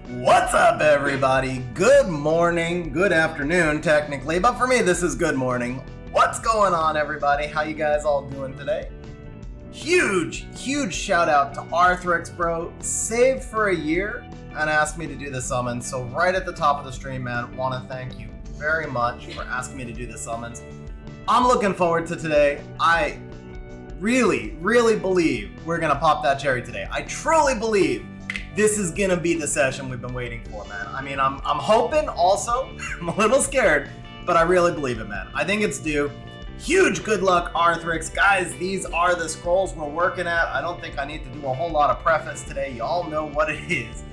What's up, everybody? Good morning, good afternoon, technically, but for me, this is good morning. What's going on, everybody? How you guys all doing today? Huge shout out to Arthrix, bro. Saved for a year and asked me to do the summons. So right at the top of the stream, man, want to thank you very much for asking me to do the summons. I'm looking forward to today. I really believe we're gonna pop that cherry today. I truly believe this is gonna be the session we've been waiting for, man. I mean, I'm hoping also. I'm a little scared, but I really believe it, man. I think it's due. Huge good luck, Arthrix. Guys, these are the scrolls we're working at. I don't think I need to do a whole lot of preface today. Y'all know what it is.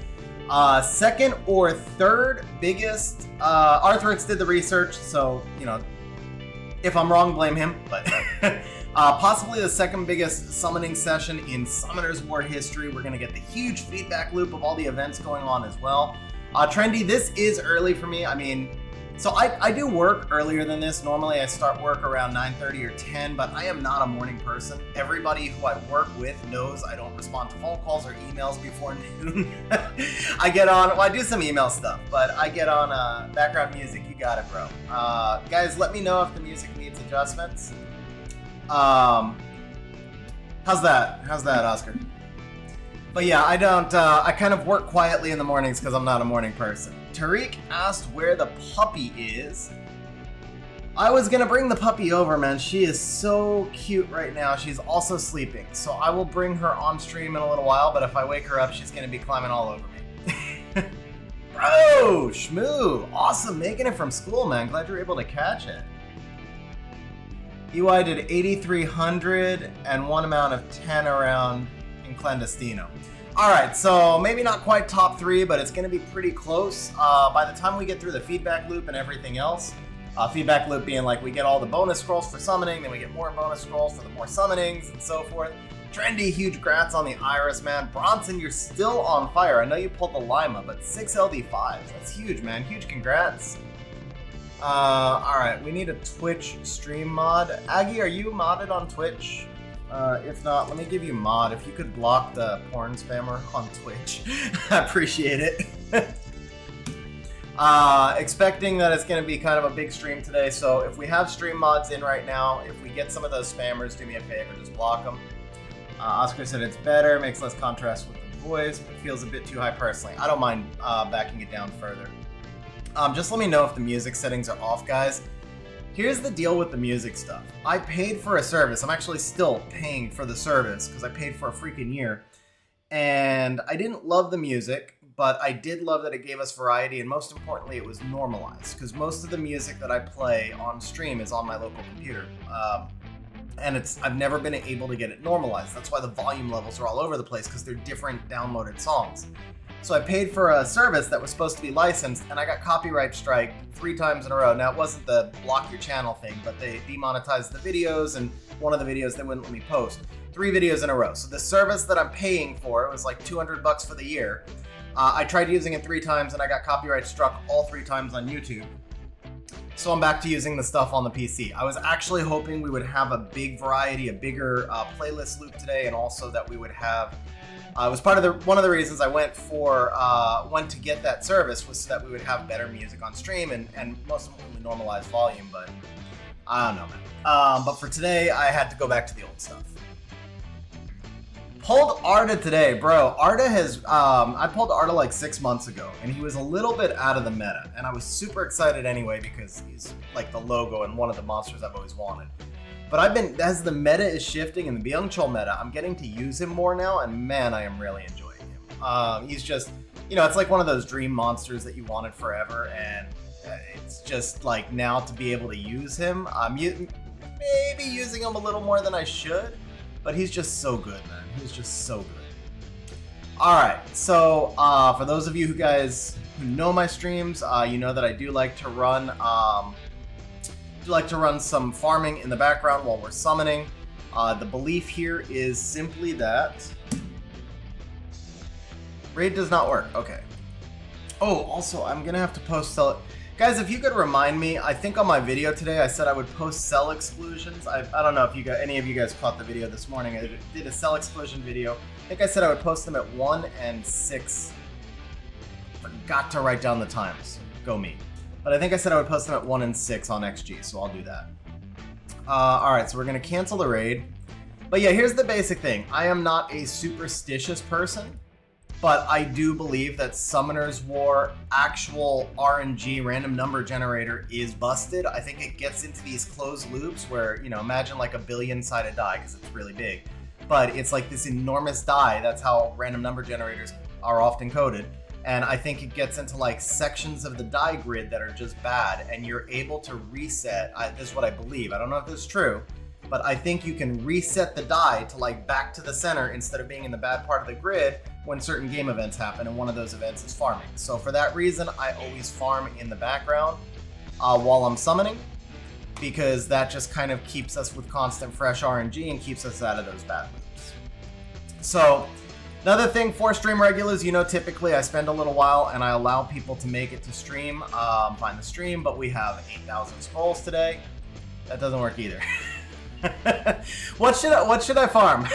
Second or third biggest, Arthrix did the research, so, you know, if I'm wrong, blame him, but possibly the second biggest summoning session in Summoners War history. We're going to get the huge feedback loop of all the events going on as well. Trendy, this is early for me. I mean, so I do work earlier than this. Normally I start work around 9:30 or 10, but I am not a morning person. Everybody who I work with knows I don't respond to phone calls or emails before noon. I get on, well, I do some email stuff, but I get on background music. You got it, bro. Guys, let me know if the music needs adjustments. How's that, Oscar? But yeah, I don't, I kind of work quietly in the mornings because I'm not a morning person. Tariq asked where the puppy is. I was gonna bring the puppy over, man. She is so cute right now. She's also sleeping, so I will bring her on stream in a little while, but if I wake her up, she's gonna be climbing all over me. Bro, Shmoo, awesome, making it from school, man. Glad you were able to catch it. UI did 8,300 and one amount of 10 around in Clandestino. Alright, so maybe not quite top 3, but it's going to be pretty close. By the time we get through the feedback loop and everything else, feedback loop being like we get all the bonus scrolls for summoning, then we get more bonus scrolls for the more summonings and so forth. Trendy, huge grats on the Iris, man. Bronson, you're still on fire. I know you pulled the Lima, but 6 LD5s. That's huge, man. Huge congrats. Alright, we need a Twitch stream mod. Aggie, are you modded on Twitch? If not, let me give you mod. If you could block the porn spammer on Twitch, I appreciate it. Expecting that it's going to be kind of a big stream today, so if we have stream mods in right now, if we get some of those spammers, do me a favor, just block them. Oscar said it's better, makes less contrast with the voice, but feels a bit too high personally. I don't mind backing it down further. Just let me know if the music settings are off, guys. Here's the deal with the music stuff. I paid for a service. I'm actually still paying for the service because I paid for a freaking year. And I didn't love the music, but I did love that it gave us variety, and most importantly, it was normalized because most of the music that I play on stream is on my local computer. And I've never been able to get it normalized. That's why the volume levels are all over the place, because they're different downloaded songs. So I paid for a service that was supposed to be licensed, and I got copyright strike 3 times in a row. Now, it wasn't the block your channel thing, but they demonetized the videos, and one of the videos they wouldn't let me post. 3 videos in a row. So the service that I'm paying for, it was like $200 for the year. I tried using it 3 times, and I got copyright struck all 3 times on YouTube. So I'm back to using the stuff on the PC. I was actually hoping we would have a big variety, a bigger playlist loop today, and also that we would have... it was part of one of the reasons I went to get that service was so that we would have better music on stream and most importantly normalized volume, but I don't know, man. But for today, I had to go back to the old stuff. Pulled Arda today, bro. Arda has, I pulled Arda like 6 months ago, and he was a little bit out of the meta, and I was super excited anyway because he's like the logo and one of the monsters I've always wanted. But as the meta is shifting in the Byung-Chul meta, I'm getting to use him more now, and man, I am really enjoying him. He's just, you know, it's like one of those dream monsters that you wanted forever, and it's just like now to be able to use him. I'm maybe using him a little more than I should, but he's just so good, man. He's just so good. Alright, so for those of you who know my streams, you know that I do like to run... some farming in the background while we're summoning. The belief here is simply that raid does not work. Okay. Oh, also, I'm gonna have to post sell. Guys, if you could remind me, I think on my video today I said I would post cell exclusions. I don't know if any of you guys caught the video this morning. I did a cell exclusion video. I think I said I would post them at 1 and 6. forgot to write down the times. Go me. But I think I said I would post them at 1 and 6 on XG, so I'll do that. Alright, so we're going to cancel the raid. But yeah, here's the basic thing. I am not a superstitious person, but I do believe that Summoner's War actual RNG, random number generator, is busted. I think it gets into these closed loops where, you know, imagine like a billion-sided die, because it's really big. But it's like this enormous die. That's how random number generators are often coded. And I think it gets into like sections of the die grid that are just bad, and you're able to reset. This is what I believe. I don't know if this is true, but I think you can reset the die to like back to the center instead of being in the bad part of the grid when certain game events happen, and one of those events is farming. So for that reason, I always farm in the background while I'm summoning, because that just kind of keeps us with constant fresh RNG and keeps us out of those bad loops. So another thing for stream regulars, you know, typically I spend a little while and I allow people to make it to stream, find the stream, but we have 8,000 scrolls today. That doesn't work either. What should I farm?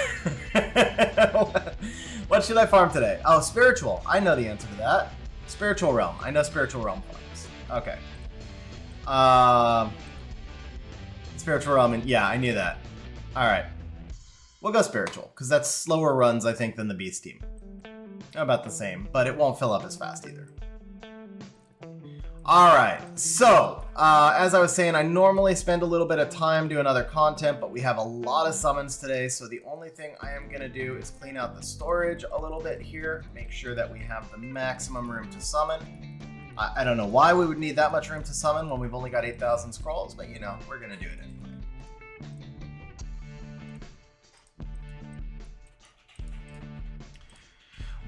What should I farm today? Oh, spiritual. I know the answer to that. Spiritual realm. I know spiritual realm farms. Okay. Spiritual realm, and yeah, I knew that. All right. We'll go spiritual, because that's slower runs, I think, than the beast team. About the same, but it won't fill up as fast either. Alright, so, as I was saying, I normally spend a little bit of time doing other content, but we have a lot of summons today, so the only thing I am going to do is clean out the storage a little bit here, make sure that we have the maximum room to summon. I don't know why we would need that much room to summon when we've only got 8,000 scrolls, but you know, we're going to do it anyway.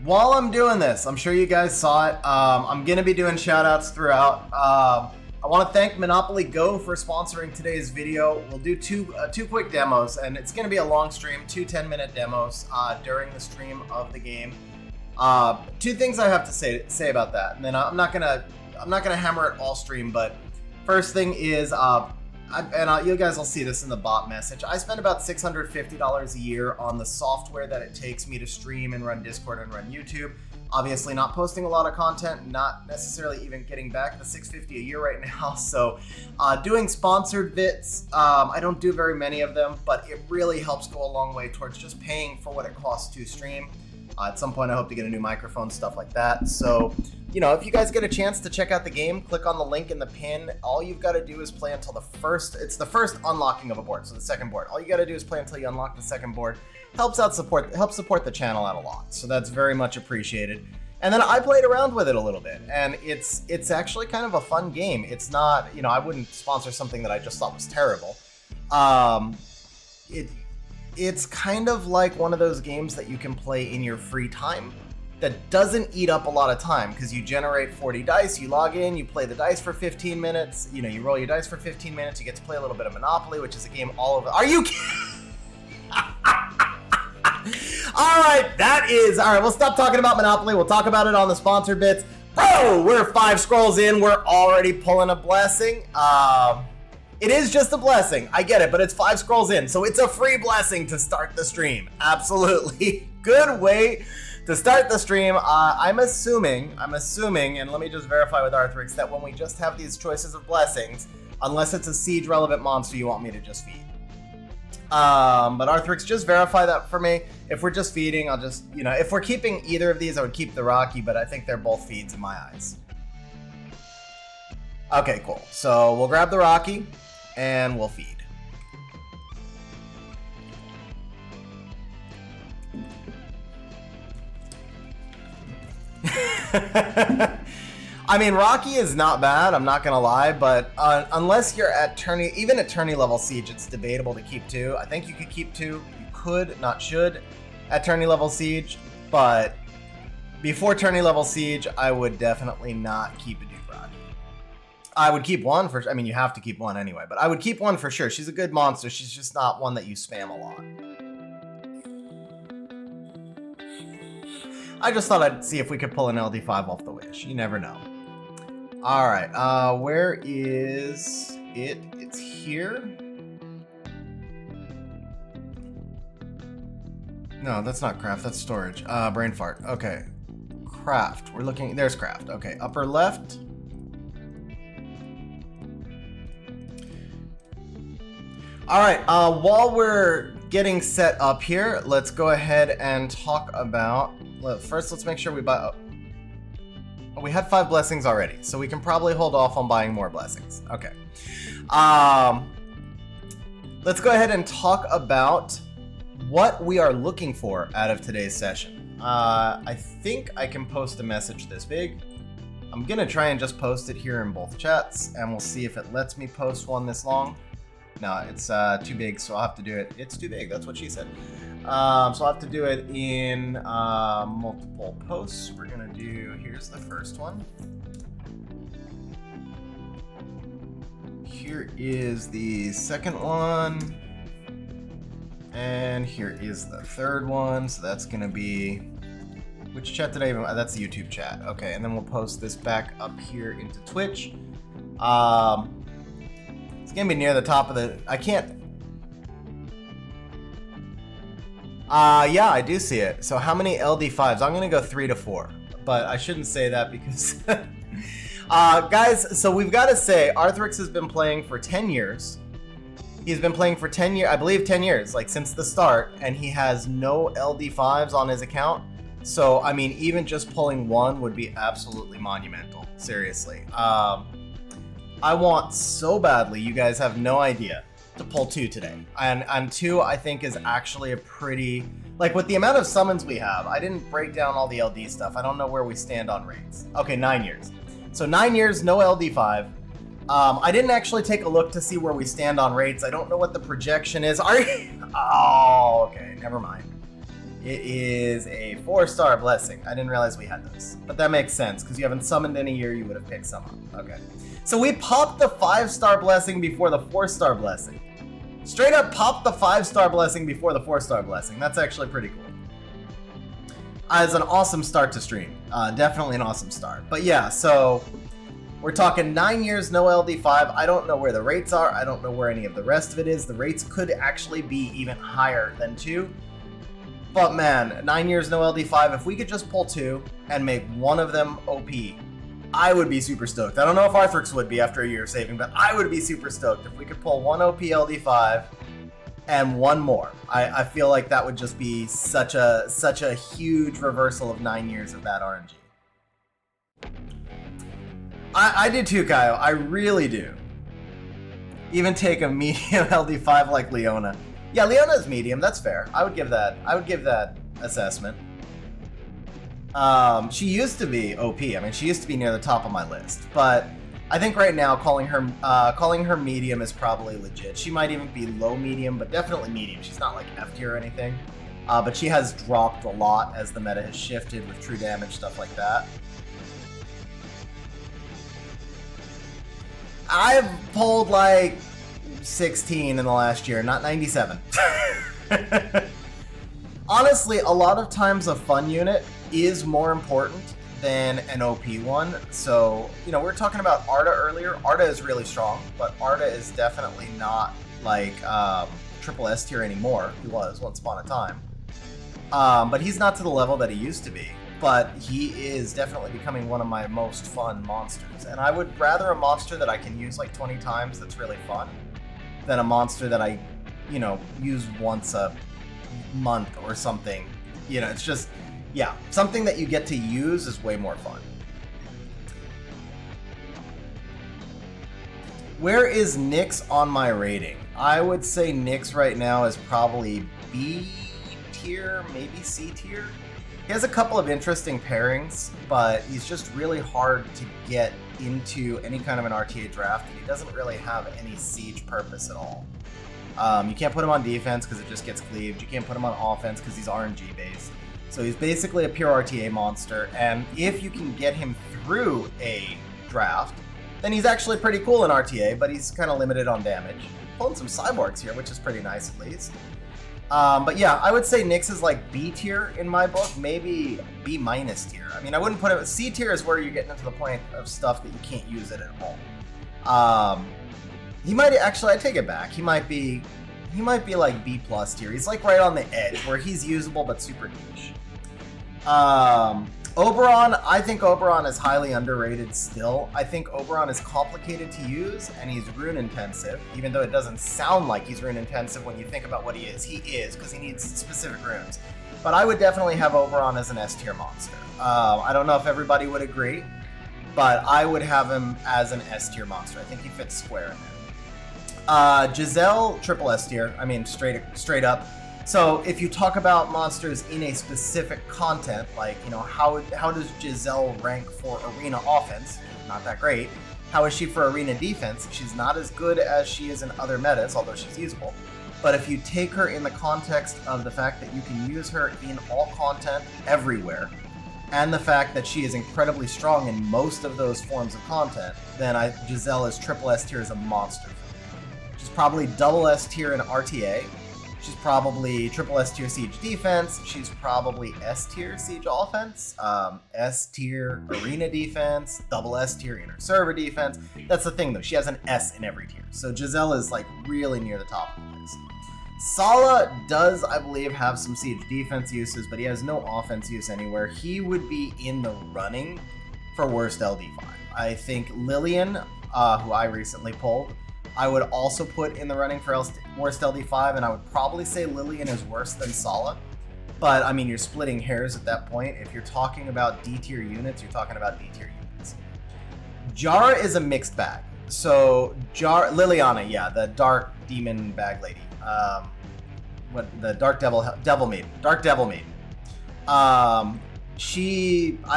While I'm doing this, I'm sure you guys saw it. I'm going to be doing shout-outs throughout. I want to thank Monopoly Go for sponsoring today's video. We'll do two quick demos, and it's going to be a long stream, 2 10-minute demos during the stream of the game. Two things I have to say about that, and then I'm not gonna hammer it all stream. But first thing is, you guys will see this in the bot message. I spend about $650 a year on the software that it takes me to stream and run Discord and run YouTube. Obviously not posting a lot of content, not necessarily even getting back the $650 a year right now. So doing sponsored bits, I don't do very many of them, but it really helps go a long way towards just paying for what it costs to stream. At some point, I hope to get a new microphone, stuff like that. So, you know, if you guys get a chance to check out the game, click on the link in the pin. All you've got to do is play until it's the first unlocking of a board, so the second board. All you got to do is play until you unlock the second board. Helps support the channel out a lot, so that's very much appreciated. And then I played around with it a little bit, and it's actually kind of a fun game. It's not, you know, I wouldn't sponsor something that I just thought was terrible. It's kind of like one of those games that you can play in your free time that doesn't eat up a lot of time, because you generate 40 dice, you log in, you play the dice for 15 minutes, you know, you roll your dice for 15 minutes, you get to play a little bit of Monopoly, which is a game all over. Are you kidding? Alright, we'll stop talking about Monopoly, we'll talk about it on the sponsored bits. Bro, we're 5 scrolls in, we're already pulling a blessing. It is just a blessing, I get it, but it's 5 scrolls in, so it's a free blessing to start the stream. Absolutely. Good way to start the stream. I'm assuming, and let me just verify with Arthrix, that when we just have these choices of blessings, unless it's a siege relevant monster you want me to just feed. But Arthrix, just verify that for me. If we're just feeding, I'll just, you know, if we're keeping either of these, I would keep the Rocky, but I think they're both feeds in my eyes. Okay, cool. So we'll grab the Rocky, and we'll feed. I mean, Rocky is not bad, I'm not gonna lie, but unless you're at tourney, even at tourney level siege, it's debatable to keep 2. I think you could keep 2. You could, not should, at tourney level siege, but before tourney level siege, I would definitely not keep a Duke Rocky. I would keep 1 for, I mean, you have to keep 1 anyway, but I would keep 1 for sure. She's a good monster, she's just not one that you spam a lot. I just thought I'd see if we could pull an LD5 off the wish. You never know. Alright, where is it? It's here? No, that's not craft, that's storage. Brain fart. Okay. craft? We're looking, there's craft. Okay, upper left. All right, while we're getting set up here, let's go ahead and talk about, first let's make sure we buy, oh, we had 5 blessings already, so we can probably hold off on buying more blessings. Okay. Let's go ahead and talk about what we are looking for out of today's session. I think I can post a message this big. I'm gonna try and just post it here in both chats, and we'll see if it lets me post one this long. No, it's too big, so I'll have to do it. It's too big, that's what she said. So I'll have to do it in multiple posts. We're gonna do, here's the first one. Here is the second one. And here is the third one. So that's gonna be, which chat did I even, that's the YouTube chat. Okay, and then we'll post this back up here into Twitch. It's gonna be near the top of the, I can't. Yeah, I do see it. So how many LD5s? I'm gonna go 3 to 4, but I shouldn't say that because, guys, so we've got to say, Arthrix has been playing for 10 years. He's been playing for 10 years, I believe 10 years, like since the start, and he has no LD5s on his account. So, I mean, even just pulling 1 would be absolutely monumental, seriously. I want so badly, you guys have no idea, to pull 2 today. And 2, I think, is actually a pretty, like with the amount of summons we have, I didn't break down all the LD stuff. I don't know where we stand on rates. Okay, 9 years. So 9 years, no LD5. I didn't actually take a look to see where we stand on rates. I don't know what the projection is. Are you? Oh, okay, never mind. It is a 4-star blessing. I didn't realize we had those. But that makes sense, because you haven't summoned in a year, you would have picked some up. Okay. So we popped the 5-star blessing before the 4-star blessing. Straight up popped the 5-star blessing before the 4-star blessing. That's actually pretty cool. It's an awesome start to stream. Definitely an awesome start. But yeah, so we're talking 9 years, no LD5. I don't know where the rates are. I don't know where any of the rest of it is. The rates could actually be even higher than 2. But man, 9 years, no LD5. If we could just pull 2 and make one of them OP, I would be super stoked. I don't know if Arthrix would be after a year of saving, but I would be super stoked if we could pull 1 OP LD5 and 1 more. I feel like that would just be such a huge reversal of 9 years of bad RNG. I do too, Kyle. I really do. Even take a medium LD5 like Leona. Yeah, Leona's medium. That's fair. I would give that assessment. She used to be OP. I mean, she used to be near the top of my list. But I think right now calling her medium is probably legit. She might even be low medium, but definitely medium. She's not like F tier or anything. But she has dropped a lot as the meta has shifted with true damage, stuff like that. I've pulled like 16 in the last year, not 97. Honestly, a lot of times a fun unit is more important than an OP one. So, you know, we were talking about Arda earlier. Arda is really strong, but Arda is definitely not like triple S tier anymore. He was once upon a time. But he's not to the level that he used to be. But he is definitely becoming one of my most fun monsters. And I would rather a monster that I can use like 20 times that's really fun than a monster that I, you know, use once a month or something. You know, it's just, yeah, something that you get to use is way more fun. Where is Nyx on my rating? I would say Nyx right now is probably B tier, maybe C tier. He has a couple of interesting pairings, but he's just really hard to get into any kind of an RTA draft, and he doesn't really have any siege purpose at all. You can't put him on defense because it just gets cleaved. You can't put him on offense because he's RNG based. So he's basically a pure RTA monster, and if you can get him through a draft, then he's actually pretty cool in RTA, but he's kind of limited on damage. Pulling some cyborgs here, which is pretty nice at least. But yeah, I would say Nyx is like B tier in my book, maybe B minus tier. I mean, I wouldn't put him, C tier is where you're getting into the point of stuff that you can't use it at all. He might, actually, I take it back. He might be like B plus tier. He's like right on the edge where he's usable but super niche. Oberon, I think Oberon is highly underrated still. I think Oberon is complicated to use, and he's rune intensive, even though it doesn't sound like he's rune intensive when you think about what he is. He is, because he needs specific runes. But I would definitely have Oberon as an S tier monster. I don't know if everybody would agree, but I would have him as an S tier monster. I think he fits square in there. Giselle, triple S tier. I mean, straight up. So if you talk about monsters in a specific content, like, you know, how does Giselle rank for arena offense? Not that great. How is she for arena defense? She's not as good as she is in other metas, although she's usable. But if you take her in the context of the fact that you can use her in all content everywhere, and the fact that she is incredibly strong in most of those forms of content, then Giselle is triple S tier as a monster. She's probably double S tier in RTA. She's probably triple S tier siege defense. She's probably S tier siege offense, S tier arena defense, double S tier inner server defense. That's the thing though, she has an S in every tier. So Giselle is like really near the top of the list. Sala does, I believe, have some siege defense uses, but he has no offense use anywhere. He would be in the running for worst LD5. I think Lillian, who I recently pulled, I would also put in the running for worst LD5, and I would probably say Lillian is worse than Sala. But, I mean, you're splitting hairs at that point. If you're talking about D-tier units, you're talking about D-tier units. Jara is a mixed bag. So, Liliana, yeah, the dark demon bag lady. The Dark Devil Maiden. Dark Devil Maiden. I've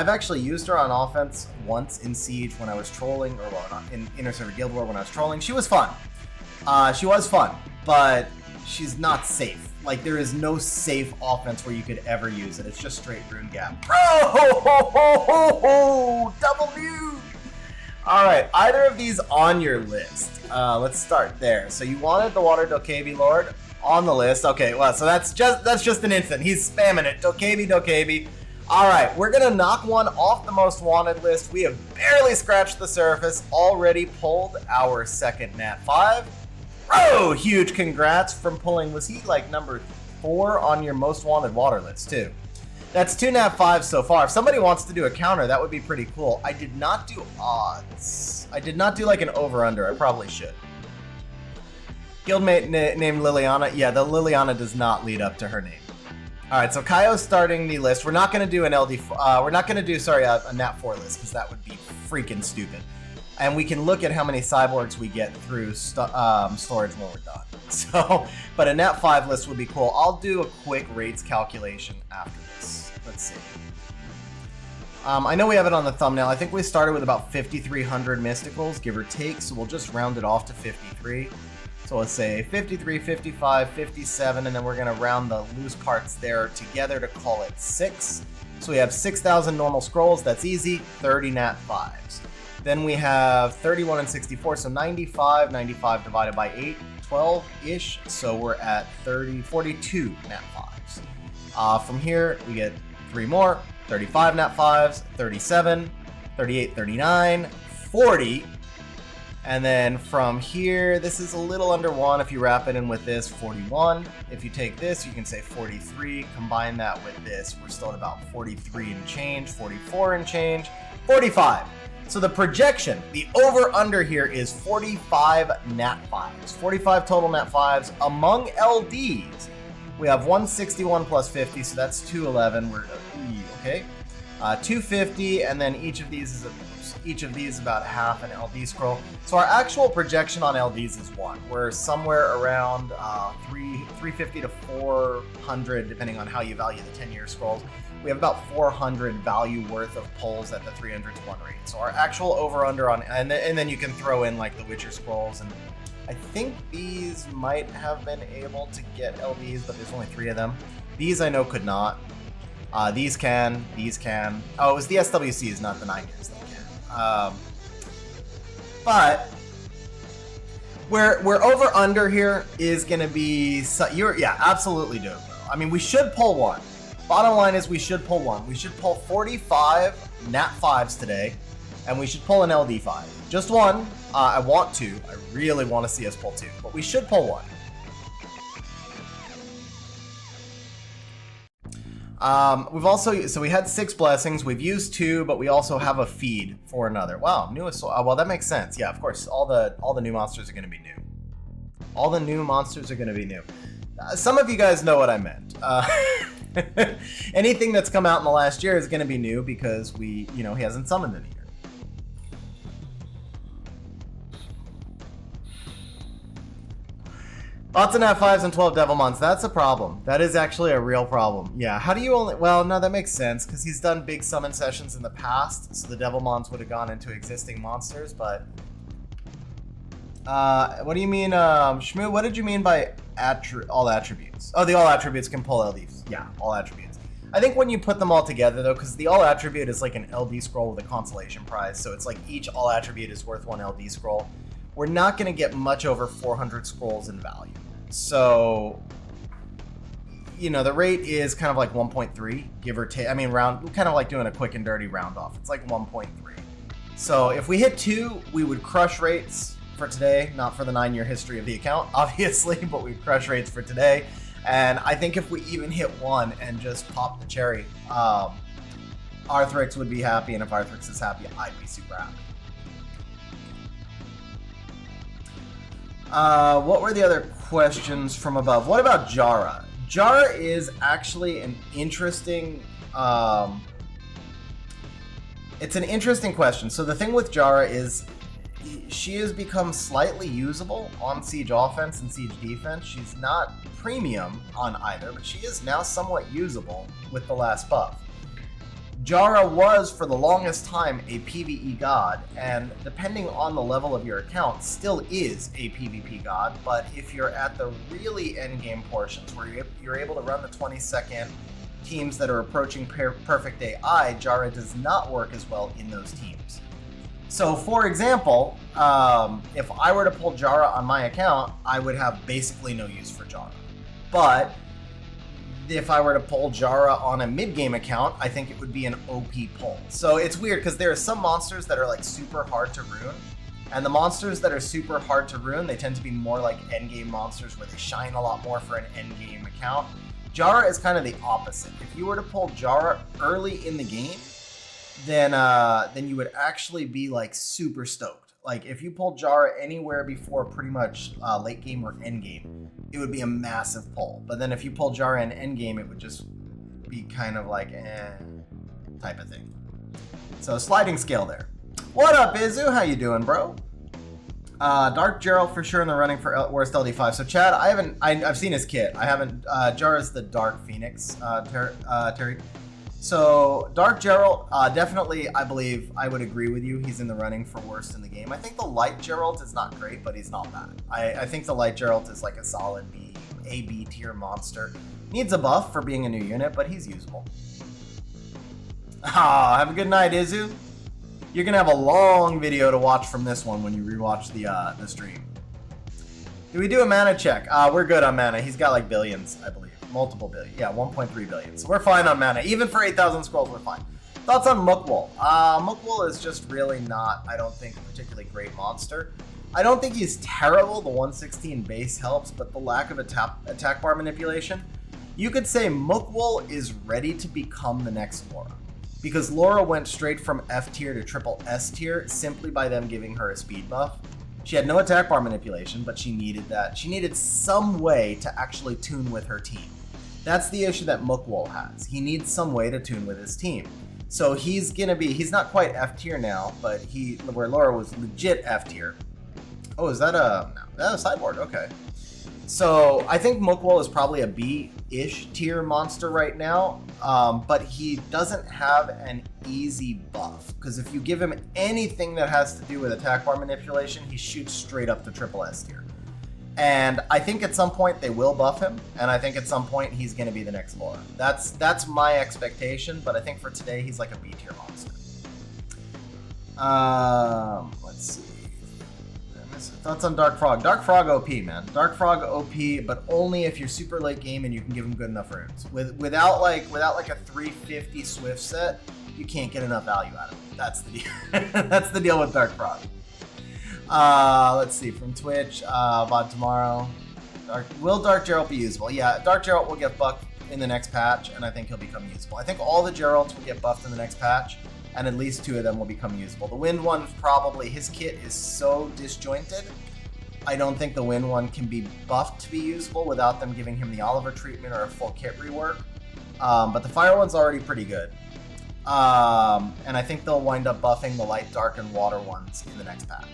actually used her on offense once in Siege when I was trolling, or well, not in Inner Server Guild War when I was trolling. She was fun. She was fun, but she's not safe. Like, there is no safe offense where you could ever use it. It's just straight rune gap. Bro! Double nuke! Alright, either of these on your list. Let's start there. So you wanted the Water Dokebi Lord on the list. Okay, well, so that's just an instant. He's spamming it. Dokebi. Alright, we're gonna knock one off the most wanted list. We have barely scratched the surface. Already pulled our second Nat 5. Oh, huge congrats from pulling, was he like number 4 on your most wanted water list too? That's 2 Nat 5s so far. If somebody wants to do a counter, that would be pretty cool. I did not do odds. I did not do like an over-under. I probably should. Guildmate named Liliana. Yeah, the Liliana does not lead up to her name. All right, so Kaio's starting the list. We're not going to do an LD. We're not going to do, sorry, a Nat 4 list because that would be freaking stupid. And we can look at how many cyborgs we get through storage when we're done. So, but a Nat 5 list would be cool. I'll do a quick rates calculation after this. Let's see. I know we have it on the thumbnail. I think we started with about 5,300 mysticals, give or take. So we'll just round it off to 53. So let's say 53, 55, 57, and then we're going to round the loose parts there together to call it 6. So we have 6,000 normal scrolls. That's easy. 30 Nat 5s. Then we have 31 and 64, so 95. 95 divided by 8, 12-ish. So we're at 42 Nat 5s. From here, we get 3 more. 35 Nat 5s, 37, 38, 39, 40. And then from here, this is a little under 1 if you wrap it in with this, 41. If you take this, you can say 43. Combine that with this, we're still at about 43 and change, 44 and change, 45. So the projection, the over-under here is 45 Nat 5s. 45 total Nat 5s. Among LDs, we have 161 plus 50, so that's 211. We're okay. 250, and then each of these is about half an LD scroll. So our actual projection on LDs is 1. We're somewhere around 350 to 400, depending on how you value the 10-year scrolls. We have about 400 value worth of pulls at the 300 to 1 rate. So our actual over-under on, and then you can throw in like the Witcher scrolls, and I think these might have been able to get LDs, but there's only 3 of them. These I know could not. These can. Oh, it was the SWCs, not the 9 years that can. But where over under here is going to be, yeah, absolutely do it, bro. I mean, we should pull 1. Bottom line is we should pull 1. We should pull 45 Nat 5s today, and we should pull an LD 5. Just 1. I want to. I really want to see us pull 2, but we should pull 1. We've also, so we had 6 blessings. We've used 2, but we also have a feed for another. Wow, newest. Well, that makes sense. Yeah, of course. All the new monsters are going to be new. All the new monsters are going to be new. Some of you guys know what I meant. Anything that's come out in the last year is going to be new because he hasn't summoned any year. Lots of Nat 5s and 12 Devilmons. That's a problem. That is actually a real problem. Yeah, how do you only... Well, no, that makes sense, because he's done big summon sessions in the past, so the Devilmons would have gone into existing monsters, but... what do you mean, Shmoo, what did you mean by all attributes? Oh, the all attributes can pull LDs. Yeah, all attributes. I think when you put them all together, though, because the all attribute is like an LD scroll with a consolation prize, so it's like each all attribute is worth 1 LD scroll. We're not going to get much over 400 scrolls in value. So, the rate is kind of like 1.3, give or take. I mean, kind of like doing a quick and dirty round off. It's like 1.3. So if we hit 2, we would crush rates for today, not for the 9-year history of the account, obviously, but we'd crush rates for today. And I think if we even hit 1 and just pop the cherry, Arthrix would be happy, and if Arthrix is happy, I'd be super happy. What were the other questions from above? What about Jara? Jara is actually an interesting... it's an interesting question. So the thing with Jara is she has become slightly usable on Siege offense and Siege defense. She's not premium on either, but she is now somewhat usable with the last buff. Jara was, for the longest time, a PvE god, and depending on the level of your account, still is a PvP god, but if you're at the really endgame portions, where you're able to run the 20-second teams that are approaching perfect AI, Jara does not work as well in those teams. So, for example, if I were to pull Jara on my account, I would have basically no use for Jara. But if I were to pull Jara on a mid-game account, I think it would be an OP pull. So it's weird because there are some monsters that are like super hard to rune, and the monsters that are super hard to rune, they tend to be more like endgame monsters where they shine a lot more for an endgame account. Jara is kind of the opposite. If you were to pull Jara early in the game, then you would actually be like super stoked. Like if you pull Jara anywhere before pretty much late game or end game, it would be a massive pull. But then if you pull Jara in end game, it would just be kind of like type of thing. So sliding scale there. What up, Izu? How you doing, bro? Dark Gerald for sure in the running for worst LD5. So Chad, I've seen his kit. I haven't. Jara's the Dark Phoenix, Terry. So Dark Gerald, definitely, I believe I would agree with you. He's in the running for worst in the game. I think the Light Gerald is not great, but he's not bad. I think the Light Gerald is like a solid B tier monster. Needs a buff for being a new unit, but he's usable. Have a good night, Izu. You're gonna have a long video to watch from this one when you rewatch the stream. Do we do a mana check? We're good on mana. He's got like billions, I believe. Multiple billion. Yeah, 1.3 billion. So we're fine on mana. Even for 8,000 scrolls, we're fine. Thoughts on Mookwool? Mookwool is just really not, I don't think, a particularly great monster. I don't think he's terrible. The 116 base helps, but the lack of attack bar manipulation. You could say Mookwool is ready to become the next Laura. Because Laura went straight from F tier to triple S tier simply by them giving her a speed buff. She had no attack bar manipulation, but she needed that. She needed some way to actually tune with her team. That's the issue that Mookwool has. He needs some way to tune with his team. So he's not quite F tier now, but where Laura was legit F tier. Oh, is that a sideboard? Okay. So I think Mookwool is probably a B-ish tier monster right now, but he doesn't have an easy buff, because if you give him anything that has to do with attack bar manipulation, he shoots straight up to triple S tier. And I think at some point they will buff him, and I think at some point he's going to be the next Laura. That's my expectation, but I think for today he's like a B tier monster. Let's see. Thoughts on Dark Frog? Dark Frog OP, man. Dark Frog OP, but only if you're super late game and you can give him good enough runes. Without like a 350 Swift set, you can't get enough value out of it. That's the deal. That's the deal with Dark Frog. Let's see, from Twitch, VOD tomorrow. Will Dark Gerald be usable? Yeah, Dark Gerald will get buffed in the next patch, and I think he'll become usable. I think all the Geralds will get buffed in the next patch, and at least 2 of them will become usable. The Wind one, probably, his kit is so disjointed, I don't think the Wind one can be buffed to be usable without them giving him the Oliver treatment or a full kit rework. But the Fire one's already pretty good. And I think they'll wind up buffing the Light, Dark, and Water ones in the next patch.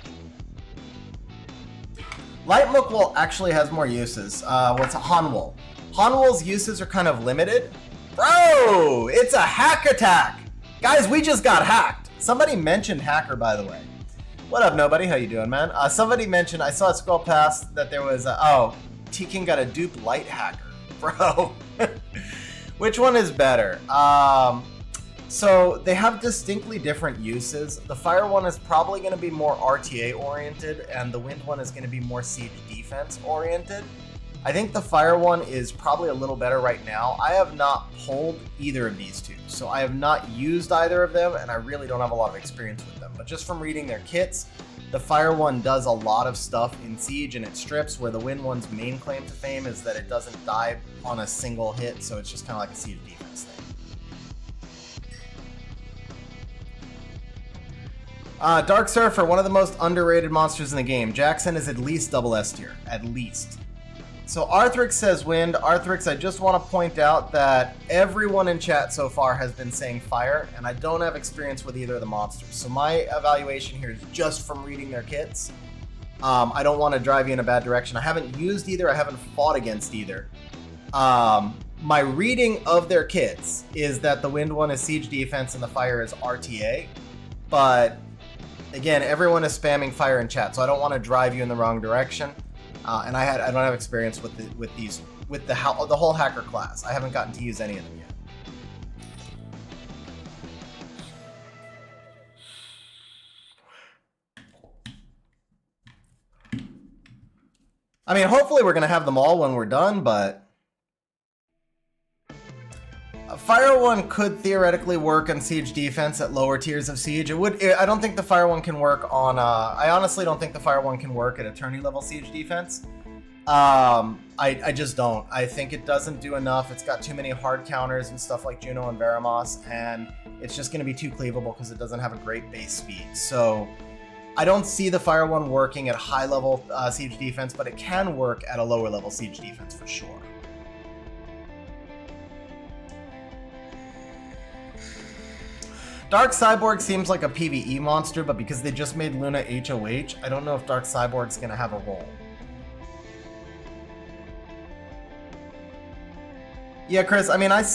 Light Mook Wool actually has more uses. What's a Hanwool? Hanwool's uses are kind of limited. Bro, it's a hack attack! Guys, we just got hacked. Somebody mentioned hacker, by the way. What up, nobody? How you doing, man? Somebody mentioned, I saw it scroll past that there was, T-King got a dupe light hacker. Bro. Which one is better? So they have distinctly different uses. The Fire one is probably going to be more RTA oriented, and the Wind one is going to be more siege defense oriented. I think the Fire one is probably a little better right now. I have not pulled either of these two, so I have not used either of them, and I really don't have a lot of experience with them. But just from reading their kits, the Fire one does a lot of stuff in Siege and it strips, where the Wind one's main claim to fame is that it doesn't die on a single hit, so it's just kind of like a Siege defense thing. Dark Surfer, one of the most underrated monsters in the game. Jackson is at least double S tier, at least. So Arthrix says Wind. Arthrix, I just want to point out that everyone in chat so far has been saying Fire, and I don't have experience with either of the monsters. So my evaluation here is just from reading their kits. I don't want to drive you in a bad direction. I haven't used either. I haven't fought against either. My reading of their kits is that the Wind one is Siege defense and the Fire is RTA. But again, everyone is spamming Fire in chat, so I don't want to drive you in the wrong direction. And I don't have experience with the whole hacker class. I haven't gotten to use any of them yet. I mean, hopefully we're gonna have them all when we're done, but Fire one could theoretically work on Siege defense at lower tiers of Siege. I don't think the Fire one can work on. I honestly don't think the Fire one can work at Attorney level Siege defense. I just don't. I think it doesn't do enough. It's got too many hard counters and stuff like Juno and Veramos, and it's just going to be too cleavable because it doesn't have a great base speed. So I don't see the Fire one working at high level Siege defense, but it can work at a lower level Siege defense for sure. Dark Cyborg seems like a PvE monster, but because they just made Luna HOH, I don't know if Dark Cyborg's gonna have a role. Yeah, Chris. I mean, I've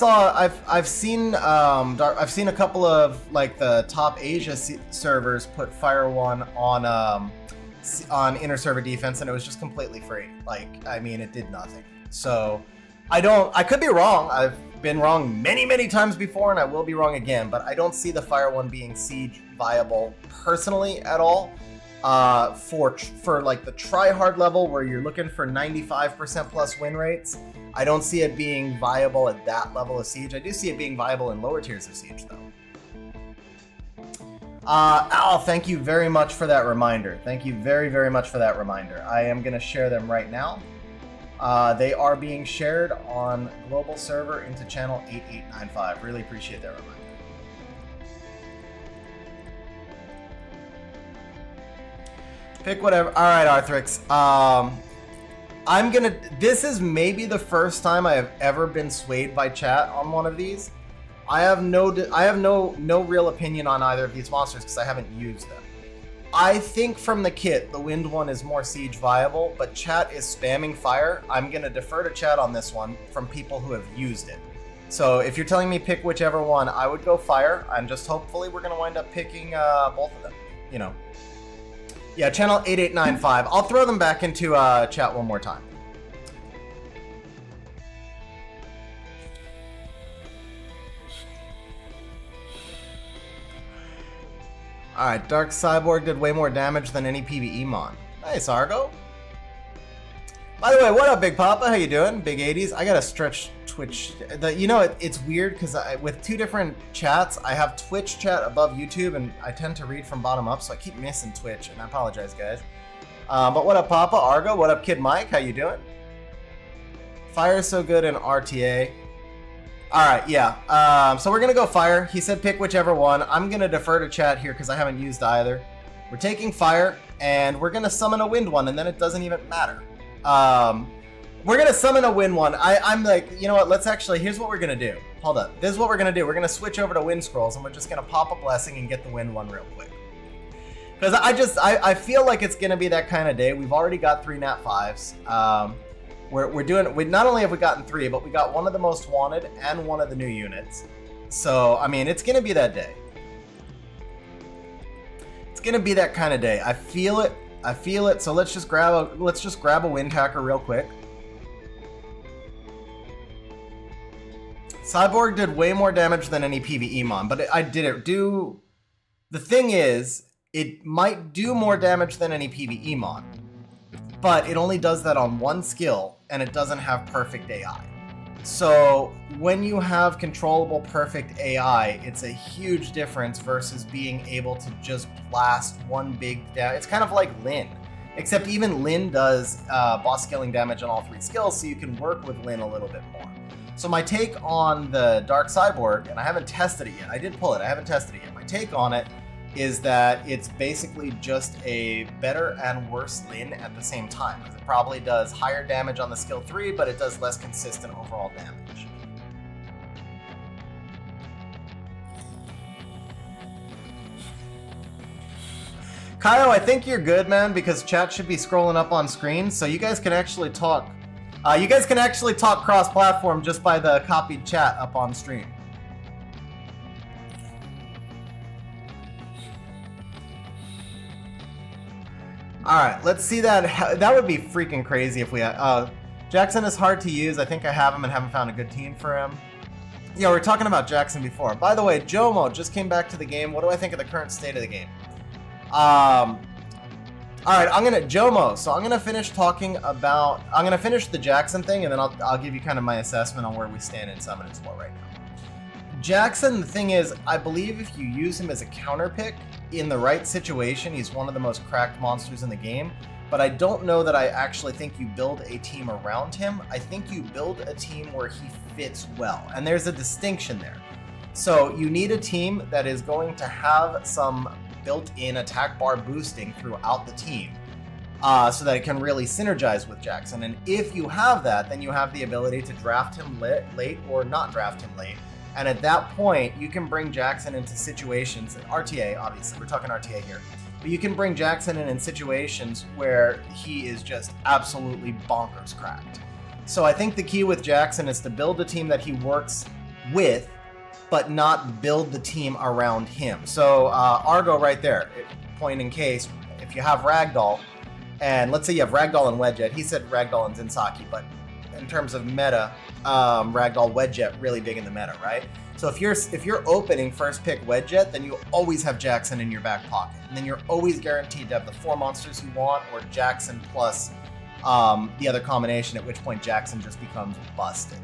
seen a couple of like the top Asia servers put Fire one on inner server defense, and it was just completely free. Like, I mean, it did nothing. So I could be wrong. I've been wrong many times before, and I will be wrong again, but I don't see the Fire one being Siege viable personally at all. For like the try-hard level where you're looking for 95% plus win rates, I don't see it being viable at that level of Siege. I do see it being viable in lower tiers of Siege, though. Al, thank you very much for that reminder. Thank you very much for that reminder. I am going to share them right now. They are being shared on global server into channel 8895. Really appreciate that reminder. Pick whatever. All right, Arthrix. This is maybe the first time I have ever been swayed by chat on one of these. I have no real opinion on either of these monsters because I haven't used them. I think from the kit, the Wind one is more Siege viable, but chat is spamming Fire. I'm going to defer to chat on this one from people who have used it. So if you're telling me pick whichever one, I would go Fire. I'm just hopefully we're going to wind up picking both of them, you know. Yeah, channel 8895. I'll throw them back into chat one more time. Alright, Dark Cyborg did way more damage than any PvE mon. Nice, Argo. By the way, what up, Big Papa? How you doing? Big 80s. I gotta stretch Twitch. It's weird because with two different chats, I have Twitch chat above YouTube, and I tend to read from bottom up, so I keep missing Twitch, and I apologize, guys. But what up, Papa? Argo? What up, Kid Mike? How you doing? Fire's so good in RTA. All right, yeah. So we're gonna go fire. He said pick whichever one. I'm gonna defer to chat here because I haven't used either. We're taking fire, and we're gonna summon a wind one, and then it doesn't even matter. We're gonna summon a wind one. I'm like, you know what? Let's actually. Here's what we're gonna do. Hold up. This is what we're gonna do. We're gonna switch over to wind scrolls, and we're just gonna pop a blessing and get the wind one real quick. Because I feel like it's gonna be that kind of day. We've already got 3 nat 5s. We not only have we gotten 3, but we got one of the most wanted and one of the new units. So I mean, it's gonna be that day. It's gonna be that kind of day. I feel it. I feel it. So let's just grab a wind hacker real quick. Cyborg did way more damage than any PvE mon, but I didn't do. The thing is, it might do more damage than any PvE mon, but it only does that on one skill, and it doesn't have perfect AI. So when you have controllable perfect AI, it's a huge difference versus being able to just blast one big damage. It's kind of like Lin, except even Lin does boss scaling damage on all 3 skills, so you can work with Lin a little bit more. So my take on the Dark Cyborg, and I haven't tested it yet. I did pull it. I haven't tested it yet. My take on it is that it's basically just a better and worse Lin at the same time. It probably does higher damage on the skill 3, but it does less consistent overall damage. Kyle, I think you're good, man, because chat should be scrolling up on screen, so you guys can actually talk. You guys can actually talk cross-platform just by the copied chat up on stream. All right, let's see that. That would be freaking crazy if we had. Jackson is hard to use. I think I have him and haven't found a good team for him. Yeah, we were talking about Jackson before. By the way, Jomo just came back to the game. What do I think of the current state of the game? All right, Jomo. So I'm gonna finish talking about. I'm gonna finish the Jackson thing, and then I'll give you kind of my assessment on where we stand in Summoners War right now. Jackson, the thing is, I believe if you use him as a counter pick in the right situation, he's one of the most cracked monsters in the game. But I don't know that I actually think you build a team around him. I think you build a team where he fits well, and there's a distinction there. So you need a team that is going to have some built-in attack bar boosting throughout the team, so that it can really synergize with Jackson. And if you have that, then you have the ability to draft him late or not draft him late. And at that point, you can bring Jackson into situations, RTA, obviously, we're talking RTA here, but you can bring Jackson in situations where he is just absolutely bonkers cracked. So I think the key with Jackson is to build a team that he works with, but not build the team around him. So Argo right there, point in case, if you have Ragdoll, and let's say you have Ragdoll and Wedjet, he said Ragdoll and Zinsaki, but in terms of meta, Ragdoll, Wedjet really big in the meta, right? So if you're opening first pick Wedjet, then you always have Jackson in your back pocket, and then you're always guaranteed to have the 4 monsters you want, or Jackson plus the other combination, at which point Jackson just becomes busted.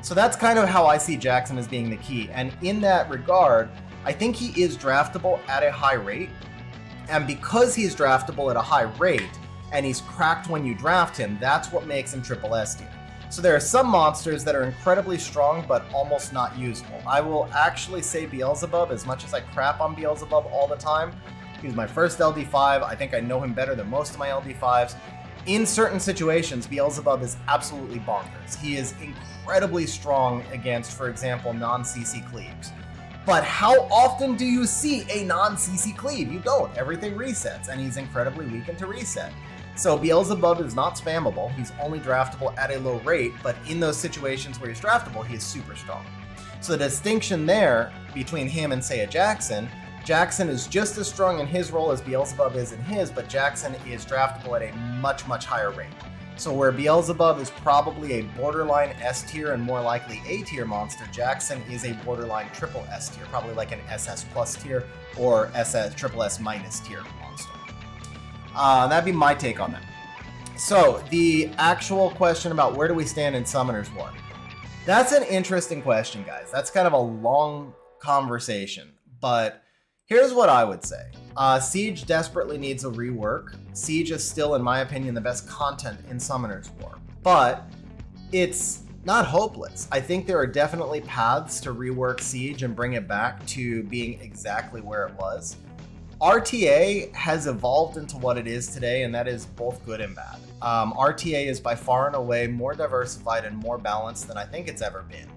So that's kind of how I see Jackson as being the key. And in that regard, I think he is draftable at a high rate. And because he's draftable at a high rate, and he's cracked when you draft him, that's what makes him triple S tier. So there are some monsters that are incredibly strong, but almost not usable. I will actually say Beelzebub, as much as I crap on Beelzebub all the time. He was my first LD5. I think I know him better than most of my LD5s. In certain situations, Beelzebub is absolutely bonkers. He is incredibly strong against, for example, non-CC cleaves. But how often do you see a non-CC cleave? You don't. Everything resets, and he's incredibly weakened to reset. So Beelzebub is not spammable. He's only draftable at a low rate, but in those situations where he's draftable, he is super strong. So the distinction there between him and, say, a Jackson is just as strong in his role as Beelzebub is in his, but Jackson is draftable at a much, much higher rate. So where Beelzebub is probably a borderline S tier and more likely A tier monster, Jackson is a borderline triple S tier, probably like an SS plus tier or triple S minus tier monster. That'd be my take on that. So the actual question about where do we stand in Summoners War? That's an interesting question, guys. That's kind of a long conversation, but here's what I would say. Siege desperately needs a rework. Siege is still, in my opinion, the best content in Summoners War. But it's not hopeless. I think there are definitely paths to rework Siege and bring it back to being exactly where it was. RTA has evolved into what it is today, and that is both good and bad. RTA is by far and away more diversified and more balanced than I think it's ever been.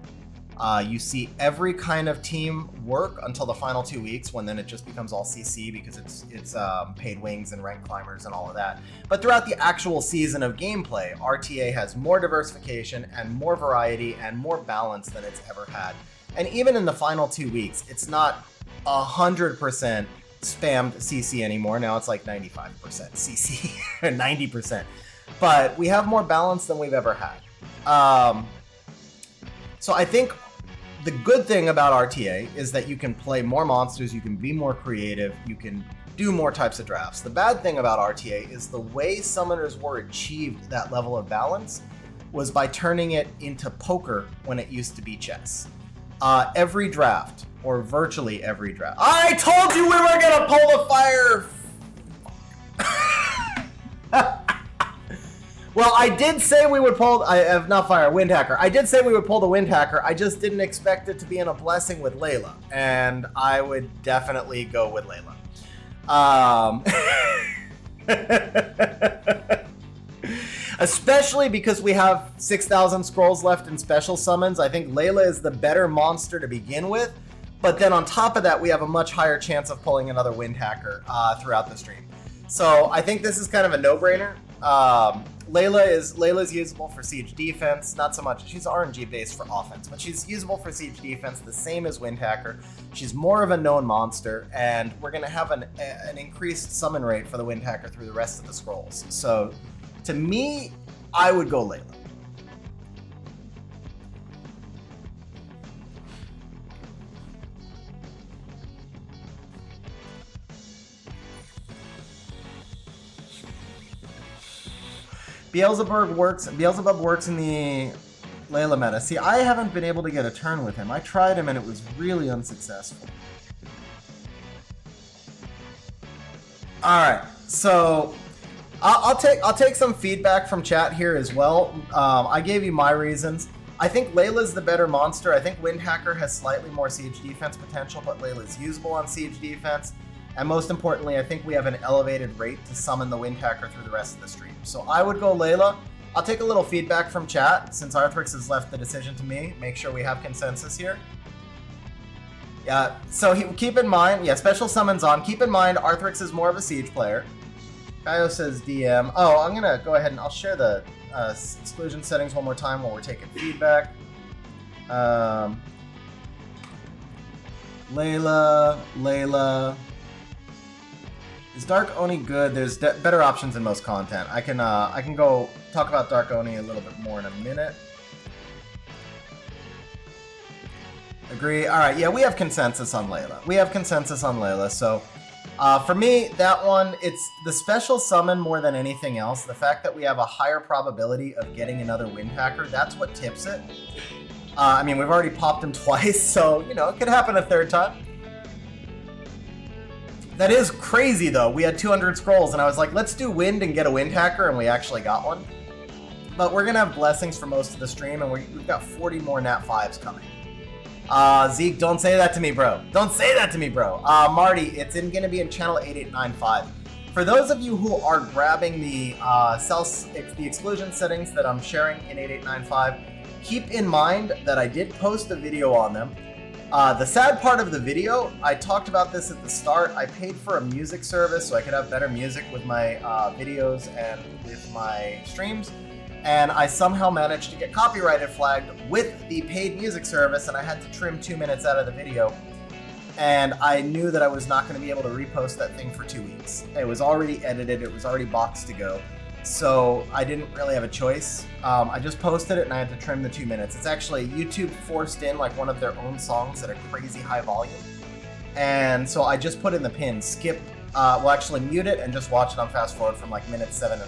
You see every kind of team work until the final 2 weeks, when then it just becomes all CC because it's paid wings and rank climbers and all of that. But throughout the actual season of gameplay, RTA has more diversification and more variety and more balance than it's ever had. And even in the final 2 weeks, it's not 100% spammed CC anymore. Now it's like 95% CC or 90%. But we have more balance than we've ever had. So I think the good thing about RTA is that you can play more monsters, you can be more creative, you can do more types of drafts. The bad thing about RTA is the way summoners were achieved that level of balance was by turning it into poker when it used to be chess. Every draft, or virtually every draft. I told you we were gonna pull the fire! Well, I did say we would pull, not fire, Wind Hacker. I did say we would pull the Wind Hacker. I just didn't expect it to be in a blessing with Layla. And I would definitely go with Layla. Especially because we have 6,000 scrolls left in special summons. I think Layla is the better monster to begin with. But then on top of that, we have a much higher chance of pulling another Wind Hacker throughout the stream. So I think this is kind of a no-brainer. Layla's usable for Siege defense, not so much. She's RNG based for offense, but she's usable for Siege defense, the same as Wind Hacker. She's more of a known monster, and we're going to have an increased summon rate for the Wind Hacker through the rest of the scrolls. So, to me, I would go Layla. Beelzebub works in the Layla meta. See, I haven't been able to get a turn with him. I tried him and it was really unsuccessful. Alright, so I'll take some feedback from chat here as well. I gave you my reasons. I think Layla's the better monster. I think Wind Hacker has slightly more Siege defense potential, but Layla's usable on Siege defense. And most importantly, I think we have an elevated rate to summon the Wind Hacker through the rest of the stream. So I would go Layla. I'll take a little feedback from chat since Arthrix has left the decision to me. Make sure we have consensus here. Yeah, so keep in mind, special summons on. Keep in mind, Arthrix is more of a Siege player. Kaio says DM. Oh, I'm going to go ahead and I'll share the exclusion settings one more time while we're taking feedback. Layla. Is Dark Oni good? There's better options in most content. I can go talk about Dark Oni a little bit more in a minute. Agree. All right. Yeah, we have consensus on Layla. So for me, that one, it's the special summon more than anything else. The fact that we have a higher probability of getting another Wind Hacker, that's what tips it. I mean, we've already popped him twice, so, you know, it could happen a third time. That is crazy, though. We had 200 scrolls, and I was like, let's do Wind and get a Wind Hacker, and we actually got one. But we're going to have blessings for most of the stream, and we've got 40 more Nat 5s coming. Zeke, don't say that to me, bro. Don't say that to me, bro. Marty, it's going to be in channel 8895. For those of you who are grabbing the exclusion settings that I'm sharing in 8895, keep in mind that I did post a video on them. The sad part of the video, I talked about this at the start. I paid for a music service so I could have better music with my videos and with my streams. And I somehow managed to get copyrighted flagged with the paid music service, and I had to trim 2 minutes out of the video. And I knew that I was not going to be able to repost that thing for 2 weeks. It was already edited, it was already boxed to go. So I didn't really have a choice. I just posted it and I had to trim the 2 minutes. It's actually YouTube forced in like one of their own songs at a crazy high volume. And so I just put in the pin, skip, well actually mute it and just watch it on fast forward from like minute 7.5 to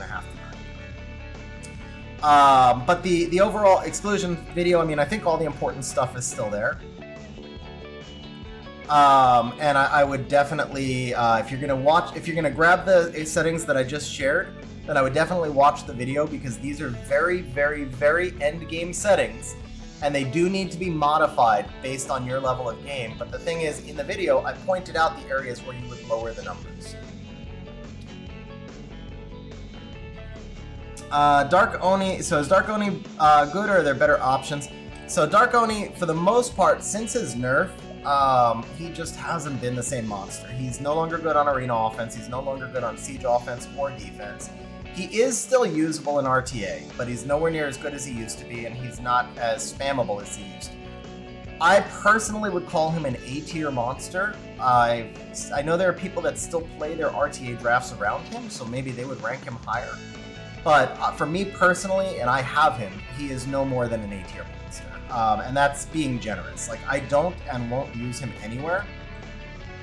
9. But the overall exclusion video, I mean, I think all the important stuff is still there. And I would definitely, if you're gonna grab the settings that I just shared, then I would definitely watch the video, because these are very, very, very end game settings, and they do need to be modified based on your level of game. But the thing is, in the video, I pointed out the areas where you would lower the numbers. Dark Oni, so is Dark Oni good, or are there better options? So Dark Oni, for the most part, since his nerf, he just hasn't been the same monster. He's no longer good on arena offense, he's no longer good on siege offense or defense. He is still usable in RTA, but he's nowhere near as good as he used to be, and he's not as spammable as he used to be. I personally would call him an A-tier monster. I know there are people that still play their RTA drafts around him, so maybe they would rank him higher. But for me personally, and I have him, he is no more than an A-tier monster. And that's being generous. Like, I don't and won't use him anywhere.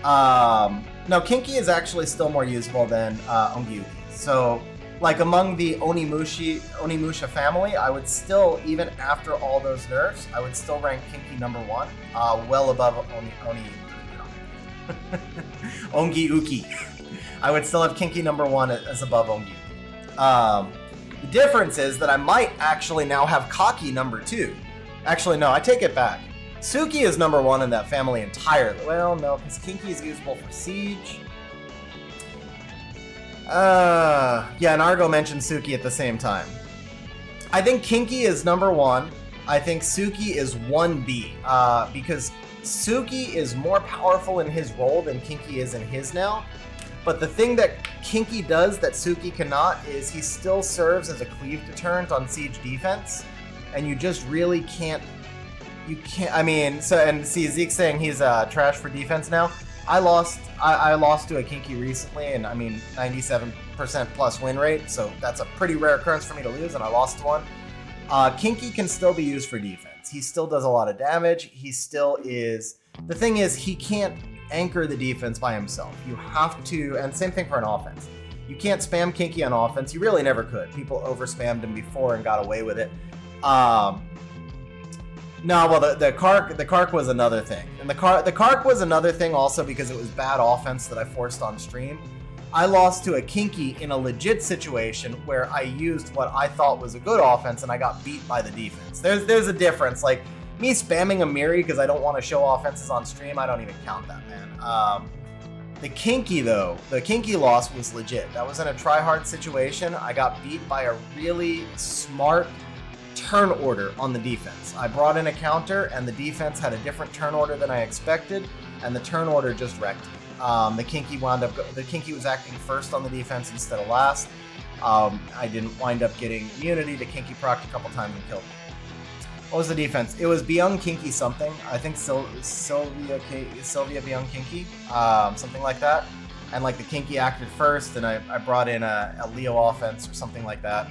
No, Kinky is actually still more usable than Ongyuki. So, like, among the Onimusha family, I would still, even after all those nerfs, I would still rank Kinky number 1, well above Ongyuki. I would still have Kinky number 1 as above Ongyuki. The difference is that I might actually now have Kaki number 2. Actually, no, I take it back. Suki is number 1 in that family entirely. Well, no, because Kinky is usable for Siege. Yeah, and Argo mentioned Suki at the same time. I think Kinky is number 1. I think Suki is 1B, because Suki is more powerful in his role than Kinky is in his now. But the thing that Kinky does that Suki cannot is he still serves as a cleave deterrent on siege defense, and you just really can't. I mean, so, and see, Zeke's saying he's trash for defense now. I lost to a Kinky recently, and I mean 97% plus win rate, so that's a pretty rare occurrence for me to lose, and I lost one. Kinky can still be used for defense. He still does a lot of damage. He still is. The thing is, he can't anchor the defense by himself. You have to, and same thing for an offense. You can't spam Kinky on offense. You really never could. People over-spammed him before and got away with it. No, well, the Kark was another thing. And the Kark was another thing also because it was bad offense that I forced on stream. I lost to a Kinky in a legit situation where I used what I thought was a good offense and I got beat by the defense. There's a difference. Like, me spamming a Miri because I don't want to show offenses on stream, I don't even count that, man. The Kinky, though, the Kinky loss was legit. That was in a try-hard situation. I got beat by a really smart turn order on the defense. I brought in a counter, and the defense had a different turn order than I expected, and the turn order just wrecked me. The Kinky was acting first on the defense instead of last. I didn't wind up getting immunity. The Kinky procced a couple times and killed me. What was the defense? It was Byung Kinky something. I think Sylvia Byung Kinky, something like that. And like the Kinky acted first, and I brought in a Leo offense or something like that.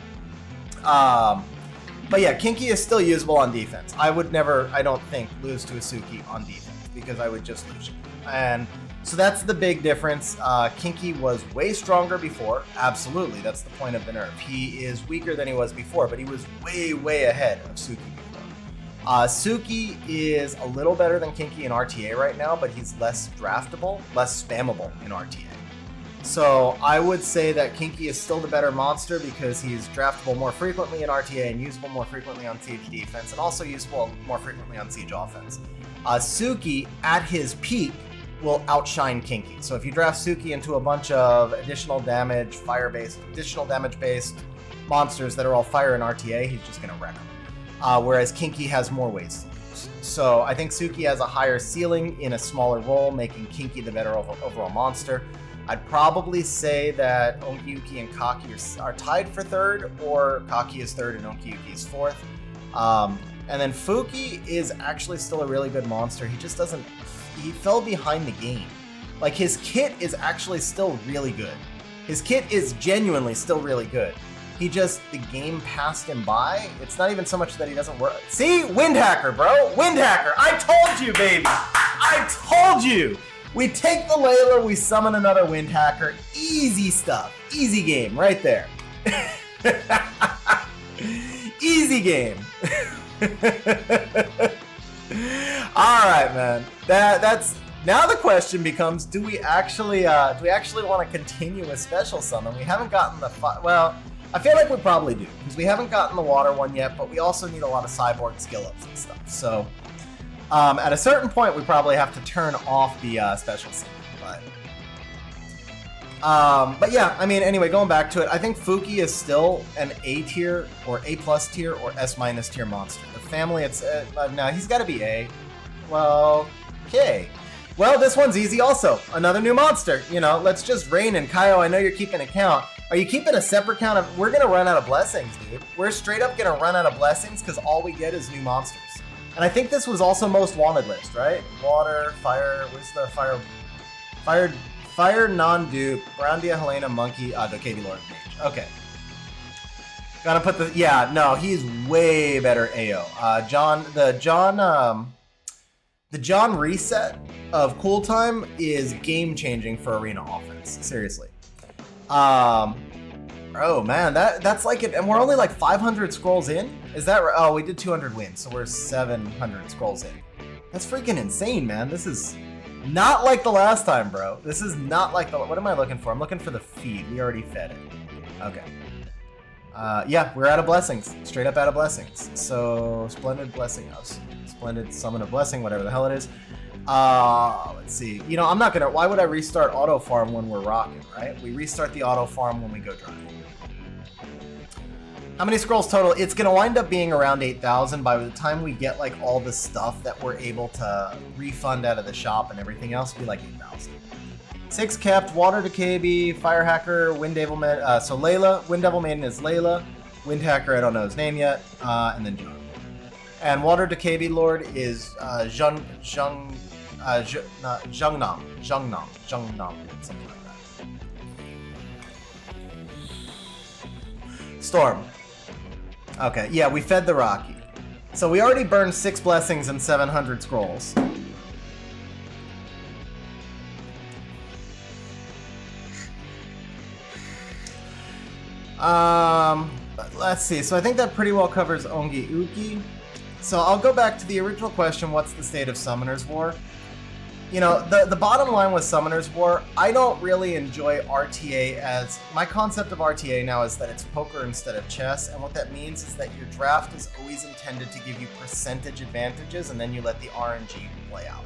But yeah, Kinky is still usable on defense. I would never, I don't think, lose to a Suki on defense because I would just lose. And so that's the big difference. Kinky was way stronger before. Absolutely, that's the point of the nerf. He is weaker than he was before, but he was way, way ahead of Suki before. Suki is a little better than Kinky in RTA right now, but he's less draftable, less spammable in RTA. So I would say that Kinky is still the better monster because he's draftable more frequently in RTA and usable more frequently on siege defense, and also usable more frequently on siege offense. Suki, at his peak, will outshine Kinky. So if you draft Suki into a bunch of additional damage based monsters that are all fire in RTA, he's just going to wreck them. Whereas Kinky has more ways to lose. So I think Suki has a higher ceiling in a smaller role, making Kinky the better overall monster. I'd probably say that Onkyuki and Kaki are tied for third, or Kaki is third and Onkyuki is fourth. And then Fuki is actually still a really good monster. He just doesn't... He fell behind the game. Like, his kit is actually still really good. His kit is genuinely still really good. He just... The game passed him by. It's not even so much that he doesn't work... See? Wind Hacker, bro! Wind Hacker! I told you, baby! I told you! We take the Layla, we summon another Wind Hacker. Easy stuff. Easy game, right there. Easy game. Alright, man. That's Now the question becomes: do we actually want to continue with special summon? We haven't gotten the well. I feel like we probably do because we haven't gotten the water one yet, but we also need a lot of cyborg skill ups and stuff. So at a certain point, we probably have to turn off the special summon. But yeah, I mean, anyway, going back to it, I think Fuki is still an A tier or A plus tier or S minus tier monster. The family, it's now he's got to be A. Well, okay. Well, this one's easy also. Another new monster. You know, let's just Rune and Kaio. I know you're keeping a count. Are you keeping a separate count of? We're gonna run out of blessings, dude. We're straight up gonna run out of blessings because all we get is new monsters. And I think this was also most wanted list, right? Water, fire. Where's the fire? Fire, non-dupe, Brandia, Helena, Monkey, Dokkaebi Lord, Mage. Okay. Gotta put the, yeah, no, he's way better AO. The John reset of Cool Time is game-changing for arena offense. Seriously. Oh man, that's like it, and we're only like 500 scrolls in? Is that right? Oh, we did 200 wins, so we're 700 scrolls in. That's freaking insane, man. This is not like the last time, bro. This is not like the... What am I looking for? I'm looking for the feed. We already fed it. Okay. Yeah, we're out of blessings. Straight up out of blessings. So, Splendid Blessing House. Splendid Summon of Blessing, whatever the hell it is. Let's see. You know, I'm not gonna... Why would I restart auto farm when we're rocking, right? We restart the auto farm when we go dry. How many scrolls total? It's gonna wind up being around 8,000 by the time we get like all the stuff that we're able to refund out of the shop and everything else. It'll be like 8,000. 6 kept. Water Dokkaebi, Fire Hacker, Wind Devil Maiden. So Layla, Wind Devil Maiden is Layla. Wind Hacker, I don't know his name yet. And then John. And Water Dokkaebi Lord is Zhungnam, something like that. Storm. Okay, yeah, we fed the Rocky. So we already burned 6 blessings and 700 scrolls. Let's see. So I think that pretty well covers Ongi Uki. So I'll go back to the original question, what's the state of Summoner's War? You know, the bottom line with Summoner's War, I don't really enjoy RTA as... My concept of RTA now is that it's poker instead of chess, and what that means is that your draft is always intended to give you percentage advantages, and then you let the RNG play out.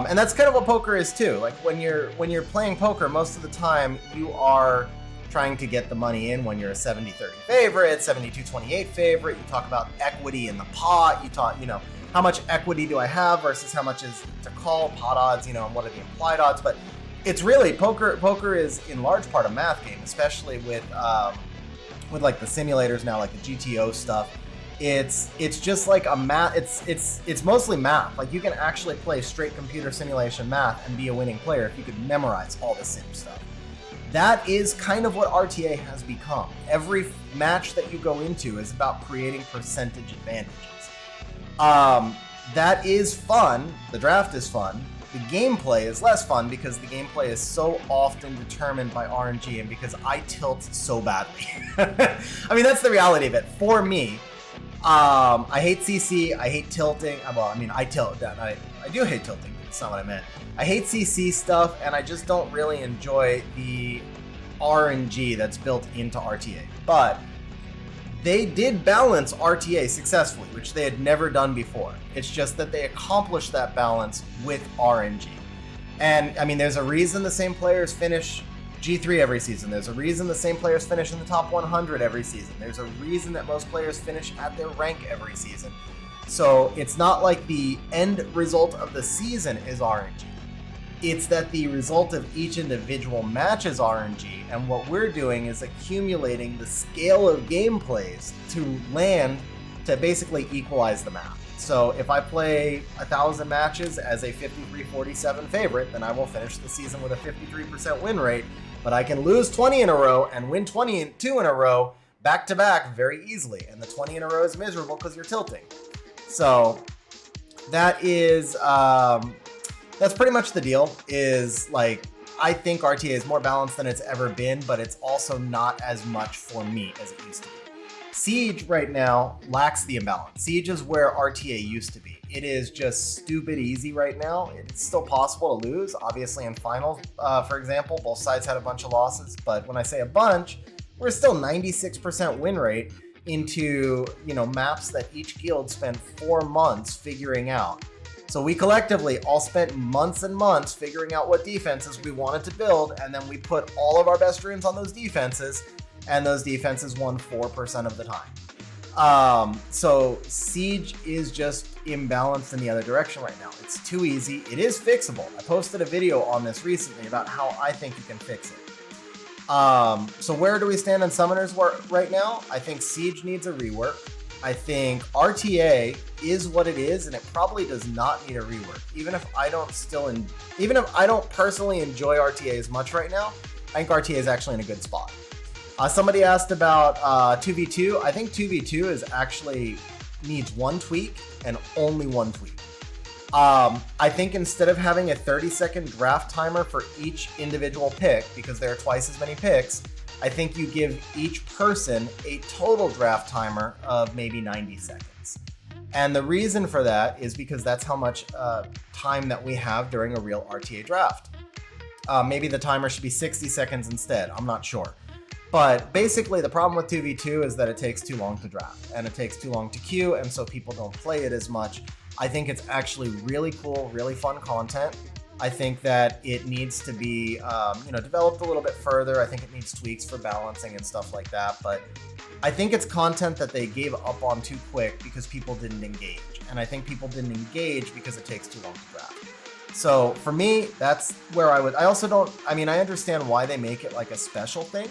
And that's kind of what poker is too. Like when you're playing poker, most of the time you are trying to get the money in when you're a 70-30 favorite, 72-28 favorite. You talk about equity in the pot. You talk, you know, how much equity do I have versus how much is to call, pot odds, you know, and what are the implied odds. But it's really, poker is in large part a math game, especially with like the simulators now, like the GTO stuff. It's just like a math, it's mostly math. Like you can actually play straight computer simulation math and be a winning player if you could memorize all the sim stuff. That is kind of what RTA has become. Every match that you go into is about creating percentage advantages. That is fun. The draft is fun. The gameplay is less fun because the gameplay is so often determined by RNG and because I tilt so badly. I mean, that's the reality of it. For me, I hate CC, I hate tilting. Well, I mean, I tilt. I do hate tilting, but that's not what I meant. I hate CC stuff, and I just don't really enjoy the RNG that's built into RTA. But they did balance RTA successfully, which they had never done before. It's just that they accomplished that balance with RNG. And, I mean, there's a reason the same players finish G3 every season. There's a reason the same players finish in the top 100 every season. There's a reason that most players finish at their rank every season. So it's not like the end result of the season is RNG. It's that the result of each individual match is RNG, and what we're doing is accumulating the scale of gameplays to land to basically equalize the math. So if I play 1,000 matches as a 53-47 favorite, then I will finish the season with a 53% win rate, but I can lose 20 in a row and win 22 in a row back to back very easily, and the 20 in a row is miserable because you're tilting. So that is... that's pretty much the deal, is like, I think RTA is more balanced than it's ever been, but it's also not as much for me as it used to be. Siege right now lacks the imbalance. Siege is where RTA used to be. It is just stupid easy right now. It's still possible to lose, obviously in finals, for example. Both sides had a bunch of losses, but when I say a bunch, we're still 96% win rate into, maps that each guild spent 4 months figuring out. So we collectively all spent months and months figuring out what defenses we wanted to build, and then we put all of our best runes on those defenses, and those defenses won 4% of the time. So Siege is just imbalanced in the other direction right now. It's too easy. It is fixable. I posted a video on this recently about how I think you can fix it. So where do we stand in Summoners right now? I think Siege needs a rework. I think RTA is what it is, and it probably does not need a rework. Even if I don't personally enjoy RTA as much right now, I think RTA is actually in a good spot. Somebody asked about 2v2. I think 2v2 is actually needs one tweak and only one tweak. I think instead of having a 30-second draft timer for each individual pick, because there are twice as many picks, I think you give each person a total draft timer of maybe 90 seconds. And the reason for that is because that's how much time that we have during a real RTA draft. Maybe the timer should be 60 seconds instead. I'm not sure. But basically, the problem with 2v2 is that it takes too long to draft, and it takes too long to queue, and so people don't play it as much. I think it's actually really cool, really fun content. I think that it needs to be, developed a little bit further. I think it needs tweaks for balancing and stuff like that. But I think it's content that they gave up on too quick because people didn't engage. And I think people didn't engage because it takes too long to draft. So for me, that's where I would. I understand why they make it like a special thing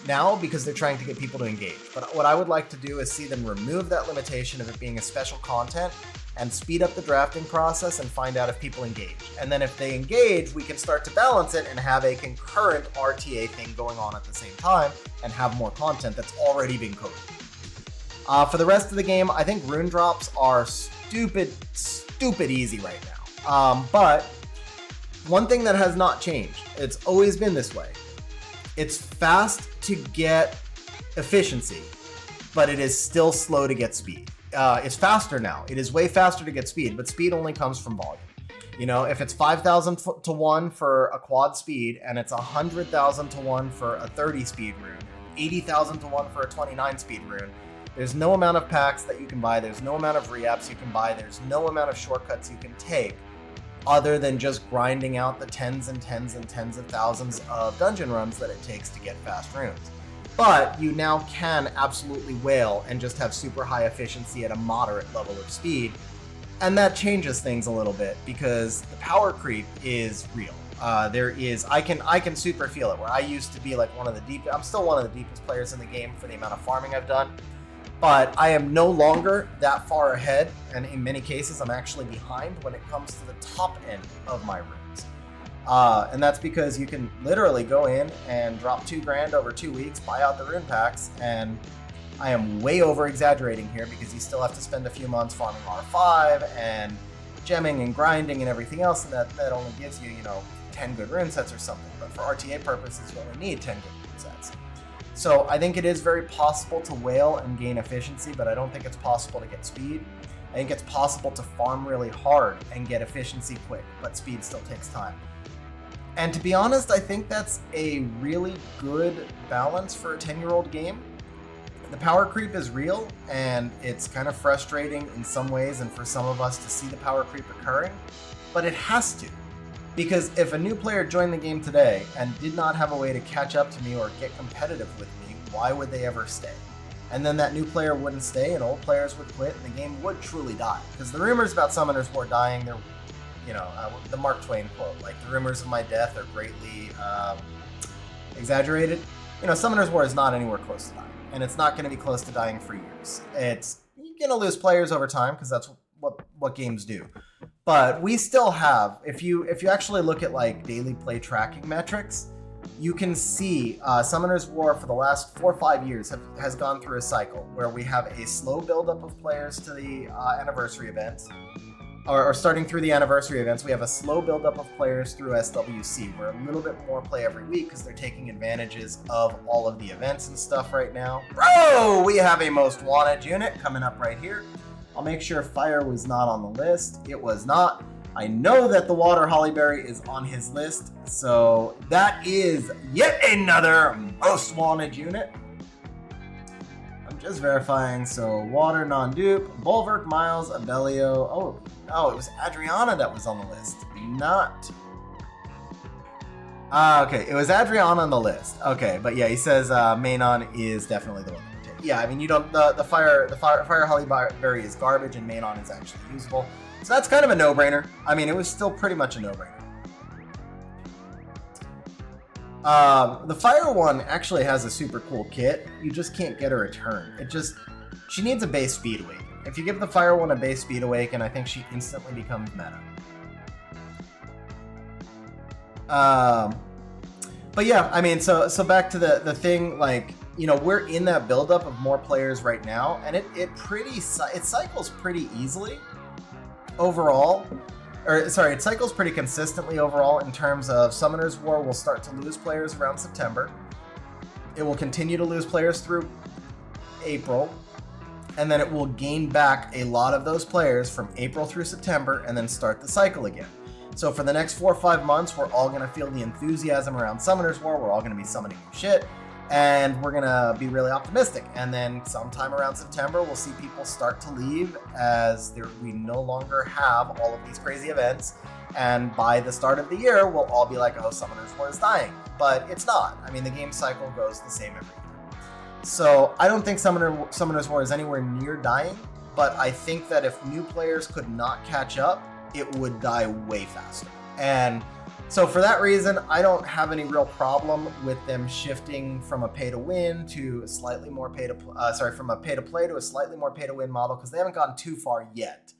now, because they're trying to get people to engage. But what I would like to do is see them remove that limitation of it being a special content and speed up the drafting process and find out if people engage. And then if they engage, we can start to balance it and have a concurrent RTA thing going on at the same time and have more content that's already been coded. For the rest of the game, I think rune drops are stupid easy right now. But one thing that has not changed, it's always been this way. It's fast to get efficiency, but it is still slow to get speed. It's faster now. It is way faster to get speed, but speed only comes from volume. If it's 5,000 to 1 for a quad speed, and it's 100,000 to 1 for a 30 speed rune, 80,000 to 1 for a 29 speed rune, there's no amount of packs that you can buy, there's no amount of re-apps you can buy, there's no amount of shortcuts you can take other than just grinding out the tens and tens and tens of thousands of dungeon runs that it takes to get fast runes. But you now can absolutely whale and just have super high efficiency at a moderate level of speed. And that changes things a little bit because the power creep is real. I can super feel it, where I used to be like I'm still one of the deepest players in the game for the amount of farming I've done. But I am no longer that far ahead, and in many cases I'm actually behind when it comes to the top end of my runes. And that's because you can literally go in and drop $2,000 over 2 weeks, buy out the rune packs, and I am way over exaggerating here because you still have to spend a few months farming R5 and gemming and grinding and everything else, and that only gives you, 10 good rune sets or something. But for RTA purposes, you only need 10 good rune sets. So I think it is very possible to whale and gain efficiency, but I don't think it's possible to get speed. I think it's possible to farm really hard and get efficiency quick, but speed still takes time. And to be honest, I think that's a really good balance for a 10-year-old game. The power creep is real, and it's kind of frustrating in some ways, and for some of us to see the power creep occurring, but it has to. Because if a new player joined the game today and did not have a way to catch up to me or get competitive with me, why would they ever stay? And then that new player wouldn't stay, and old players would quit, and the game would truly die. Because the rumors about Summoners War dying, they're, the Mark Twain quote, like, the rumors of my death are greatly exaggerated. Summoners War is not anywhere close to dying, and it's not going to be close to dying for years. You're going to lose players over time, because that's what games do. But we still have, if you actually look at like daily play tracking metrics, you can see Summoners War for the last 4 or 5 years has gone through a cycle where we have a slow buildup of players to the anniversary events, or starting through the anniversary events, we have a slow buildup of players through SWC. We're a little bit more play every week because they're taking advantages of all of the events and stuff right now. Bro, we have a most wanted unit coming up right here. I'll make sure fire was not on the list. It was not. I know that the water hollyberry is on his list, so that is yet another most wanted unit. I'm just verifying. So water non-dupe, Bulwark, Miles, Abellio. Oh, it was Adriana that was on the list, not. Okay, it was Adriana on the list. Okay, but yeah, he says Manon is definitely the one. Yeah, I mean, you don't. The fire hollyberry is garbage, and Manon is actually usable. So that's kind of a no-brainer. I mean, it was still pretty much a no-brainer. The fire one actually has a super cool kit. You just can't get her a turn. She needs a base speed awaken. If you give the fire one a base speed awaken, I think she instantly becomes meta. But yeah, I mean, so back to the thing, like, you know, we're in that buildup of more players right now, and it cycles pretty easily overall. It cycles pretty consistently overall in terms of Summoner's War will start to lose players around September. It will continue to lose players through April, and then it will gain back a lot of those players from April through September and then start the cycle again. So for the next 4 or 5 months, we're all going to feel the enthusiasm around Summoner's War. We're all going to be summoning new shit, and we're going to be really optimistic. And then sometime around September, we'll see people start to leave as we no longer have all of these crazy events. And by the start of the year, we'll all be like, oh, Summoner's War is dying. But it's not. I mean, the game cycle goes the same every year. So I don't think Summoner's War is anywhere near dying, but I think that if new players could not catch up, it would die way faster. And so for that reason, I don't have any real problem with them shifting from a pay to win to a slightly more from a pay to play to a slightly more pay to win model, because they haven't gotten too far yet.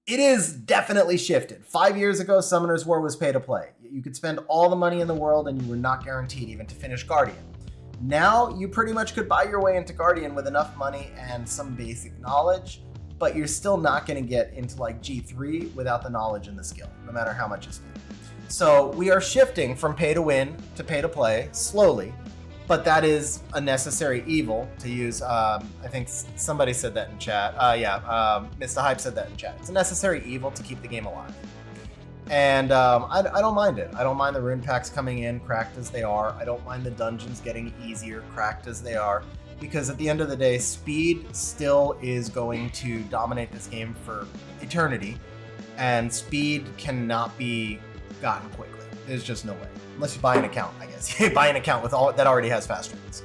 It is definitely shifted. 5 years ago, Summoner's War was pay to play. You could spend all the money in the world and you were not guaranteed even to finish Guardian. Now, you pretty much could buy your way into Guardian with enough money and some basic knowledge, but you're still not going to get into like G3 without the knowledge and the skill, no matter how much you spend. So we are shifting from pay to win to pay to play slowly, but that is a necessary evil, to use. I think somebody said that in chat. Mr. Hype said that in chat. It's a necessary evil to keep the game alive. And I don't mind it. I don't mind the rune packs coming in, cracked as they are. I don't mind the dungeons getting easier, cracked as they are. Because at the end of the day, speed still is going to dominate this game for eternity, and speed cannot be gotten quickly. There's just no way. Unless you buy an account, I guess. You buy an account with all that already has fast runes.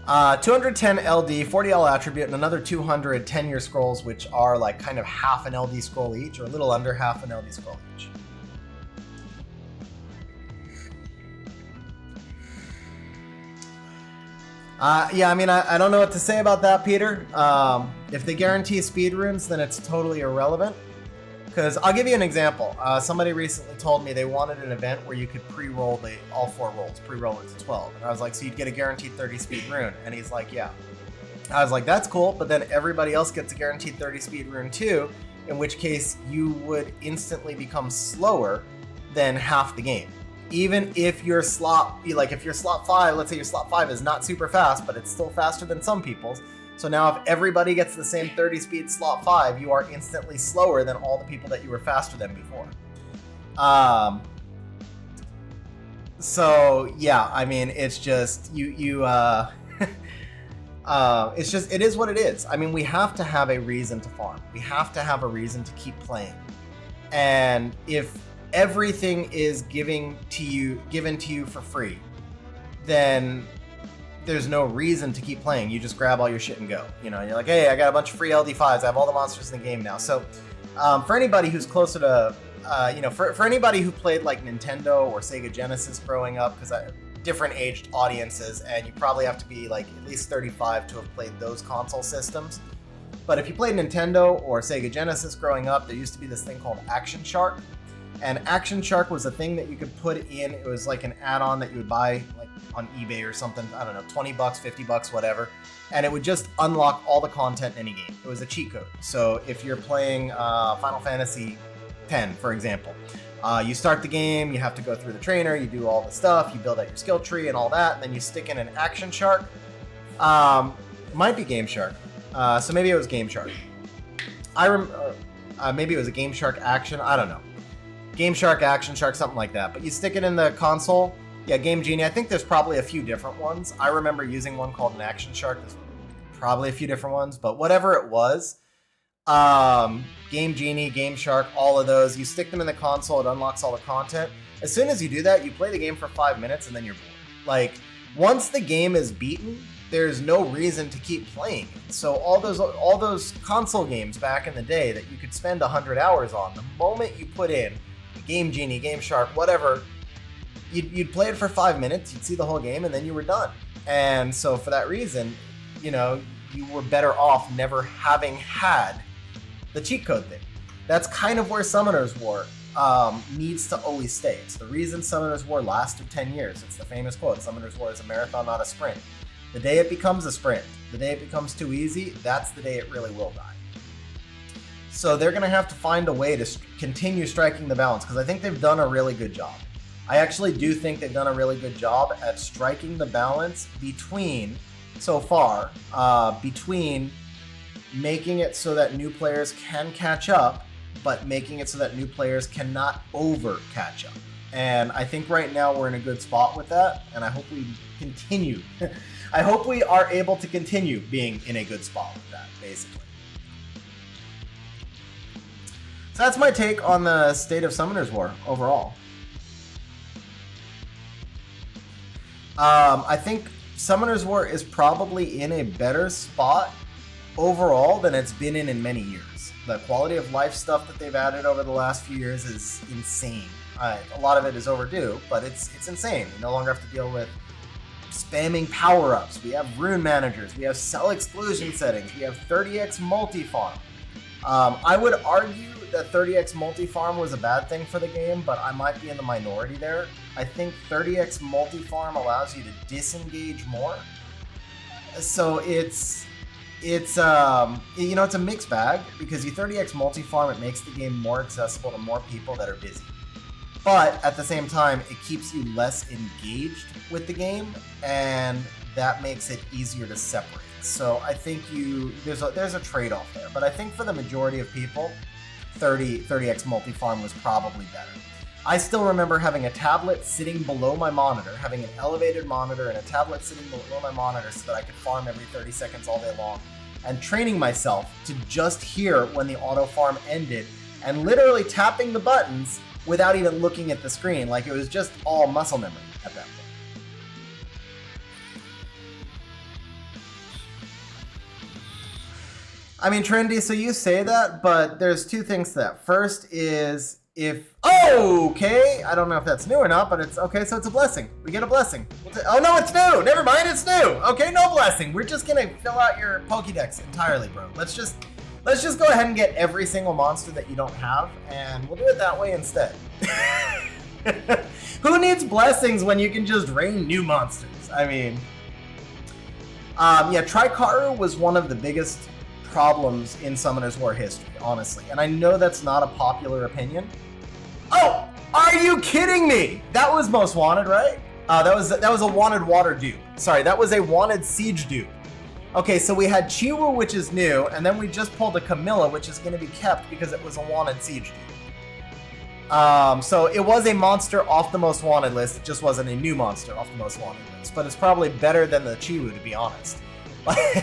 210 LD, 40L attribute, and another 200 10-year scrolls, which are like kind of half an LD scroll each, or a little under half an LD scroll each. Yeah, I mean, I don't know what to say about that, Peter. If they guarantee speed runes, then it's totally irrelevant. Because I'll give you an example. Somebody recently told me they wanted an event where you could pre-roll all 4 rolls, pre-roll it to 12. And I was like, so you'd get a guaranteed 30 speed rune? And he's like, yeah. I was like, that's cool, but then everybody else gets a guaranteed 30 speed rune too, in which case you would instantly become slower than half the game. Even if your slot, if your slot 5, let's say your slot 5 is not super fast, but it's still faster than some people's. So now if everybody gets the same 30 speed slot 5, you are instantly slower than all the people that you were faster than before. So yeah, I mean, it's just, it's just, it is what it is. I mean, we have to have a reason to farm. We have to have a reason to keep playing. And if everything is given to you for free, then there's no reason to keep playing. You just grab all your shit and go. You know, you're like, hey, I got a bunch of free LD5s. I have all the monsters in the game now. So for anybody who's closer to, for anybody who played like Nintendo or Sega Genesis growing up, because different aged audiences, and you probably have to be like at least 35 to have played those console systems. But if you played Nintendo or Sega Genesis growing up, there used to be this thing called Action Shark. And Action Shark was a thing that you could put in. It was like an add-on that you would buy like on eBay or something. I don't know, 20 bucks, 50 bucks, whatever. And it would just unlock all the content in any game. It was a cheat code. So if you're playing Final Fantasy X, for example, you start the game, you have to go through the trainer, you do all the stuff, you build out your skill tree and all that, and then you stick in an Action Shark. Might be Game Shark. So maybe it was Game Shark. Maybe it was a Game Shark Action. I don't know. Game Shark, Action Shark, something like that. But you stick it in the console. Yeah, Game Genie. I think there's probably a few different ones. I remember using one called an Action Shark. There's probably a few different ones, but whatever it was, Game Genie, Game Shark, all of those, you stick them in the console, it unlocks all the content. As soon as you do that, you play the game for 5 minutes and then you're bored. Like, once the game is beaten, there's no reason to keep playing it. So all those console games back in the day that you could spend 100 hours on, the moment you put in Game Genie, Game Shark, whatever, you'd play it for 5 minutes, you'd see the whole game, and then you were done. And so for that reason, you know, you were better off never having had the cheat code thing. That's kind of where Summoner's War needs to always stay. It's the reason Summoner's War lasted 10 years. It's the famous quote, Summoner's War is a marathon, not a sprint. The day it becomes a sprint, the day it becomes too easy, that's the day it really will die. So they're going to have to find a way to continue striking the balance, because I think they've done a really good job. I actually do think they've done a really good job at striking the balance between, so far, between making it so that new players can catch up, but making it so that new players cannot over catch up. And I think right now we're in a good spot with that, and I hope we continue. I hope we are able to continue being in a good spot with that, basically. So that's my take on the state of Summoner's War overall. I think Summoner's War is probably in a better spot overall than it's been in many years. The quality of life stuff that they've added over the last few years is insane. A lot of it is overdue, but it's insane. You no longer have to deal with spamming power-ups. We have rune managers. We have cell exclusion settings. We have 30x multi-farm. I would argue that 30x multi-farm was a bad thing for the game, but I might be in the minority there. I think 30x multi-farm allows you to disengage more. So it's you know, it's a mixed bag, because you 30x multi-farm, it makes the game more accessible to more people that are busy. But at the same time, it keeps you less engaged with the game, and that makes it easier to separate. So I think there's a trade-off there. But I think for the majority of people, 30x multi-farm was probably better. I still remember having a tablet sitting below my monitor, having an elevated monitor and a tablet sitting below my monitor so that I could farm every 30 seconds all day long, and training myself to just hear when the auto farm ended and literally tapping the buttons without even looking at the screen. Like, it was just all muscle memory at that point. I mean, Trendy, so you say that, but there's two things to that. First is okay, I don't know if that's new or not, but it's okay, so it's a blessing. We get a blessing. Oh no, it's new! Never mind, it's new! Okay, no blessing. We're just gonna fill out your Pokédex entirely, bro. Let's just go ahead and get every single monster that you don't have, and we'll do it that way instead. Who needs blessings when you can just rain new monsters? I mean, yeah, Tricaru was one of the biggest problems in Summoner's War history, honestly. And I know that's not a popular opinion. Oh, are you kidding me? That was Most Wanted, right? That was a Wanted Water dupe. Sorry, that was a Wanted Siege dupe. Okay, so we had Chiwu, which is new, and then we just pulled a Camilla, which is going to be kept because it was a Wanted Siege dupe. So it was a monster off the Most Wanted list. It just wasn't a new monster off the Most Wanted list. But it's probably better than the Chiwu, to be honest.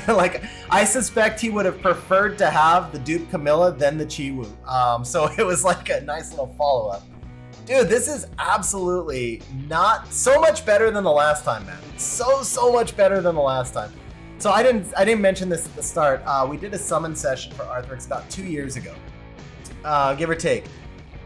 Like, I suspect he would have preferred to have the dupe Camilla than the Chiwu. So it was like a nice little follow-up. Dude, this is absolutely not so much better than the last time, man. So much better than the last time. So I didn't mention this at the start. We did a summon session for Arthrix about 2 years ago, give or take.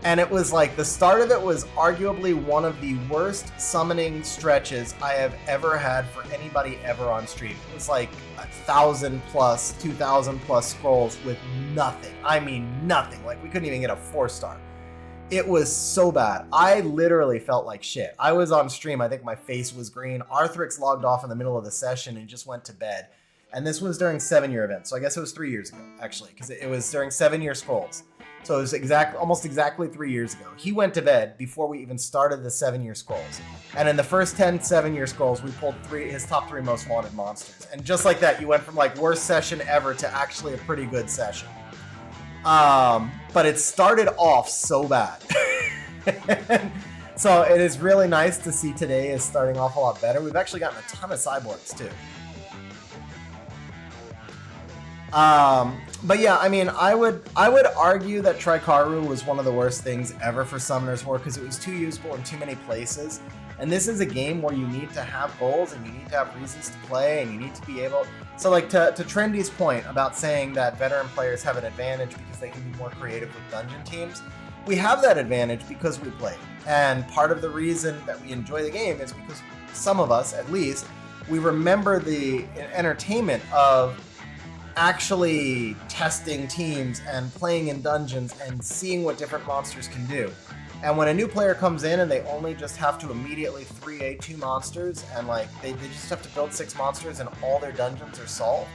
And it was like, the start of it was arguably one of the worst summoning stretches I have ever had for anybody ever on stream. It was like 1,000 plus, 2,000 plus scrolls with nothing. I mean, nothing. Like, we couldn't even get a 4-star. It was so bad. I literally felt like shit. I was on stream. I think my face was green. Arthrix logged off in the middle of the session and just went to bed. And this was during 7-year event. So I guess it was 3 years ago, actually, because it was during 7-year scrolls. So it was almost exactly 3 years ago. He went to bed before we even started the 7-year scrolls. And in the first 10 7-year scrolls, we pulled his top 3 most wanted monsters. And just like that, you went from like worst session ever to actually a pretty good session. But it started off so bad. So it is really nice to see today is starting off a lot better. We've actually gotten a ton of cyborgs too. But yeah, I mean, I would argue that Trikaru was one of the worst things ever for Summoner's War because it was too usable in too many places. And this is a game where you need to have goals and you need to have reasons to play and you need to be able... So like to Trendy's point about saying that veteran players have an advantage because they can be more creative with dungeon teams, we have that advantage because we play. And part of the reason that we enjoy the game is because some of us, at least, we remember the entertainment of actually testing teams and playing in dungeons and seeing what different monsters can do. And when a new player comes in and they only just have to immediately 3A 2 monsters and like they just have to build 6 monsters and all their dungeons are solved,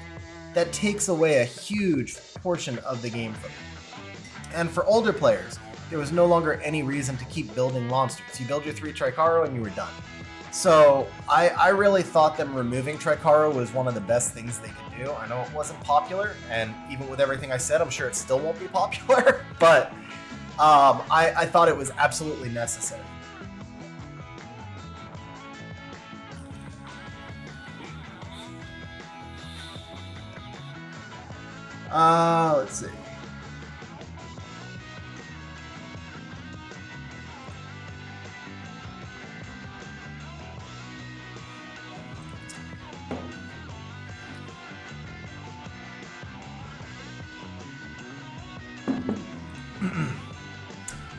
that takes away a huge portion of the game from them. And for older players, there was no longer any reason to keep building monsters. You build your 3 Trikaru and you were done. So I really thought them removing Trikaru was one of the best things they could do. I know it wasn't popular, and even with everything I said, I'm sure it still won't be popular, but I thought it was absolutely necessary. Let's see.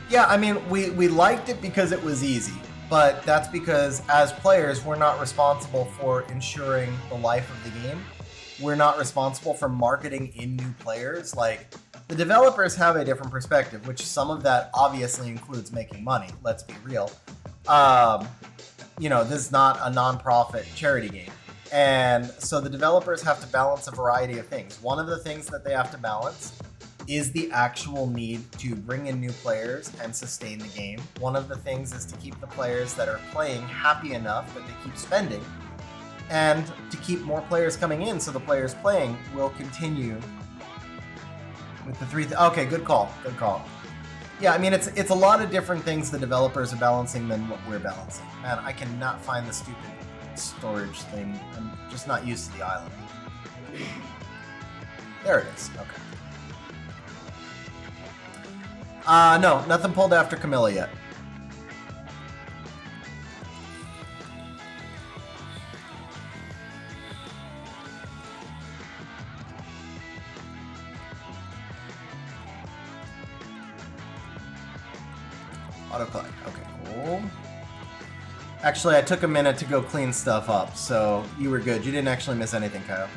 Yeah, I mean, we liked it because it was easy, but that's because as players, we're not responsible for ensuring the life of the game. We're not responsible for marketing in new players. Like, the developers have a different perspective, which some of that obviously includes making money, let's be real. You know, this is not a non-profit charity game. And so the developers have to balance a variety of things. One of the things that they have to balance is the actual need to bring in new players and sustain the game. One of the things is to keep the players that are playing happy enough that they keep spending, and to keep more players coming in so the players playing will continue with the 3... Okay, good call, good call. Yeah, I mean, it's a lot of different things the developers are balancing than what we're balancing. Man, I cannot find the stupid storage thing. I'm just not used to the island. There it is, okay. No, nothing pulled after Camilla yet. Autocollect, okay, cool. Actually, I took a minute to go clean stuff up, so you were good. You didn't actually miss anything, Kyle.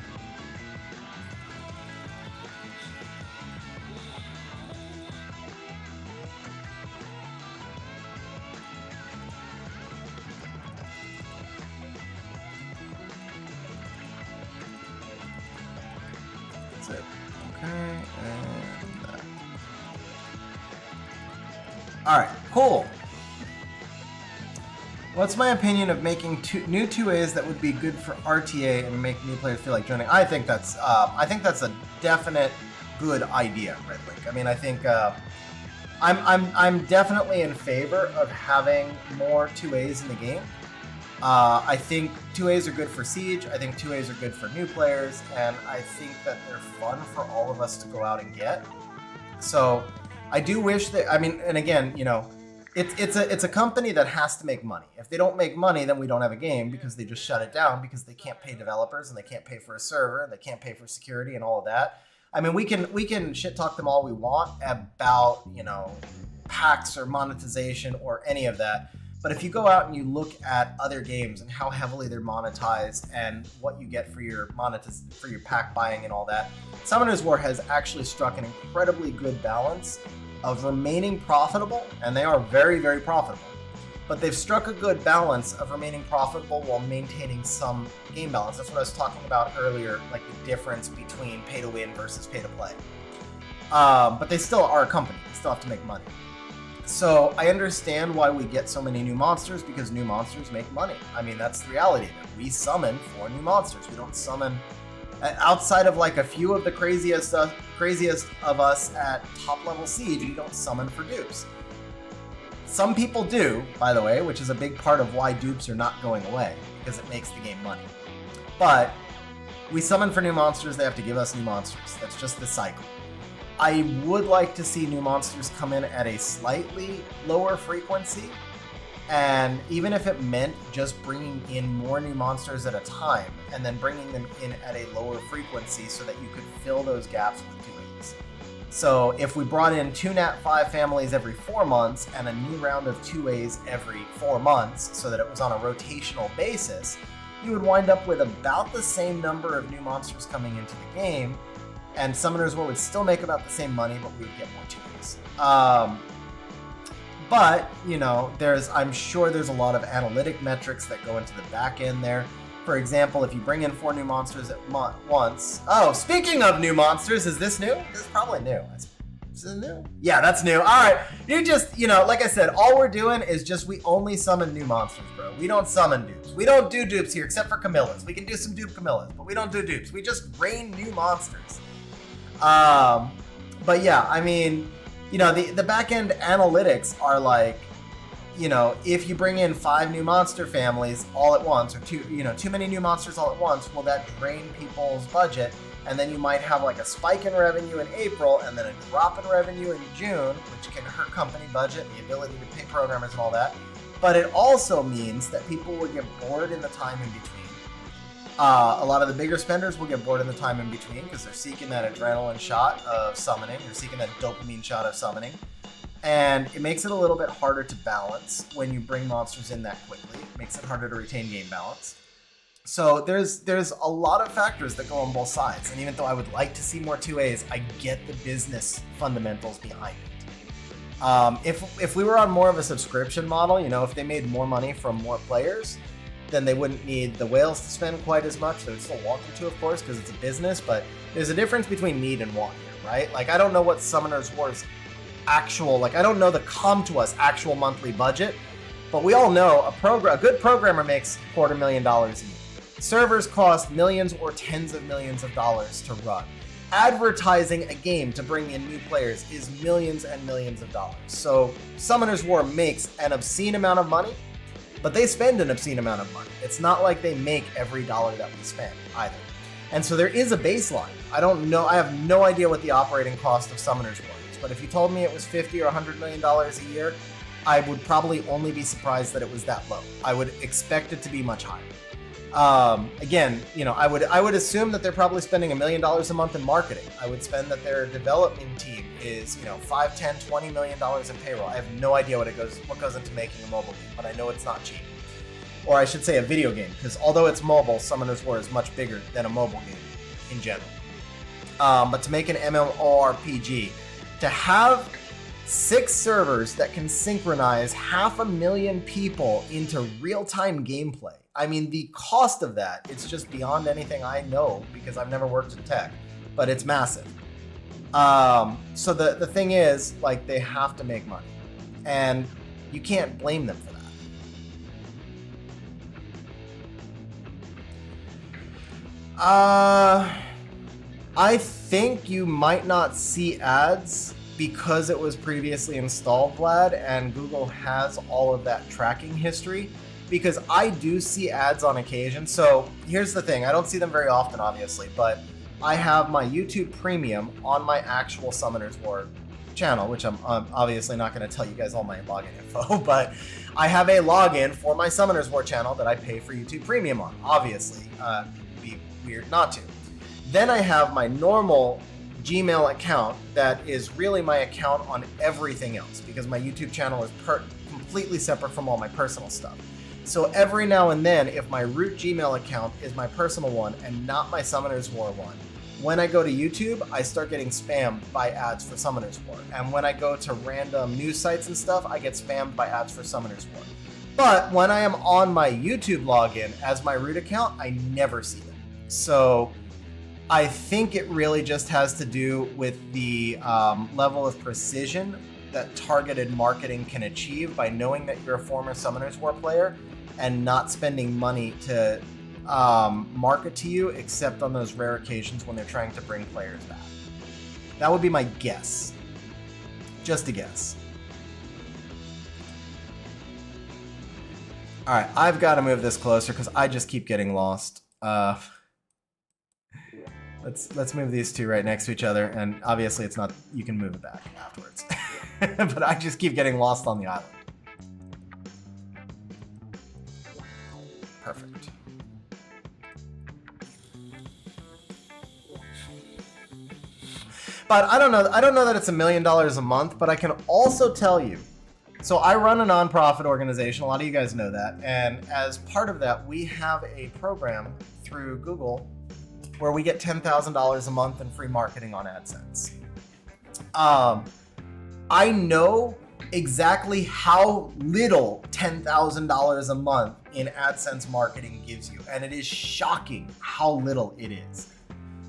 Alright, cool. What's my opinion of making new 2As that would be good for RTA and make new players feel like joining? I think that's a definite good idea, Redlink. I mean, I think I'm definitely in favor of having more 2As in the game. I think 2As are good for Siege. I think 2As are good for new players, and I think that they're fun for all of us to go out and get. So I do wish that, I mean, and again, you know, it's a company that has to make money. If they don't make money, then we don't have a game because they just shut it down because they can't pay developers and they can't pay for a server and they can't pay for security and all of that. I mean, we can shit talk them all we want about, you know, packs or monetization or any of that. But if you go out and you look at other games and how heavily they're monetized and what you get for your pack buying and all that, Summoner's War has actually struck an incredibly good balance of remaining profitable, and they are very, very profitable, but they've struck a good balance of remaining profitable while maintaining some game balance. That's what I was talking about earlier, like the difference between pay to win versus pay to play. But they still are a company. They still have to make money. So I understand why we get so many new monsters, because new monsters make money. I mean, that's the reality of it. We summon for new monsters. We don't summon, outside of like a few of the craziest of us at top level Siege, we don't summon for dupes. Some people do, by the way, which is a big part of why dupes are not going away, because it makes the game money. But we summon for new monsters, they have to give us new monsters. That's just the cycle. I would like to see new monsters come in at a slightly lower frequency, and even if it meant just bringing in more new monsters at a time and then bringing them in at a lower frequency so that you could fill those gaps with 2As. So if we brought in 2 Nat 5 families every 4 months and a new round of 2As every 4 months so that it was on a rotational basis, you would wind up with about the same number of new monsters coming into the game, and Summoners War would still make about the same money, but we would get more 2As. But, you know, I'm sure there's a lot of analytic metrics that go into the back end there. For example, if you bring in 4 new monsters at once. Oh, speaking of new monsters, is this new? This is probably new. Is it new? Yeah, that's new. All right. You just, you know, like I said, all we're doing is just we only summon new monsters, bro. We don't summon dupes. We don't do dupes here except for Camillas. We can do some dupe Camillas, but we don't do dupes. We just rain new monsters. But yeah, I mean, you know, the back-end analytics are like, you know, if you bring in 5 new monster families all at once, or too many new monsters all at once, will that drain people's budget? And then you might have like a spike in revenue in April and then a drop in revenue in June, which can hurt company budget, the ability to pay programmers and all that. But it also means that people will get bored in the time in between. A lot of the bigger spenders will get bored in the time in between because they're seeking that adrenaline shot of summoning. They're seeking that dopamine shot of summoning. And it makes it a little bit harder to balance when you bring monsters in that quickly. It makes it harder to retain game balance. So there's a lot of factors that go on both sides. And even though I would like to see more 2As, I get the business fundamentals behind it. If we were on more of a subscription model, you know, if they made more money from more players, then they wouldn't need the whales to spend quite as much. They would still want them to, of course, because it's a business, but there's a difference between need and want here, right? Like, I don't know what Summoners War's actual, like, I don't know the come to us actual monthly budget, but we all know a good programmer makes $250,000 a year. Servers cost millions or tens of millions of dollars to run. Advertising a game to bring in new players is millions and millions of dollars. So Summoners War makes an obscene amount of money, but they spend an obscene amount of money. It's not like they make every dollar that we spend either. And so there is a baseline. I don't know, I have no idea what the operating cost of Summoners War is, but if you told me it was $50 or $100 million a year, I would probably only be surprised that it was that low. I would expect it to be much higher. Again, you know, I would assume that they're probably spending $1 million a month in marketing. I would spend that their development team is, you know, $5, $10, $20 million in payroll. I have no idea what goes into making a mobile game, but I know it's not cheap. Or I should say a video game, because although it's mobile, Summoners War is much bigger than a mobile game in general. But to make an MMORPG, to have 6 servers that can synchronize 500,000 people into real-time gameplay. I mean, the cost of that, it's just beyond anything I know because I've never worked in tech, but it's massive. So the thing is, like, they have to make money, and you can't blame them for that. I think you might not see ads because it was previously installed, Vlad, and Google has all of that tracking history, because I do see ads on occasion. So here's the thing, I don't see them very often, obviously, but I have my YouTube Premium on my actual Summoners War channel, which I'm obviously not going to tell you guys all my login info, but I have a login for my Summoners War channel that I pay for YouTube Premium on, obviously. It'd be weird not to. Then I have my normal Gmail account that is really my account on everything else, because my YouTube channel is completely separate from all my personal stuff. So every now and then, if my root Gmail account is my personal one and not my Summoners War one, when I go to YouTube, I start getting spammed by ads for Summoner's War. And when I go to random news sites and stuff, I get spammed by ads for Summoner's War. But when I am on my YouTube login as my root account, I never see them. So I think it really just has to do with the level of precision that targeted marketing can achieve by knowing that you're a former Summoner's War player and not spending money to market to you except on those rare occasions when they're trying to bring players back. That would be my guess. Just a guess. All right, I've got to move this closer because I just keep getting lost. Let's move these two right next to each other, and obviously it's not. You can move it back afterwards, but I just keep getting lost on the island. Perfect. But I don't know that it's $1 million a month, but I can also tell you. So I run a nonprofit organization. A lot of you guys know that. And as part of that, we have a program through Google where we get $10,000 a month in free marketing on AdSense. I know exactly how little $10,000 a month in AdSense marketing gives you. And it is shocking how little it is.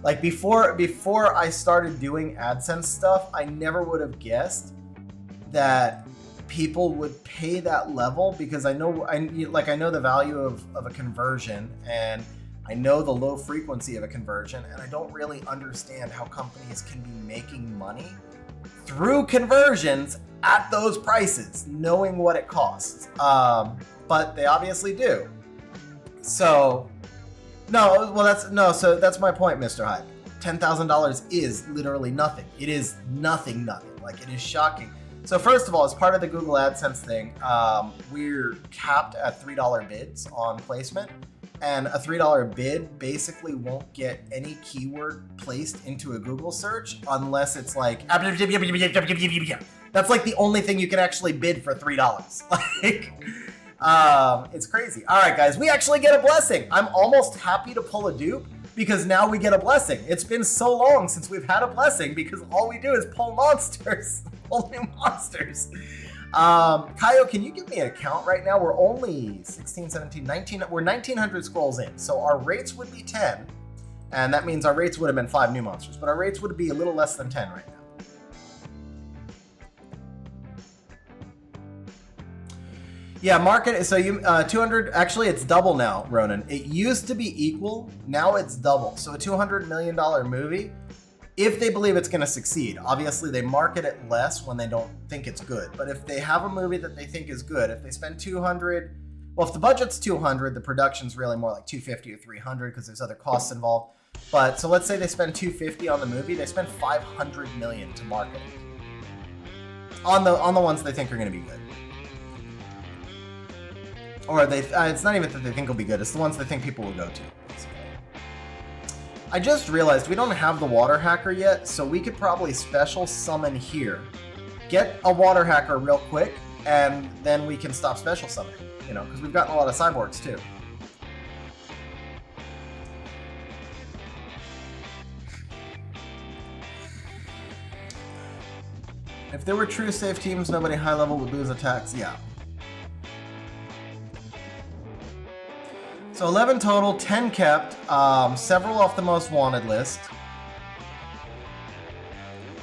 Like before I started doing AdSense stuff, I never would have guessed that people would pay that level, because I know the value of a conversion, and I know the low frequency of a conversion, and I don't really understand how companies can be making money through conversions at those prices, knowing what it costs. But they obviously do. So so that's my point, Mr. Hype. $10,000 is literally nothing. It is nothing. Like, it is shocking. So first of all, as part of the Google AdSense thing, we're capped at $3 bids on placement. And a $3 bid basically won't get any keyword placed into a Google search unless it's like, that's like the only thing you can actually bid for $3. Like, it's crazy. All right, guys, we actually get a blessing. I'm almost happy to pull a dupe because now we get a blessing. It's been so long since we've had a blessing because all we do is pull monsters, pull new monsters. Kaio, can you give me an account right now? We're only 16, 17, 19, we're 1,900 scrolls in. So our rates would be 10, and that means our rates would have been 5 new monsters, but our rates would be a little less than 10 right now. Yeah, market, so you 200, actually it's double now, Ronan. It used to be equal, now it's double. So a $200 million movie, if they believe it's gonna succeed, obviously they market it less when they don't think it's good. But if they have a movie that they think is good, if they spend 200, well, if the budget's 200, the production's really more like 250 or 300 because there's other costs involved. But so let's say they spend 250 on the movie, they spend 500 million to market it. On the ones they think are gonna be good. Or it's not even that they think will be good, it's the ones they think people will go to. I just realized we don't have the water hacker yet, so we could probably special summon here. Get a water hacker real quick, and then we can stop special summoning, because we've gotten a lot of cyborgs too. If there were true safe teams, nobody high level would lose attacks. Yeah. So 11 total, 10 kept, several off the most wanted list.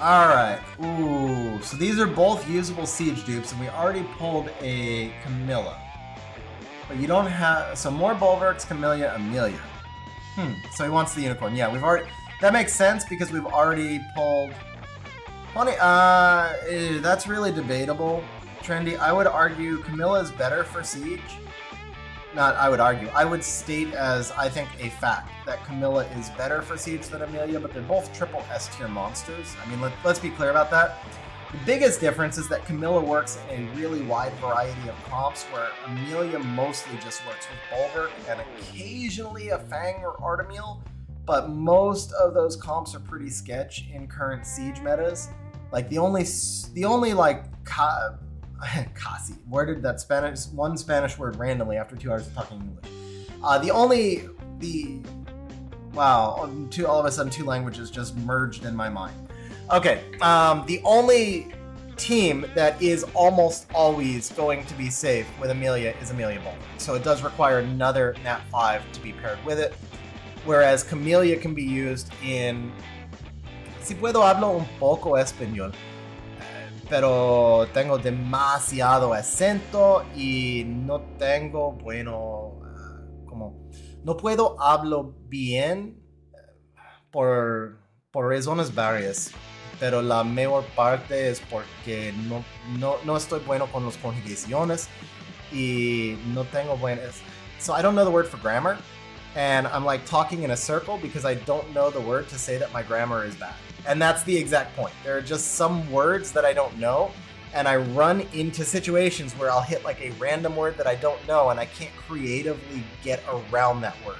All right, ooh, so these are both usable siege dupes, and we already pulled a Camilla. But you don't have, so more Bulwarks, Camilla, Amelia. So he wants the unicorn. Yeah, we've already, that makes sense because we've already pulled, funny, that's really debatable, Trendy. I would argue Camilla is better for siege. Not I would argue. I would state as, I think, a fact that Camilla is better for siege than Amelia, but they're both triple S tier monsters. I mean, let's be clear about that. The biggest difference is that Camilla works in a really wide variety of comps, where Amelia mostly just works with Bulwark and occasionally a Fang or Artemil, but most of those comps are pretty sketch in current siege metas. Like the only like casi. Where did that Spanish word randomly after 2 hours of talking English? Wow, all of a sudden 2 languages just merged in my mind. Okay, the only team that is almost always going to be safe with Amelia is Amelia Baldwin. So it does require another Nat 5 to be paired with it. Whereas Camellia can be used in... Si puedo hablo un poco español, pero tengo demasiado acento y no tengo no puedo hablo bien por razones varias, pero la mayor parte es porque no estoy bueno con las conjugaciones y no tengo buenas... So I don't know the word for grammar, and I'm like talking in a circle because I don't know the word to say that my grammar is bad. And that's the exact point. There are just some words that I don't know, and I run into situations where I'll hit like a random word that I don't know, and I can't creatively get around that word.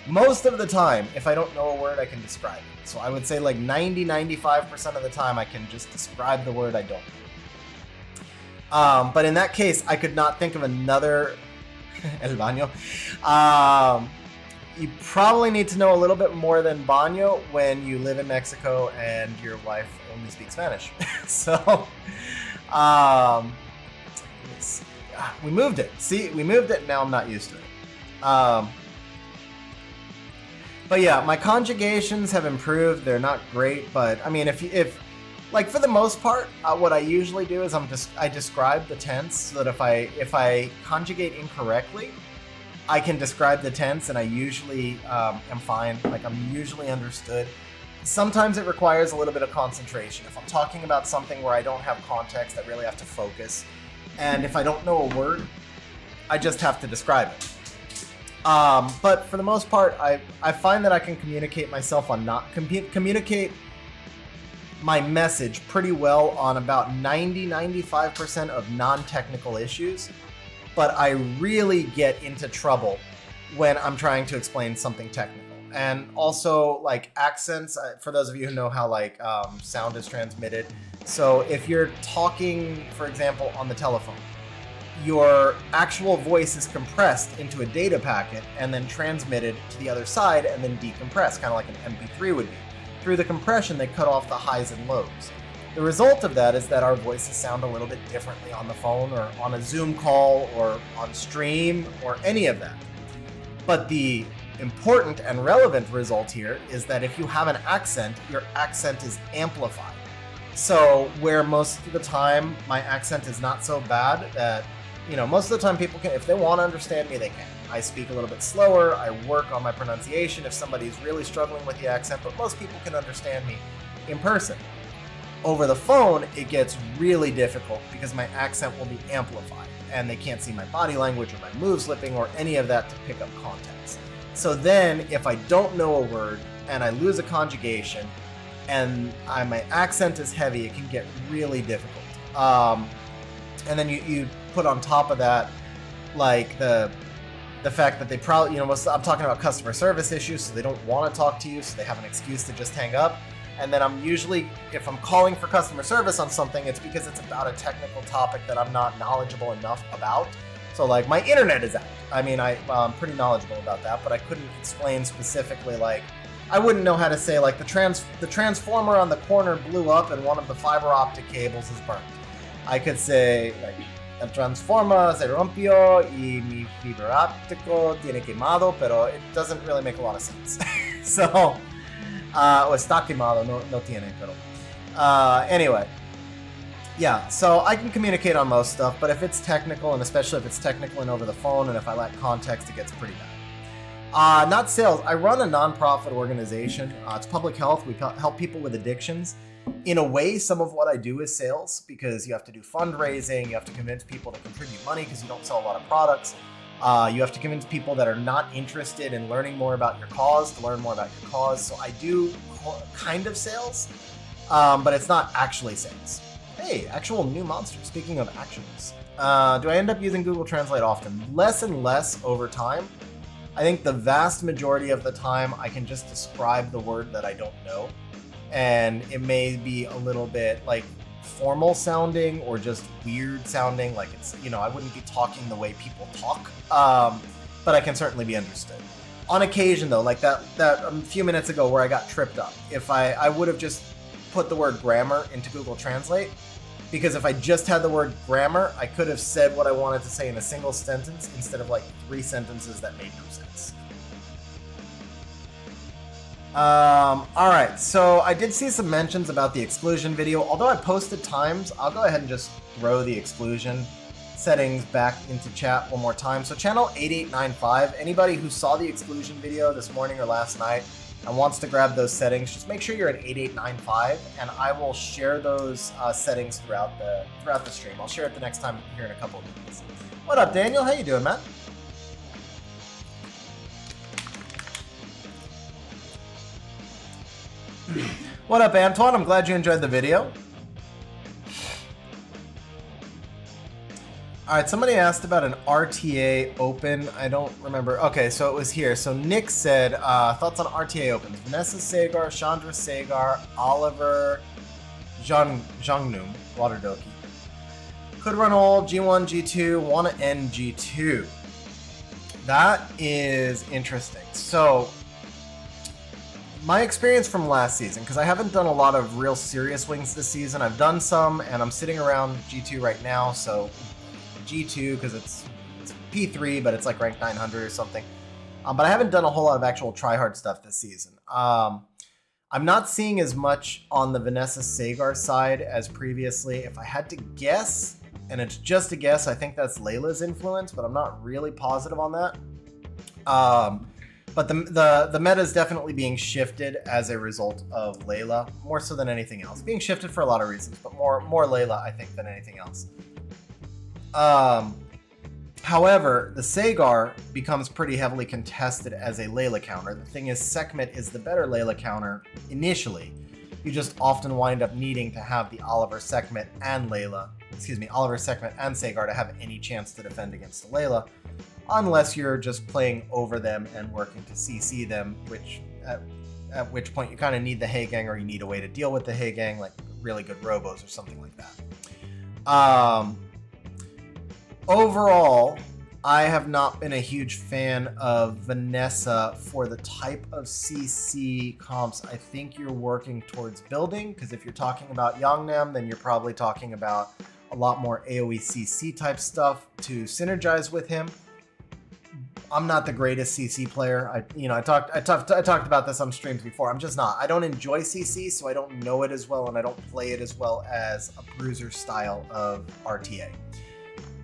Most of the time, if I don't know a word, I can describe it. So I would say like 90-95% of the time, I can just describe the word I don't know. But in that case, I could not think of another... El baño. You probably need to know a little bit more than baño when you live in Mexico and your wife only speaks Spanish. So, we moved it. See, we moved it, now I'm not used to it. But yeah, my conjugations have improved. They're not great, but I mean, if like for the most part, what I usually do is I describe the tense so that if I conjugate incorrectly, I can describe the tense, and I usually am fine. Like, I'm usually understood. Sometimes it requires a little bit of concentration. If I'm talking about something where I don't have context, I really have to focus. And if I don't know a word, I just have to describe it. But for the most part, I find that I can communicate myself on communicate my message pretty well on about 90-95% of non-technical issues. But I really get into trouble when I'm trying to explain something technical. And also, like, accents, for those of you who know how, like, sound is transmitted. So if you're talking, for example, on the telephone, your actual voice is compressed into a data packet and then transmitted to the other side and then decompressed, kind of like an MP3 would be. Through the compression, they cut off the highs and lows. The result of that is that our voices sound a little bit differently on the phone or on a Zoom call or on stream or any of that. But the important and relevant result here is that if you have an accent, your accent is amplified. So where most of the time my accent is not so bad that, you know, most of the time people can, if they want to understand me, they can. I speak a little bit slower, I work on my pronunciation if somebody's really struggling with the accent, but most people can understand me in person. Over the phone, it gets really difficult because my accent will be amplified and they can't see my body language or my move slipping or any of that to pick up context. So then if I don't know a word and I lose a conjugation and my accent is heavy, it can get really difficult. And then you put on top of that, like the fact that they probably, you know, I'm talking about customer service issues, so they don't want to talk to you, so they have an excuse to just hang up. And then I'm usually, if I'm calling for customer service on something, it's because it's about a technical topic that I'm not knowledgeable enough about. So like my internet is out. I mean, I'm pretty knowledgeable about that, but I couldn't explain specifically, like, I wouldn't know how to say, like, the transformer on the corner blew up and one of the fiber optic cables is burnt. I could say, like, el transforma se rompió y mi fibra óptico tiene quemado, pero it doesn't really make a lot of sense. So, o está quemado, no tiene, pero. Anyway. Yeah, so I can communicate on most stuff, but if it's technical, and especially if it's technical and over the phone, and if I lack context, it gets pretty bad. Not sales. I run a nonprofit organization. It's public health. We help people with addictions. In a way, some of what I do is sales, because you have to do fundraising, you have to convince people to contribute money because you don't sell a lot of products. You have to convince people that are not interested in learning more about your cause to learn more about your cause. So I do kind of sales, but it's not actually sales. Hey, actual new monster. Speaking of actions. Do I end up using Google Translate often? Less and less over time. I think the vast majority of the time I can just describe the word that I don't know. And it may be a little bit like formal sounding or just weird sounding. Like it's, you know, I wouldn't be talking the way people talk. But I can certainly be understood. On occasion, though, like that a few minutes ago where I got tripped up, if I would have just put the word grammar into Google Translate, because if I just had the word grammar, I could have said what I wanted to say in a single sentence instead of like 3 sentences that made no sense. All right, so I did see some mentions about the exclusion video. Although I posted times, I'll go ahead and just throw the exclusion settings back into chat one more time. So channel 8895, anybody who saw the exclusion video this morning or last night and wants to grab those settings, just make sure you're at 8895, and I will share those settings throughout the stream. I'll share it the next time here in a couple of minutes. What up, Daniel? How you doing, man? What up, Antoine? I'm glad you enjoyed the video. All right, somebody asked about an RTA open. I don't remember. Okay, so it was here. So Nick said, thoughts on RTA opens. Vanessa Sagar, Chandra Sagar, Oliver Zhangnum, Water Doki. Could run all G1, G2, want to end G2. That is interesting. So my experience from last season, because I haven't done a lot of real serious wings this season. I've done some, and I'm sitting around G2 right now, so G2 because it's P3, but it's like ranked 900 or something. But I haven't done a whole lot of actual tryhard stuff this season. I'm not seeing as much on the Vanessa Sagar side as previously. If I had to guess, and it's just a guess, I think that's Layla's influence, but I'm not really positive on that. But the meta is definitely being shifted as a result of Layla, more so than anything else. Being shifted for a lot of reasons, but more Layla, I think, than anything else. However, the Sagar becomes pretty heavily contested as a Layla counter. The thing is, Sekhmet is the better Layla counter initially. You just often wind up needing to have the Oliver Sekhmet and Sagar to have any chance to defend against the Layla, unless you're just playing over them and working to CC them, at which point you kind of need the Hay Gang, or you need a way to deal with the Hay Gang, like really good robos or something like that. Overall, I have not been a huge fan of Vanessa for the type of CC comps I think you're working towards building, because if you're talking about Yangnam, then you're probably talking about a lot more AoE CC type stuff to synergize with him. I'm not the greatest CC player. I talked about this on streams before. I'm just not. I don't enjoy CC, so I don't know it as well, and I don't play it as well as a bruiser style of RTA.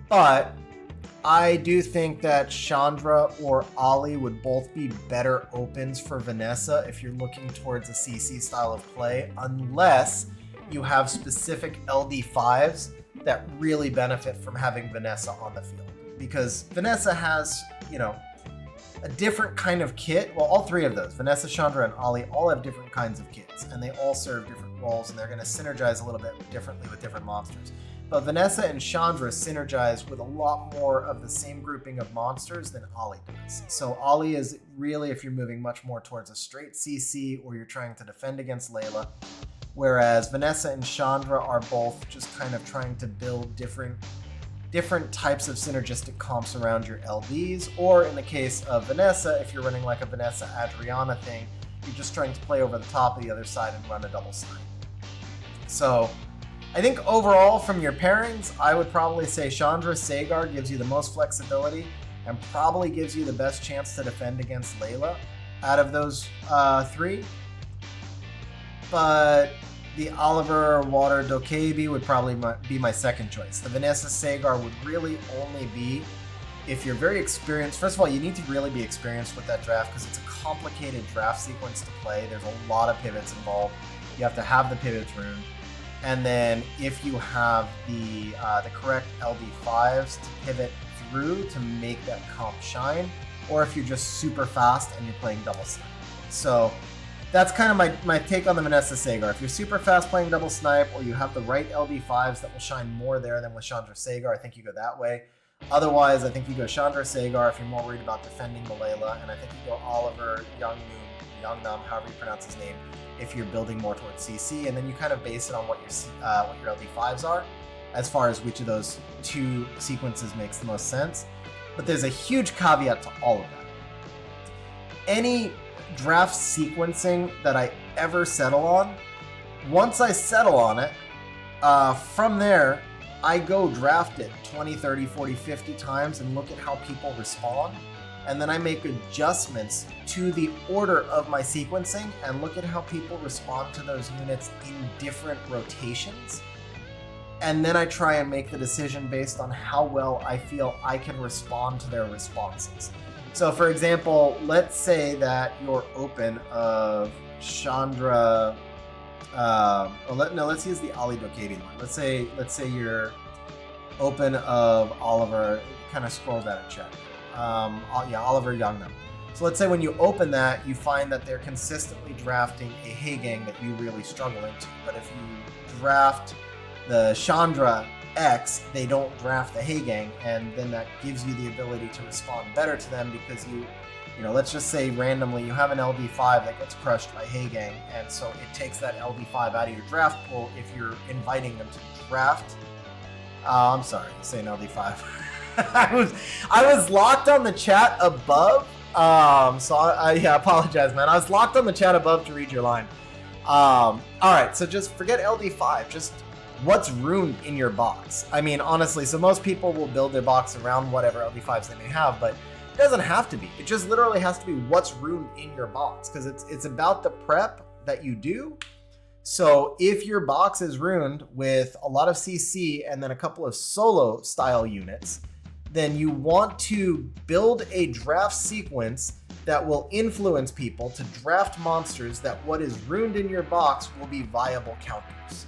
But I do think that Chandra or Ollie would both be better opens for Vanessa if you're looking towards a CC style of play, unless you have specific LD5s that really benefit from having Vanessa on the field. Because Vanessa has, a different kind of kit. Well, all three of those, Vanessa, Chandra, and Ollie, all have different kinds of kits, and they all serve different roles, and they're going to synergize a little bit differently with different monsters. But Vanessa and Chandra synergize with a lot more of the same grouping of monsters than Ollie does. So Ollie is really, if you're moving much more towards a straight CC or you're trying to defend against Layla, whereas Vanessa and Chandra are both just kind of trying to build different types of synergistic comps around your LDs, or in the case of Vanessa, if you're running like a Vanessa Adriana thing, you're just trying to play over the top of the other side and run a double snipe. So I think overall from your pairings, I would probably say Chandra Sagar gives you the most flexibility and probably gives you the best chance to defend against Layla out of those three. But the Oliver Water Dokebi would probably be my second choice. The Vanessa Sagar would really only be if you're very experienced. First of all, you need to really be experienced with that draft because it's a complicated draft sequence to play. There's a lot of pivots involved. You have to have the pivots ruined. And then if you have the correct LD5s to pivot through to make that comp shine, or if you're just super fast and you're playing double snipe. So that's kind of my take on the Vanessa Sagar. If you're super fast playing double snipe, or you have the right LD5s that will shine more there than with Chandra Sagar, I think you go that way. Otherwise, I think you go Chandra Sagar if you're more worried about defending the Layla, and I think you go Oliver Yangnam, however you pronounce his name, if you're building more towards CC, and then you kind of base it on what your LD5s are, as far as which of those two sequences makes the most sense. But there's a huge caveat to all of that. any draft sequencing that I ever settle on, once I settle on it, from there, I go draft it 20, 30, 40, 50 times and look at how people respond. And then I make adjustments to the order of my sequencing and look at how people respond to those units in different rotations. And then I try and make the decision based on how well I feel I can respond to their responses. So for example, let's say that you're open of Chandra. Let's use the Ali Dokkaebi one. Let's say you're open of Oliver. Kind of scroll down and check. Oliver Youngnam. So let's say when you open that, you find that they're consistently drafting a Heigang that you really struggle into. But if you draft the Chandra X, they don't draft the Heigang, and then that gives you the ability to respond better to them because let's just say randomly you have an LD5 that gets crushed by Heigang, and so it takes that LD5 out of your draft pool if you're inviting them to draft. I'm sorry, saying LD5. I was locked on the chat above, so I apologize, man. I was locked on the chat above to read your line. All right, so just forget LD5. Just what's runed in your box. I mean, honestly, so most people will build their box around whatever LD5s they may have, but it doesn't have to be. It just literally has to be what's runed in your box, because it's about the prep that you do. So if your box is ruined with a lot of CC and then a couple of solo style units, then you want to build a draft sequence that will influence people to draft monsters that what is ruined in your box will be viable counters.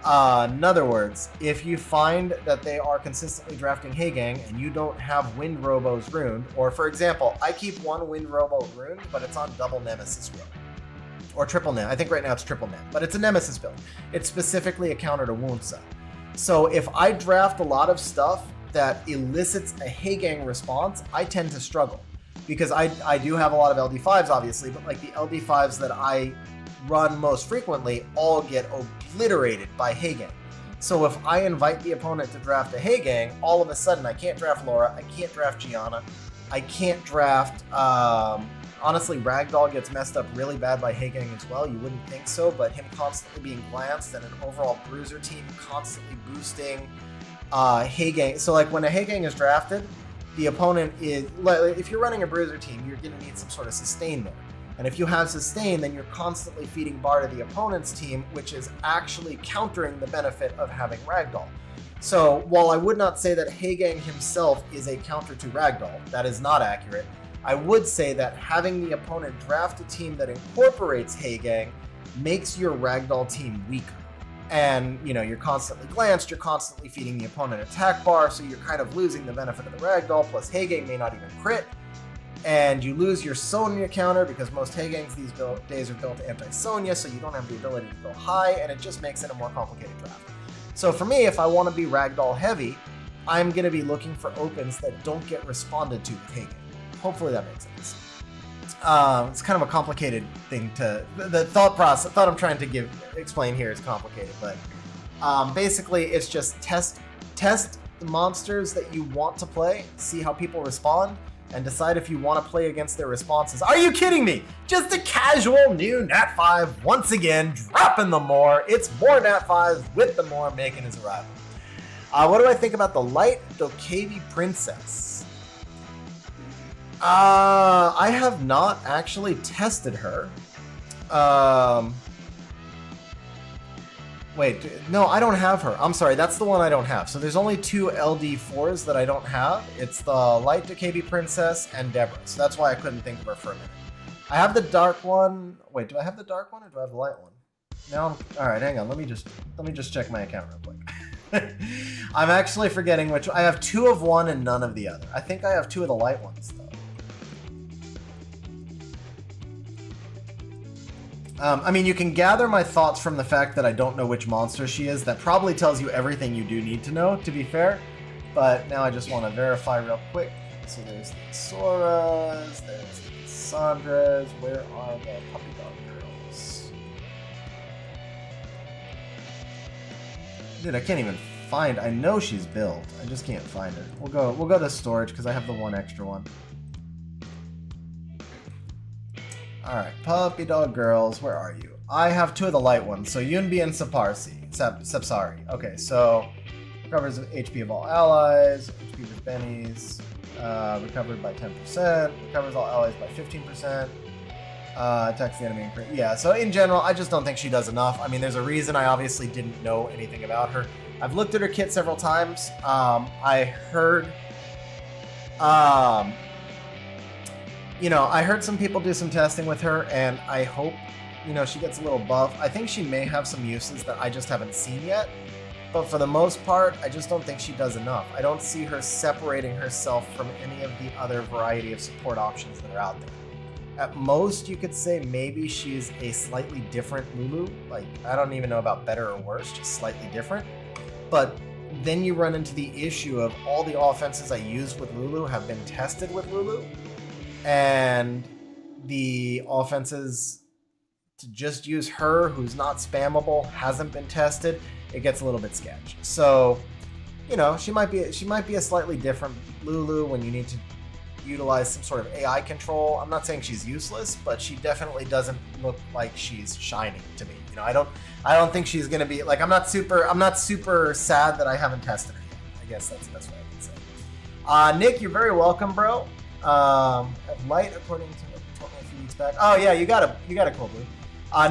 In other words, if you find that they are consistently drafting Heigang and you don't have Wind Robos ruined, or for example, I keep one Wind Robo ruined, but it's on double Nemesis build. Or triple Nem. I think right now it's triple Nem, but it's a Nemesis build. It's specifically a counter to Woundsa. So if I draft a lot of stuff that elicits a Heigang response, I tend to struggle. Because I do have a lot of LD5s, obviously, but like the LD5s that I run most frequently all get obliterated by Heigang. So if I invite the opponent to draft a Heigang, all of a sudden I can't draft Laura, I can't draft Gianna, I can't draft... honestly, Ragdoll gets messed up really bad by Heigang as well. You wouldn't think so, but him constantly being glanced and an overall bruiser team constantly boosting Heigang. So like when a Heigang is drafted, the opponent is... If you're running a bruiser team, you're going to need some sort of sustain there. And if you have sustain, then you're constantly feeding bar to the opponent's team, which is actually countering the benefit of having Ragdoll. So while I would not say that Heigang himself is a counter to Ragdoll, that is not accurate, I would say that having the opponent draft a team that incorporates Heigang makes your Ragdoll team weaker. And, you're constantly glanced, you're constantly feeding the opponent attack bar, so you're kind of losing the benefit of the Ragdoll, plus Heigang may not even crit. And you lose your Sonya counter because most Heigangs these days are built anti-Sonya, so you don't have the ability to go high, and it just makes it a more complicated draft. So for me, if I want to be Ragdoll heavy, I'm going to be looking for opens that don't get responded to with Heigang. Hopefully that makes sense. It's kind of a complicated thing to... The thought I'm trying to explain here is complicated, but basically it's just test the monsters that you want to play, see how people respond, and decide if you want to play against their responses. Are you kidding me? Just a casual new Nat 5 once again, dropping the more. It's more Nat 5 with the more making his arrival. What do I think about the Light Dokkaebi Princess? I have not actually tested her. Wait, no, I don't have her. I'm sorry, that's the one I don't have. So there's only two LD4s that I don't have. It's the Light Dokkaebi Princess and Deborah. So that's why I couldn't think of her for a minute. I have the dark one. Wait, do I have the dark one or do I have the light one? No. All right, hang on. Let me just check my account real quick. I'm actually forgetting which. I have two of one and none of the other. I think I have two of the light ones though. I mean, you can gather my thoughts from the fact that I don't know which monster she is. That probably tells you everything you do need to know, to be fair. But now I just want to verify real quick. So there's the Soras, there's the Cassandras. Where are the puppy dog girls? Dude, I can't even find... I know she's built. I just can't find her. We'll go to storage because I have the one extra one. All right, puppy dog girls, where are you? I have two of the light ones, so Yunbi and Sepsari. Okay, so recovers HP of all allies, HP with bennies, recovered by 10%, recovers all allies by 15%, attacks the enemy and crit. Yeah, so in general, I just don't think she does enough. I mean, there's a reason I obviously didn't know anything about her. I've looked at her kit several times. I heard, I heard some people do some testing with her, and I hope, she gets a little buff. I think she may have some uses that I just haven't seen yet, but for the most part, I just don't think she does enough. I don't see her separating herself from any of the other variety of support options that are out there. At most, you could say maybe she's a slightly different Lulu. Like, I don't even know about better or worse, just slightly different. But then you run into the issue of all the offenses I use with Lulu have been tested with Lulu, and the offenses to just use her, who's not spammable, hasn't been tested. It gets a little bit sketch. So, she might be a slightly different Lulu when you need to utilize some sort of AI control. I'm not saying she's useless, but she definitely doesn't look like she's shining to me. I don't think she's gonna be like. I'm not super sad that I haven't tested her yet. I guess that's the best way I can say. Nick, you're very welcome, bro. At light, according to what you told me a few weeks back. Oh yeah, you got a cool blue.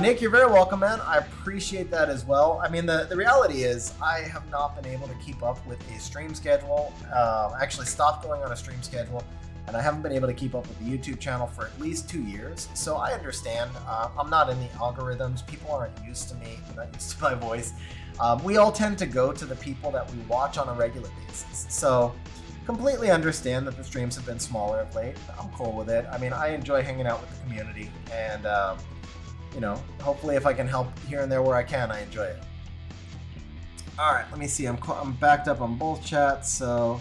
Nick, you're very welcome, man. I appreciate that as well. I mean, the reality is I have not been able to keep up with a stream schedule. I actually stopped going on a stream schedule, and I haven't been able to keep up with the YouTube channel for at least 2 years. So I understand. I'm not in the algorithms. People aren't used to me. They're not used to my voice. We all tend to go to the people that we watch on a regular basis. So completely understand that the streams have been smaller of late. I'm cool with it. I mean, I enjoy hanging out with the community, and hopefully if I can help here and there where I can, I enjoy it. All right, let me see. I'm backed up on both chats, so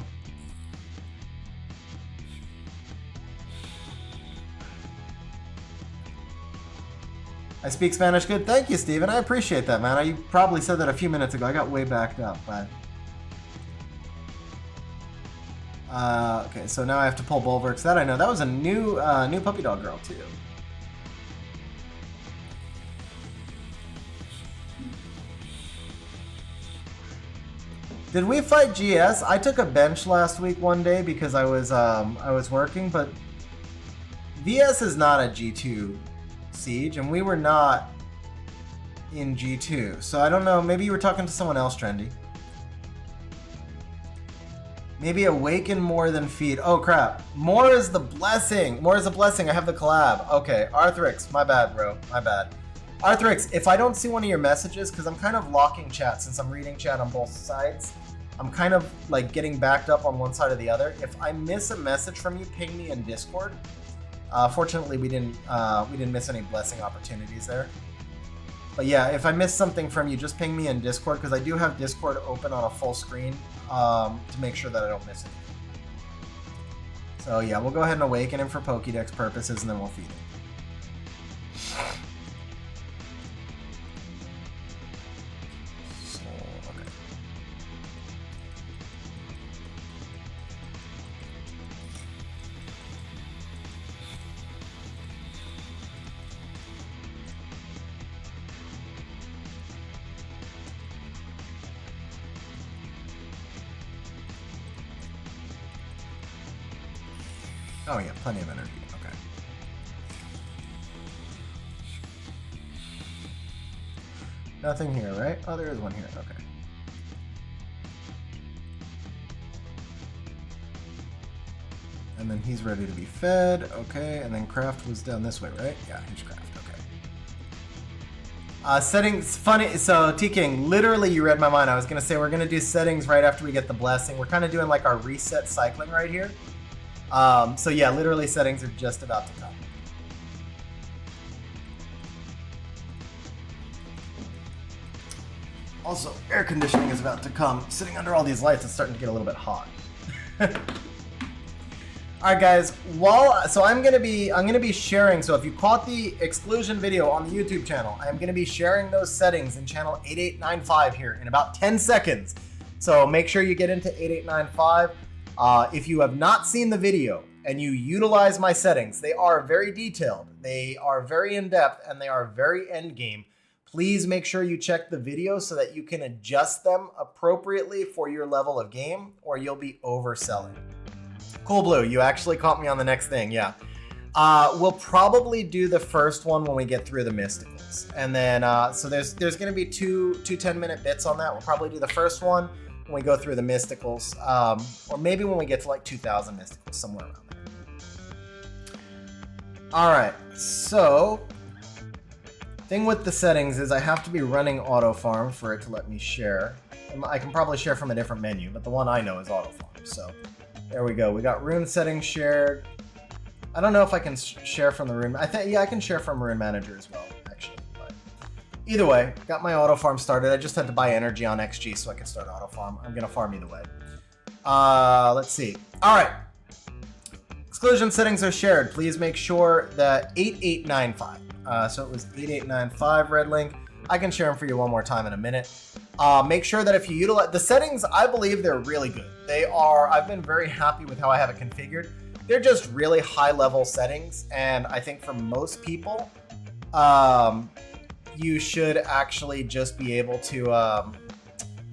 I speak Spanish good. Thank you, Steven. I appreciate that, man. You probably said that a few minutes ago. I got way backed up, but okay. So now I have to pull Bulwarks. That I know. That was a new puppy dog girl too. Did we fight GS? I took a bench last week one day because I was working, but VS is not a G2 siege, and we were not in G2. So I don't know, maybe you were talking to someone else, Trendy. Maybe awaken more than feed. Oh crap. More is the blessing. More is a blessing. I have the collab. Okay, Arthrix, my bad, bro. My bad. Arthrix, if I don't see one of your messages, because I'm kind of locking chat since I'm reading chat on both sides, I'm kind of like getting backed up on one side or the other. If I miss a message from you, ping me in Discord. Fortunately, we didn't miss any blessing opportunities there. But yeah, if I miss something from you, just ping me in Discord, because I do have Discord open on a full screen to make sure that I don't miss anything. So yeah, we'll go ahead and awaken him for Pokédex purposes, and then we'll feed him. Oh yeah, plenty of energy. Okay. Nothing here, right? Oh, there is one here. Okay. And then he's ready to be fed. Okay, and then Craft was down this way, right? Yeah, here's Craft. Okay. Settings, funny. So T-King, literally you read my mind. I was gonna say we're gonna do settings right after we get the blessing. We're kind of doing like our reset cycling right here. So yeah, literally settings are just about to come. Also, air conditioning is about to come. Sitting under all these lights, it's starting to get a little bit hot. All right, guys. So I'm gonna be sharing. So if you caught the exclusion video on the YouTube channel, I'm gonna be sharing those settings in channel 8895 here in about 10 seconds. So make sure you get into 8895. If you have not seen the video, and you utilize my settings, they are very detailed, they are very in-depth, and they are very end-game, please make sure you check the video so that you can adjust them appropriately for your level of game, or you'll be overselling. Cool Blue, you actually caught me on the next thing, yeah. We'll probably do the first one when we get through the mysticals. And then, so there's going to be two 10-minute bits on that. We'll probably do the first one when we go through the mysticals, or maybe when we get to like 2,000 mysticals, somewhere around there. All right, so thing with the settings is I have to be running auto farm for it to let me share. I can probably share from a different menu, but the one I know is auto farm. So there we go. We got Rune settings shared. I don't know if I can share from the Rune. Yeah, I can share from Rune Manager as well, actually. But either way, got my auto farm started. I just had to buy energy on XG so I could start auto farm. I'm gonna farm either way. Let's see. All right. Exclusion settings are shared. Please make sure that 8895. So it was 8895 red link. I can share them for you one more time in a minute. Make sure that if you utilize the settings, I believe they're really good. They are. I've been very happy with how I have it configured. They're just really high-level settings, and I think for most people, you should actually just be able to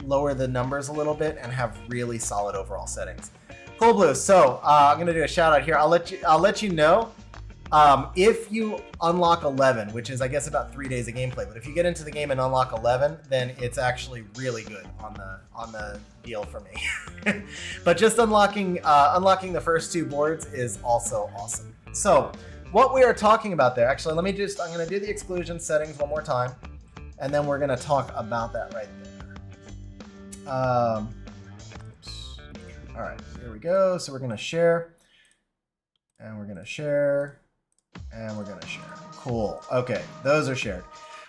lower the numbers a little bit and have really solid overall settings. Cool Blue. So I'm gonna do a shout out here. I'll let you know if you unlock 11, which is I guess about 3 days of gameplay. But if you get into the game and unlock 11, then it's actually really good on the deal for me. But just unlocking the first 2 boards is also awesome. So what we are talking about there, actually, I'm gonna do the exclusion settings one more time, and then we're gonna talk about that right there. All right, here we go. So we're gonna share, and we're gonna share, and we're gonna share. Cool. Okay, those are shared.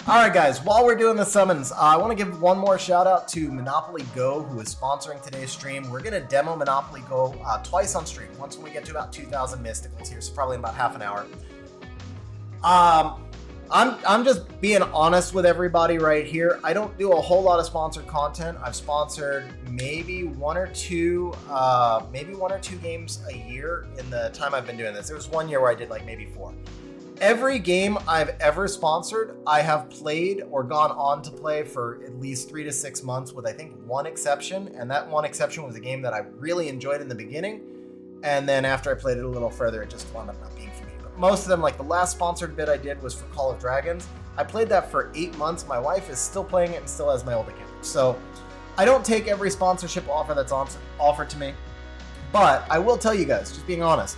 All right, guys, while we're doing the summons, I want to give one more shout out to Monopoly Go, who is sponsoring today's stream. We're going to demo Monopoly Go twice on stream, once when we get to about 2,000 mysticals here, so probably in about half an hour. I'm just being honest with everybody right here. I don't do a whole lot of sponsored content. I've sponsored maybe one or two games a year in the time I've been doing this. There was 1 year where I did like maybe 4. Every game I've ever sponsored, I have played or gone on to play for at least 3 to 6 months, with I think one exception, and that one exception was a game that I really enjoyed in the beginning, and then after I played it a little further, it just wound up not being for me. But most of them, like the last sponsored bit I did was for Call of Dragons. I played that for 8 months. My wife is still playing it and still has my old account. So I don't take every sponsorship offer that's offered to me, but I will tell you guys, just being honest,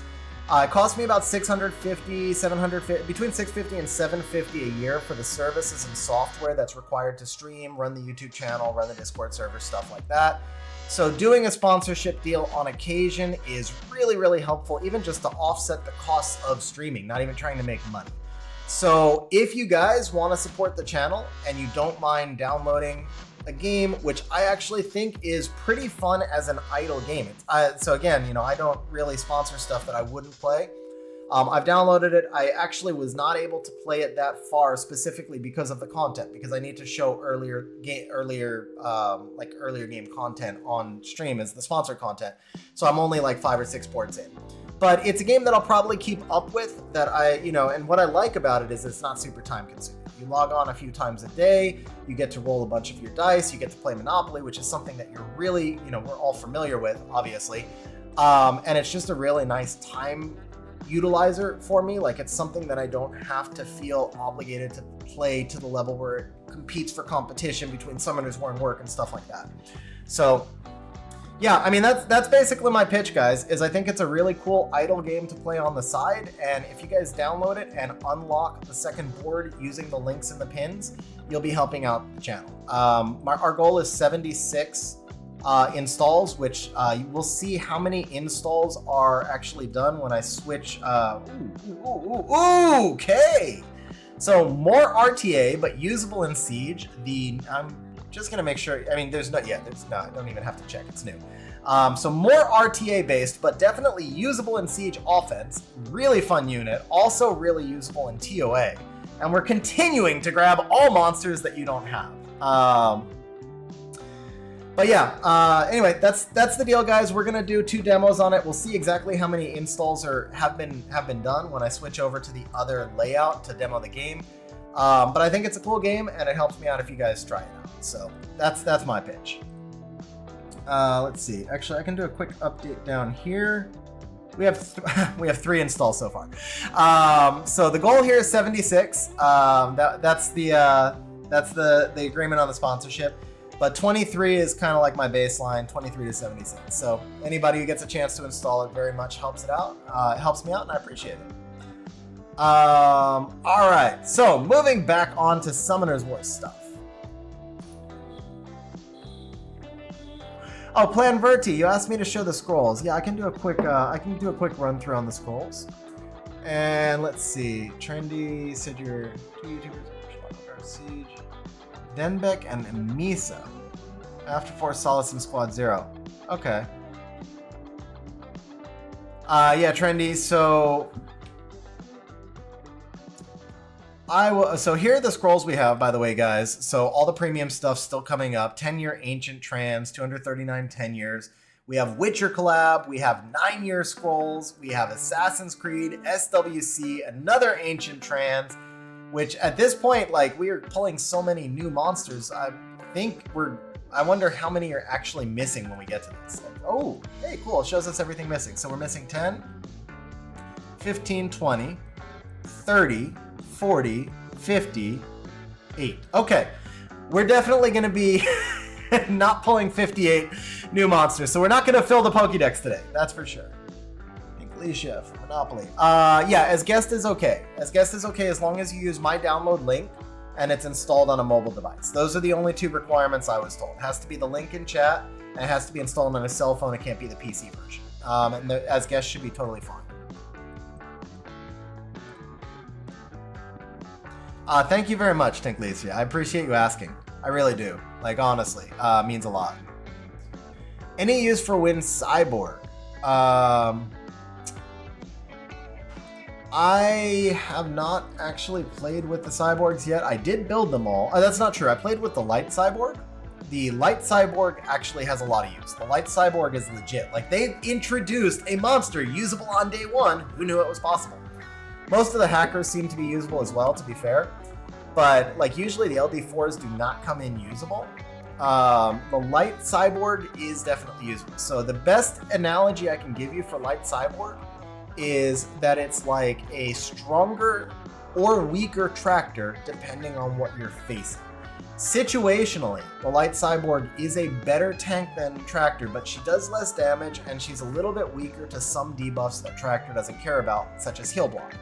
it cost me about $650, $750, between $650 and $750 a year for the services and software that's required to stream, run the YouTube channel, run the Discord server, stuff like that. So doing a sponsorship deal on occasion is really, really helpful, even just to offset the costs of streaming, not even trying to make money. So if you guys want to support the channel and you don't mind downloading a game, which I actually think is pretty fun as an idle game. So again, you know, I don't really sponsor stuff that I wouldn't play. I've downloaded it. I actually was not able to play it that far specifically because of the content, because I need to show earlier game content on stream as the sponsored content. So I'm only like 5 or 6 boards in. But it's a game that I'll probably keep up with, that and what I like about it is it's not super time consuming. You log on a few times a day, you get to roll a bunch of your dice, you get to play Monopoly, which is something that you're really, we're all familiar with, obviously. And it's just a really nice time utilizer for me. Like, it's something that I don't have to feel obligated to play to the level where it competes for competition between summoners who are in work and stuff like that. So yeah, I mean, that's basically my pitch, guys, is I think it's a really cool idle game to play on the side, and if you guys download it and unlock the second board using the links in the pins, you'll be helping out the channel. Our goal is 76 installs, which we'll see how many installs are actually done when I switch. Okay! So more RTA, but usable in Siege. I'm just gonna make sure, I don't even have to check, it's new. So more RTA based, but definitely usable in Siege offense. Really fun unit, also really usable in TOA. And we're continuing to grab all monsters that you don't have. But yeah, anyway, that's the deal, guys. We're gonna do 2 demos on it. We'll see exactly how many installs have been done when I switch over to the other layout to demo the game. But I think it's a cool game, and it helps me out if you guys try it out. So that's my pitch. Let's see. Actually, I can do a quick update down here. We have we have 3 installs so far. So the goal here is 76. That's the agreement on the sponsorship. But 23 is kind of like my baseline, 23 to 76. So anybody who gets a chance to install it very much helps it out. It helps me out, and I appreciate it. All right, so moving back on to Summoner's War stuff. Oh, Plan Verti, you asked me to show the scrolls. Yeah, I can do a quick run through on the scrolls. And let's see, Trendy said you're 2 YouTubers, Siege, Denbeck and Misa. After 4 Solace and Squad 0. Okay. Yeah, Trendy. So So here are the scrolls we have, by the way, guys. So all the premium stuff still coming up. 10-year Ancient Trans, 239 10 years. We have Witcher collab. We have 9-year scrolls. We have Assassin's Creed, SWC, another Ancient Trans. Which at this point, like, we are pulling so many new monsters. I wonder how many are actually missing when we get to this. Like, oh, hey, cool. It shows us everything missing. So we're missing 10, 15, 20, 30, 40, 50, 8. Okay. We're definitely going to be not pulling 58 new monsters. So we're not going to fill the Pokédex today. That's for sure. Chef, Monopoly. Yeah, as guest is okay. As guest is okay as long as you use my download link and it's installed on a mobile device. Those are the only 2 requirements I was told. It has to be the link in chat, and it has to be installed on a cell phone. It can't be the PC version. And as guest should be totally fine. Thank you very much, Tinklesia. I appreciate you asking. I really do. Like, honestly, means a lot. Any use for Win Cyborg? I have not actually played with the cyborgs yet. I did build them all. That's not true. I played with the Light Cyborg. The Light Cyborg actually has a lot of use. The Light Cyborg is legit. Like, they introduced a monster usable on day 1. Who knew it was possible? Most of the hackers seem to be usable as well, to be fair. But, like, usually the LD4s do not come in usable. The Light Cyborg is definitely usable. So the best analogy I can give you for Light Cyborg is that it's like a stronger or weaker tractor depending on what you're facing. Situationally, the Light Cyborg is a better tank than Tractor, but she does less damage and she's a little bit weaker to some debuffs that Tractor doesn't care about, such as Heal Block.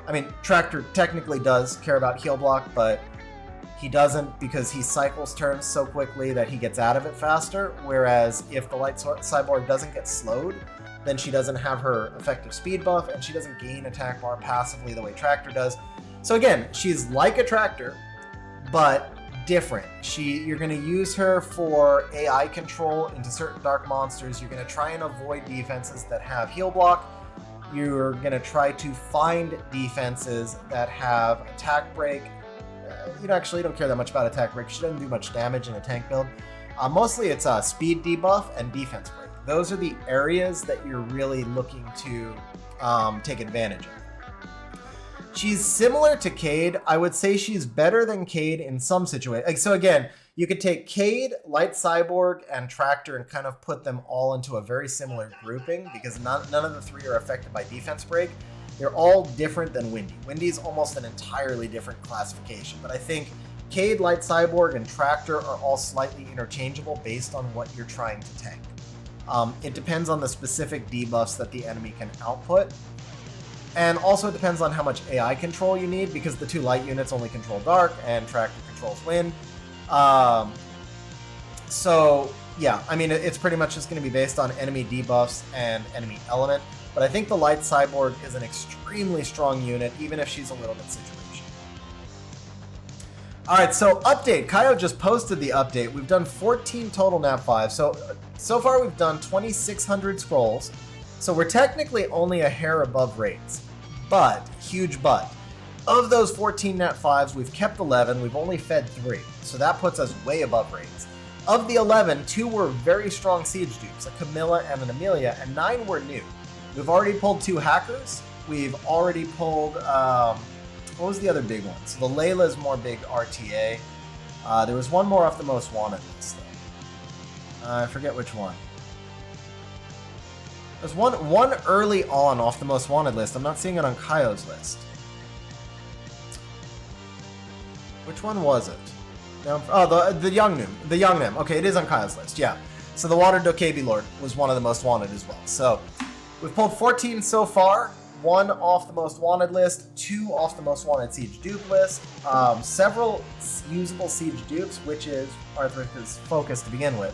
I mean, Tractor technically does care about Heal Block, but he doesn't because he cycles turns so quickly that he gets out of it faster, whereas if the Light Cyborg doesn't get slowed, then she doesn't have her effective speed buff, and she doesn't gain attack bar passively the way Tractor does. So again, she's like a Tractor, but different. You're going to use her for AI control into certain dark monsters. You're going to try and avoid defenses that have Heal Block. You're going to try to find defenses that have Attack Break. You actually don't care that much about Attack Break. She doesn't do much damage in a tank build. Mostly it's Speed debuff and Defense Break. Those are the areas that you're really looking to take advantage of. She's similar to Cade. I would say she's better than Cade in some situations. Like, so again, you could take Cade, Light Cyborg, and Tractor and kind of put them all into a very similar grouping because none of the 3 are affected by Defense Break. They're all different than Windy. Windy's almost an entirely different classification, but I think Cade, Light Cyborg, and Tractor are all slightly interchangeable based on what you're trying to tank. It depends on the specific debuffs that the enemy can output. And also it depends on how much AI control you need because the 2 light units only control dark and Tractor controls wind. So yeah, I mean, it's pretty much just going to be based on enemy debuffs and enemy element. But I think the Light Cyborg is an extremely strong unit, even if she's a little bit situational. All right, so update. Kaio just posted the update. We've done 14 total nat 5. So far we've done 2,600 scrolls. So we're technically only a hair above rates. But, huge but, of those 14 nat 5s, we've kept 11. We've only fed 3. So that puts us way above rates. Of the 11, 2 were very strong siege dupes, a Camilla and an Amelia, and 9 were new. We've already pulled 2 hackers. We've already pulled, what was the other big one? So the Layla's more big RTA. There was one more off the most wanted list, though. I forget which one. There's one early on off the most wanted list. I'm not seeing it on Kaio's list. Which one was it? Oh, the Young Nim. The Young Nim. Okay, it is on Kaio's list, yeah. So the Water Dokebi Lord was one of the most wanted as well. So we've pulled 14 so far. 1 off the most wanted list, 2 off the most wanted siege dupe list, several usable siege dupes, which is Arthur's focus to begin with.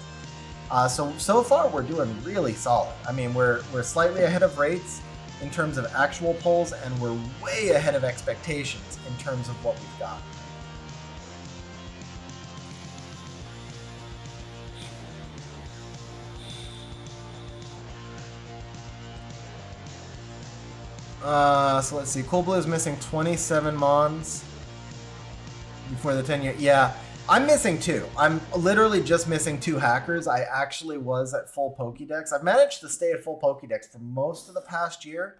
So far we're doing really solid. I mean, we're slightly ahead of rates in terms of actual pulls, and we're way ahead of expectations in terms of what we've got. So let's see. Cool Blue is missing 27 Mons before the 10-year. Yeah, I'm missing 2. I'm literally just missing 2 hackers. I actually was at full Pokédex. I've managed to stay at full Pokédex for most of the past year.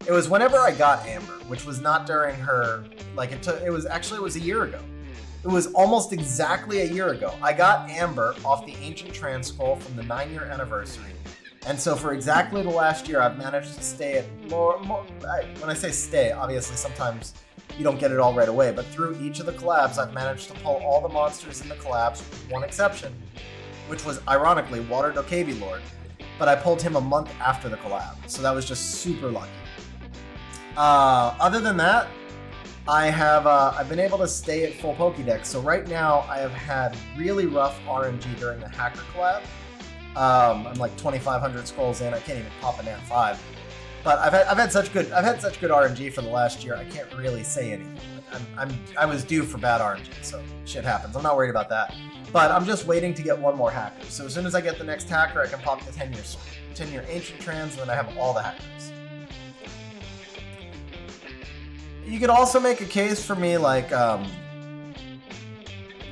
It was whenever I got Amber, which was not during her, like it was a year ago. It was almost exactly a year ago. I got Amber off the Ancient Trans Scroll from the 9-year anniversary. And so for exactly the last year, I've managed to stay at more. When I say stay, obviously sometimes you don't get it all right away, but through each of the collabs, I've managed to pull all the monsters in the collabs with one exception, which was ironically Water Dokebi Lord, but I pulled him a month after the collab, so that was just super lucky. Other than that, I've been able to stay at full Pokédex. So right now, I have had really rough RNG during the hacker collab. I'm like 2,500 scrolls in. I can't even pop an Nat5. But I've had such good RNG for the last year. I can't really say anything. I was due for bad RNG, so shit happens. I'm not worried about that. But I'm just waiting to get one more hacker. So as soon as I get the next hacker, I can pop the 10-year Ancient Trans, and then I have all the hackers. You could also make a case for me like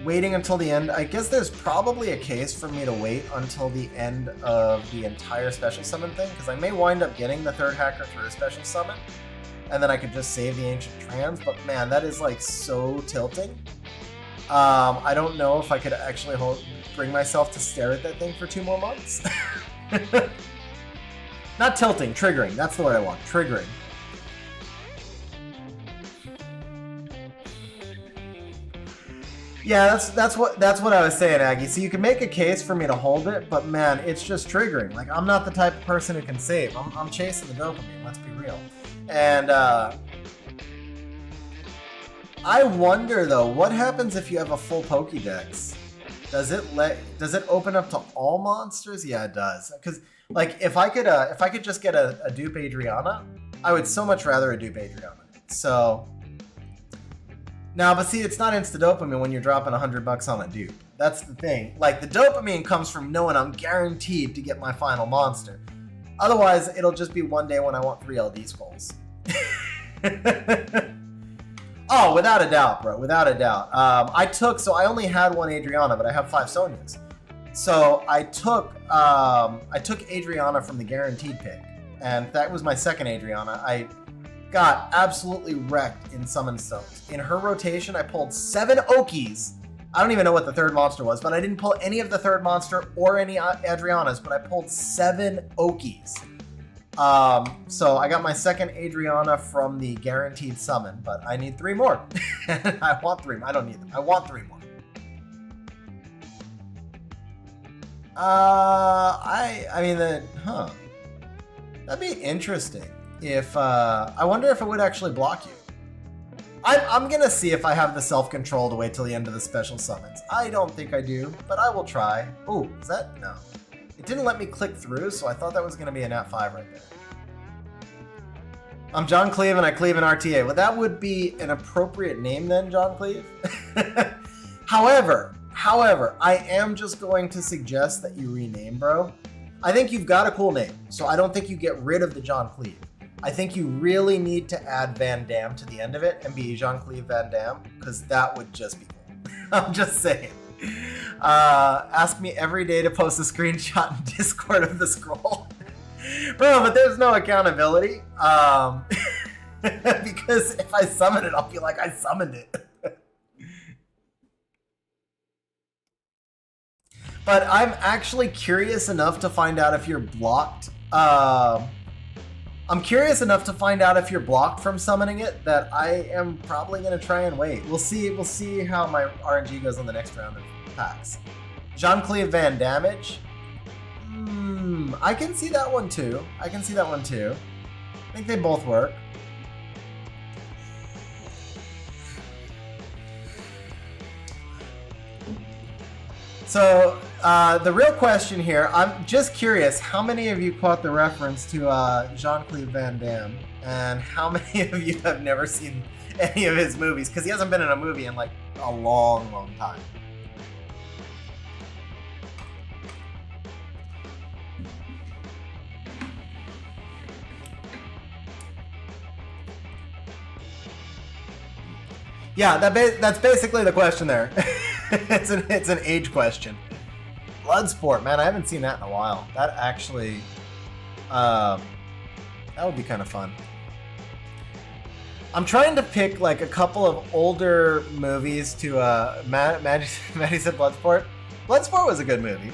waiting until the end. I guess there's probably a case for me to wait until the end of the entire special summon thing, because I may wind up getting the 3rd hacker through a special summon, and then I could just save the Ancient Trans, but man, that is like so tilting. I don't know if I could actually bring myself to stare at that thing for 2 more months. Not tilting, triggering. That's the word I want. Triggering. Yeah, that's what I was saying, Aggie. So you can make a case for me to hold it, but man, it's just triggering. Like, I'm not the type of person who can save. I'm chasing the dopamine, let's be real. And I wonder though, what happens if you have a full Pokédex? Does it open up to all monsters? Yeah, it does. Because like if I could just get a dupe Adriana, I would so much rather a dupe Adriana. So now, but see, it's not insta-dopamine when you're dropping $100 on a dupe. That's the thing. Like, the dopamine comes from knowing I'm guaranteed to get my final monster. Otherwise, it'll just be one day when I want 3 LD scrolls. Oh, without a doubt, bro. Without a doubt. I only had 1 Adriana, but I have 5 Sonias. So I took Adriana from the guaranteed pick, and that was my 2nd Adriana. I got absolutely wrecked in Summon Stones. In her rotation, I pulled 7 Okies. I don't even know what the 3rd monster was, but I didn't pull any of the 3rd monster or any Adrianas, but I pulled 7 Okies. So I got my 2nd Adriana from the guaranteed summon, but I need 3 more. I want 3 more. I don't need them. I want 3 more. That'd be interesting. If I wonder if it would actually block you. I'm gonna see if I have the self-control to wait till the end of the special summons. I don't think I do, but I will try. Oh, is that? No. It didn't let me click through, so I thought that was gonna be a Nat 5 right there. I'm John Cleve and I cleave in RTA. Well, that would be an appropriate name then, John Cleve. However, I am just going to suggest that you rename, bro. I think you've got a cool name, so I don't think you get rid of the John Cleve. I think you really need to add Van Damme to the end of it and be Jean-Cleve Van Damme, because that would just be cool. I'm just saying. Ask me every day to post a screenshot in Discord of the scroll. Bro, but there's no accountability. Because if I summon it, I'll feel like I summoned it. But I'm actually curious enough to find out if you're blocked. I'm curious enough to find out if you're blocked from summoning it that I am probably going to try and wait. We'll see how my RNG goes on the next round of packs. Jean-Claude Van Damage. I can see that one too. I think they both work. So the real question here, I'm just curious, how many of you caught the reference to Jean-Claude Van Damme, and how many of you have never seen any of his movies? Because he hasn't been in a movie in like a long, long time. Yeah, that's basically the question there. It's an age question. Bloodsport, man, I haven't seen that in a while. That actually, that would be kind of fun. I'm trying to pick like a couple of older movies to, Maddie said Bloodsport. Bloodsport was a good movie.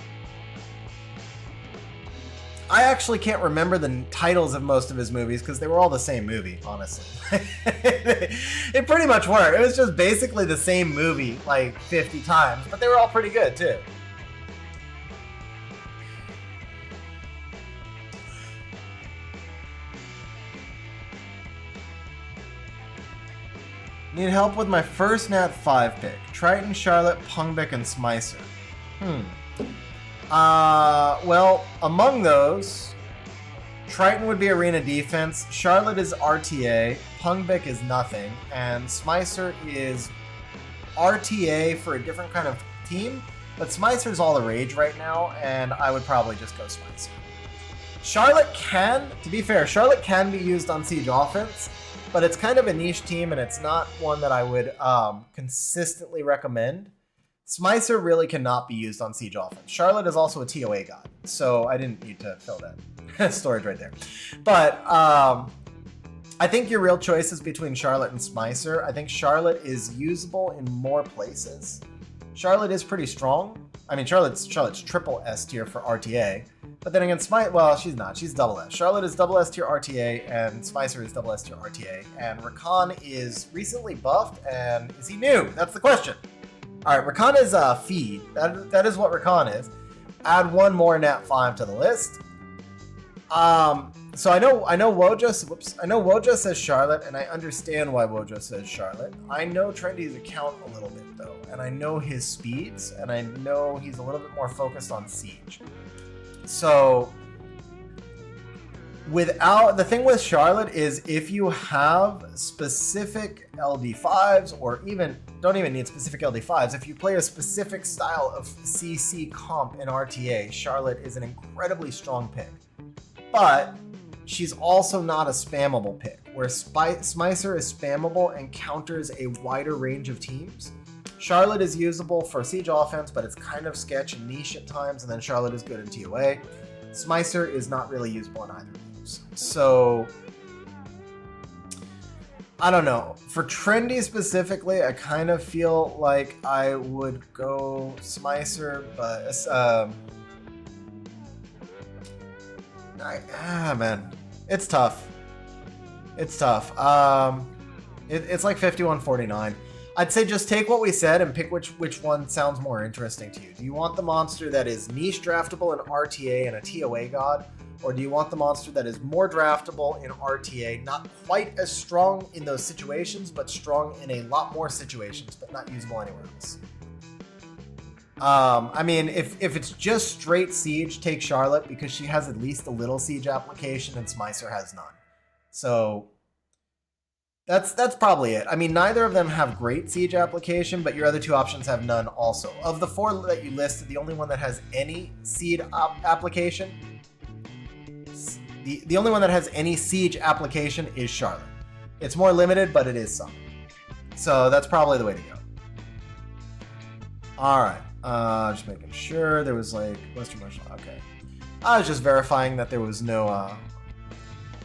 I actually can't remember the titles of most of his movies because they were all the same movie, honestly. It pretty much were. It was just basically the same movie like 50 times, but they were all pretty good too. Need help with my first Nat 5 pick. Triton, Charlotte, Pungbick, and Smicer. Well, among those, Triton would be arena defense, Charlotte is RTA, Pungbick is nothing, and Smicer is RTA for a different kind of team, but Smicer's all the rage right now, and I would probably just go Smicer. Charlotte can, to be fair, Charlotte can be used on Siege offense, but it's kind of a niche team, and it's not one that I would consistently recommend. Smicer really cannot be used on Siege offense. Charlotte is also a TOA god, so I didn't need to fill that storage right there. But I think your real choice is between Charlotte and Smicer. I think Charlotte is usable in more places. Charlotte is pretty strong. I mean, Charlotte's triple S tier for RTA. But then again, well, she's not. She's double S. Charlotte is double S tier RTA, and Smicer is double S tier RTA. And Rakan is recently buffed, and is he new? That's the question. All right, Rakan is a feed. That is what Rakan is. Add one more Nat 5 to the list. So I know Wojo says Charlotte, and I understand why Wojo says Charlotte. I know Trendy's account a little bit though, and I know his speeds, and I know he's a little bit more focused on Siege. So the thing with Charlotte is if you have specific LD5s, or don't even need specific LD5s, if you play a specific style of CC comp in RTA, Charlotte is an incredibly strong pick. But she's also not a spammable pick, where Smicer is spammable and counters a wider range of teams. Charlotte is usable for Siege offense, but it's kind of sketch and niche at times, and then Charlotte is good in TOA. Smicer is not really usable in either of those. So, I don't know. For Trendy specifically, I kind of feel like I would go Smicer, but man, it's tough. It's tough. It's like 51-49. I'd say just take what we said and pick which one sounds more interesting to you. Do you want the monster that is niche draftable in RTA and a TOA god? Or do you want the monster that is more draftable in RTA, not quite as strong in those situations, but strong in a lot more situations, but not usable anywhere else? I mean, if it's just straight Siege, take Charlotte, because she has at least a little Siege application and Smicer has none. So that's probably it. I mean, neither of them have great Siege application, but your other two options have none also. Of the four that you listed, the only one that has any Siege application, the only one that has any Siege application is Charlotte. It's more limited, but it is some. So that's probably the way to go. All right. Just making sure there was like Western martial. Okay. I was just verifying that there was no.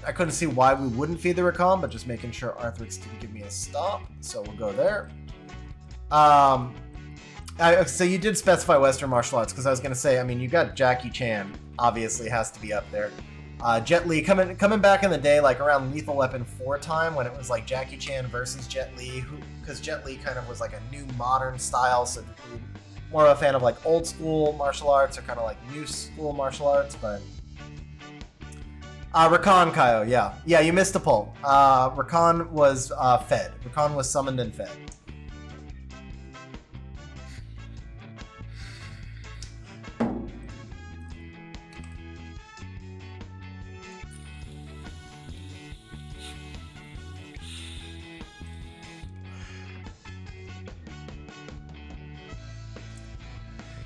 I couldn't see why we wouldn't feed the recon, but just making sure Arthrix didn't give me a stop. So we'll go there. So you did specify Western martial arts because I was gonna say, I mean, you got Jackie Chan, obviously has to be up there. Jet Li coming back in the day, like around Lethal Weapon 4 time, when it was like Jackie Chan versus Jet Li, because Jet Li kind of was like a new modern style, so more of a fan of like old school martial arts or kind of like new school martial arts, but Rakan Kaio, yeah, you missed a poll. Rakan was fed. Rakan was summoned and fed.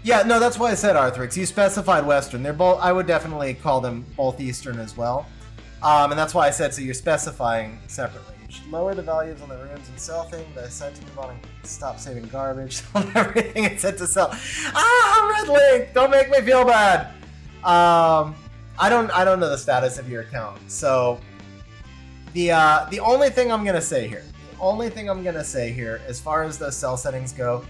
Yeah, no, that's why I said Arthrix. You specified Western. They're both. I would definitely call them both Eastern as well, and that's why I said so. You're specifying separately. You should lower the values on the runes and sell things. But I said to move on and stop saving garbage on everything it said to sell. Red Link, don't make me feel bad. I don't know the status of your account. So the only thing I'm gonna say here, as far as the sell settings go,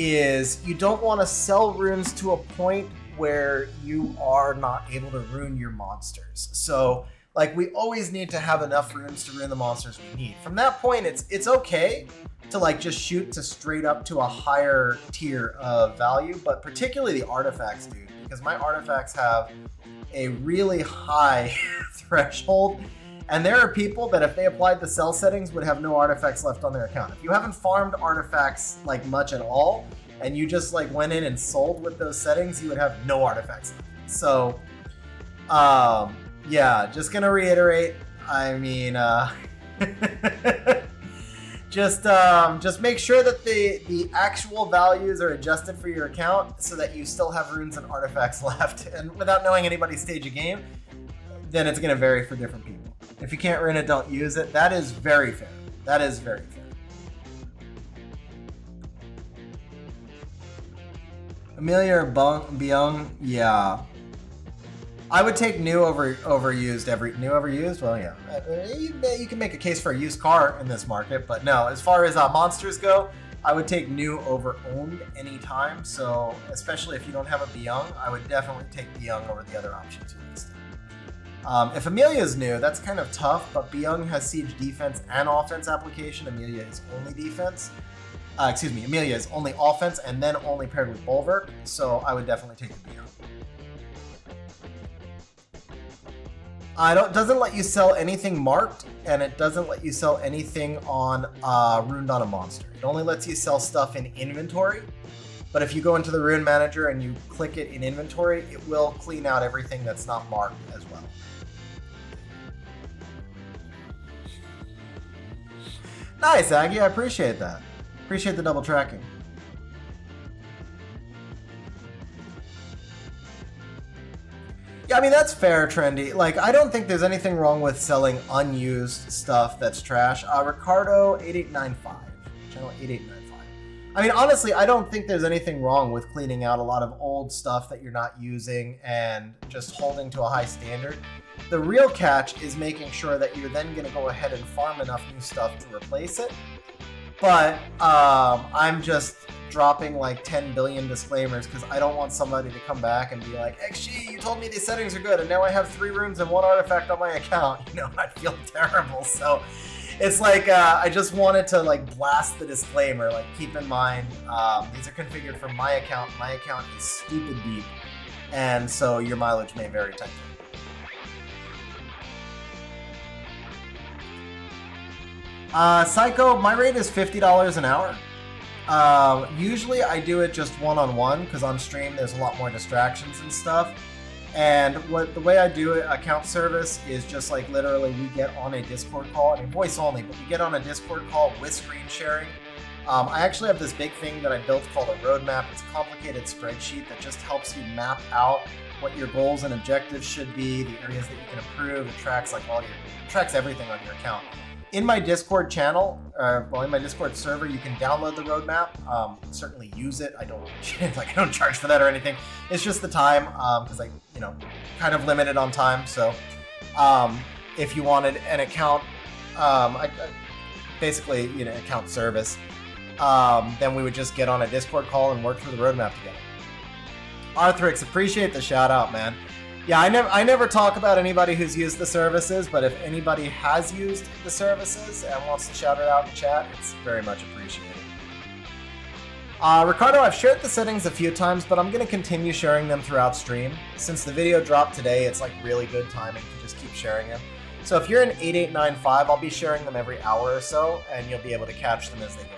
is you don't want to sell runes to a point where you are not able to rune your monsters. So, like, we always need to have enough runes to rune the monsters we need. From that point, it's okay to like just shoot to straight up to a higher tier of value, but particularly the artifacts, dude, because my artifacts have a really high threshold. And there are people that if they applied the sell settings would have no artifacts left on their account. If you haven't farmed artifacts like much at all, and you just like went in and sold with those settings, you would have no artifacts left. So, yeah, just gonna reiterate. I mean, just make sure that the actual values are adjusted for your account so that you still have runes and artifacts left. And without knowing anybody's stage of game, then it's gonna vary for different people. If you can't run it, don't use it. That is very fair. That is very fair. Amelia or Byung, yeah. I would take new over used. New over used? Well, yeah. You can make a case for a used car in this market, but no. As far as monsters go, I would take new over owned anytime. So, especially if you don't have a Byung, I would definitely take Byung over the other options you listed. If Amelia is new, that's kind of tough, but Byung has siege defense and offense application. Amelia is only defense. Amelia is only offense and then only paired with Bulwark, so I would definitely take the Byung. Doesn't let you sell anything marked, and it doesn't let you sell anything on runed on a monster. It only lets you sell stuff in inventory, but if you go into the Rune Manager and you click it in inventory, it will clean out everything that's not marked as well. Nice, Aggie. I appreciate that. Appreciate the double tracking. Yeah, I mean, that's fair, Trendy. Like, I don't think there's anything wrong with selling unused stuff that's trash. Ricardo8895, channel 8895. I mean, honestly, I don't think there's anything wrong with cleaning out a lot of old stuff that you're not using and just holding to a high standard. The real catch is making sure that you're then going to go ahead and farm enough new stuff to replace it. But I'm just dropping like 10 billion disclaimers because I don't want somebody to come back and be like, XG, you told me these settings are good and now I have 3 runes and 1 artifact on my account. You know, I'd feel terrible. So it's like I just wanted to like blast the disclaimer. Like, keep in mind, these are configured for my account. My account is stupid deep, and so your mileage may vary tightly. Psycho, my rate is $50 an hour. Usually I do it just one-on-one because on stream there's a lot more distractions and stuff. And the way I do it, account service, is just like literally we get on a Discord call. I mean, voice only, but we get on a Discord call with screen sharing. I actually have this big thing that I built called a roadmap. It's a complicated spreadsheet that just helps you map out what your goals and objectives should be, the areas that you can improve. It tracks like tracks everything on your account. in my Discord channel, well, in my Discord server, you can download the roadmap. Certainly use it. I don't I don't charge for that or anything. It's just the time, because I, kind of limited on time. So, if you wanted an account, basically, account service, then we would just get on a Discord call and work through the roadmap together. Arthrix, appreciate the shout out, man. Yeah, I never talk about anybody who's used the services, but if anybody has used the services and wants to shout it out in chat, it's very much appreciated. Ricardo, I've shared the settings a few times, but I'm going to continue sharing them throughout stream. Since the video dropped today, it's like really good timing to just keep sharing them. So if you're in 8895, I'll be sharing them every hour or so, and you'll be able to catch them as they go.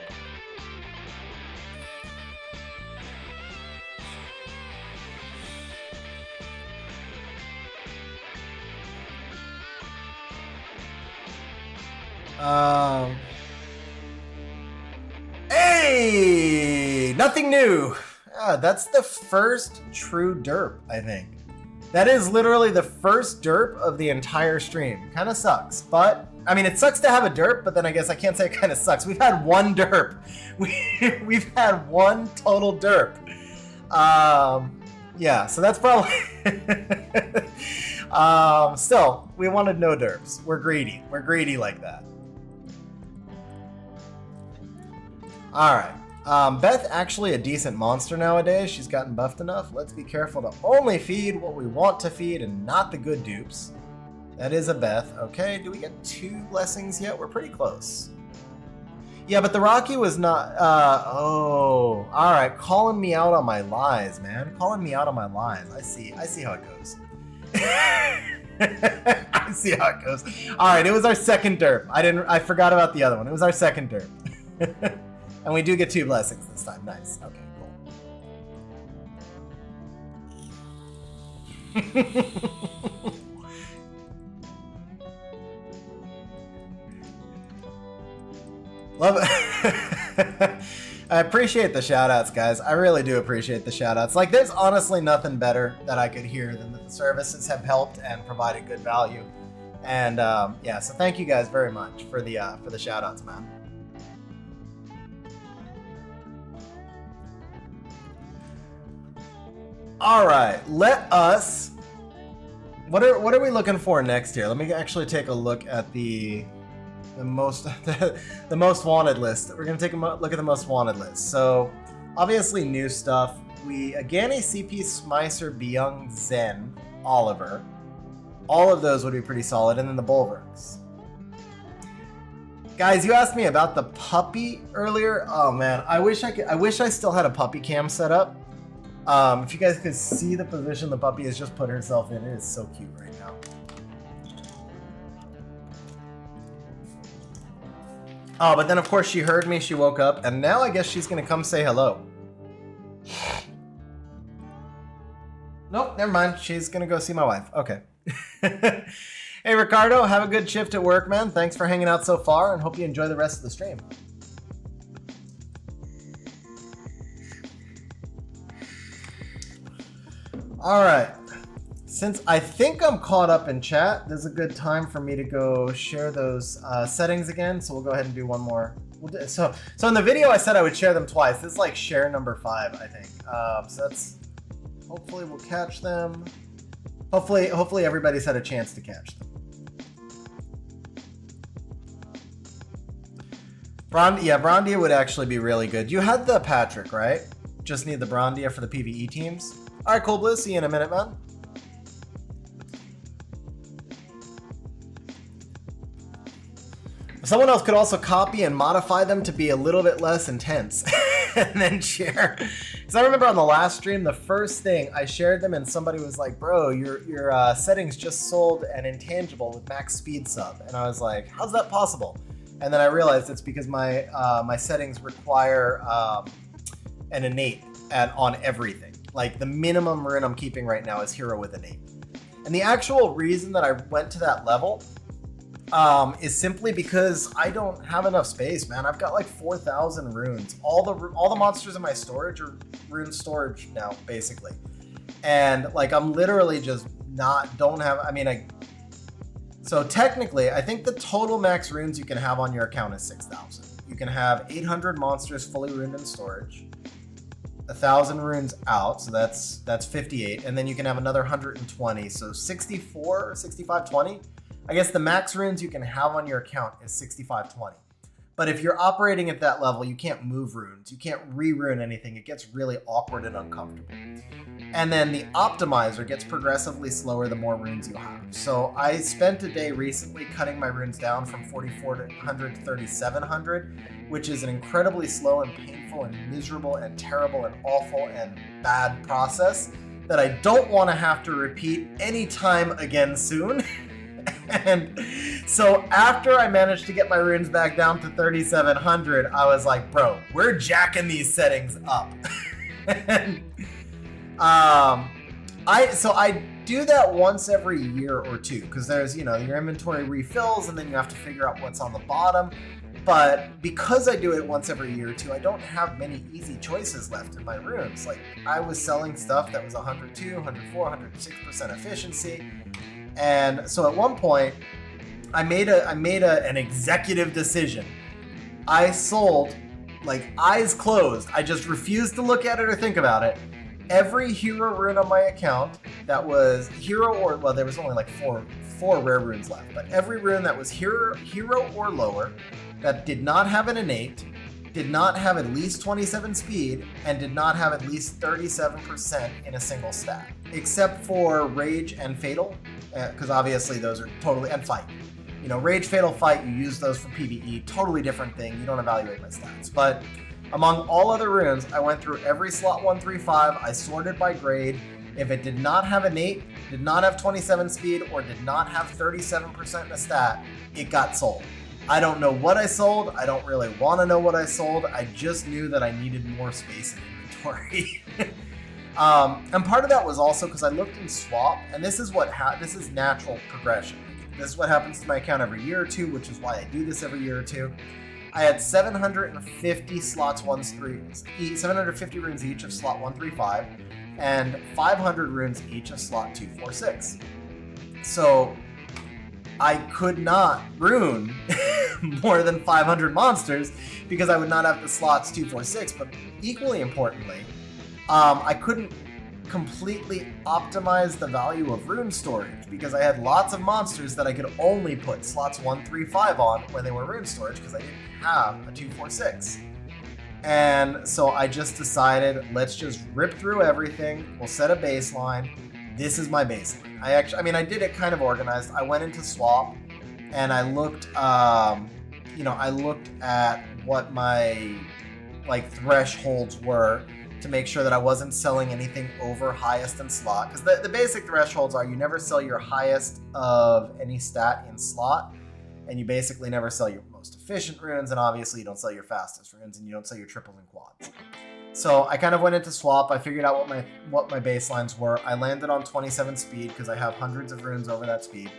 Hey, nothing new. That's the first true derp, I think. That is literally the first derp of the entire stream. Kind of sucks, but I mean, it sucks to have a derp, but then I guess I can't say it kind of sucks. We've had one derp. We've had one total derp. Yeah, so that's probably... Still, we wanted no derps. We're greedy. We're greedy like that. Alright. Beth actually a decent monster nowadays. She's gotten buffed enough. Let's be careful to only feed what we want to feed and not the good dupes. That is a Beth. Okay, do we get 2 blessings yet? We're pretty close. Yeah, but the Rocky was not... oh. Alright, calling me out on my lies, man. Calling me out on my lies. I see how it goes. I see how it goes. Alright, it was our second derp. I forgot about the other one. It was our second derp. And we do get 2 blessings this time. Nice. Okay, cool. Love it. I appreciate the shout outs, guys. I really do appreciate the shout outs. Like, there's honestly nothing better that I could hear than that the services have helped and provided good value. And yeah, so thank you guys very much for the shout outs, man. All right, let us. What are we looking for next here? Let me actually take a look at the most the most wanted list. We're gonna take a look at the most wanted list. So obviously new stuff. We Agani, CP, Smicer, Byung, Zen, Oliver. All of those would be pretty solid, and then the Bulwarks. Guys, you asked me about the puppy earlier. Oh man, I wish I still had a puppy cam set up. If you guys could see the position the puppy has just put herself in, it is so cute right now. Oh, but then of course she heard me, she woke up, and now I guess she's gonna come say hello. Nope, never mind. She's gonna go see my wife. Okay. Hey Ricardo, have a good shift at work, man. Thanks for hanging out so far, and hope you enjoy the rest of the stream. All right, since I think I'm caught up in chat, this is a good time for me to go share those settings again. So we'll go ahead and do one more. So in the video I said I would share them twice. This is like share number 5, I think. So that's, hopefully we'll catch them. Hopefully everybody's had a chance to catch them. Brondia would actually be really good. You had the Patrick, right? Just need the Brondia for the PvE teams. All right, cool, Blue. See you in a minute, man. Someone else could also copy and modify them to be a little bit less intense and then share. Because I remember on the last stream, the first thing I shared them and somebody was like, bro, your settings just sold an intangible with max speed sub. And I was like, how's that possible? And then I realized it's because my my settings require an innate on everything. Like the minimum rune I'm keeping right now is hero with innate. And the actual reason that I went to that level is simply because I don't have enough space, man. I've got like 4,000 runes. All the monsters in my storage are rune storage now, basically. And like I'm literally just don't have. I mean, So technically, I think the total max runes you can have on your account is 6,000. You can have 800 monsters fully runed in storage, 1,000 runes out, so that's 58, and then you can have another 120, so 64, 6520. I guess the max runes you can have on your account is 6520. But if you're operating at that level, you can't move runes, you can't re-rune anything, it gets really awkward and uncomfortable. And then the optimizer gets progressively slower the more runes you have. So I spent a day recently cutting my runes down from 4,400 to 3,700, which is an incredibly slow and painful and miserable and terrible and awful and bad process that I don't want to have to repeat anytime again soon. And so after I managed to get my runes back down to 3,700, I was like, bro, we're jacking these settings up. And I do that once every year or two, because there's, your inventory refills and then you have to figure out what's on the bottom. But because I do it once every year or two, I don't have many easy choices left in my runes. Like, I was selling stuff that was 102, 104, 106% efficiency. And so at one point, I made an executive decision. I sold, like, eyes closed. I just refused to look at it or think about it. Every hero rune on my account that was hero or, well, there was only like four rare runes left, but every rune that was hero or lower, that did not have an innate, did not have at least 27 speed, and did not have at least 37% in a single stat, except for Rage and Fatal, because obviously those are totally, and Fight. Rage, Fatal, Fight, you use those for PvE, totally different thing, you don't evaluate my stats. But among all other runes, I went through every slot 135, I sorted by grade. If it did not have innate, did not have 27 speed, or did not have 37% in a stat, it got sold. I don't know what I sold. I don't really want to know what I sold. I just knew that I needed more space in inventory. And part of that was also because I looked in swap, and this is this is natural progression. This is what happens to my account every year or two, which is why I do this every year or two. I had 750 slots 750 runes each of slot 135, and 500 runes each of slot 246. So I could not rune more than 500 monsters because I would not have the slots 246, but equally importantly, I couldn't completely optimize the value of rune storage because I had lots of monsters that I could only put slots 135 on when they were rune storage because I didn't have a 246. And so I just decided, let's just rip through everything. We'll set a baseline. This is my baseline. I did it kind of organized. I went into swap and I looked, I looked at what my thresholds were to make sure that I wasn't selling anything over highest in slot. Because the basic thresholds are you never sell your highest of any stat in slot, and you basically never sell your most efficient runes, and obviously you don't sell your fastest runes, and you don't sell your triples and quads. So I kind of went into swap. I figured out what my baselines were. I landed on 27 speed because I have hundreds of runes over that speed.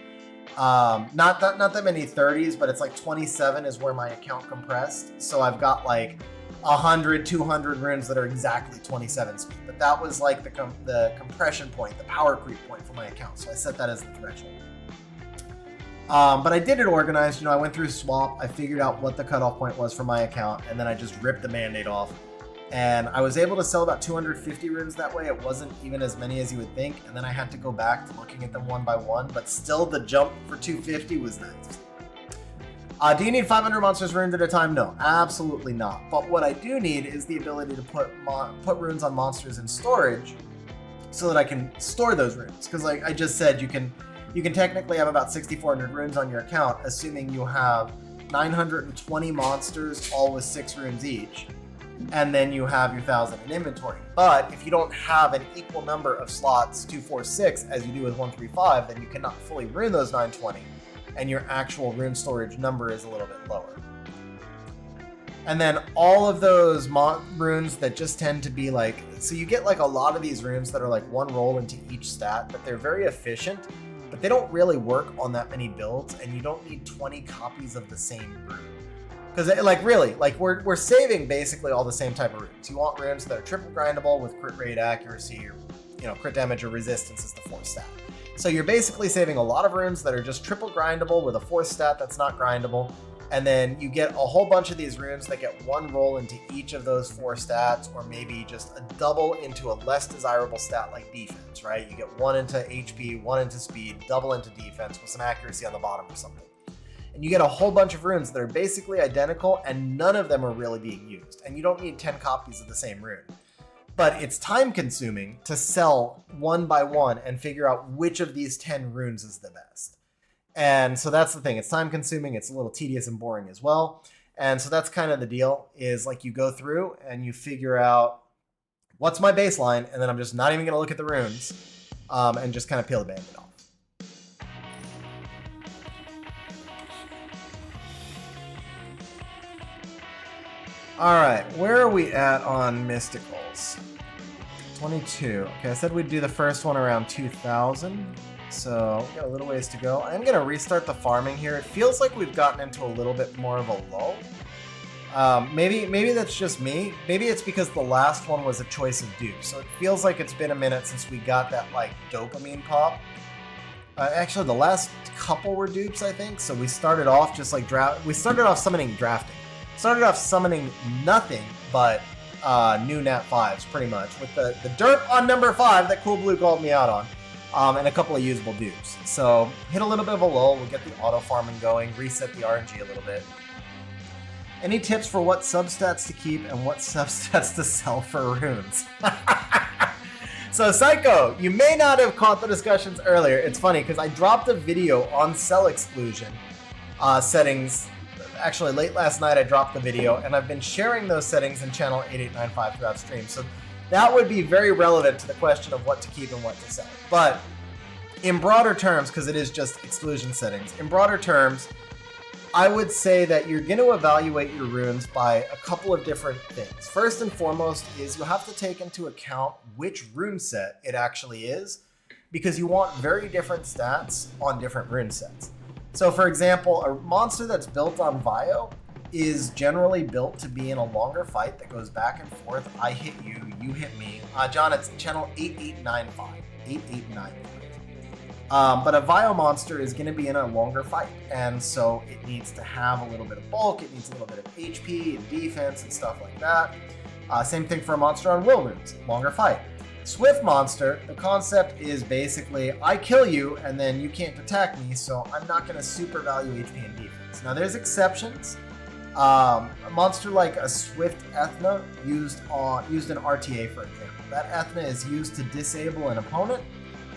Not that many 30s, but it's like 27 is where my account compressed. So I've got like 100, 200 runes that are exactly 27 speed. But that was like the compression point, the power creep point for my account. So I set that as the threshold. But I did it organized. I went through swap. I figured out what the cutoff point was for my account, and then I just ripped the mandate off. And I was able to sell about 250 runes that way. It wasn't even as many as you would think. And then I had to go back to looking at them one by one, but still the jump for 250 was nice. Do you need 500 monsters runes at a time? No, absolutely not. But what I do need is the ability to put runes on monsters in storage so that I can store those runes. Because like I just said, you can technically have about 6,400 runes on your account, assuming you have 920 monsters, all with 6 runes each. And then you have your 1,000 in inventory. But if you don't have an equal number of slots 246 as you do with 135, then you cannot fully rune those 920, and your actual rune storage number is a little bit lower. And then all of those runes that just tend to be like, so you get like a lot of these runes that are like one roll into each stat, but they're very efficient, but they don't really work on that many builds, and you don't need 20 copies of the same rune. Because we're saving basically all the same type of runes. You want runes that are triple grindable with crit rate accuracy, or crit damage or resistance is the 4th stat. So you're basically saving a lot of runes that are just triple grindable with a 4th stat that's not grindable. And then you get a whole bunch of these runes that get 1 roll into each of those 4 stats, or maybe just a double into a less desirable stat like defense, right? You get 1 into HP, 1 into speed, double into defense with some accuracy on the bottom or something. And you get a whole bunch of runes that are basically identical, and none of them are really being used. And you don't need 10 copies of the same rune. But it's time consuming to sell one by one and figure out which of these 10 runes is the best. And so that's the thing. It's time consuming. It's a little tedious and boring as well. And so that's kind of the deal, is like you go through and you figure out what's my baseline, and then I'm just not even going to look at the runes and just kind of peel the bandit off. All right, where are we at on mysticals? 22. Okay, I said we'd do the first one around 2,000. So we got a little ways to go. I'm going to restart the farming here. It feels like we've gotten into a little bit more of a lull. Maybe that's just me. Maybe it's because the last one was a choice of dupes. So it feels like it's been a minute since we got that like dopamine pop. Actually, the last couple were dupes, I think. So we started off just like we started off summoning drafting. Started off summoning nothing but new nat 5s pretty much, with the derp on number 5 that Cool Blue called me out on. And a couple of usable dupes. So hit a little bit of a lull. We'll get the auto farming going, reset the RNG a little bit. Any tips for what substats to keep and what substats to sell for runes? So Psycho, you may not have caught the discussions earlier. It's funny because I dropped a video on cell exclusion settings. Actually, late last night I dropped the video, and I've been sharing those settings in channel 8895 throughout stream. So that would be very relevant to the question of what to keep and what to sell. But in broader terms, because it is just exclusion settings, in broader terms, I would say that you're going to evaluate your runes by a couple of different things. First and foremost is you have to take into account which rune set it actually is, because you want very different stats on different rune sets. So for example, a monster that's built on Vio is generally built to be in a longer fight that goes back and forth. I hit you, you hit me. John, it's channel 8895. 8895. But a Vio monster is going to be in a longer fight, and so it needs to have a little bit of bulk, it needs a little bit of HP and defense and stuff like that. Same thing for a monster on Will Runes, longer fight. Swift monster, the concept is basically I kill you and then you can't attack me, so I'm not going to super value HP and defense. Now there's exceptions. A monster like a Swift Ethna used in RTA, for example. That Ethna is used to disable an opponent,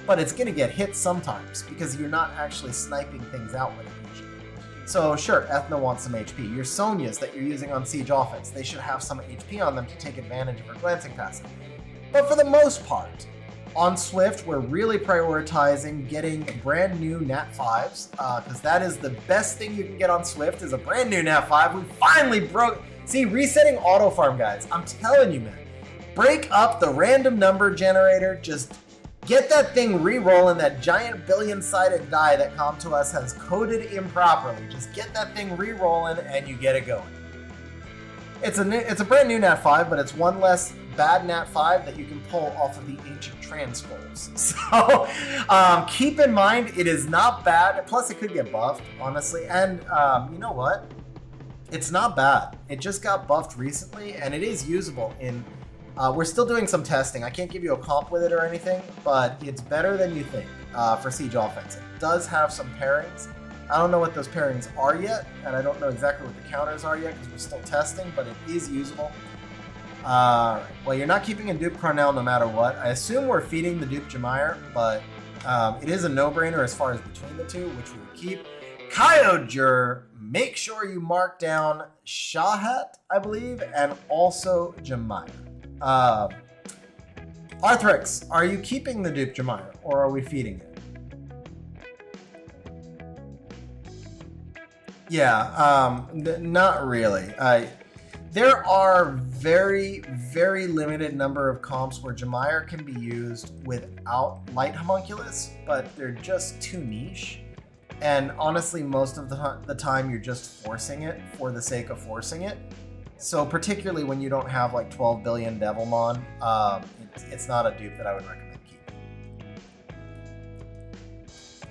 but it's going to get hit sometimes because you're not actually sniping things out with it usually. So sure, Ethna wants some HP. Your Sonias that you're using on Siege offense, they should have some HP on them to take advantage of her glancing passive. But for the most part, on Swift, we're really prioritizing getting brand new Nat 5s, because that is the best thing you can get on Swift is a brand new Nat 5. We finally broke... See, resetting auto farm, guys. I'm telling you, man. Break up the random number generator. Just get that thing re-rolling, that giant billion-sided die that Com2uS has coded improperly. Just get that thing re-rolling and you get it going. It's a brand new Nat 5, but it's one less bad Nat 5 that you can pull off of the ancient trans scrolls. So keep in mind, it is not bad. Plus, it could get buffed, honestly. And you know what? It's not bad. It just got buffed recently, and it is usable in... we're still doing some testing. I can't give you a comp with it or anything, but it's better than you think for Siege offense. It does have some pairings. I don't know what those pairings are yet, and I don't know exactly what the counters are yet because we're still testing, but it is usable. Well, you're not keeping a dupe Cornell no matter what. I assume we're feeding the dupe Jemire, but it is a no-brainer as far as between the two, which we would keep. Kyojur, make sure you mark down Shahat, I believe, and also Jemire. Arthrix, are you keeping the dupe Jemire, or are we feeding it? Yeah, not really. There are very, very limited number of comps where Jemire can be used without Light Homunculus, but they're just too niche. And honestly, most of the time you're just forcing it for the sake of forcing it. So particularly when you don't have like 12 billion Devilmon, it's not a dupe that I would recommend keeping.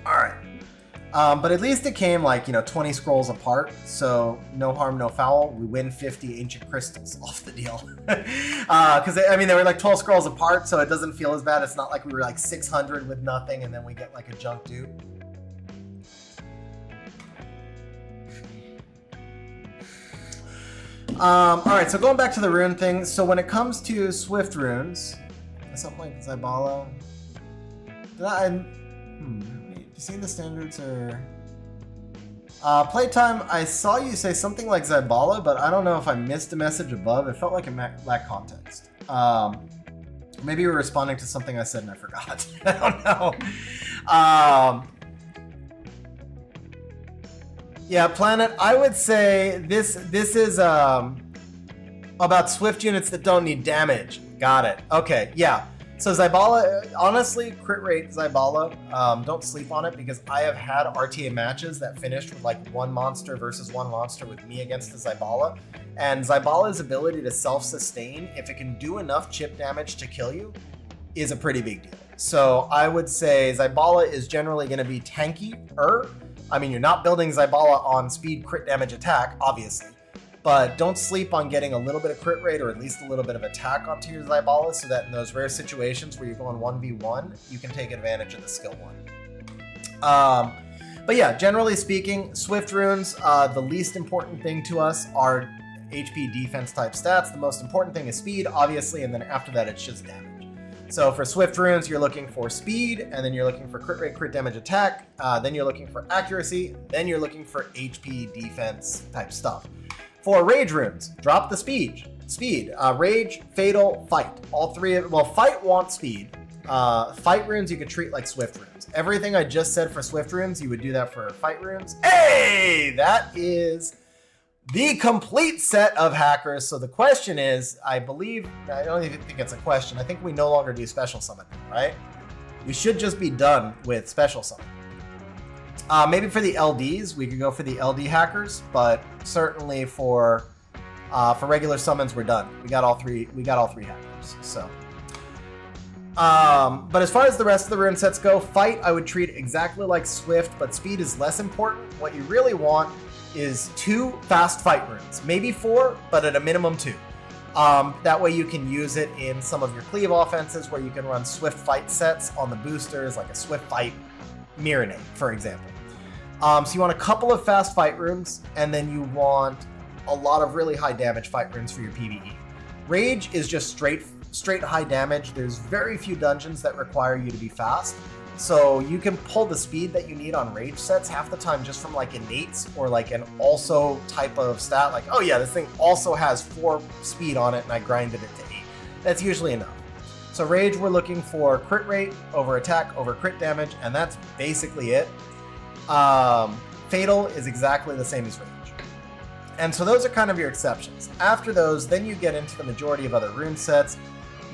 All right. But at least it came like, 20 scrolls apart. So no harm, no foul. We win 50 ancient crystals off the deal. Because, they were like 12 scrolls apart, so it doesn't feel as bad. It's not like we were like 600 with nothing and then we get like a junk dupe. All right, so going back to the rune thing. So when it comes to Swift runes, something like Zybala, you see the standards or playtime? I saw you say something like Zybala, but I don't know if I missed a message above. It felt like it lacked context. Maybe you were responding to something I said and I forgot. I don't know. Yeah, Planet, I would say this is about Swift units that don't need damage. Got it. Okay, yeah. So Zybala, honestly, crit rate Zybala, don't sleep on it, because I have had RTA matches that finished with like one monster versus one monster with me against the Zybala. And Zybala's ability to self-sustain, if it can do enough chip damage to kill you, is a pretty big deal. So I would say Zybala is generally going to be tanky-er. You're not building Zybala on speed, crit damage, attack, obviously. But don't sleep on getting a little bit of crit rate or at least a little bit of attack onto your Zybala, so that in those rare situations where you're going 1v1, you can take advantage of the skill 1. But yeah, generally speaking, Swift runes, the least important thing to us are HP defense type stats. The most important thing is speed, obviously, and then after that, it's just damage. So for Swift runes, you're looking for speed, and then you're looking for crit rate, crit damage, attack, then you're looking for accuracy, then you're looking for HP defense type stuff. For Rage runes, drop the speed. Rage, Fatal, Fight. All three of, Fight wants speed. Fight runes you could treat like Swift runes. Everything I just said for Swift runes, you would do that for Fight runes. Hey, that is the complete set of hackers. So the question is, I don't even think it's a question. I think we no longer do special summon, right? We should just be done with special summon. Maybe for the LDs, we could go for the LD hackers, but certainly for regular summons, we're done. We got all three hackers. So, but as far as the rest of the rune sets go, Fight I would treat exactly like Swift, but speed is less important. What you really want is 2 fast Fight runes, maybe 4, but at a minimum 2. That way you can use it in some of your cleave offenses where you can run Swift Fight sets on the boosters, like a Swift Fight Miranate, for example. So you want a couple of fast Fight runes, and then you want a lot of really high damage Fight runes for your PvE. Rage is just straight high damage. There's very few dungeons that require you to be fast, so you can pull the speed that you need on Rage sets half the time just from like innates or like an also type of stat, like, oh yeah, this thing also has 4 speed on it and I grinded it to 8. That's usually enough. So Rage, we're looking for crit rate over attack over crit damage, and that's basically it. Fatal is exactly the same as Rage. And so those are kind of your exceptions. After those, then you get into the majority of other rune sets.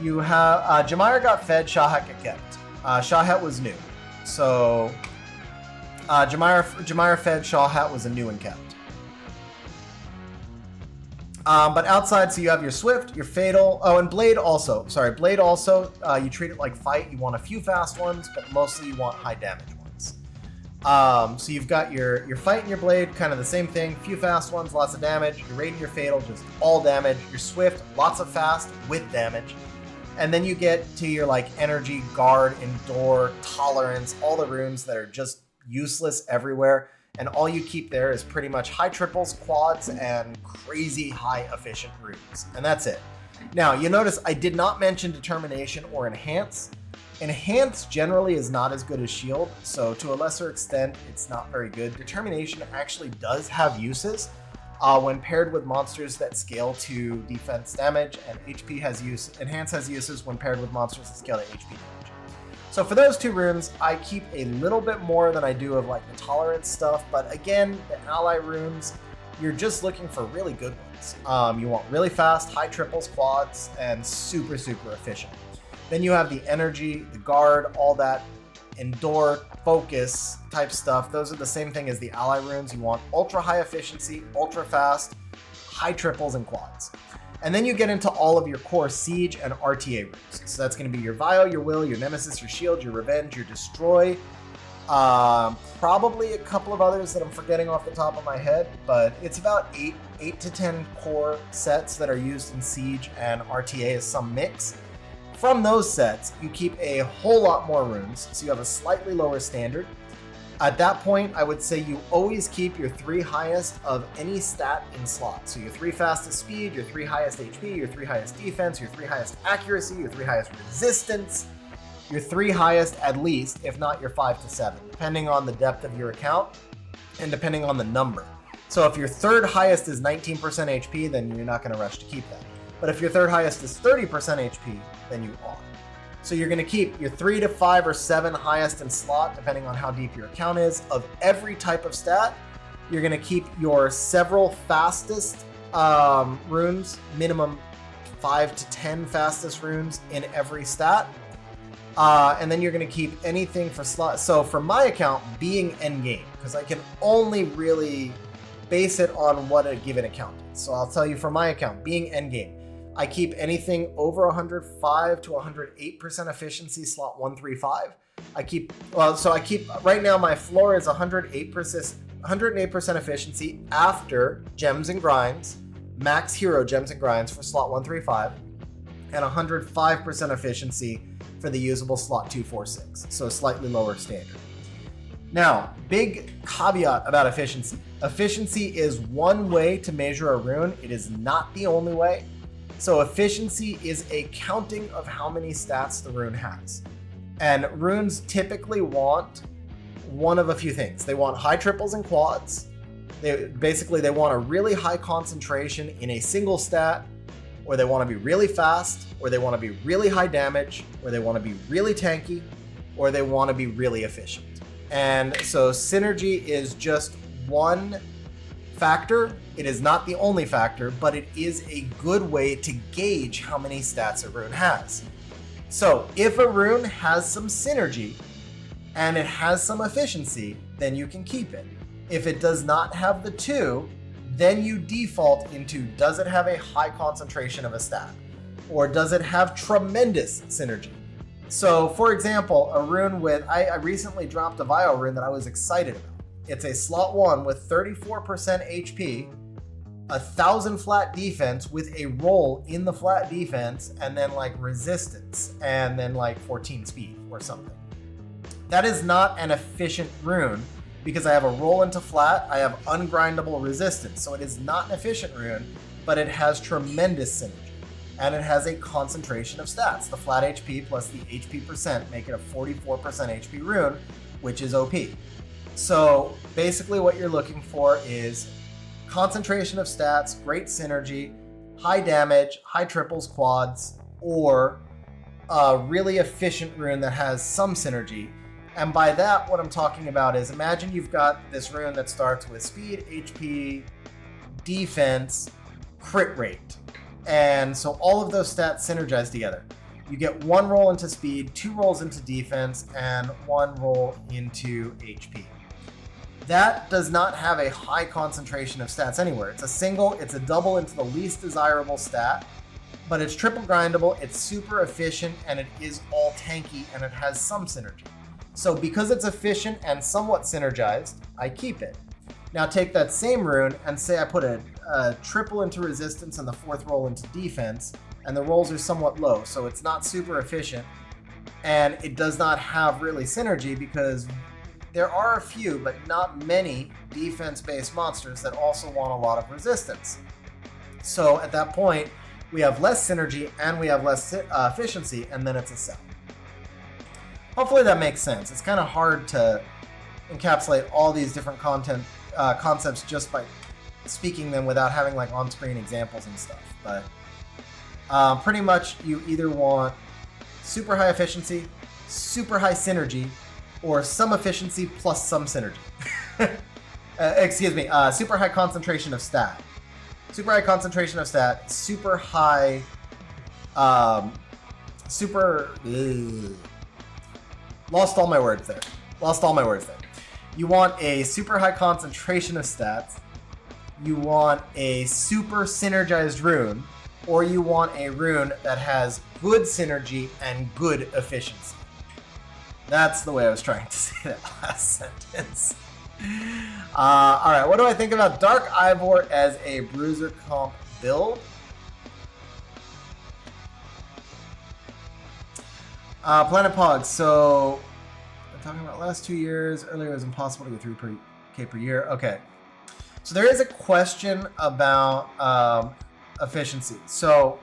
You have Jamire got fed, Shahhat got kept. Shahhat was new. So Jamire fed, Shahhat was a new and kept. But outside, so you have your Swift, your Fatal, and Blade also. Sorry, Blade also, you treat it like Fight. You want a few fast ones, but mostly you want high damage ones. So you've got your Fight and your Blade, kind of the same thing. Few fast ones, lots of damage. Your Raid and your Fatal, just all damage. Your Swift, lots of fast with damage. And then you get to your like Energy, Guard, Endure, Tolerance, all the runes that are just useless everywhere. And all you keep there is pretty much high triples, quads, and crazy high efficient runes. And that's it. Now, you notice I did not mention Determination or Enhance. Enhance generally is not as good as Shield, so to a lesser extent, it's not very good. Determination actually does have uses when paired with monsters that scale to defense damage, and Enhance has uses when paired with monsters that scale to HP damage. So for those 2 runes, I keep a little bit more than I do of like the Tolerance stuff, but again, the ally runes, you're just looking for really good ones. You want really fast, high triples, quads, and super, super efficient. Then you have the Energy, the Guard, all that Endure, Focus type stuff. Those are the same thing as the ally runes. You want ultra high efficiency, ultra fast, high triples, and quads. And then you get into all of your core Siege and RTA runes. So that's going to be your Vile, your Will, your Nemesis, your Shield, your Revenge, your Destroy, Probably a couple of others that I'm forgetting off the top of my head, but it's about 8 to 10 core sets that are used in Siege, and RTA is some mix. From those sets, you keep a whole lot more runes, so you have a slightly lower standard. At that point, I would say you always keep your 3 highest of any stat in slot. So your 3 fastest speed, your 3 highest HP, your 3 highest defense, your 3 highest accuracy, your 3 highest resistance, your 3 highest at least, if not your 5 to 7, depending on the depth of your account and depending on the number. So if your 3rd highest is 19% HP, then you're not going to rush to keep that. But if your 3rd highest is 30% HP, then you are. So you're going to keep your 3 to 5 or 7 highest in slot, depending on how deep your account is, of every type of stat. You're going to keep your several fastest runes, minimum 5 to 10 fastest runes in every stat. And then you're going to keep anything for slot. So for my account, being endgame, because I can only really base it on what a given account is. So I'll tell you for my account, being endgame, I keep anything over 105 to 108% efficiency, slot 135. I keep right now my floor is 108% efficiency after gems and grinds, max hero gems and grinds for slot 135, and 105% efficiency for the usable slot 246, so a slightly lower standard. Now, big caveat about efficiency. Efficiency is one way to measure a rune. It is not the only way. So efficiency is a counting of how many stats the rune has. And runes typically want one of a few things. They want high triples and quads. They want a really high concentration in a single stat, or they want to be really fast, or they want to be really high damage, or they want to be really tanky, or they want to be really efficient. And so synergy is just one factor. It is not the only factor, but it is a good way to gauge how many stats a rune has. So if a rune has some synergy and it has some efficiency, then you can keep it. If it does not have the two, then you default into, does it have a high concentration of a stat? Or does it have tremendous synergy? So for example, a rune with, I recently dropped a Vile rune that I was excited about. It's a slot 1 with 34% HP, 1,000 flat defense with a roll in the flat defense, and then like resistance, and then like 14 speed or something. That is not an efficient rune because I have a roll into flat, I have ungrindable resistance. So it is not an efficient rune, but it has tremendous synergy. And it has a concentration of stats. The flat HP plus the HP percent make it a 44% HP rune, which is OP. So basically what you're looking for is concentration of stats, great synergy, high damage, high triples, quads, or a really efficient rune that has some synergy. And by that, what I'm talking about is, imagine you've got this rune that starts with speed, HP, defense, crit rate. And so all of those stats synergize together. You get 1 roll into speed, 2 rolls into defense, and 1 roll into HP. That does not have a high concentration of stats anywhere. It's a double into the least desirable stat, but it's triple grindable, it's super efficient, and it is all tanky, and it has some synergy. So because it's efficient and somewhat synergized, I keep it. Now take that same rune and say I put a triple into resistance and the 4th roll into defense, and the rolls are somewhat low, so it's not super efficient, and it does not have really synergy because there are a few, but not many, defense-based monsters that also want a lot of resistance. So at that point, we have less synergy and we have less efficiency, and then it's a sell. Hopefully that makes sense. It's kind of hard to encapsulate all these different concepts just by speaking them without having like on-screen examples and stuff. But pretty much you either want super high efficiency, super high synergy, or some efficiency plus some synergy. Super high concentration of stat. Super high concentration of stat, super high, lost all my words there. You want a super high concentration of stats, you want a super synergized rune, or you want a rune that has good synergy and good efficiency. That's the way I was trying to say that last sentence. All right, what do I think about Dark Ivor as a bruiser comp build? Planet Pog, so I'm talking about last 2 years. Earlier it was impossible to get 3K per year. Okay. So there is a question about efficiency. So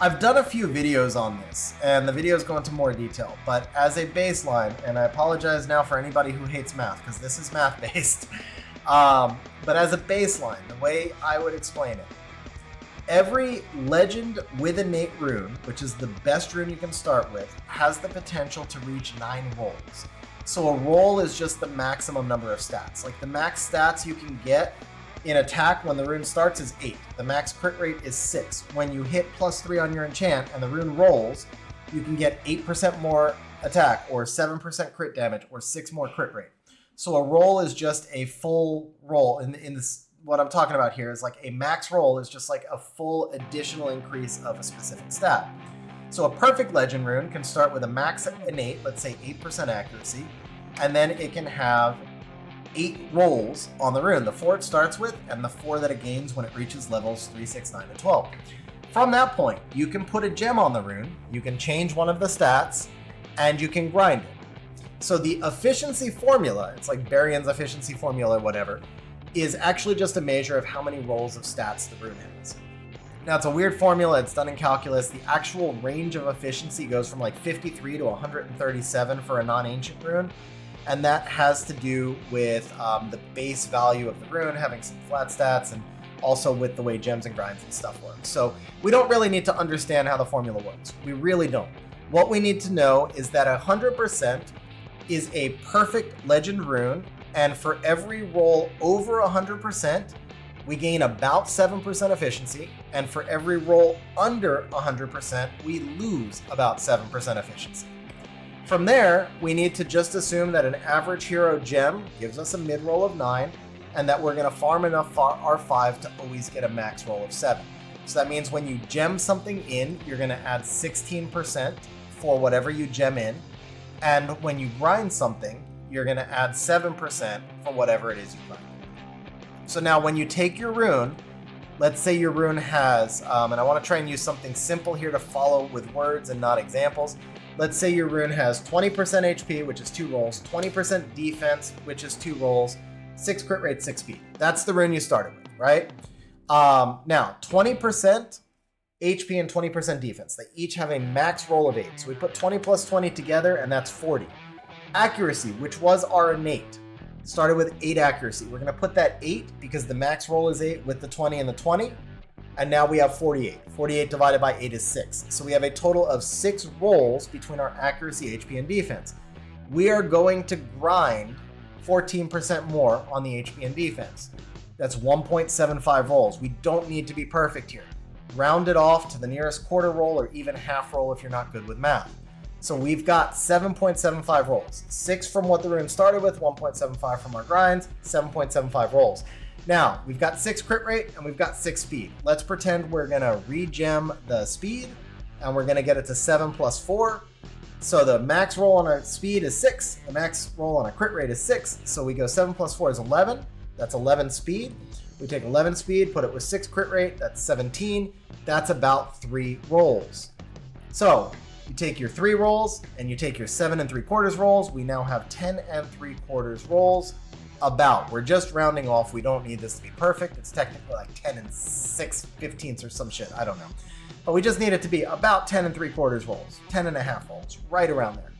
I've done a few videos on this, and the videos go into more detail, but as a baseline, and I apologize now for anybody who hates math, because this is math-based, but as a baseline, the way I would explain it, every legend with innate rune, which is the best rune you can start with, has the potential to reach 9 rolls. So a roll is just the maximum number of stats. Like the max stats you can get in attack when the rune starts is 8. The max crit rate is 6. When you hit +3 on your enchant and the rune rolls, you can get 8% more attack or 7% crit damage or 6 more crit rate. So a roll is just a full roll. In this, what I'm talking about here is like a max roll is just like a full additional increase of a specific stat. So a perfect legend rune can start with a max innate, let's say 8% accuracy, and then it can have 8 rolls on the rune, the 4 it starts with and the 4 that it gains when it reaches levels 3, 6, 9, and 12. From that point, you can put a gem on the rune, you can change one of the stats, and you can grind it. So the efficiency formula, it's like Barion's efficiency formula or whatever, is actually just a measure of how many rolls of stats the rune has. Now it's a weird formula, it's done in calculus. The actual range of efficiency goes from like 53 to 137 for a non-ancient rune. And that has to do with the base value of the rune having some flat stats and also with the way gems and grinds and stuff work. So we don't really need to understand how the formula works. We really don't. What we need to know is that 100% is a perfect legend rune, and for every roll over 100%, we gain about 7% efficiency, and for every roll under 100%, we lose about 7% efficiency. From there, we need to just assume that an average hero gem gives us a mid-roll of 9, and that we're going to farm enough R5 to always get a max roll of 7. So that means when you gem something in, you're going to add 16% for whatever you gem in, and when you grind something, you're going to add 7% for whatever it is you grind. So now when you take your rune, let's say your rune has, and I want to try and use something simple here to follow with words and not examples. Let's say your rune has 20% HP, which is 2 rolls, 20% defense, which is 2 rolls, 6 crit rate, 6 speed. That's the rune you started with, right? Now, 20% HP and 20% defense. They each have a max roll of 8. So we put 20 plus 20 together, and that's 40. Accuracy, which was our innate, started with 8 accuracy. We're going to put that 8 because the max roll is 8 with the 20 and the 20. And now we have 48. 48 divided by 8 is 6. So we have a total of 6 rolls between our accuracy, HP, and defense. We are going to grind 14% more on the HP and defense. That's 1.75 rolls. We don't need to be perfect here. Round it off to the nearest quarter roll or even half roll if you're not good with math. So we've got 7.75 rolls. 6 from what the rune started with, 1.75 from our grinds, 7.75 rolls. Now, we've got 6 crit rate and we've got 6 speed. Let's pretend we're gonna regem the speed and we're gonna get it to 7 plus 4. So the max roll on a speed is 6, the max roll on a crit rate is 6. So we go 7 plus 4 is 11, that's 11 speed. We take 11 speed, put it with 6 crit rate, that's 17. That's about 3 rolls. So you take your 3 rolls and you take your 7 3/4 rolls. We now have 10 3/4 rolls. We're just rounding off. We don't need this to be perfect. It's technically like 10 6/15 or some shit. I don't know. But we just need it to be about 10 3/4 rolls, 10.5 rolls, right around there.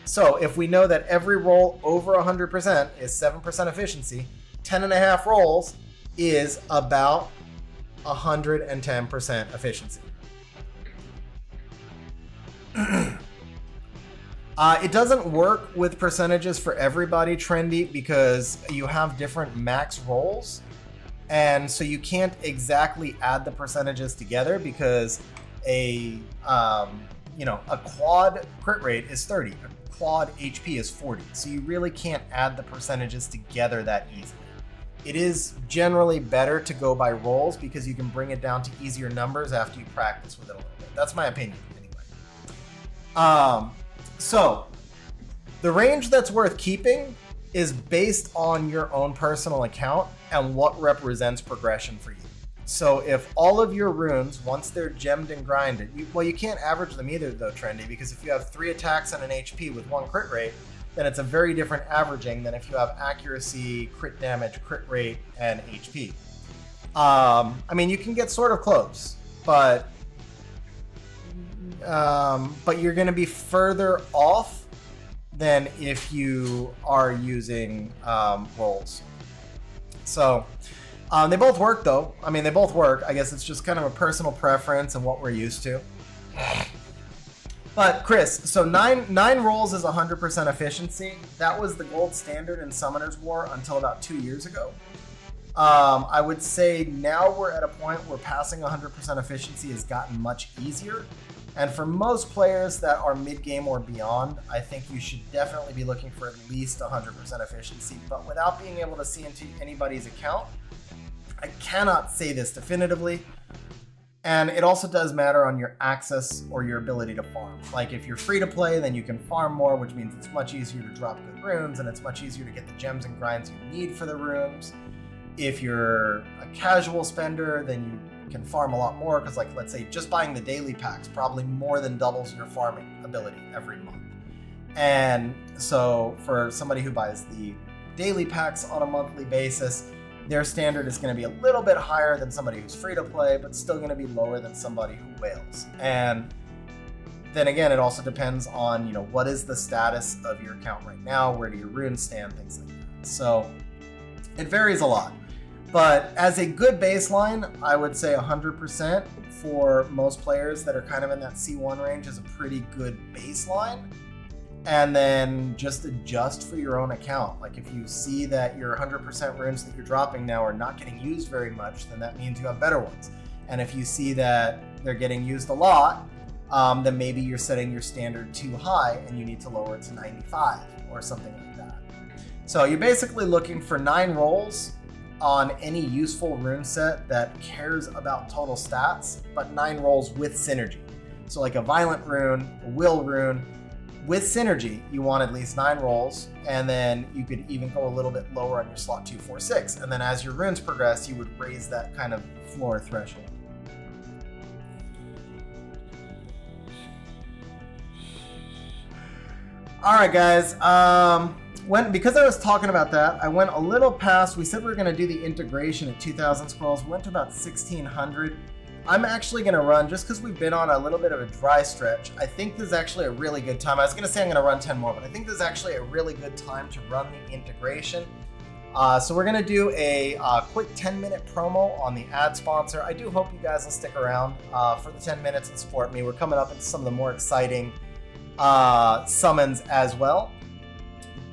So if we know that every roll over 100% is 7% efficiency, 10.5 rolls is about 110% efficiency. It doesn't work with percentages for everybody, Trendy, because you have different max rolls. And so you can't exactly add the percentages together because a quad crit rate is 30, a quad HP is 40. So you really can't add the percentages together that easily. It is generally better to go by rolls because you can bring it down to easier numbers after you practice with it a little bit. That's my opinion anyway. So The range that's worth keeping is based on your own personal account and what represents progression for you. So if all of your runes, once they're gemmed and grinded, you can't average them either though, Trendy, because if you have 3 attacks and an HP with 1 crit rate, then it's a very different averaging than if you have accuracy, crit damage, crit rate, and HP. I mean, you can get sort of close, but you're going to be further off than if you are using rolls. So they both work though. I mean, they both work. I guess it's just kind of a personal preference and what we're used to. But Chris, so nine rolls is 100% efficiency. That was the gold standard in Summoner's War until about 2 years ago. I would say now we're at a point where passing 100% efficiency has gotten much easier. And for most players that are mid-game or beyond, I think you should definitely be looking for at least 100% efficiency. But without being able to see into anybody's account, I cannot say this definitively. And it also does matter on your access or your ability to farm. Like if you're free to play, then you can farm more, which means it's much easier to drop good runes and it's much easier to get the gems and grinds you need for the runes. If you're a casual spender, then you can farm a lot more because, like, let's say just buying the daily packs probably more than doubles your farming ability every month. And so for somebody who buys the daily packs on a monthly basis, their standard is going to be a little bit higher than somebody who's free to play, but still going to be lower than somebody who whales. And then again, it also depends on, what is the status of your account right now? Where do your runes stand? Things like that. So it varies a lot. But as a good baseline, I would say 100% for most players that are kind of in that C1 range is a pretty good baseline. And then just adjust for your own account. Like if you see that your 100% runes that you're dropping now are not getting used very much, then that means you have better ones. And if you see that they're getting used a lot, then maybe you're setting your standard too high and you need to lower it to 95 or something like that. So you're basically looking for 9 rolls on any useful rune set that cares about total stats, but 9 rolls with synergy. So like a violent rune, a will rune, with synergy, you want at least 9 rolls, and then you could even go a little bit lower on your slot 2, 4, 6. And then as your runes progress, you would raise that kind of floor threshold. All right, guys. Because I was talking about that, I went a little past. We said we were going to do the integration at 2,000 scrolls. We went to about 1,600. I'm actually going to run, just because we've been on a little bit of a dry stretch, I think this is actually a really good time. I was going to say I'm going to run 10 more, but I think this is actually a really good time to run the integration. So we're going to do a quick 10-minute promo on the ad sponsor. I do hope you guys will stick around for the 10 minutes and support me. We're coming up into some of the more exciting summons as well.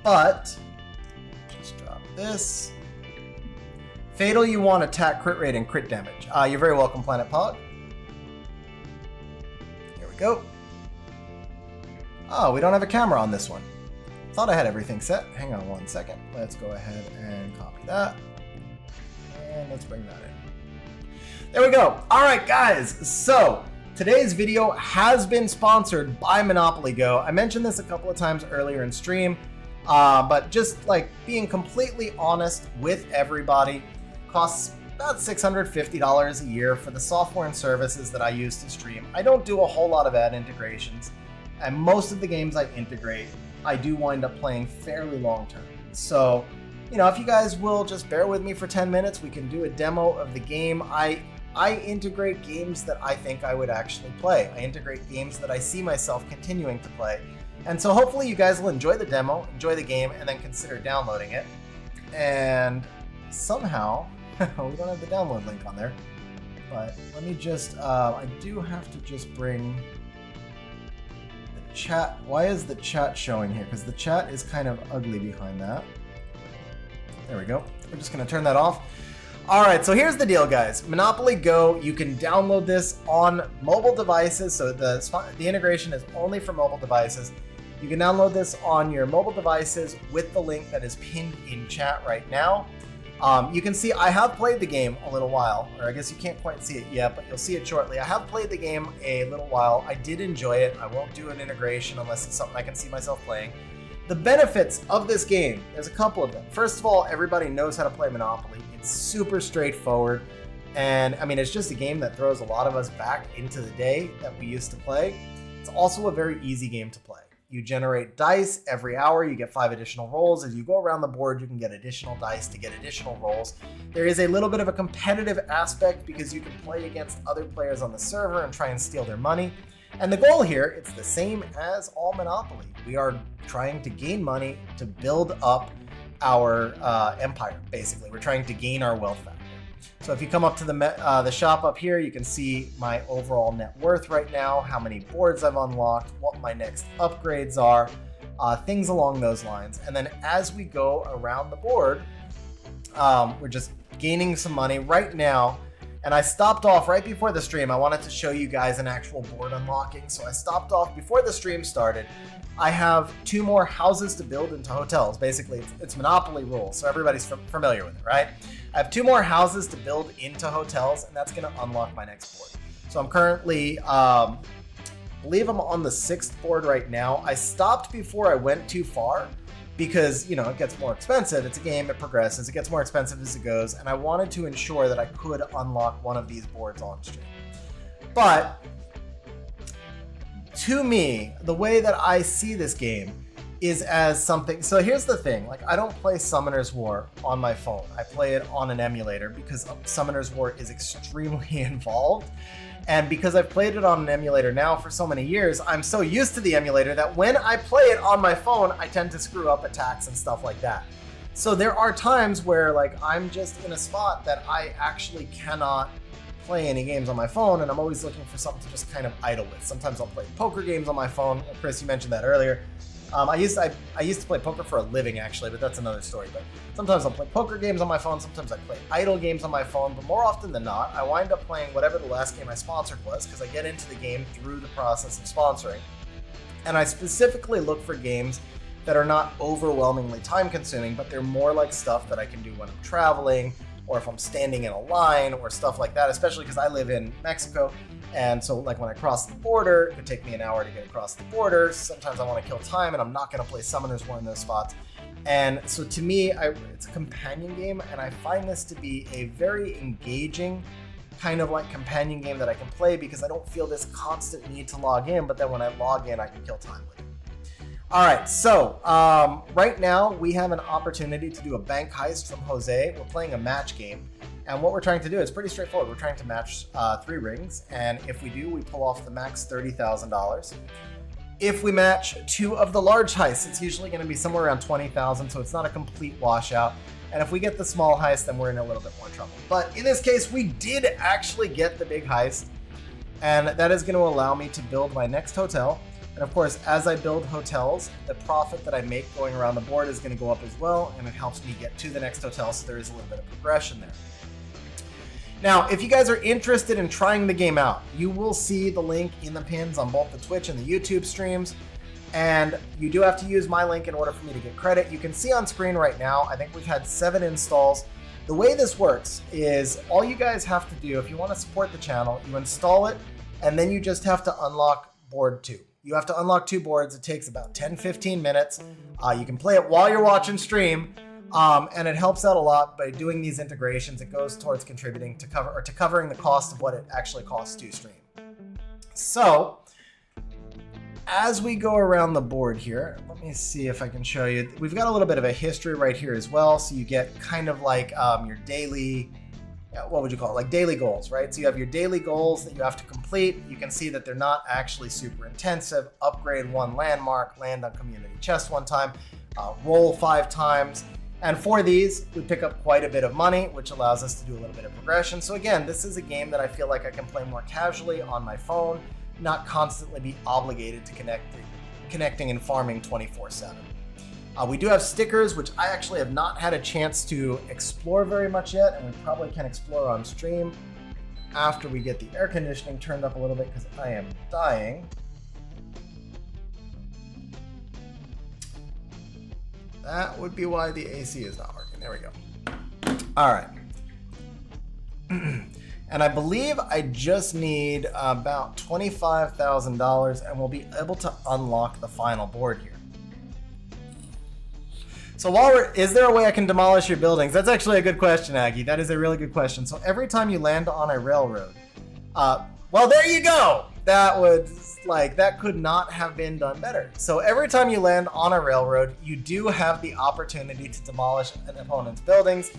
But, just drop this. Fatal, you want attack, crit rate, and crit damage. You're very welcome, Planet Pog. Here we go. Oh, we don't have a camera on this one. Thought I had everything set. Hang on one second. Let's go ahead and copy that. And let's bring that in. There we go. All right, guys. So, today's video has been sponsored by Monopoly Go. I mentioned this a couple of times earlier in stream. But just like being completely honest with everybody, costs about $650 a year for the software and services that I use to stream. I don't do a whole lot of ad integrations, and most of the games I integrate, I do wind up playing fairly long term. So, if you guys will just bear with me for 10 minutes, we can do a demo of the game. I integrate games that I think I would actually play. I integrate games that I see myself continuing to play. And so hopefully you guys will enjoy the demo, enjoy the game, and then consider downloading it. And somehow, we don't have the download link on there, but let me just, I do have to just bring the chat. Why is the chat showing here? Because the chat is kind of ugly behind that. There we go. We're just going to turn that off. All right, so here's the deal, guys. Monopoly Go, you can download this on mobile devices. So the integration is only for mobile devices. You can download this on your mobile devices with the link that is pinned in chat right now. You can see I have played the game a little while, or I guess you can't quite see it yet, but you'll see it shortly. I have played the game a little while. I did enjoy it. I won't do an integration unless it's something I can see myself playing. The benefits of this game, there's a couple of them. First of all, everybody knows how to play Monopoly. It's super straightforward. And I mean, it's just a game that throws a lot of us back into the day that we used to play. It's also a very easy game to play. You generate dice every hour, you get 5 additional rolls. As you go around the board, you can get additional dice to get additional rolls. There is a little bit of a competitive aspect because you can play against other players on the server and try and steal their money. And the goal here, it's the same as all Monopoly. We are trying to gain money to build up our empire, basically. We're trying to gain our wealth factor. So if you come up to the shop up here, you can see my overall net worth right now, how many boards I've unlocked, what my next upgrades are, things along those lines. And then as we go around the board, we're just gaining some money right now. And I stopped off right before the stream. I wanted to show you guys an actual board unlocking. So I stopped off before the stream started. I have 2 more houses to build into hotels. Basically, it's Monopoly rules, so everybody's familiar with it, right? I have 2 more houses to build into hotels, and that's going to unlock my next board. So I'm currently, I believe I'm on the 6th board right now. I stopped before I went too far because, you know, it gets more expensive. It's a game, it progresses, it gets more expensive as it goes, and I wanted to ensure that I could unlock one of these boards on stream. But to me, the way that I see this game is as something. So here's the thing, like, I don't play Summoner's War on my phone. I play it on an emulator because Summoner's War is extremely involved. And because I've played it on an emulator now for so many years, I'm so used to the emulator that when I play it on my phone, I tend to screw up attacks and stuff like that. So there are times where, like, I'm just in a spot that I actually cannot play any games on my phone, and I'm always looking for something to just kind of idle with. Sometimes I'll play poker games on my phone. Chris, you mentioned that earlier. I used to play poker for a living, actually, but that's another story. But sometimes I'll play poker games on my phone. Sometimes I play idle games on my phone. But more often than not, I wind up playing whatever the last game I sponsored was, because I get into the game through the process of sponsoring. And I specifically look for games that are not overwhelmingly time-consuming, but they're more like stuff that I can do when I'm traveling, or if I'm standing in a line, or stuff like that, especially because I live in Mexico. And so, like, when I cross the border, it could take me an hour to get across the border. Sometimes I want to kill time, and I'm not going to play Summoner's War in those spots. And so to me, it's a companion game, and I find this to be a very engaging kind of like companion game that I can play because I don't feel this constant need to log in, but then when I log in, I can kill time with it. All right, so right now we have an opportunity to do a bank heist from Jose. We're playing a match game. And what we're trying to do is pretty straightforward. We're trying to match 3 rings, and if we do, we pull off the max $30,000. If we match 2 of the large heists, it's usually going to be somewhere around $20,000, so it's not a complete washout. And if we get the small heist, then we're in a little bit more trouble. But in this case, we did actually get the big heist, and that is going to allow me to build my next hotel. And of course, as I build hotels, the profit that I make going around the board is going to go up as well, and it helps me get to the next hotel, so there is a little bit of progression there. Now, if you guys are interested in trying the game out, you will see the link in the pins on both the Twitch and the YouTube streams. And you do have to use my link in order for me to get credit. You can see on screen right now, I think we've had 7 installs. The way this works is all you guys have to do, if you want to support the channel, you install it, and then you just have to unlock board 2. You have to unlock 2 boards. It takes about 10-15 minutes. You can play it while you're watching stream. And it helps out a lot by doing these integrations. It goes towards contributing to covering the cost of what it actually costs to stream. So as we go around the board here, let me see if I can show you. We've got a little bit of a history right here as well. So you get kind of like your daily, what would you call it? Like daily goals, right? So you have your daily goals that you have to complete. You can see that they're not actually super intensive. Upgrade 1 landmark, land on community chest 1 time, roll 5 times. And for these, we pick up quite a bit of money, which allows us to do a little bit of progression. So again, this is a game that I feel like I can play more casually on my phone, not constantly be obligated to connecting and farming 24/7. We do have stickers, which I actually have not had a chance to explore very much yet, and we probably can explore on stream after we get the air conditioning turned up a little bit because I am dying. That would be why the AC is not working. There we go. All right. And I believe I just need about $25,000 and we'll be able to unlock the final board here. So is there a way I can demolish your buildings? That's actually a good question, Aggie. That is a really good question. So every time you land on a railroad, well, there you go. That could not have been done better. So every time you land on a railroad, you do have the opportunity to demolish an opponent's buildings.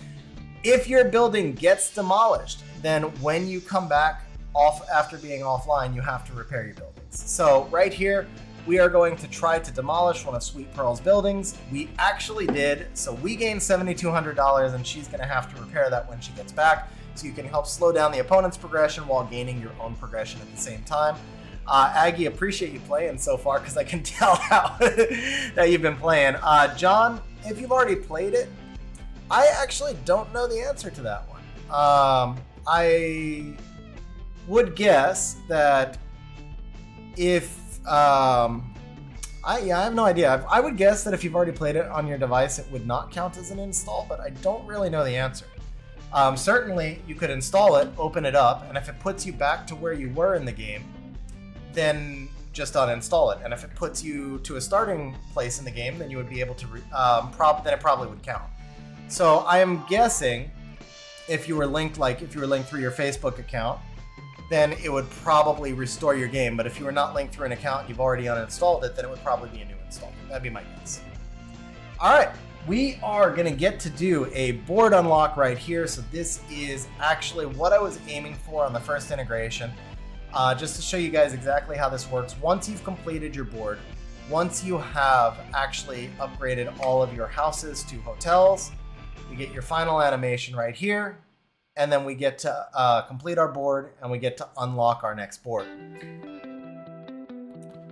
If your building gets demolished, then when you come back off after being offline, you have to repair your buildings. So right here, we are going to try to demolish one of Sweet Pearl's buildings. We actually did, so we gained $7,200, and she's gonna have to repair that when she gets back, so you can help slow down the opponent's progression while gaining your own progression at the same time. Aggie, appreciate you playing so far, because I can tell how that you've been playing. John, if you've already played it, I actually don't know the answer to that one. I would guess that if I have no idea. I would guess that if you've already played it on your device, it would not count as an install, but I don't really know the answer. Certainly, you could install it, open it up, and if it puts you back to where you were in the game, then just uninstall it. And if it puts you to a starting place in the game, then you would be able to, then it probably would count. So I am guessing if you were linked through your Facebook account, then it would probably restore your game. But if you were not linked through an account and you've already uninstalled it, then it would probably be a new install. That'd be my guess. All right, we are gonna get to do a board unlock right here. So this is actually what I was aiming for on the first integration. Just to show you guys exactly how this works. Once you've completed your board, once you have actually upgraded all of your houses to hotels, you get your final animation right here. And then we get to complete our board, and we get to unlock our next board.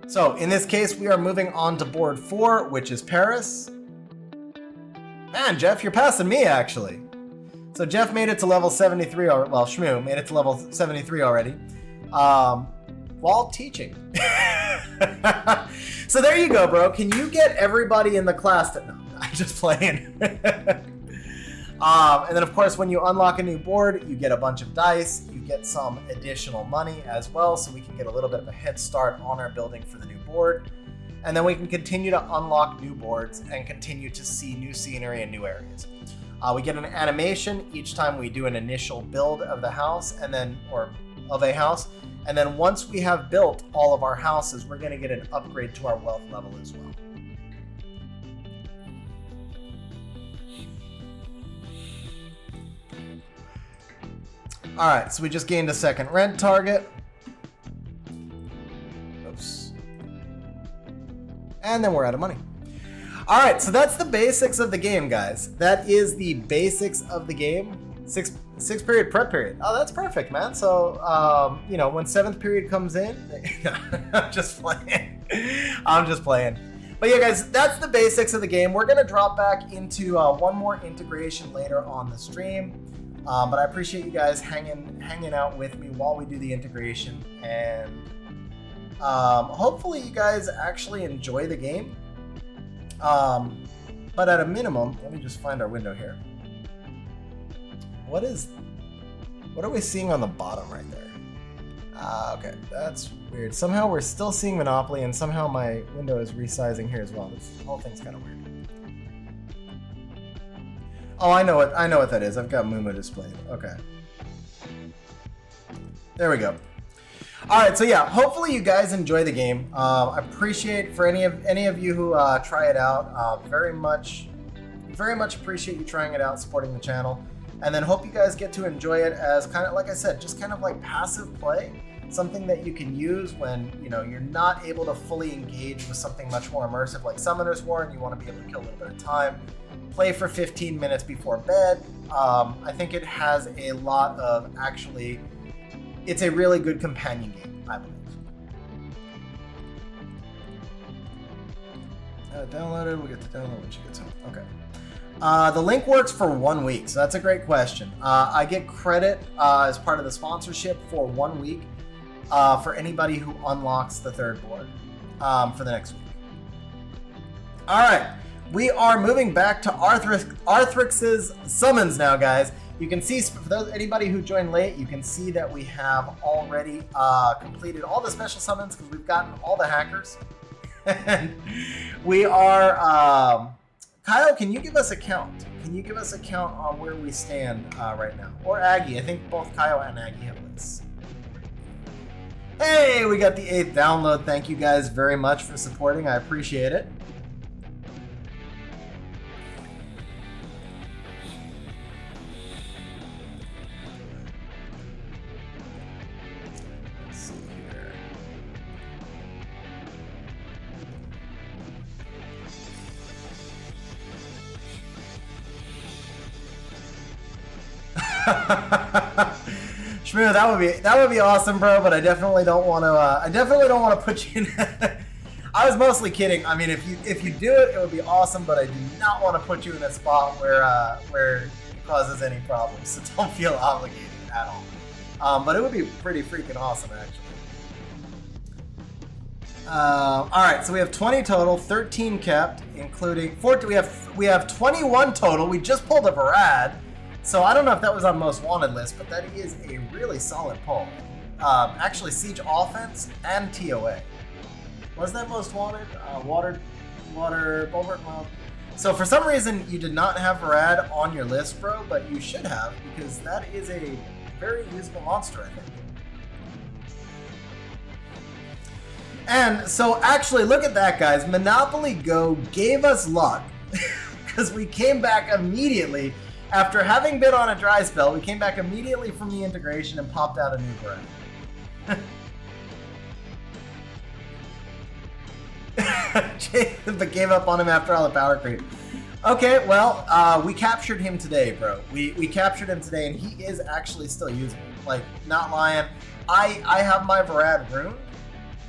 So in this case, we are moving on to board 4, which is Paris. Man, Jeff, you're passing me, actually. So Jeff made it to level 73, well, Shmoo made it to level 73 already, while teaching. So there you go, bro. Can you get everybody in the class to... No, I'm just playing. And then, of course, when you unlock a new board, you get a bunch of dice, you get some additional money as well, so we can get a little bit of a head start on our building for the new board. And then we can continue to unlock new boards and continue to see new scenery and new areas. We get an animation each time we do an initial build of the house, or of a house. And then once we have built all of our houses, we're going to get an upgrade to our wealth level as well. All right, so we just gained a second rent target. Oops. And then we're out of money. All right, so that's the basics of the game, guys. That is the basics of the game. Six period prep period. Oh, that's perfect, man. So, when 7th period comes in, I'm just playing. I'm just playing. But yeah, guys, that's the basics of the game. We're gonna drop back into one more integration later on the stream. But I appreciate you guys hanging out with me while we do the integration, and hopefully you guys actually enjoy the game. But at a minimum, let me just find our window here. What are we seeing on the bottom right there? Okay, that's weird. Somehow we're still seeing Monopoly, and somehow my window is resizing here as well. This whole thing's kind of weird. Oh, I know what that is. I've got Moomoo displayed. Okay. There we go. All right, so yeah, hopefully you guys enjoy the game. I appreciate for any of you who try it out. Very much appreciate you trying it out, supporting the channel, and then hope you guys get to enjoy it as kind of, like I said, just kind of like passive play. Something that you can use when you're not able to fully engage with something much more immersive like Summoner's War, and you want to be able to kill a little bit of time. Play for 15 minutes before bed. I think it has a lot of it's a really good companion game, I believe. Downloaded, we'll get to download when she gets home. Okay. The link works for 1 week, so that's a great question. I get credit as part of the sponsorship for 1 week for anybody who unlocks the third board for the next week. All right. We are moving back to Arthrix's summons now, guys. You can see, for anybody who joined late, you can see that we have already completed all the special summons because we've gotten all the hackers. And we are Kyle, can you give us a count? Can you give us a count on where we stand right now? Or Aggie, I think both Kyle and Aggie have lists. Hey, we got the 8th download. Thank you guys very much for supporting. I appreciate it. Let's see here. Shmoo, that would be awesome, bro. But I definitely don't want to put you in. I was mostly kidding. I mean, if you do it, it would be awesome. But I do not want to put you in a spot where it causes any problems. So don't feel obligated at all. But it would be pretty freaking awesome, actually. All right, so we have 20 total, 13 kept, including 14. We have 21 total. We just pulled a Varad. So I don't know if that was on most wanted list, but that is a really solid pull. Actually, Siege Offense and TOA. Was that most wanted? Water Bulwark. Well, so for some reason you did not have Varad on your list, bro, but you should have, because that is a very useful monster, I think. And so actually, look at that, guys. Monopoly Go gave us luck because we came back immediately. After having been on a dry spell, we came back immediately from the integration and popped out a new Varad. But gave up on him after all the power creep. Okay, well, we captured him today, bro. We captured him today, and he is actually still usable. Like, not lying. I have my Varad Rune,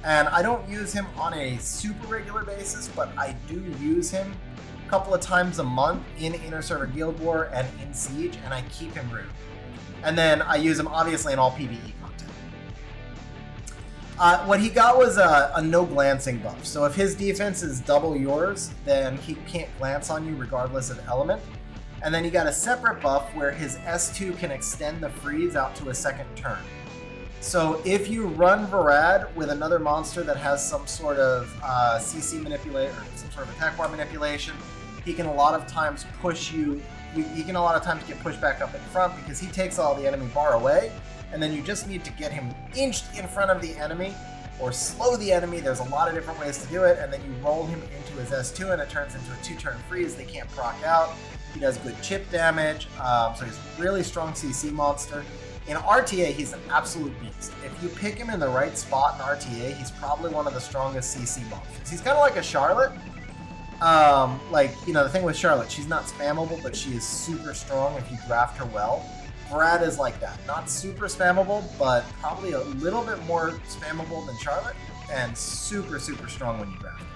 and I don't use him on a super regular basis, but I do use him a couple of times a month in Inner Server Guild War and in Siege, and I keep him rude. And then I use him obviously in all PvE content. What he got was a no glancing buff. So if his defense is double yours, then he can't glance on you regardless of element. And then he got a separate buff where his S2 can extend the freeze out to a second turn. So if you run Varad with another monster that has some sort of CC manipulation or some sort of attack bar manipulation, he can a lot of times push you. He can a lot of times get pushed back up in front because he takes all the enemy bar away, and then you just need to get him inched in front of the enemy or slow the enemy. There's a lot of different ways to do it, and then you roll him into his S2 and it turns into a 2-turn freeze. They can't proc out. He does good chip damage, so he's a really strong CC monster. In RTA, he's an absolute beast. If you pick him in the right spot in RTA, he's probably one of the strongest CC monsters. He's kind of like a Charlotte. The thing with Charlotte, she's not spammable, but she is super strong if you draft her well. Varad is like that. Not super spammable, but probably a little bit more spammable than Charlotte, and super, super strong when you draft her.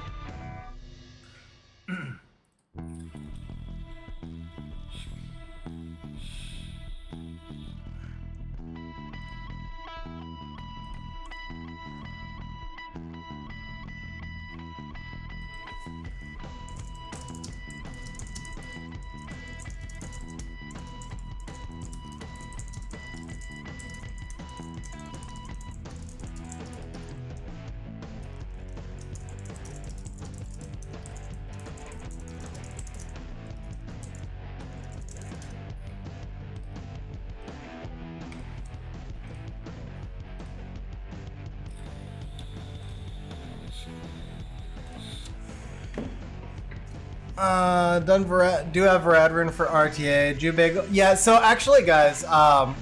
Do have Varad Rune for RTA. Jubig. Yeah, so actually, guys, what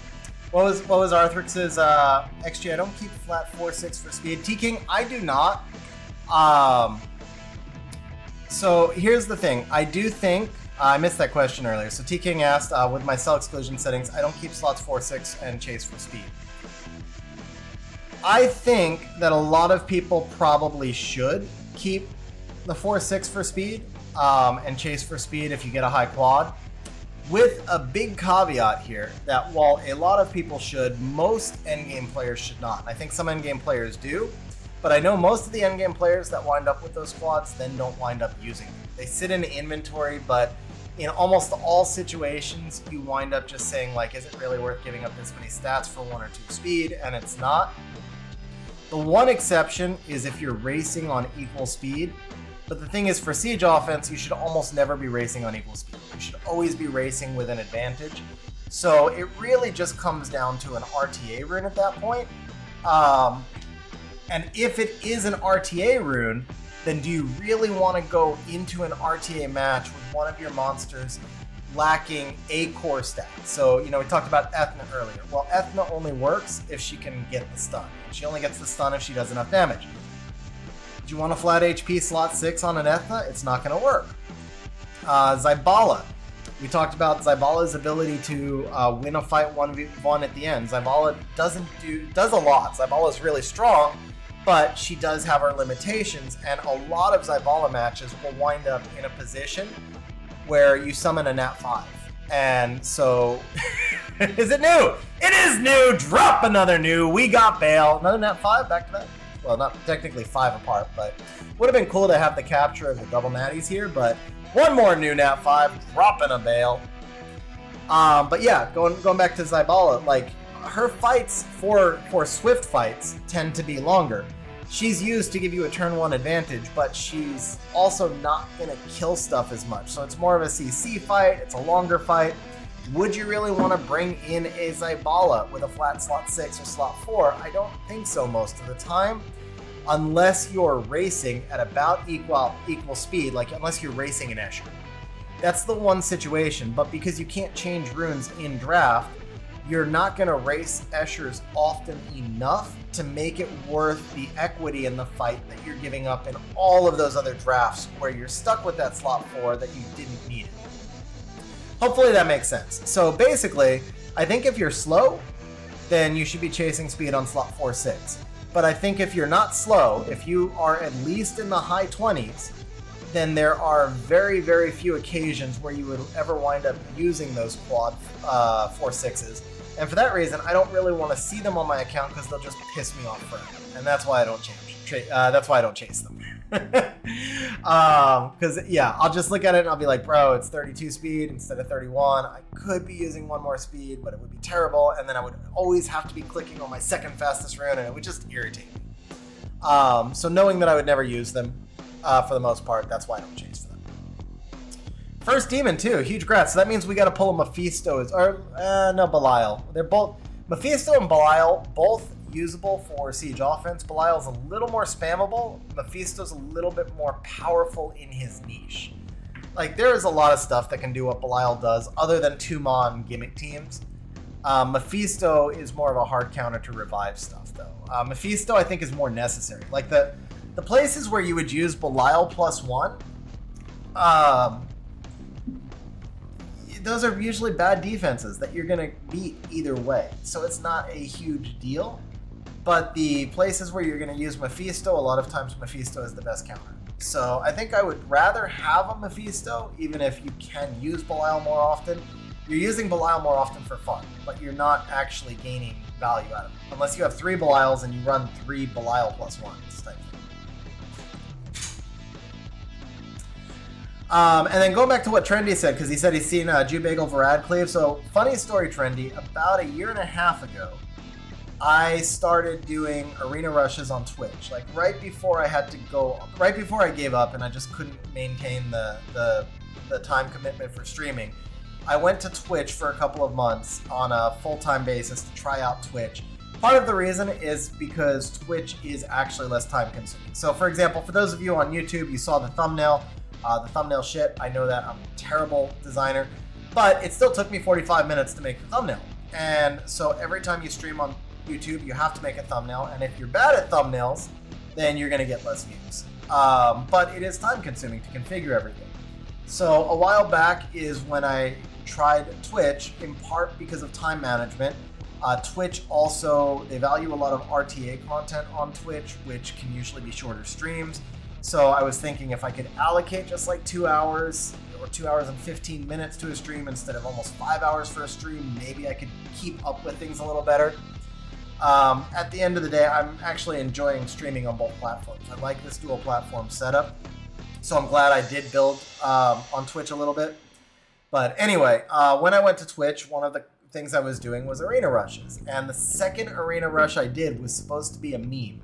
was Arthrix's XG? I don't keep flat 4-6 for speed. T-King, I do not. So here's the thing. I do think I missed that question earlier. So T-King asked, with my cell exclusion settings, I don't keep slots 4-6 and chase for speed. I think that a lot of people probably should keep the 4-6 for speed. And chase for speed if you get a high quad, with a big caveat here that while a lot of people should, most endgame players should not. I think some endgame players do, but I know most of the endgame players that wind up with those quads then don't wind up using them. They sit in inventory, but in almost all situations, you wind up just saying, like, is it really worth giving up this many stats for 1 or 2 speed? And it's not. The one exception is if you're racing on equal speed. But the thing is, for siege offense, you should almost never be racing on equal speed. You should always be racing with an advantage. So it really just comes down to an RTA rune at that point. And if it is an RTA rune, then do you really want to go into an RTA match with one of your monsters lacking a core stat? So, we talked about Ethna earlier. Well, Ethna only works if she can get the stun. She only gets the stun if she does enough damage. Do you want a flat HP slot 6 on an Ethna? It's not going to work. Zybala. We talked about Zybala's ability to win a fight 1v1 at the end. Zybala does a lot. Zybala is really strong, but she does have her limitations, and a lot of Zybala matches will wind up in a position where you summon a Nat 5. And so, is it new? It is new! Drop another new! We got Bale. Another Nat 5 back to back? Well, not technically 5 apart, but would have been cool to have the capture of the double natties here, but one more new Nat 5, dropping a Bale. But yeah, going back to Zybala, like, her fights for swift fights tend to be longer. She's used to give you a turn 1 advantage, but she's also not going to kill stuff as much. So it's more of a CC fight, it's a longer fight. Would you really want to bring in a Zybala with a flat slot 6 or slot 4? I don't think so most of the time, unless you're racing at about equal speed, like unless you're racing an Escher. That's the one situation, but because you can't change runes in draft, you're not going to race Eschers often enough to make it worth the equity in the fight that you're giving up in all of those other drafts where you're stuck with that slot 4 that you didn't need it. Hopefully that makes sense. So basically, I think if you're slow, then you should be chasing speed on slot 4-6. But I think if you're not slow, if you are at least in the high 20s, then there are very, very few occasions where you would ever wind up using those quad 4-6s. And for that reason, I don't really want to see them on my account because they'll just piss me off forever. And that's why I don't that's why I don't chase them. Because yeah, I'll just look at it and I'll be like, bro, it's 32 speed instead of 31. I could be using one more speed, but it would be terrible. And then I would always have to be clicking on my second fastest rune, and it would just irritate me. So knowing that I would never use them, for the most part, that's why I don't chase them. First demon too, huge grats. So that means we got to pull a Mephisto, no, Belial. They're both, Mephisto and Belial, both usable for siege offense. Belial's a little more spammable. Mephisto's a little bit more powerful in his niche. Like, there is a lot of stuff that can do what Belial does, other than 2-mon gimmick teams. Mephisto is more of a hard counter to revive stuff, though. Mephisto, I think, is more necessary. Like, the places where you would use Belial +1, those are usually bad defenses that you're going to beat either way. So it's not a huge deal. But the places where you're going to use Mephisto, a lot of times Mephisto is the best counter. So I think I would rather have a Mephisto, even if you can use Belial more often. You're using Belial more often for fun, but you're not actually gaining value out of it. Unless you have 3 Belials and you run 3 Belial +1s type thing. And then going back to what Trendy said, because he said he's seen Jew Bagel Varad cleave. So funny story, Trendy. About a year and a half ago, I started doing arena rushes on Twitch. Like right before I gave up and I just couldn't maintain the time commitment for streaming, I went to Twitch for a couple of months on a full-time basis to try out Twitch. Part of the reason is because Twitch is actually less time consuming. So for example, for those of you on YouTube, you saw the thumbnail. The thumbnail shit, I know that I'm a terrible designer, but it still took me 45 minutes to make the thumbnail. And so every time you stream on YouTube, you have to make a thumbnail, and if you're bad at thumbnails, then you're going to get less views. But it is time consuming to configure everything. So a while back is when I tried Twitch, in part because of time management. Twitch also, they value a lot of RTA content on Twitch, which can usually be shorter streams. So I was thinking if I could allocate just like 2 hours or 2 hours and 15 minutes to a stream instead of almost 5 hours for a stream, maybe I could keep up with things a little better. At the end of the day, I'm actually enjoying streaming on both platforms. I like this dual platform setup. So I'm glad I did build on Twitch a little bit. But anyway, when I went to Twitch, one of the things I was doing was arena rushes. And the second arena rush I did was supposed to be a meme.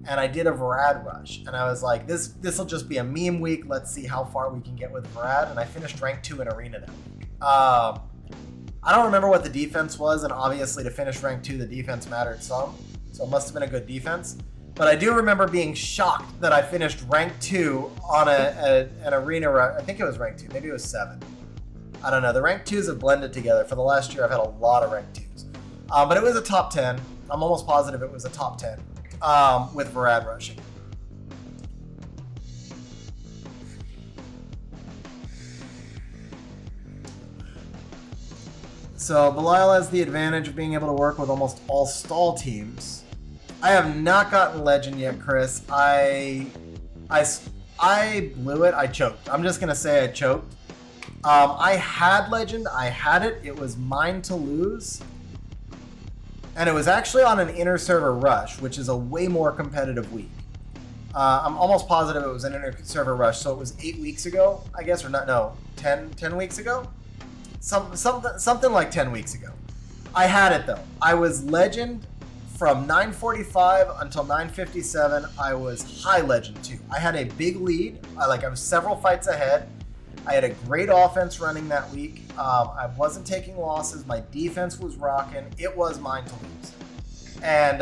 and I did a Varad rush, and I was like, this will just be a meme week. Let's see how far we can get with Varad, and I finished rank 2 in Arena that week. I don't remember what the defense was, and obviously to finish rank 2, the defense mattered some, so it must have been a good defense. But I do remember being shocked that I finished rank 2 on an Arena rush. I think it was rank 2, maybe it was 7. I don't know. The rank 2s have blended together. For the last year, I've had a lot of rank 2s. But it was a top 10. I'm almost positive it was a top 10 with Varad rushing. So Belial has the advantage of being able to work with almost all stall teams. I have not gotten Legend yet, Chris. I blew it. I choked. I'm just going to say I choked. I had Legend. I had it. It was mine to lose. And it was actually on an inner server rush, which is a way more competitive week. I'm almost positive it was an inner server rush, so it was 8 weeks ago, I guess, or not? No, 10 weeks ago? Something like 10 weeks ago. I had it though. I was Legend from 9:45 until 9:57. I was high Legend too. I had a big lead. I was several fights ahead. I had a great offense running that week. I wasn't taking losses. My defense was rocking. It was mine to lose. And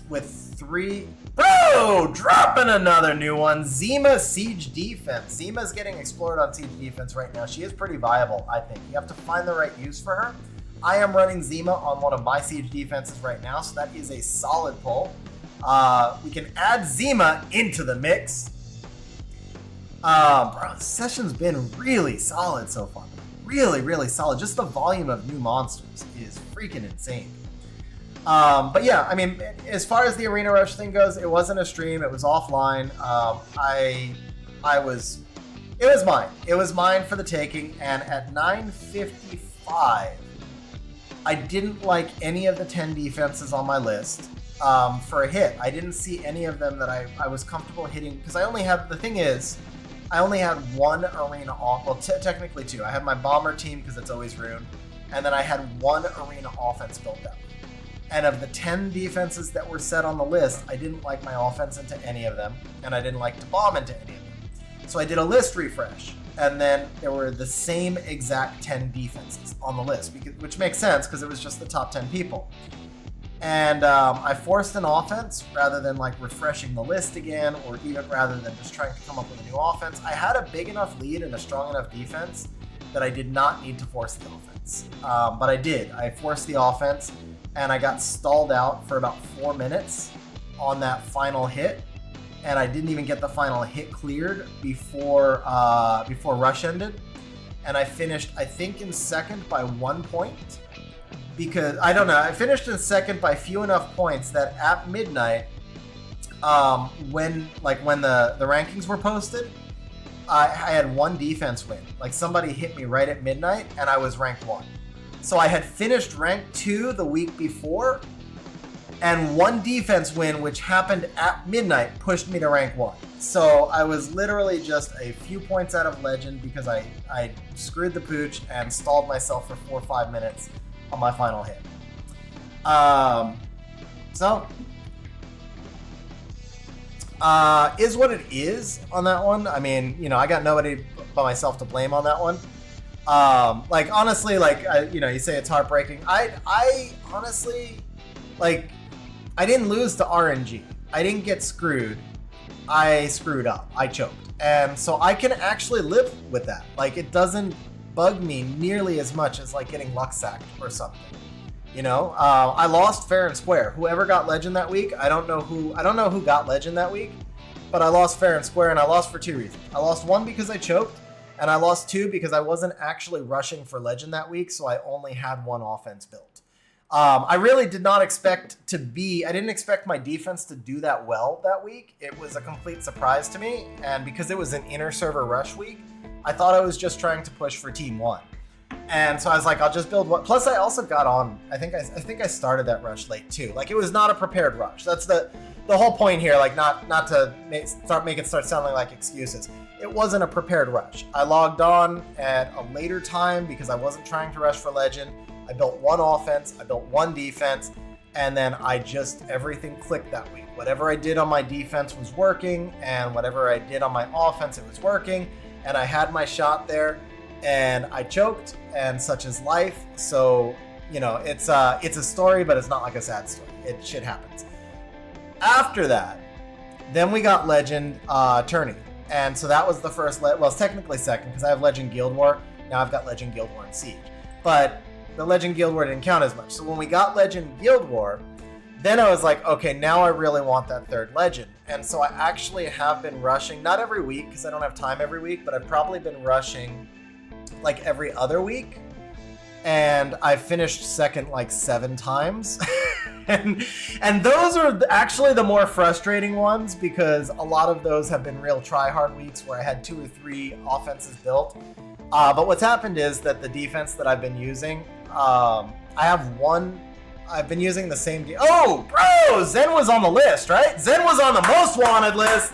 with 3... Bro! Dropping another new one. Zima Siege Defense. Zima's getting explored on Siege Defense right now. She is pretty viable, I think. You have to find the right use for her. I am running Zima on one of my Siege defenses right now, so that is a solid pull. We can add Zima into the mix. Bro, the session's been really solid so far. Really, really solid. Just the volume of new monsters is freaking insane. But yeah, I mean, as far as the Arena Rush thing goes, it wasn't a stream. It was offline. It was mine. It was mine for the taking. And at 9:55, I didn't like any of the 10 defenses on my list for a hit. I didn't see any of them that I was comfortable hitting, because I only had one Arena off. Well, technically 2. I had my Bomber team because it's always Rune, and then I had one Arena offense built out. And of the 10 defenses that were set on the list, I didn't like my offense into any of them, and I didn't like to bomb into any of them. So I did a list refresh, and then there were the same exact 10 defenses on the list, which makes sense because it was just the top 10 people. And I forced an offense rather than refreshing the list again, or even rather than just trying to come up with a new offense. I had a big enough lead and a strong enough defense that I did not need to force the offense. But I did. I forced the offense, and I got stalled out for about 4 minutes on that final hit, and I didn't even get the final hit cleared before rush ended. And I finished, I think, in second by 1 point. Because, I don't know, I finished in second by few enough points that at midnight, when the rankings were posted, I had one defense win. Somebody hit me right at midnight, and I was rank 1. So I had finished rank 2 the week before, and one defense win, which happened at midnight, pushed me to rank 1. So I was literally just a few points out of Legend because I screwed the pooch and stalled myself for 4 or 5 minutes on my final hit. Is what it is on that one. I mean, I got nobody but myself to blame on that one. Honestly, you say it's heartbreaking. I honestly, I didn't lose to RNG. I didn't get screwed. I screwed up. I choked. And so I can actually live with that. It doesn't bug me nearly as much as getting luck sacked or something. I lost fair and square. Whoever got Legend that week, I don't know who got Legend that week, but I lost fair and square, and I lost for 2 reasons. I lost 1 because I choked, and I lost 2 because I wasn't actually rushing for Legend that week, so I only had 1 offense built. I really did not expect I didn't expect my defense to do that well that week. It was a complete surprise to me, and because it was an inner server rush week, I thought I was just trying to push for Team 1. And so I was like, I'll just build one. Plus, I also got on, I think I started that rush late too. It was not a prepared rush. That's the whole point here, not to start sounding like excuses. It wasn't a prepared rush. I logged on at a later time because I wasn't trying to rush for Legend. I built 1 offense, I built 1 defense, and then everything clicked that week. Whatever I did on my defense was working, and whatever I did on my offense, it was working, and I had my shot there, and I choked, and such is life. So, it's a story, but it's not like a sad story. Shit happens. After that, then we got Legend Tourney, and so that was the first, it's technically second, because I have Legend Guild War. Now I've got Legend Guild War and Siege, but the Legend Guild War didn't count as much. So when we got Legend Guild War, then I was like, okay, now I really want that third Legend. And so I actually have been rushing, not every week, because I don't have time every week, but I've probably been rushing like every other week. And I finished second like 7 times. and those are actually the more frustrating ones, because a lot of those have been real try-hard weeks where I had 2 or 3 offenses built. But what's happened is that the defense that I've been using, I've been using the same oh, bro, Zen was on the list, right? Zen was on the most wanted list.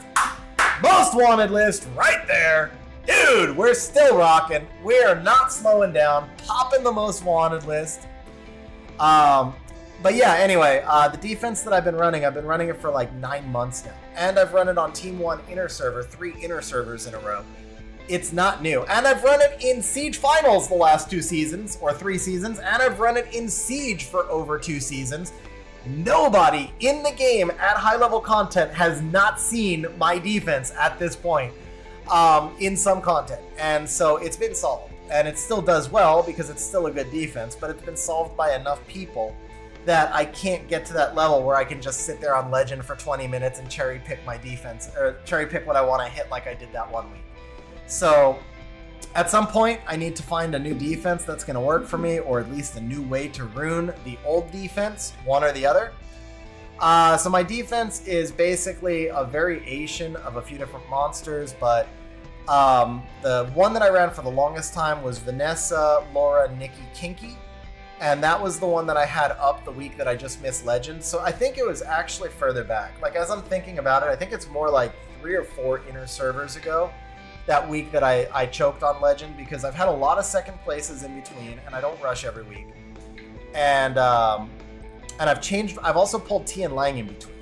Most wanted list right there. Dude, we're still rocking. We are not slowing down. Popping the most wanted list. But yeah, anyway, the defense that I've been running it for like 9 months now. And I've run it on Team 1 inner server, 3 inner servers in a row. It's not new. And I've run it in Siege Finals the last 2 seasons, or 3 seasons, and I've run it in Siege for over 2 seasons. Nobody in the game at high level content has not seen my defense at this point in some content. And so it's been solved. And it still does well because it's still a good defense, but it's been solved by enough people that I can't get to that level where I can just sit there on Legend for 20 minutes and cherry pick my defense, or cherry pick what I want to hit like I did that one week. So at some point, I need to find a new defense that's going to work for me, or at least a new way to rune the old defense, one or the other. So my defense is basically a variation of a few different monsters, but the one that I ran for the longest time was Vanessa, Laura, Nikki, Kinky. And that was the one that I had up the week that I just missed Legend. So I think it was actually further back. Like, as I'm thinking about it, I think it's more like 3 or 4 inner servers ago, that week that I choked on Legend, because I've had a lot of second places in between, and I don't rush every week. And I've also pulled T and Lang in between,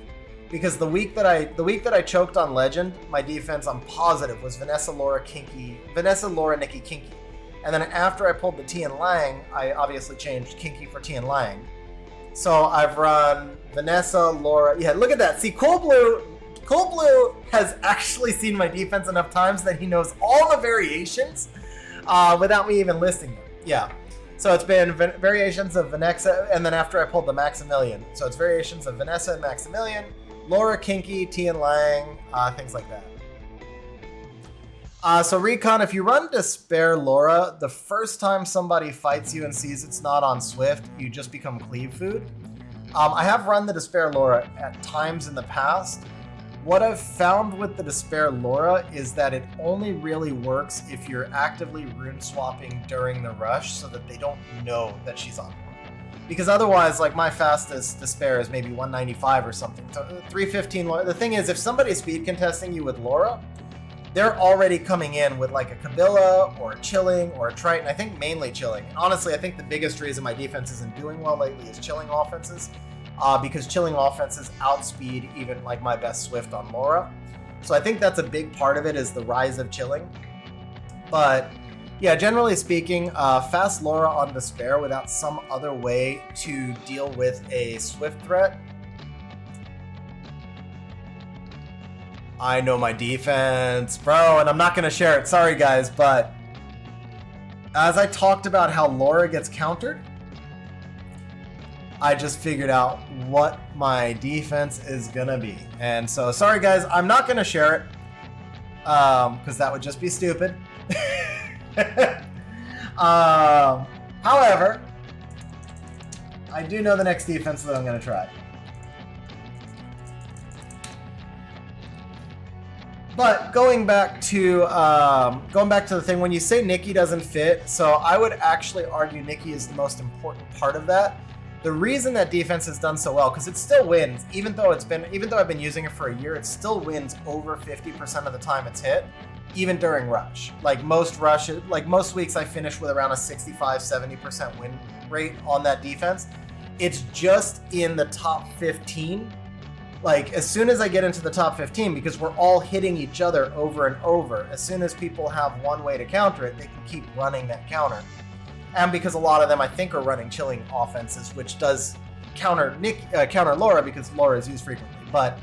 because the week that I choked on Legend, my defense, I'm positive, was Vanessa, Laura, Nikki, Kinky. And then after I pulled the T and Lang, I obviously changed Kinky for T and Lang. So I've run Vanessa, Laura. Yeah, look at that. See, Cool Blue has actually seen my defense enough times that he knows all the variations without me even listing them. Yeah. So it's been variations of Vanessa, and then after I pulled the Maximilian. So it's variations of Vanessa and Maximilian, Laura, Kinky, T and Lang, things like that. So Recon, if you run Despair Laura, the first time somebody fights you and sees it's not on Swift, you just become cleave food. I have run the Despair Laura at times in the past. What I've found with the Despair Laura is that it only really works if you're actively rune swapping during the rush so that they don't know that she's on. Because otherwise, like, my fastest Despair is maybe 195 or something. So 315 Laura. The thing is, if somebody's speed contesting you with Laura, they're already coming in with like a Kabila or a Chilling or a Triton. I think mainly Chilling. And honestly, I think the biggest reason my defense isn't doing well lately is Chilling offenses. Because Chilling offenses outspeed even like my best Swift on Laura. So I think that's a big part of it, is the rise of Chilling. But yeah, generally speaking, fast Laura on Despair without some other way to deal with a Swift threat. I know my defense, bro, and I'm not going to share it. Sorry, guys, but as I talked about how Laura gets countered, I just figured out what my defense is going to be. And so, sorry, guys, I'm not going to share it because that would just be stupid. However, I do know the next defense that I'm going to try. But going back to the thing, when you say Nikki doesn't fit, so I would actually argue Nikki is the most important part of that. The reason that defense has done so well, because it still wins, even though I've been using it for a year, it still wins over 50% of the time it's hit, even during rush. Like most weeks I finish with around a 65-70% win rate on that defense. it's just in the top 15. Like, as soon as I get into the top 15, because we're all hitting each other over and over, as soon as people have one way to counter it, they can keep running that counter. And because a lot of them, I think, are running chilling offenses, which does counter Laura, because Laura is used frequently. But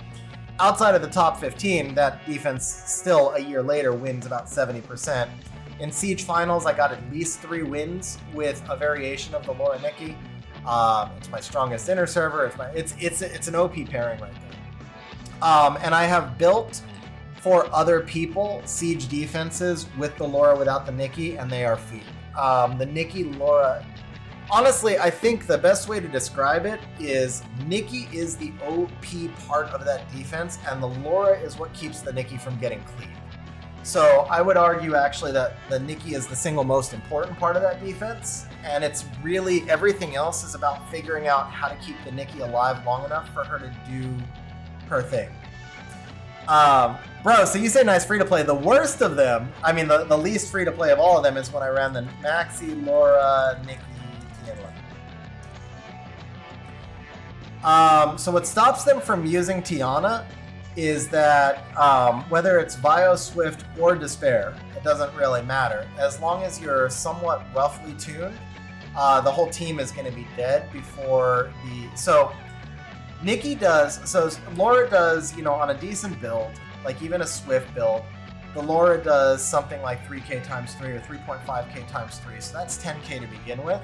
outside of the top 15, that defense still, a year later, wins about 70%. In Siege Finals, I got at least 3 wins with a variation of the Laura Nikki. It's my strongest inner server. It's an OP pairing right there. And I have built for other people Siege defenses with the Laura without the Nikki, and they are feed. The Nikki Laura, honestly, I think the best way to describe it is Nikki is the OP part of that defense, and the Laura is what keeps the Nikki from getting cleaved. So I would argue actually that the Nikki is the single most important part of that defense, and it's really everything else is about figuring out how to keep the Nikki alive long enough for her to do her thing. Bro, so you say nice free-to-play. The worst of them, I mean the least free-to-play of all of them, is when I ran the Maxi, Laura, Nikki, Tiana. So what stops them from using Tiana is that whether it's Bio, Swift, or Despair, it doesn't really matter. As long as you're somewhat roughly tuned, the whole team is going to be dead before the... So Nikki does... So Laura does, on a decent build, like even a Swift build, the Laura does something like 3k times 3 or 3.5k times 3, so that's 10k to begin with.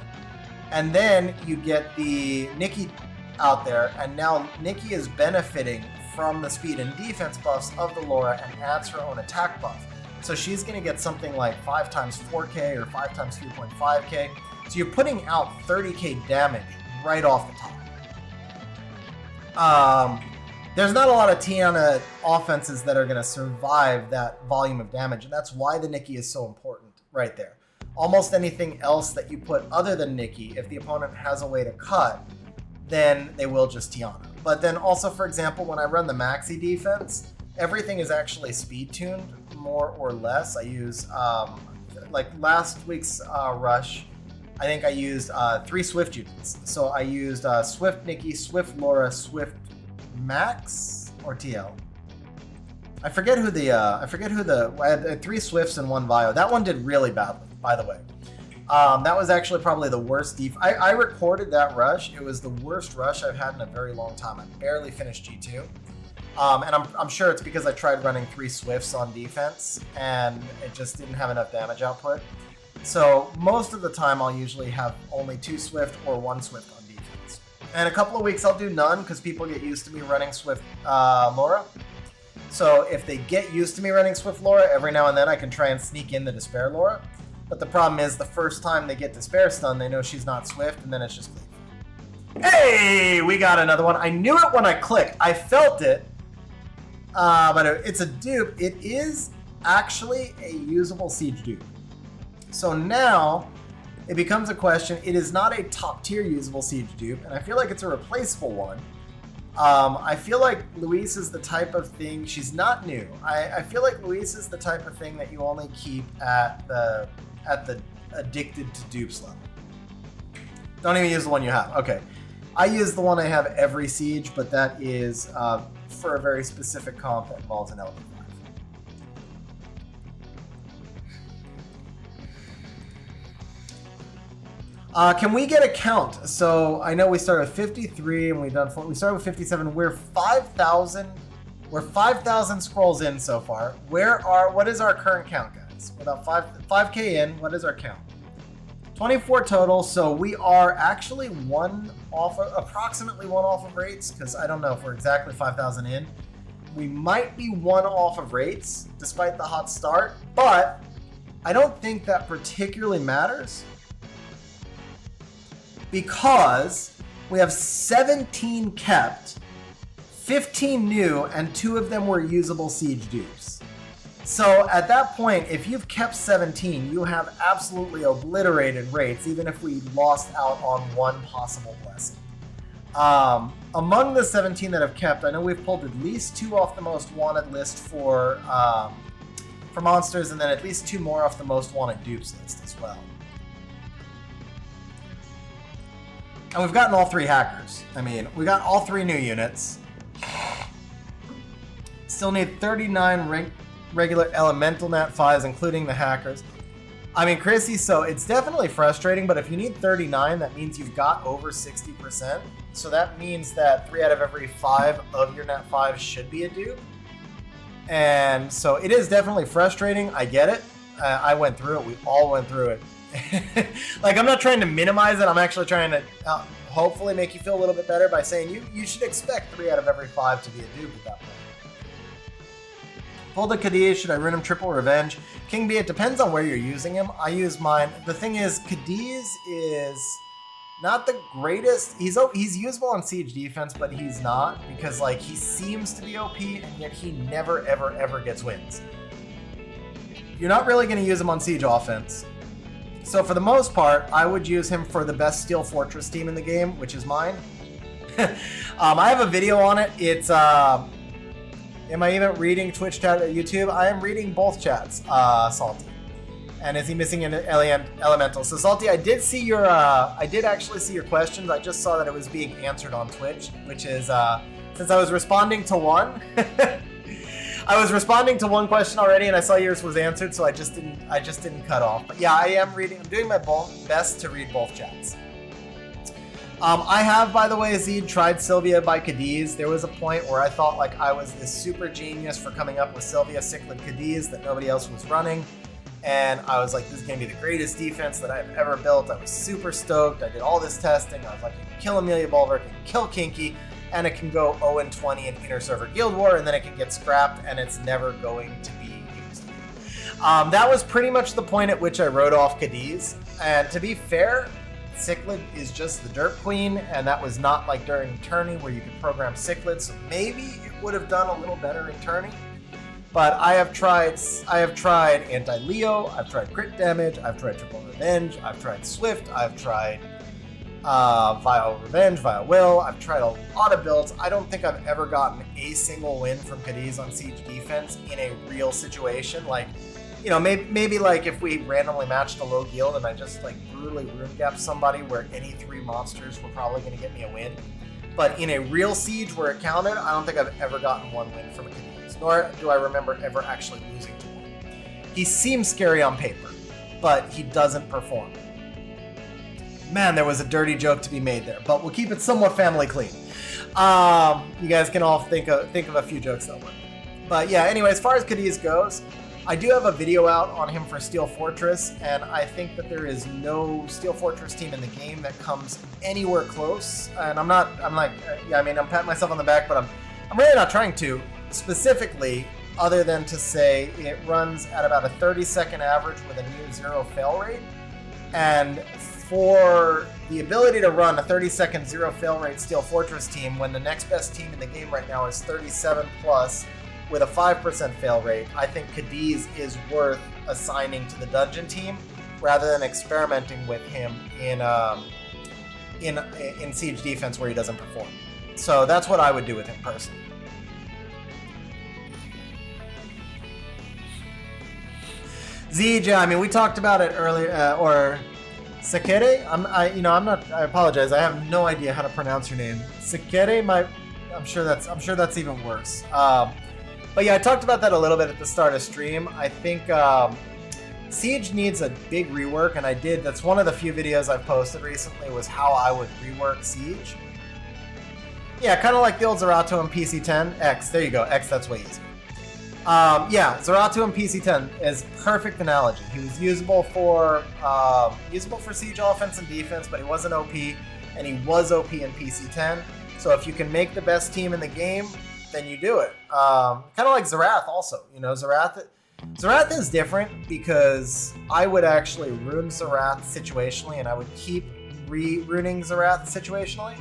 And then you get the Nikki out there, and now Nikki is benefiting from the speed and defense buffs of the Laura and adds her own attack buff. So she's going to get something like 5 times 4k or 5 times 3.5k. So you're putting out 30k damage right off the top. There's not a lot of Tiana offenses that are going to survive that volume of damage, and that's why the Nikki is so important right there. Almost anything else that you put other than Nikki, if the opponent has a way to cut, then they will just Tiana. But then also, for example, when I run the Maxi defense, everything is actually speed tuned more or less. I use, like last week's rush, I think I used 3 Swift units. So I used Swift Nikki, Swift Laura, Swift Max, or TL. I forget who I had 3 Swifts and 1 Bio. That one did really badly, by the way. That was actually probably the worst I recorded that rush. It was the worst rush I've had in a very long time. I barely finished G2. And I'm sure it's because I tried running 3 Swifts on defense and it just didn't have enough damage output. So most of the time I'll usually have only 2 Swift or 1 Swift on defense. And a couple of weeks I'll do none because people get used to me running Swift Laura. So if they get used to me running Swift Laura, every now and then I can try and sneak in the Despair Laura. But the problem is the first time they get Despair Stun, they know she's not Swift, and then it's just cleave. Hey, we got another one. I knew it when I clicked. I felt it, but it's a dupe. It is actually a usable Siege dupe. So now it becomes a question. It is not a top tier usable Siege dupe, and I feel like it's a replaceable one. I feel like Luis is the type of thing, she's not new. I feel like Luis is the type of thing that you only keep at the addicted to dupes level. Don't even use the one you have. Okay. I use the one I have every Siege, but that is for a very specific comp that involves an element 5. Can we get a count? So I know we started with 53 and we started with 57. We're 5,000. We're 5,000 scrolls in so far. What is our current count, guys? We're about 5k in. What is our count? 24 total. So we are actually approximately one off of rates, because I don't know if we're exactly 5,000 in. We might be one off of rates despite the hot start, but I don't think that particularly matters, because we have 17 kept, 15 new, and 2 of them were usable Siege dupes. So at that point, if you've kept 17, you have absolutely obliterated rates, even if we lost out on one possible blessing. Among the 17 that have kept, I know we've pulled at least 2 off the most wanted list for monsters, and then at least 2 more off the most wanted dupes list as well. And we've gotten all 3 hackers. I mean, we got all 3 new units. Still need 39 regular elemental nat 5s, including the hackers. I mean, Chrissy, so it's definitely frustrating, but if you need 39, that means you've got over 60%. So that means that 3 out of every 5 of your nat 5s should be a dupe. And so it is definitely frustrating. I get it. I went through it. We all went through it. Like, I'm not trying to minimize it. I'm actually trying to hopefully make you feel a little bit better by saying you should expect 3 out of every 5 to be a dupe at that point. Pull the Cadiz. Should I run him triple revenge? King B, it depends on where you're using him. I use mine. The thing is, Cadiz is not the greatest. He's usable on siege defense, but he's not, because like he seems to be OP and yet he never ever gets wins. You're not really going to use him on siege offense. So for the most part, I would use him for the best Steel Fortress team in the game, which is mine. I have a video on it. It's am I even reading Twitch chat at YouTube? I am reading both chats, Salty. And is he missing an elemental? So Salty, I did actually see your questions. I just saw that it was being answered on Twitch, which is since I was responding to one, I was responding to one question already, and I saw yours was answered, so I just didn't cut off. But yeah, I am reading. I'm doing my best to read both chats. I have, by the way, Zed, tried Sylvia by Cadiz. There was a point where I thought like I was this super genius for coming up with Sylvia Cichlid Cadiz that nobody else was running. And I was like, this is going to be the greatest defense that I've ever built. I was super stoked. I did all this testing. I was like, I can kill Amelia Bulwark, I can kill Kinky, and it can go 0-20 in Inter Server Guild War, and then it can get scrapped, and it's never going to be used. That was pretty much the point at which I wrote off Cadiz. And to be fair, Cichlid is just the derp queen, and that was not like during tourney where you could program Cichlid, so maybe it would have done a little better in tourney. But I have tried anti-Leo, I've tried crit damage, I've tried triple revenge, I've tried Swift, I've tried Vile Revenge, Vile Will, I've tried a lot of builds. I don't think I've ever gotten a single win from Cadiz on siege defense in a real situation. Like, you know, maybe like if we randomly matched a low guild and I just like brutally rune gapped somebody where any 3 monsters were probably going to get me a win. But in a real siege where it counted, I don't think I've ever gotten 1 win from a Cadiz, nor do I remember ever actually losing to one. He seems scary on paper, but he doesn't perform. Man, there was a dirty joke to be made there, but we'll keep it somewhat family clean. You guys can all think of a few jokes that work. But yeah, anyway, as far as Cadiz goes, I do have a video out on him for Steel Fortress, and I think that there is no Steel Fortress team in the game that comes anywhere close. And I'm patting myself on the back, but I'm really not trying to, specifically, other than to say it runs at about a 30-second average with a near 0 fail rate. And for the ability to run a 30-second 0 fail rate Steel Fortress team when the next best team in the game right now is 37 plus, with a 5% fail rate, I think Cadiz is worth assigning to the dungeon team rather than experimenting with him in siege defense where he doesn't perform. So that's what I would do with him personally. Zj, I mean, we talked about it earlier, or Sekere? I apologize. I have no idea how to pronounce your name. Sekere, I'm sure that's even worse. But yeah, I talked about that a little bit at the start of stream. I think Siege needs a big rework, and that's one of the few videos I've posted recently was how I would rework Siege. Yeah, kind of like the old Zerato and PC10. X, there you go. X, that's way easier. Yeah, Zerato and PC10 is perfect analogy. He was usable for Siege offense and defense, but he wasn't OP, and he was OP in PC10. So if you can make the best team in the game, then you do it. Kind of like Zerath also. You know, Zerath is different because I would actually rune Zerath situationally, and I would keep runing Zerath situationally.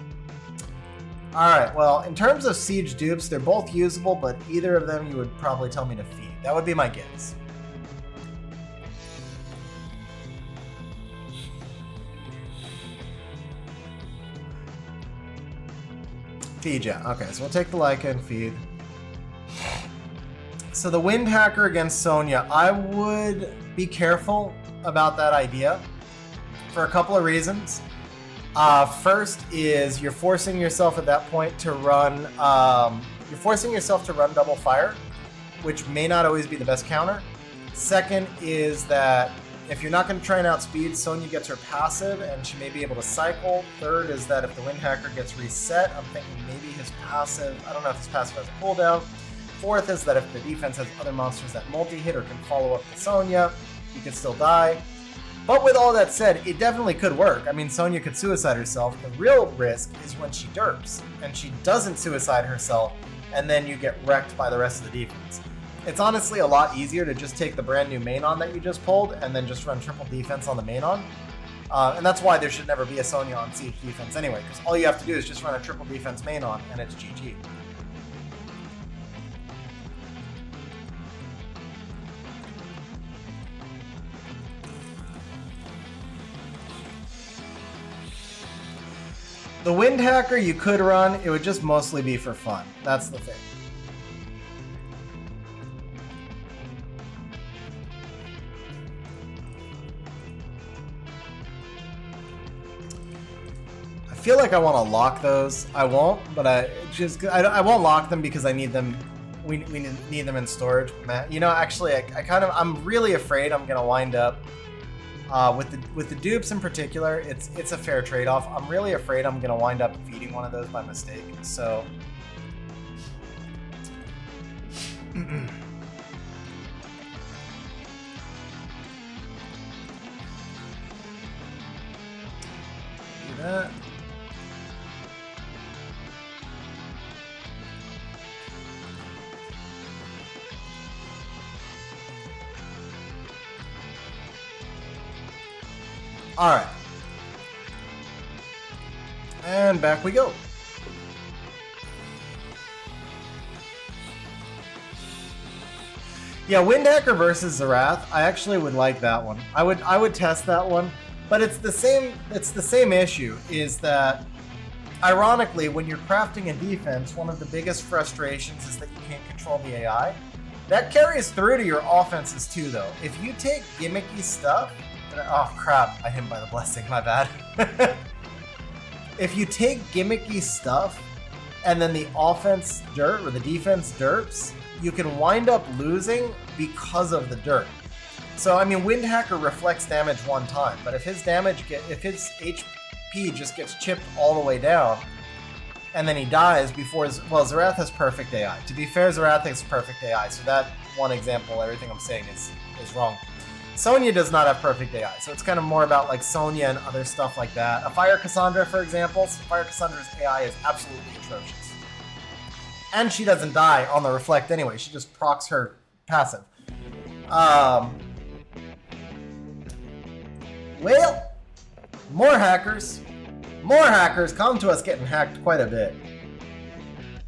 Alright, well, in terms of siege dupes, they're both usable, but either of them you would probably tell me to feed. That would be my guess. Feed, yeah. Okay, so we'll take the Leica and feed. So the Wind Hacker against Sonya, I would be careful about that idea for a couple of reasons. First is you're forcing yourself at that point to run. You're forcing yourself to run double fire, which may not always be the best counter. Second is that if you're not going to try and outspeed, Sonya gets her passive and she may be able to cycle. Third is that if the Wind Hacker gets reset, I'm thinking maybe his passive, I don't know if his passive has a cooldown. Fourth is that if the defense has other monsters that multi-hit or can follow up to Sonya, you can still die. But with all that said, it definitely could work. I mean, Sonya could suicide herself. The real risk is when she derps and she doesn't suicide herself, and then you get wrecked by the rest of the defense. It's honestly a lot easier to just take the brand new main on that you just pulled and then just run triple defense on the main on. And that's why there should never be a Sonya on siege defense anyway, because all you have to do is just run a triple defense main on and it's GG. The Wind Hacker you could run, it would just mostly be for fun. That's the thing. I feel like I want to lock those. I won't, but I won't lock them because I need them. We need them in storage. You know, actually, I'm really afraid I'm gonna wind up with the dupes in particular. It's a fair trade-off. I'm really afraid I'm gonna wind up feeding one of those by mistake. So. Do that. All right. And back we go. Yeah, Wind Hacker versus Zerath. I actually would like that one. I would test that one, but it's the same issue, is that ironically when you're crafting a defense, one of the biggest frustrations is that you can't control the AI. That carries through to your offenses too though. If you take gimmicky stuff, oh crap, I hit him by the blessing, my bad. If you take gimmicky stuff and then the offense derp or the defense derps, you can wind up losing because of the derp. So I mean, Wind Hacker reflects damage one time, but if his HP just gets chipped all the way down and then he dies before Zerath has perfect AI. To be fair, Zerath has perfect AI, so that one example, everything I'm saying is wrong. Sonya does not have perfect AI, so it's kind of more about like Sonya and other stuff like that. A Fire Cassandra, for example, Fire Cassandra's AI is absolutely atrocious. And she doesn't die on the reflect anyway, she just procs her passive. Well, more hackers. More hackers. Come to us getting hacked quite a bit.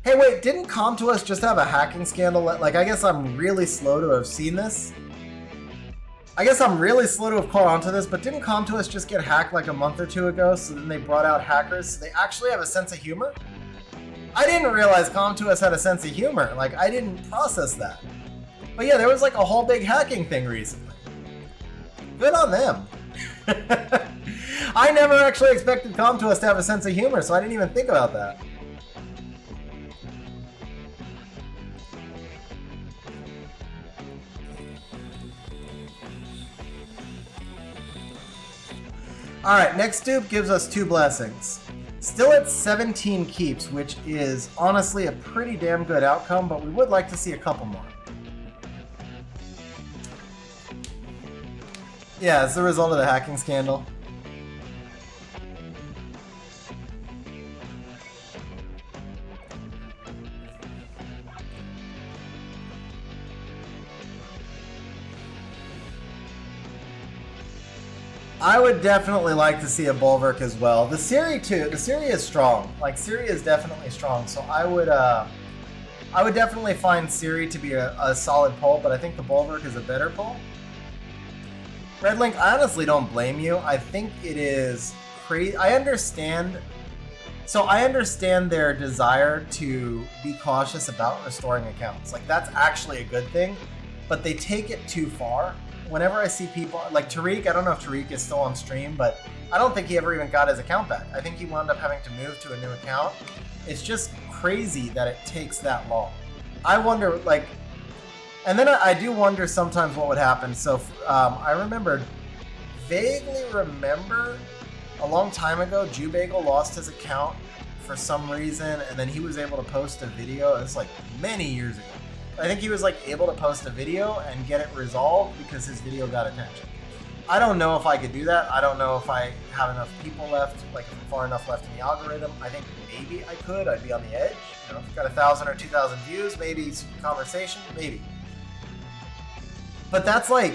Hey wait, didn't Come to Us just have a hacking scandal? Like, I guess I'm really slow to have seen this. I guess I'm really slow to have caught on to this, but didn't Come to Us just get hacked like a month or two ago, so then they brought out hackers? So they actually have a sense of humor? I didn't realize Come to Us had a sense of humor. Like, I didn't process that. But yeah, there was like a whole big hacking thing recently. Good on them. I never actually expected Come to Us to have a sense of humor, so I didn't even think about that. Alright, next dupe gives us 2 blessings. Still at 17 keeps, which is honestly a pretty damn good outcome, but we would like to see a couple more. Yeah, it's the result of the hacking scandal. I would definitely like to see a Bulwark as well. The Siri too. The Siri is strong. Like, Siri is definitely strong. So I would definitely find Siri to be a solid pull, but I think the Bulwark is a better pull. Red Link, I honestly don't blame you. I think it is crazy. I understand their desire to be cautious about restoring accounts. Like, that's actually a good thing, but they take it too far. whenever I see people like Tariq, I don't know if Tariq is still on stream, but I don't think he ever even got his account back. I think he wound up having to move to a new account. It's just crazy that it takes that long. I wonder, like, and then I do wonder sometimes what would happen. So I vaguely remember a long time ago, Jubagel lost his account for some reason, and then he was able to post a video. It's like many years ago. I think he was like able to post a video and get it resolved because his video got attention. I don't know if I could do that. I don't know if I have enough people left, like if I'm far enough left in the algorithm. I think maybe I could. I'd be on the edge. You know, if I've got 1,000 or 2,000 views, maybe some conversation, maybe. But that's like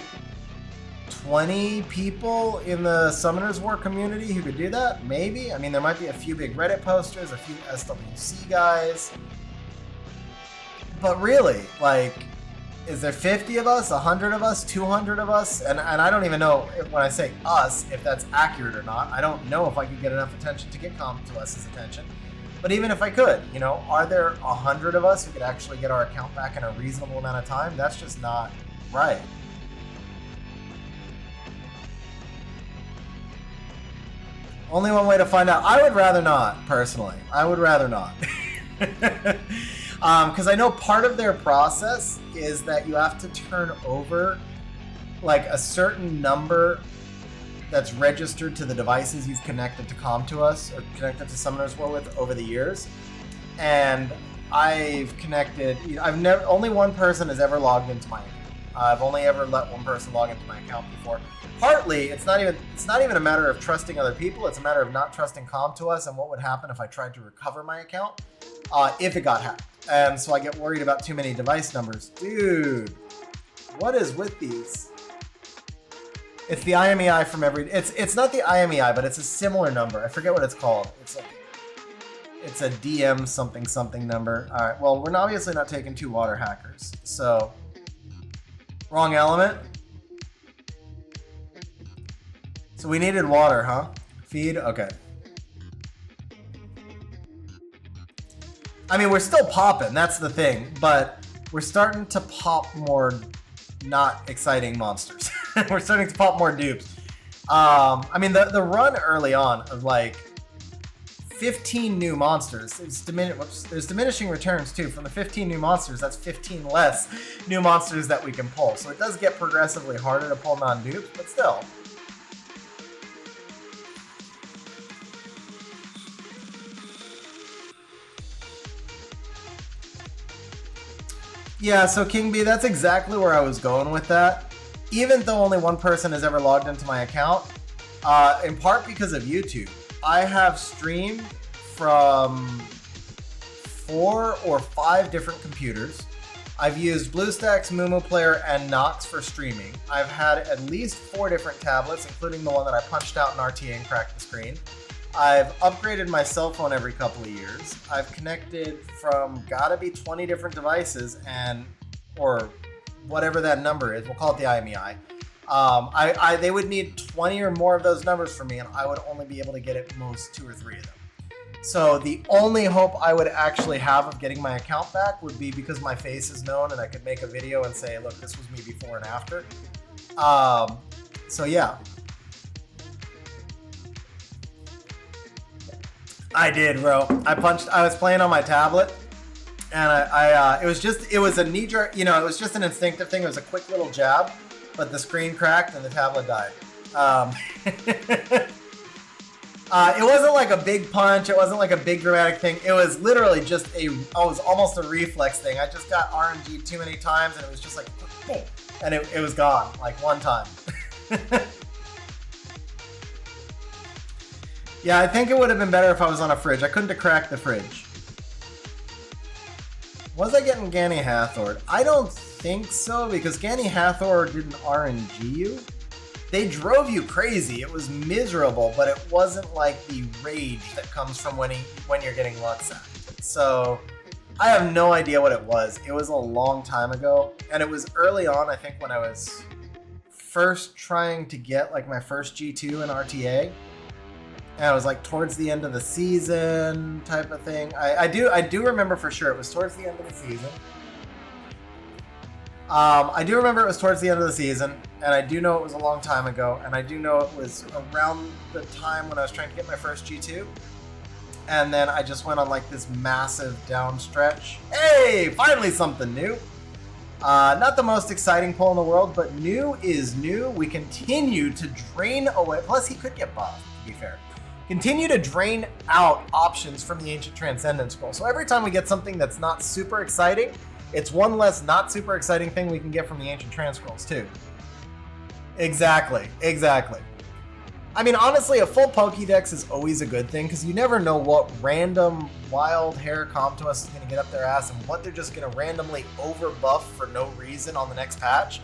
20 people in the Summoners War community who could do that, maybe. I mean, there might be a few big Reddit posters, a few SWC guys. But really, like, is there 50 of us, 100 of us, 200 of us? And I don't even know when I say us, if that's accurate or not. I don't know if I could get enough attention to get Com2Us's attention. But even if I could, you know, are there 100 of us who could actually get our account back in a reasonable amount of time? That's just not right. Only one way to find out. I would rather not, personally. I would rather not. Because I know part of their process is that you have to turn over like a certain number that's registered to the devices you've connected to Com2Us or connected to Summoners War with over the years. And I've connected, only one person has ever logged into my account. I've only ever let one person log into my account before. Partly, it's not even a matter of trusting other people. It's a matter of not trusting Com2Us and what would happen if I tried to recover my account if it got hacked. And so I get worried about too many device numbers. Dude, what is with these? It's the IMEI from every... It's not the IMEI, but it's a similar number. I forget what it's called. It's a DM something something number. All right, well, we're obviously not taking 2 water hackers. So, wrong element. So we needed water, huh? Feed? Okay. I mean, we're still popping, that's the thing, but we're starting to pop more not exciting monsters. We're starting to pop more dupes. I mean, the run early on of like 15 new monsters, there's diminishing returns too. From the 15 new monsters, that's 15 less new monsters that we can pull. So it does get progressively harder to pull non-dupes, but still. Yeah, so King B, that's exactly where I was going with that. Even though only one person has ever logged into my account, in part because of YouTube, I have streamed from 4 or 5 different computers. I've used BlueStacks, Mumu Player, and Nox for streaming. I've had at least 4 different tablets, including the one that I punched out in RTA and cracked the screen. I've upgraded my cell phone every couple of years. I've connected from gotta be 20 different devices or whatever that number is. We'll call it the IMEI. They would need 20 or more of those numbers for me, and I would only be able to get at most 2 or 3 of them. So the only hope I would actually have of getting my account back would be because my face is known and I could make a video and say, look, this was me before and after. So yeah. I did, bro. I was playing on my tablet, and it was a knee-jerk, it was just an instinctive thing. It was a quick little jab, but the screen cracked and the tablet died. It wasn't like a big punch. It wasn't like a big dramatic thing. It was literally just it was almost a reflex thing. I just got RNG too many times, and it was just like, boom, and it was gone, like one time. Yeah, I think it would have been better if I was on a fridge. I couldn't have cracked the fridge. Was I getting Ganny Hathor? I don't think so, because Ganny Hathor didn't RNG you. They drove you crazy. It was miserable, but it wasn't like the rage that comes from when you're getting luck sacked. So I have no idea what it was. It was a long time ago, and it was early on, I think, when I was first trying to get like my first G2 in RTA. And it was like towards the end of the season type of thing. I do remember for sure it was towards the end of the season. I do remember it was towards the end of the season, and I do know it was a long time ago, and I do know it was around the time when I was trying to get my first G2. And then I just went on like this massive down stretch. Hey, finally something new. Not the most exciting pull in the world, but new is new. We continue to drain away. Plus, he could get buffed, to be fair. Continue to drain out options from the Ancient Transcendence Scroll. So every time we get something that's not super exciting, it's one less not super exciting thing we can get from the Ancient Trans Scrolls, too. Exactly, exactly. I mean, honestly, a full Pokédex is always a good thing because you never know what random wild hair Comtois is going to get up their ass and what they're just going to randomly overbuff for no reason on the next patch.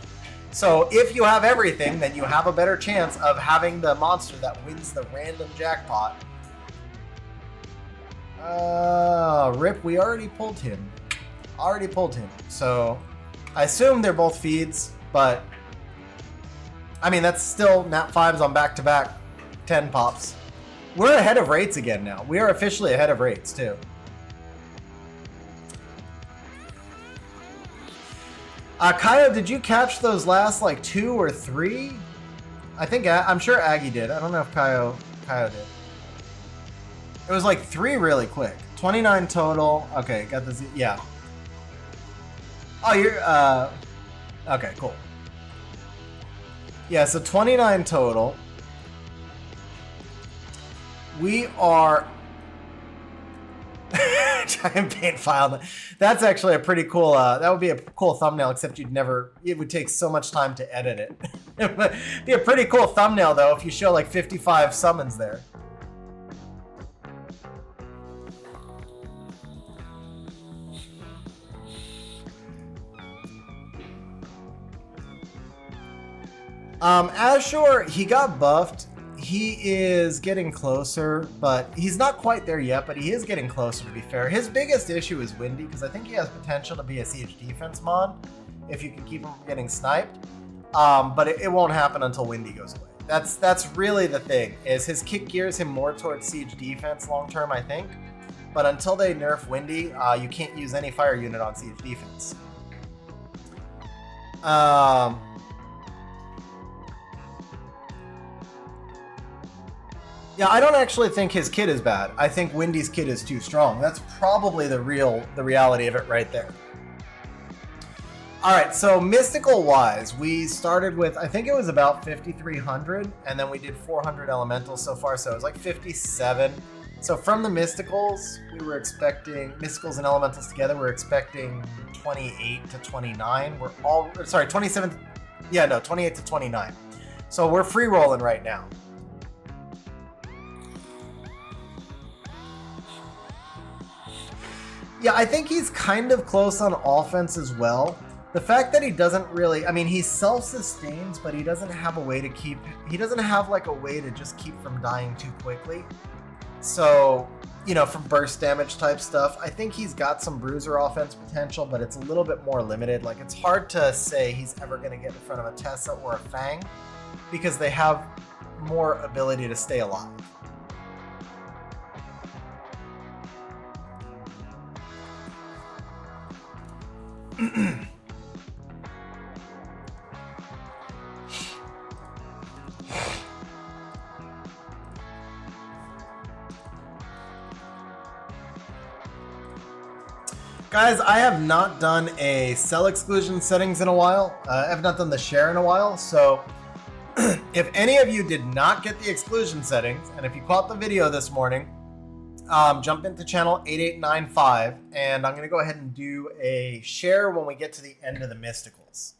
So if you have everything, then you have a better chance of having the monster that wins the random jackpot. Rip, we already pulled him. So I assume they're both feeds, but I mean, that's still nat 5s on back-to-back 10 pops. We're ahead of rates again now. We are officially ahead of rates too. Kaio, did you catch those last like 2 or 3? I'm sure Aggie did. I don't know if Kaio did. It was like 3 really quick. 29 total. Okay, got this. Yeah. Oh, you're okay, cool. Yeah, so 29 total. We are giant paint file. That's actually a pretty cool. That would be a cool thumbnail. Except it would take so much time to edit it. It would be a pretty cool thumbnail though if you show like 55 summons there. Azure, he got buffed. He is getting closer, but he's not quite there yet, but he is getting closer, to be fair. His biggest issue is Windy, because I think he has potential to be a siege defense mod, if you can keep him from getting sniped. But it won't happen until Windy goes away. That's really the thing, is his kick gears him more towards siege defense long term, I think. But until they nerf Windy, you can't use any fire unit on siege defense. Yeah, I don't actually think his kit is bad. I think Windy's kit is too strong. That's probably the reality of it right there. All right, so mystical wise, we started with, I think it was about 5,300, and then we did 400 elementals so far, so it was like 57. So from the mysticals, we were expecting, mysticals and elementals together, we're expecting 28 to 29. 27, yeah, no, 28 to 29. So we're free rolling right now. Yeah, I think he's kind of close on offense as well. The fact that he doesn't really, I mean, he self-sustains, but he doesn't have a way to keep, he doesn't have like a way to just keep from dying too quickly. So, you know, from burst damage type stuff, I think he's got some bruiser offense potential, but it's a little bit more limited. Like, it's hard to say he's ever going to get in front of a Tessa or a Fang because they have more ability to stay alive. Guys, I have not done a cell exclusion settings in a while. I have not done the share in a while, so if any of you did not get the exclusion settings, and if you caught the video this morning, jump into channel 8895, and I'm going to go ahead and do a share when we get to the end of the mysticals.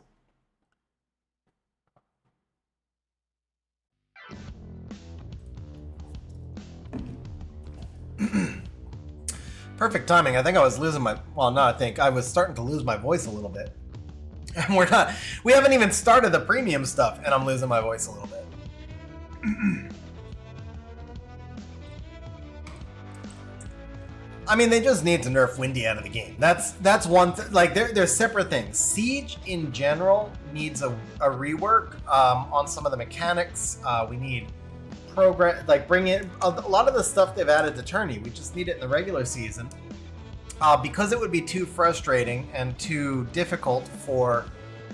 Perfect timing. I think I was losing my, well, no, I think I was starting to lose my voice a little bit. And we haven't even started the premium stuff, and I'm losing my voice a little bit. I mean, they just need to nerf Windy out of the game. That's one thing. Like, they're separate things. Siege in general needs a rework on some of the mechanics. We need bring in a lot of the stuff they've added to tourney. We just need it in the regular season because it would be too frustrating and too difficult for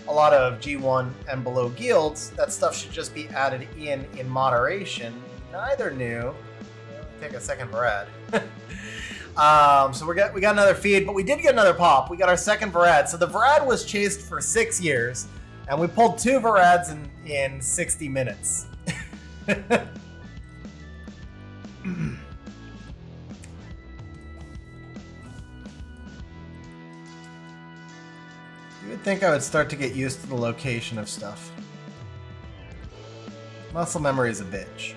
a lot of G1 and below guilds, that stuff should just be added in moderation. Neither knew. Take a second Varad. So we got another feed, but we did get another pop. We got our second Varad. So the Varad was chased for 6 years, and we pulled 2 Varads in 60 minutes. You would think I would start to get used to the location of stuff. Muscle memory is a bitch.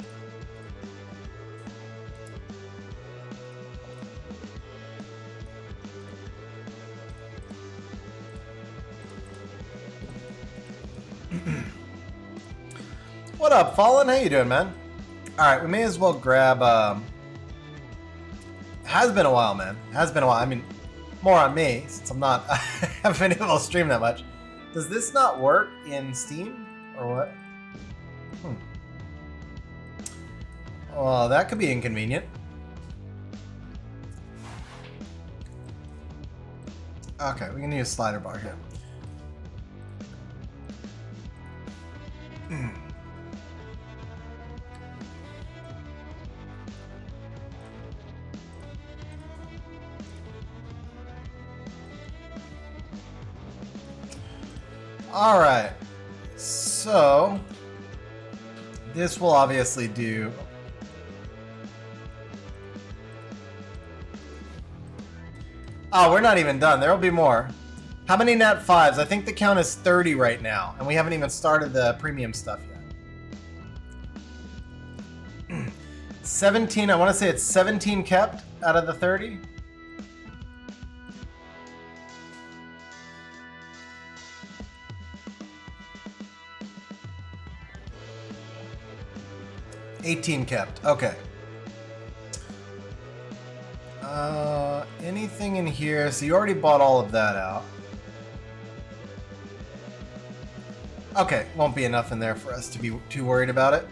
What up, Fallen? How you doing, man? Alright, we may as well grab... Has been a while, man. Has been a while. I mean, more on me, since I haven't been able to stream that much. Does this not work in Steam? Or what? Well, that could be inconvenient. Okay, we can use slider bar here. All right, so this will obviously do. Oh, we're not even done. There will be more. How many nat 5s? I think the count is 30 right now, and we haven't even started the premium stuff yet. 17, I want to say it's 17 kept out of the 30. $18 kept. Okay. Anything in here? So you already bought all of that out. Okay, won't be enough in there for us to be too worried about it.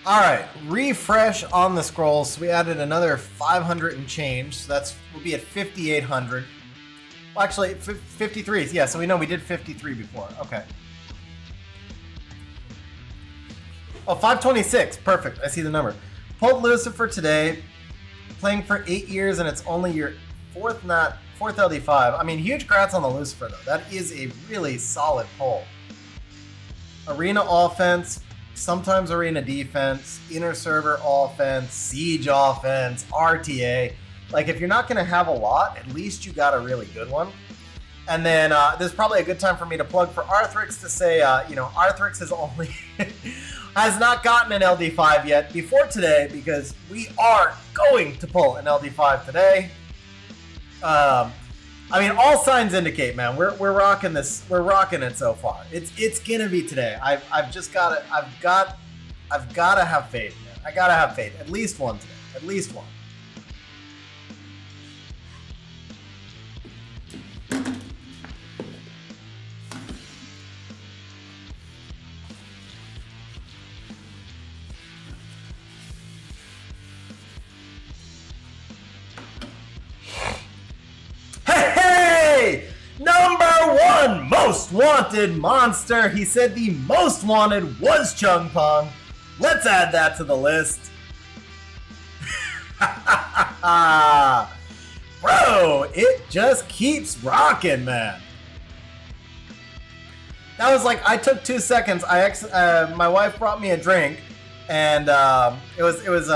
All right, refresh on the scrolls. So we added another 500 and change. So we'll be at 5,800. Well, actually, 53. Yeah, so we know we did 53 before. Okay. Oh, 526. Perfect. I see the number. Pulled Lucifer today. Playing for 8 years, and it's only your fourth LD5. I mean, huge congrats on the Lucifer, though. That is a really solid pull. Arena offense. Sometimes arena defense, inner server offense, siege offense, RTA. Like, if you're not going to have a lot, at least you got a really good one. And then this is probably a good time for me to plug for Arthrix to say, Arthrix has not gotten an LD5 yet before today, because we are going to pull an LD5 today. I mean, all signs indicate, man, we're rocking this. We're rocking it so far. It's gonna be today. I've got to have faith, man. I gotta have faith. At least one today. At least one. Number 1 most wanted monster. He said the most wanted was Chung Pong. Let's add that to the list. Bro, it just keeps rocking, man. That was like, I took 2 seconds. My wife brought me a drink, and it was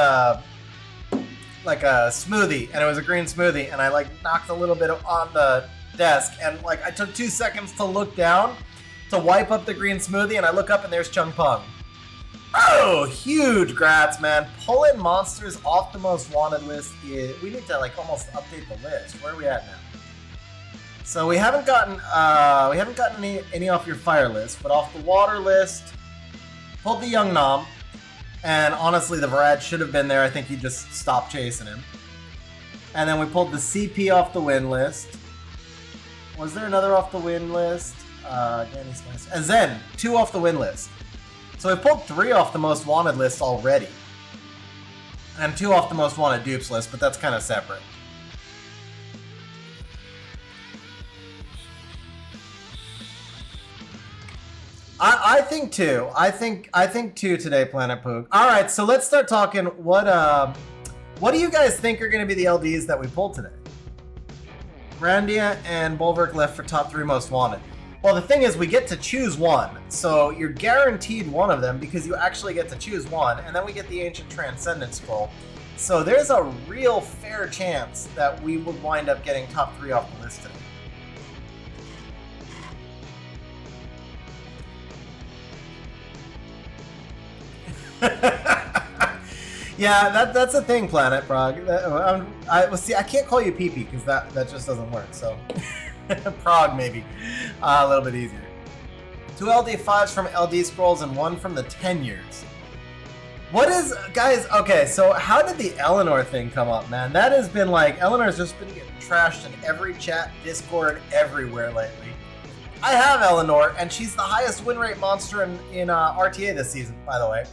like a smoothie, and it was a green smoothie, and I like knocked a little bit on the desk, and like I took 2 seconds to look down to wipe up the green smoothie, and I look up and there's Chung Pong. Oh, huge grats, man. Pulling monsters off the most wanted list we need to like almost update the list. Where are we at now? So we haven't gotten any off your fire list, but off the water list, pulled the Young Nom, and honestly the Varad should have been there. I think he just stopped chasing him. And then we pulled the CP off the win list. Was there another off the win list? Danny Slice. And Zen, 2 off the win list. So we pulled 3 off the most wanted list already. And 2 off the most wanted dupes list, but that's kind of separate. I think 2. I think 2 today, Planet Poog. All right, so let's start talking. What do you guys think are going to be the LDs that we pulled today? Randia and Bulwark left for top 3 most wanted. Well, the thing is, we get to choose one, so you're guaranteed one of them because you actually get to choose one, and then we get the Ancient Transcendent Scroll. So there's a real fair chance that we would wind up getting top 3 off the list today. Yeah, that's a thing, Planet Prague. See, I can't call you PP because that just doesn't work. So Prague maybe a little bit easier. 2 LD5s from LD Scrolls and 1 from the 10 years. What is, guys? Okay, so how did the Eleanor thing come up, man? That has been like, Eleanor's just been getting trashed in every chat, Discord, everywhere lately. I have Eleanor, and she's the highest win rate monster in RTA this season, by the way.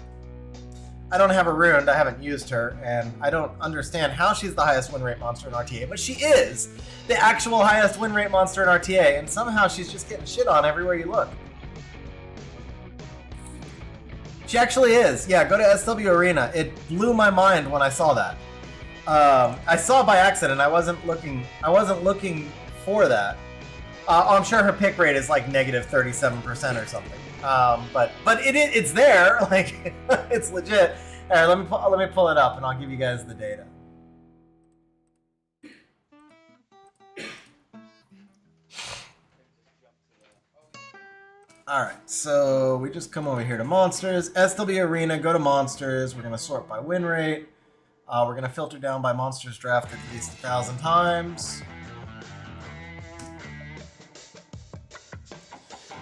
I don't have her ruined, I haven't used her, and I don't understand how she's the highest win rate monster in RTA, but she is the actual highest win rate monster in RTA, and somehow she's just getting shit on everywhere you look. She actually is. Yeah, go to SW Arena. It blew my mind when I saw that. I saw it by accident. I wasn't looking for that. I'm sure her pick rate is like negative 37% or something. But it's there, like it's legit. All right, let me pull it up and I'll give you guys the data. All right, so we just come over here to monsters, SW Arena, go to monsters. We're gonna sort by win rate. We're gonna filter down by monsters drafted at least 1,000 times.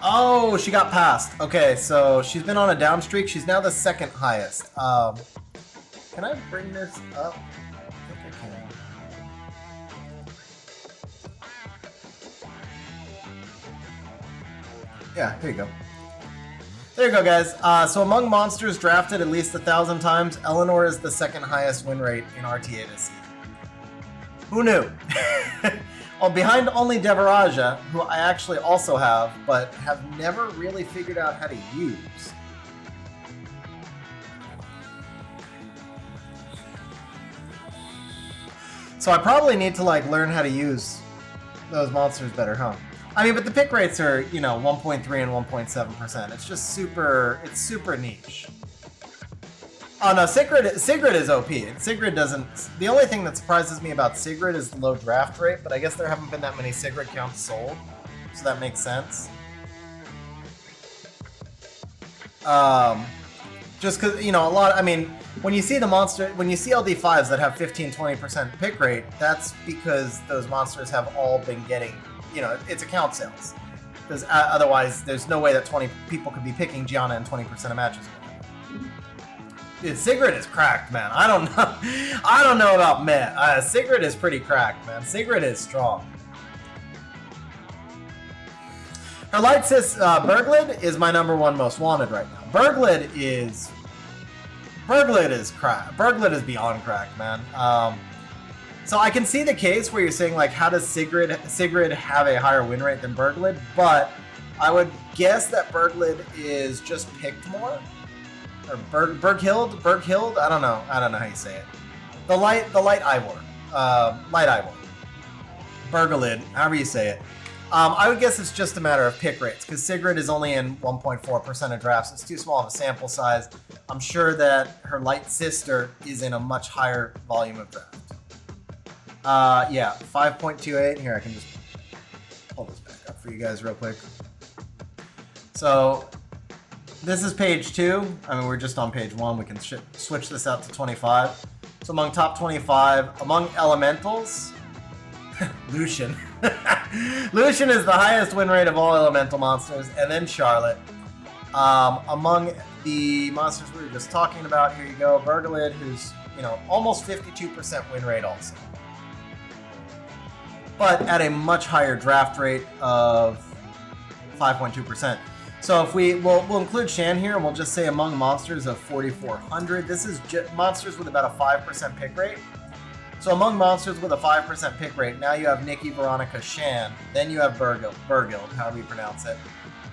Oh, she got passed. Okay, so she's been on a down streak. She's now the 2nd highest. Can I bring this up? I think I can. Yeah, here you go. There you go, guys. So among monsters drafted at least 1,000 times, Eleanor is the 2nd highest win rate in RTA this season. Who knew? Well, behind only Devaraja, who I actually also have, but have never really figured out how to use. So I probably need to like learn how to use those monsters better, huh? I mean, but the pick rates are, 1.3 and 1.7%. It's just it's super niche. Oh no, Sigrid is OP. Sigrid doesn't. The only thing that surprises me about Sigrid is the low draft rate, but I guess there haven't been that many Sigrid counts sold, so that makes sense. Just because a lot. I mean, when you see LD5s that have 15-20% pick rate, that's because those monsters have all been getting, it's account sales. Because otherwise, there's no way that 20 people could be picking Gianna in 20% of matches. Dude, Sigrid is cracked, man. I don't know about Met. Sigrid is pretty cracked, man. Sigrid is strong. Her light sis, Berglid, is my #1 most wanted right now. Berglid is cracked. Berglid is beyond cracked, man. So I can see the case where you're saying, like, how does Sigrid have a higher win rate than Berglid? But I would guess that Berglid is just picked more. Or Berghild? I don't know how you say it. The light Ivor. Light Ivor. Berglid, however you say it. I would guess it's just a matter of pick rates, because Sigrid is only in 1.4% of drafts. It's too small of a sample size. I'm sure that her light sister is in a much higher volume of draft. Yeah, 5.28. Here, I can just pull this back up for you guys real quick. So this is page 2. I mean, we're just on page 1. We can switch this out to 25. So among top 25, among elementals, Lucian. Lucian is the highest win rate of all elemental monsters, and then Charlotte. Among the monsters we were just talking about, here you go, Berglid, who's, almost 52% win rate also. But at a much higher draft rate of 5.2%. So if we'll include Shan here, and we'll just say among monsters of 4,400. This is monsters with about a 5% pick rate. So among monsters with a 5% pick rate, now you have Nikki, Veronica, Shan. Then you have Burgild, however you pronounce it.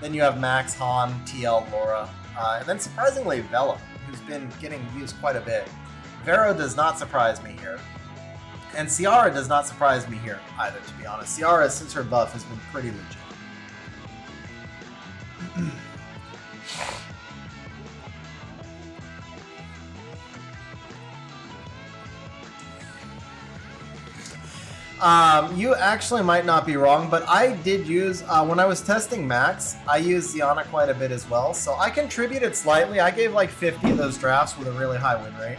Then you have Max, Han, TL, Laura. And then surprisingly, Vela, who's been getting used quite a bit. Vero does not surprise me here. And Ciara does not surprise me here either, to be honest. Ciara, since her buff, has been pretty legit. You actually might not be wrong, but I did use, when I was testing Max, I used Ziana quite a bit as well, so I contributed slightly. I gave like 50 of those drafts with a really high win rate.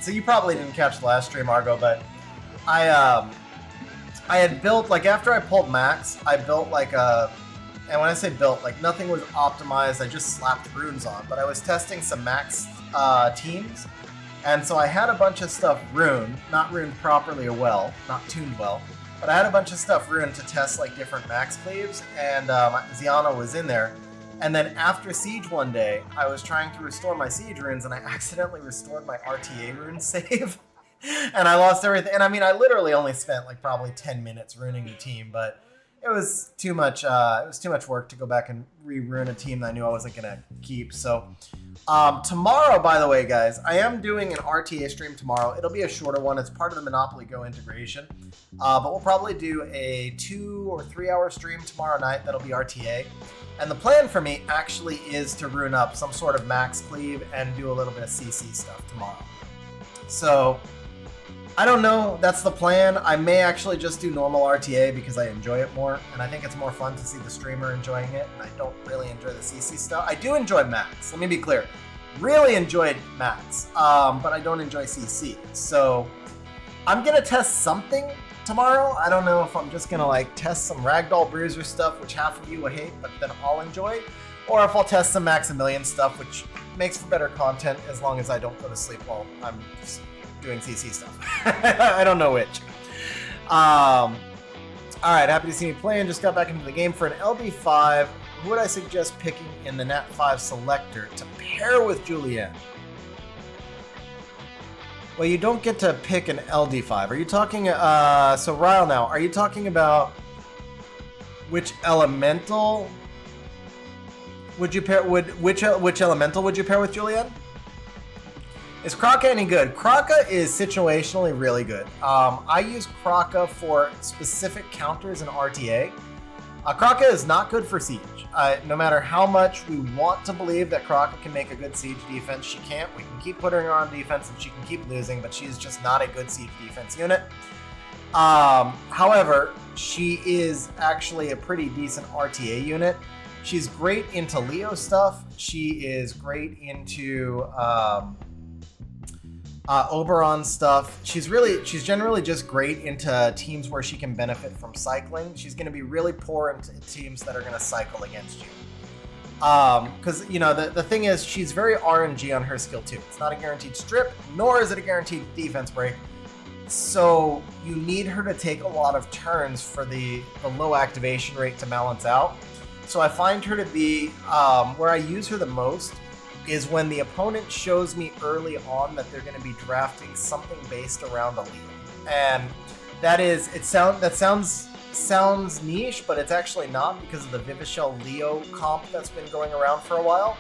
So you probably didn't catch the last stream, Argo, but I had built, like after I pulled Max, I built like a, and when I say built, like nothing was optimized, I just slapped runes on, but I was testing some Max teams. And so I had a bunch of stuff not runed properly or well, not tuned well, but I had a bunch of stuff runed to test like different max cleaves, and Ziana was in there. And then after Siege one day, I was trying to restore my Siege runes, and I accidentally restored my RTA rune save, and I lost everything. And I mean, I literally only spent like probably 10 minutes ruining the team, but it was too much. It was too much work to go back and re-rune a team that I knew I wasn't gonna keep. So tomorrow, by the way, guys, I am doing an RTA stream tomorrow. It'll be a shorter one. It's part of the Monopoly Go integration, but we'll probably do a 2 or 3 hour stream tomorrow night. That'll be RTA. And the plan for me actually is to rune up some sort of max cleave and do a little bit of CC stuff tomorrow. So I don't know. That's the plan. I may actually just do normal RTA because I enjoy it more, and I think it's more fun to see the streamer enjoying it, and I don't really enjoy the CC stuff. I do enjoy Max. Let me be clear. Really enjoyed Max, but I don't enjoy CC. So I'm going to test something tomorrow. I don't know if I'm just going to like test some Ragdoll Bruiser stuff, which half of you will hate, but then I'll enjoy, or if I'll test some Maximilian stuff, which makes for better content as long as I don't go to sleep while I'm doing CC stuff. I don't know which. All right, happy to see me playing. Just got back into the game for an LD5. Who would I suggest picking in the Nat 5 selector to pair with Julienne? Well, you don't get to pick an LD5. Are you talking, so Ryle now, are you talking about which elemental would you pair, which elemental would you pair with Julienne? Is Kraka any good? Kraka is situationally really good. I use Kraka for specific counters in RTA. Kraka is not good for Siege. No matter how much we want to believe that Kraka can make a good Siege defense, she can't. We can keep putting her on defense and she can keep losing, but she's just not a good Siege defense unit. However, she is actually a pretty decent RTA unit. She's great into Leo stuff. She is great into Oberon stuff. She's generally just great into teams where she can benefit from cycling. She's going to be really poor into teams that are going to cycle against you. Because, you know, the thing is, she's very RNG on her skill too. It's not a guaranteed strip, nor is it a guaranteed defense break. So you need her to take a lot of turns for the low activation rate to balance out. So I find her to be, where I use her the most is when the opponent shows me early on that they're going to be drafting something based around a Leo. And that sounds niche, but it's actually not because of the Vivishell Leo comp that's been going around for a while.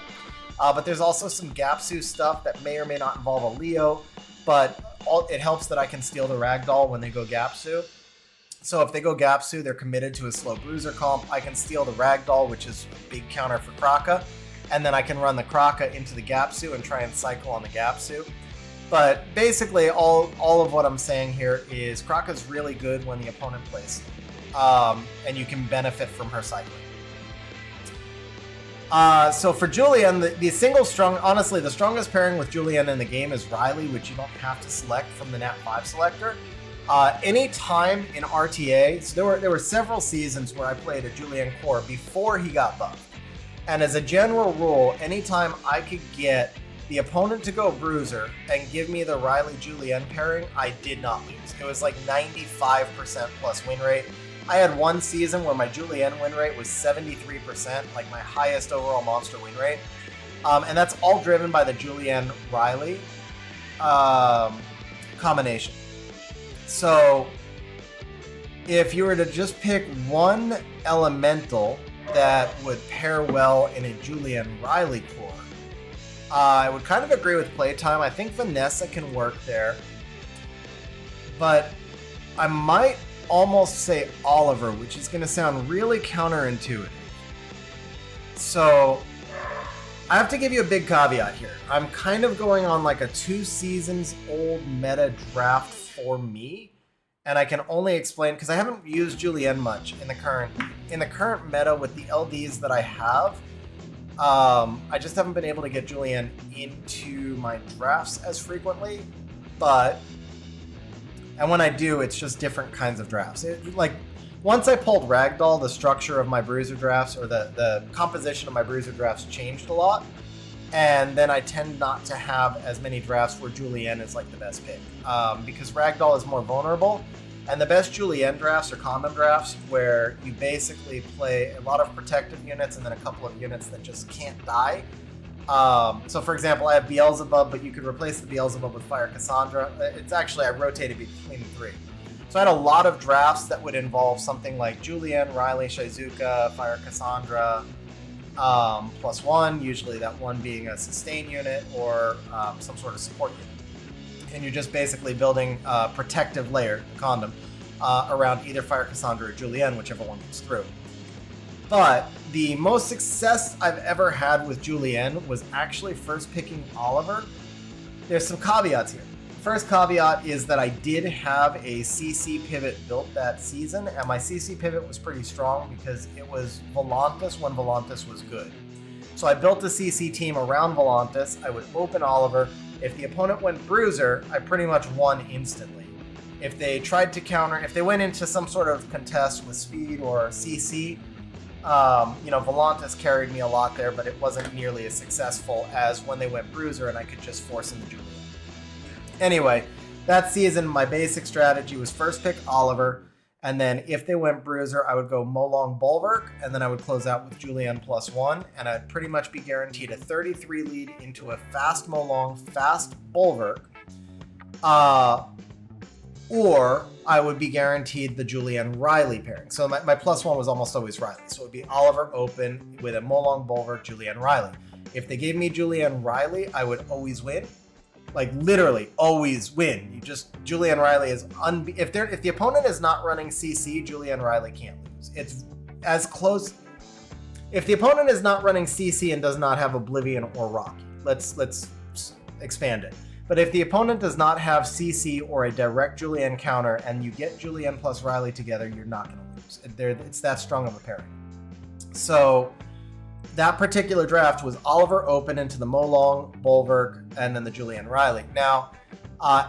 But there's also some Gapsu stuff that may or may not involve a Leo, but it helps that I can steal the Ragdoll when they go Gapsu. So if they go Gapsu, they're committed to a slow bruiser comp. I can steal the Ragdoll, which is a big counter for Kraka. And then I can run the Kraka into the Gapsu and try and cycle on the Gapsu. But basically, all of what I'm saying here is Kraka's really good when the opponent plays. And you can benefit from her cycling. So for Julienne, the honestly, the strongest pairing with Julienne in the game is Riley, which you don't have to select from the Nat 5 selector. Any time in RTA, so there were several seasons where I played a Julienne core before he got buffed. And as a general rule, anytime I could get the opponent to go Bruiser and give me the Riley-Julienne pairing, I did not lose. It was like 95% plus win rate. I had one season where my Julienne win rate was 73%, like my highest overall monster win rate. And that's all driven by the Julienne Riley combination. So if you were to just pick one elemental that would pair well in a Julienne Riley core, I would kind of agree with playtime. I think Vanessa can work there, but I might almost say Oliver, which is going to sound really counterintuitive. So I have to give you a big caveat here. I'm kind of going on like a 2 seasons old meta draft for me, and I can only explain because I haven't used Julienne much in the current meta with the LDs that I have. I just haven't been able to get Julienne into my drafts as frequently, and when I do, it's just different kinds of drafts. Like once I pulled Ragdoll, the structure of my Bruiser drafts or the composition of my Bruiser drafts changed a lot. And then I tend not to have as many drafts where Julienne is like the best pick because Ragdoll is more vulnerable. And the best Julienne drafts are condom drafts where you basically play a lot of protective units and then a couple of units that just can't die. So for example, I have Beelzebub, but you could replace the Beelzebub with Fire Cassandra. It's actually, I rotated between the 3. So I had a lot of drafts that would involve something like Julienne, Riley, Shizuka, Fire Cassandra, +1, usually that one being a sustain unit or some sort of support unit. And you're just basically building a protective layer, condom, around either Fire Cassandra or Julienne, whichever one gets through. But the most success I've ever had with Julienne was actually first picking Oliver. There's some caveats here. First caveat is that I did have a CC pivot built that season, and my CC pivot was pretty strong because it was Volantis when Volantis was good. So I built a CC team around Volantis. I would open Oliver. If the opponent went Bruiser, I pretty much won instantly. If they tried to counter, if they went into some sort of contest with speed or CC, Volantis carried me a lot there, but it wasn't nearly as successful as when they went Bruiser and I could just force into Julienne. Anyway, that season, my basic strategy was first pick Oliver, and then if they went Bruiser, I would go Molong Bulwark, and then I would close out with Julienne +1, and I'd pretty much be guaranteed a 33 lead into a fast Molong, fast Bulwark, or I would be guaranteed the Julienne Riley pairing. So my +1 was almost always Riley. So it would be Oliver open with a Molong Bulwark, Julienne Riley. If they gave me Julienne Riley, I would always win. Like literally always win. Julienne Riley is if the opponent is not running CC, Julienne Riley can't lose. It's as close. If the opponent is not running CC and does not have Oblivion or Rocky, let's expand it. But if the opponent does not have CC or a direct Julienne counter and you get Julienne plus Riley together, you're not going to lose. It's that strong of a pairing. So that particular draft was Oliver open into the Molong, Bulwark, and then the Julienne Riley. Now,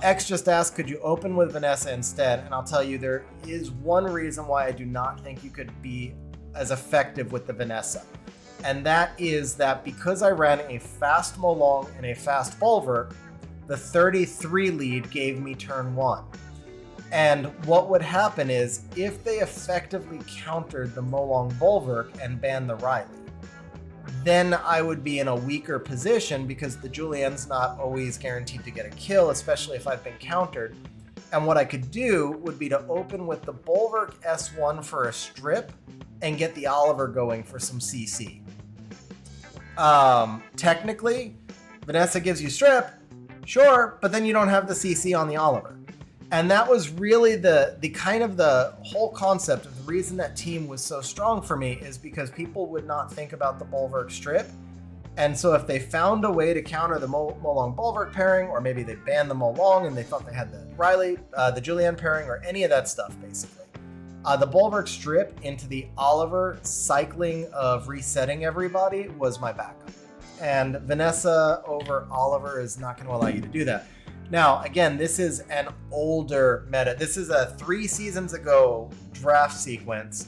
X just asked, could you open with Vanessa instead? And I'll tell you, there is one reason why I do not think you could be as effective with the Vanessa. And that is that because I ran a fast Molong and a fast Bulwark, the 33 lead gave me turn 1. And what would happen is, if they effectively countered the Molong Bulwark and banned the Riley, then I would be in a weaker position because the Julienne's not always guaranteed to get a kill, especially if I've been countered. And what I could do would be to open with the Bulwark S1 for a strip and get the Oliver going for some CC. Technically, Vanessa gives you strip, sure, but then you don't have the CC on the Oliver. And that was really the kind of the whole concept of the reason that team was so strong for me, is because people would not think about the Bulwark strip. And so if they found a way to counter the Molong Bulwark pairing, or maybe they banned the Molong and they thought they had the Riley, the Julienne pairing, or any of that stuff, basically, the Bulwark strip into the Oliver cycling of resetting everybody was my backup. And Vanessa over Oliver is not going to allow you to do that. Now, again, this is an older meta. This is a 3 seasons ago draft sequence.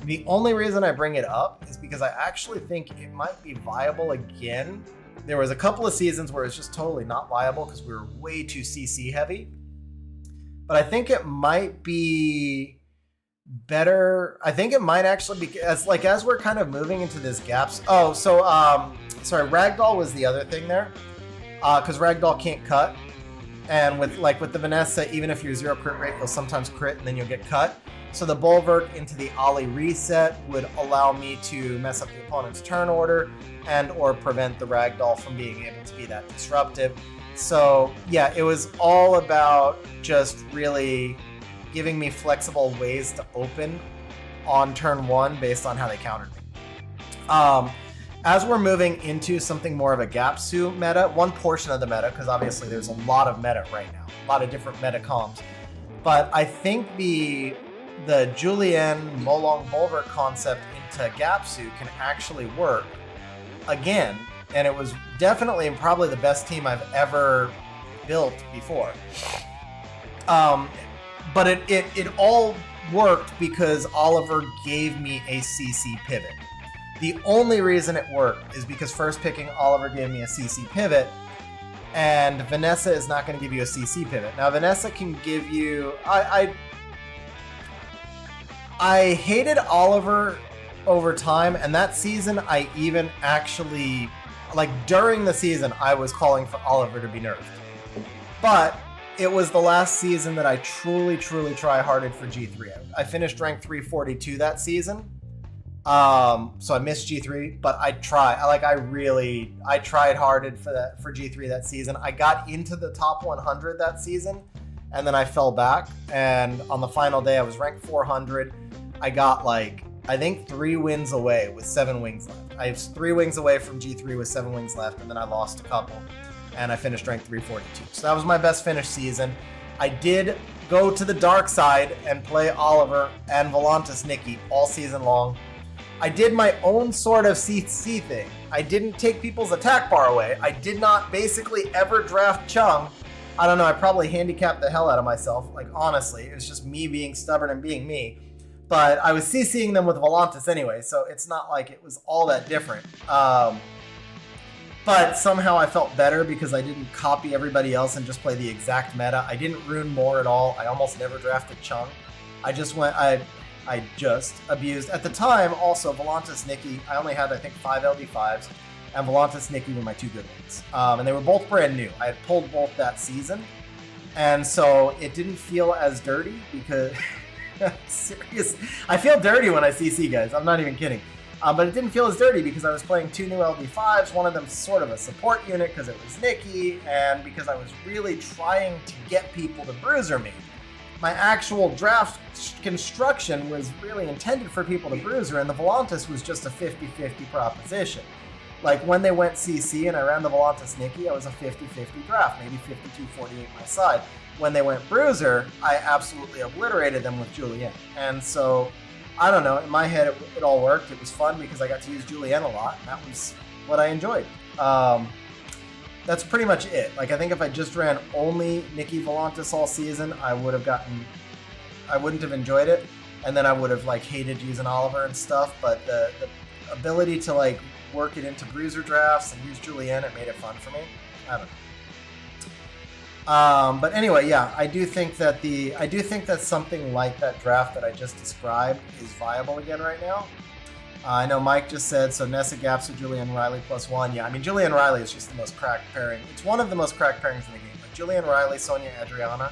The only reason I bring it up is because I actually think it might be viable again. There was a couple of seasons where it's just totally not viable because we were way too CC heavy. But I think it might be better. I think it might actually be as we're kind of moving into this gaps. Oh, so sorry, Ragdoll was the other thing there, because Ragdoll can't cut, and with the Vanessa, even if you're 0 crit rate, you'll sometimes crit and then you'll get cut. So the Bulwark into the Ollie reset would allow me to mess up the opponent's turn order and or prevent the Ragdoll from being able to be that disruptive. So yeah, it was all about just really giving me flexible ways to open on turn 1 based on how they countered me. As we're moving into something more of a Gapsu meta, one portion of the meta, because obviously there's a lot of meta right now, a lot of different meta comps, but I think the Julienne Molong Bulwark concept into Gapsu can actually work again, and it was definitely and probably the best team I've ever built before. But it all worked because Oliver gave me a CC pivot. The only reason it worked is because first picking Oliver gave me a CC pivot, and Vanessa is not going to give you a CC pivot. Now Vanessa can give you... I hated Oliver over time, and that season I even actually... during the season, I was calling for Oliver to be nerfed. But it was the last season that I truly try-harded for G3. I finished rank 342 that season. So I missed G3, but I tried harded for G3 that season. I got into the top 100 that season, and then I fell back. And on the final day, I was ranked 400. I got I think 3 wins away with 7 wings left. I was 3 wings away from G3 with 7 wings left, and then I lost a couple, and I finished ranked 342. So that was my best finish season. I did go to the dark side and play Oliver and Volantis Nikki all season long. I did my own sort of CC thing. I didn't take people's attack bar away. I did not basically ever draft Chung. I don't know, I probably handicapped the hell out of myself. Honestly, it was just me being stubborn and being me. But I was CCing them with Volantis anyway, so it's not like it was all that different. But somehow I felt better because I didn't copy everybody else and just play the exact meta. I didn't Rune more at all. I almost never drafted Chung. I just abused. At the time, also, Volantis Nikki, I only had, I think, 5 LD5s, and Volantis Nikki were my 2 good ones. And they were both brand new. I had pulled both that season, and so it didn't feel as dirty because... Serious. I feel dirty when I CC, guys. I'm not even kidding. But it didn't feel as dirty because I was playing 2 new LD5s, one of them sort of a support unit because it was Nikki, and because I was really trying to get people to bruiser me. My actual draft construction was really intended for people to bruiser, and the Volantis was just a 50-50 proposition. When they went CC and I ran the Volantis Nikki, I was a 50-50 draft, maybe 52-48 my side. When they went bruiser, I absolutely obliterated them with Julienne. And so, I don't know, in my head it all worked. It was fun because I got to use Julienne a lot, and that was what I enjoyed. That's pretty much it. I think if I just ran only Nikki Volantis all season, I wouldn't have enjoyed it, and then I would have hated using Oliver and stuff, but the ability to work it into bruiser drafts and use Julienne, it made it fun for me. I don't know. But anyway, yeah, I do think that something like that draft that I just described is viable again right now. I know Mike just said, so Nessa Gaps with Julienne Riley +1. Yeah, I mean, Julienne Riley is just the most cracked pairing. It's one of the most cracked pairings in the game. Julienne Riley, Sonya, Adriana.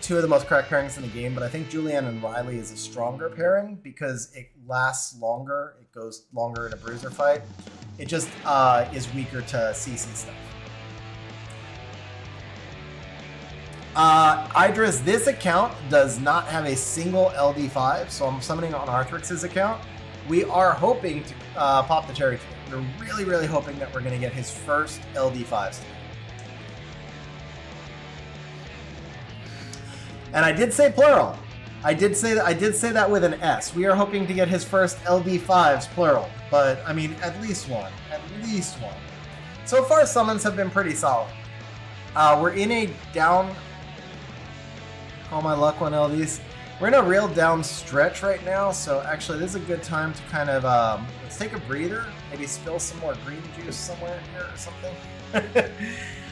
2 of the most cracked pairings in the game, but I think Julienne and Riley is a stronger pairing because it lasts longer. It goes longer in a bruiser fight. It just is weaker to CC stuff. Idra's, this account does not have a single LD5, so I'm summoning on Arthrix's account. We are hoping to pop the cherry today. We're really hoping that we're going to get his first LD5s today. And I did say plural. I did say that with an S. We are hoping to get his first LD5s plural, but I mean at least one. So far, summons have been pretty solid. We're in a down. Call my luck on LDs. We're in a real down stretch right now, so actually this is a good time to kind of let's take a breather. Maybe spill some more green juice somewhere here or something.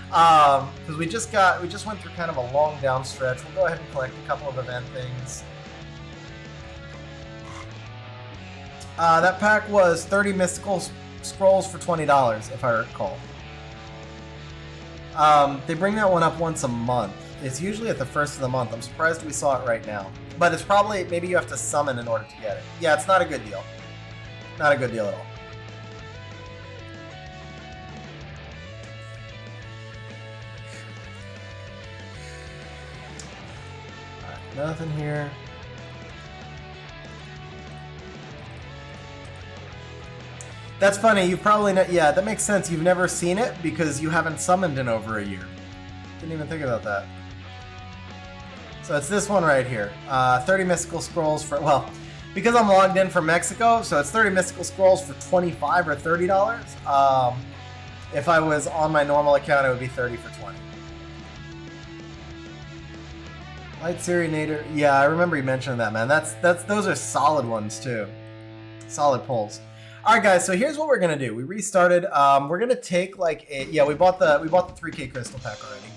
Because we just went through kind of a long down stretch. We'll go ahead and collect a couple of event things. That pack was 30 mystical scrolls for $20, if I recall. They bring that one up once a month. It's usually at the first of the month. I'm surprised we saw it right now. But it's probably, maybe you have to summon in order to get it. Yeah, it's not a good deal. Not a good deal at all. Alright, nothing here. That's funny, you've probably yeah, that makes sense. You've never seen it because you haven't summoned in over a year. Didn't even think about that. So it's this one right here. 30 mystical scrolls for, well, because I'm logged in from Mexico, so it's 30 mystical scrolls for $25 or $30. If I was on my normal account, it would be 30 for 20. Light Serenader, yeah, I remember you mentioning that, man. Those are solid ones too. Solid pulls. All right, guys. So here's what we're gonna do. We restarted. We're gonna take like a, yeah. We bought the 3K crystal pack already.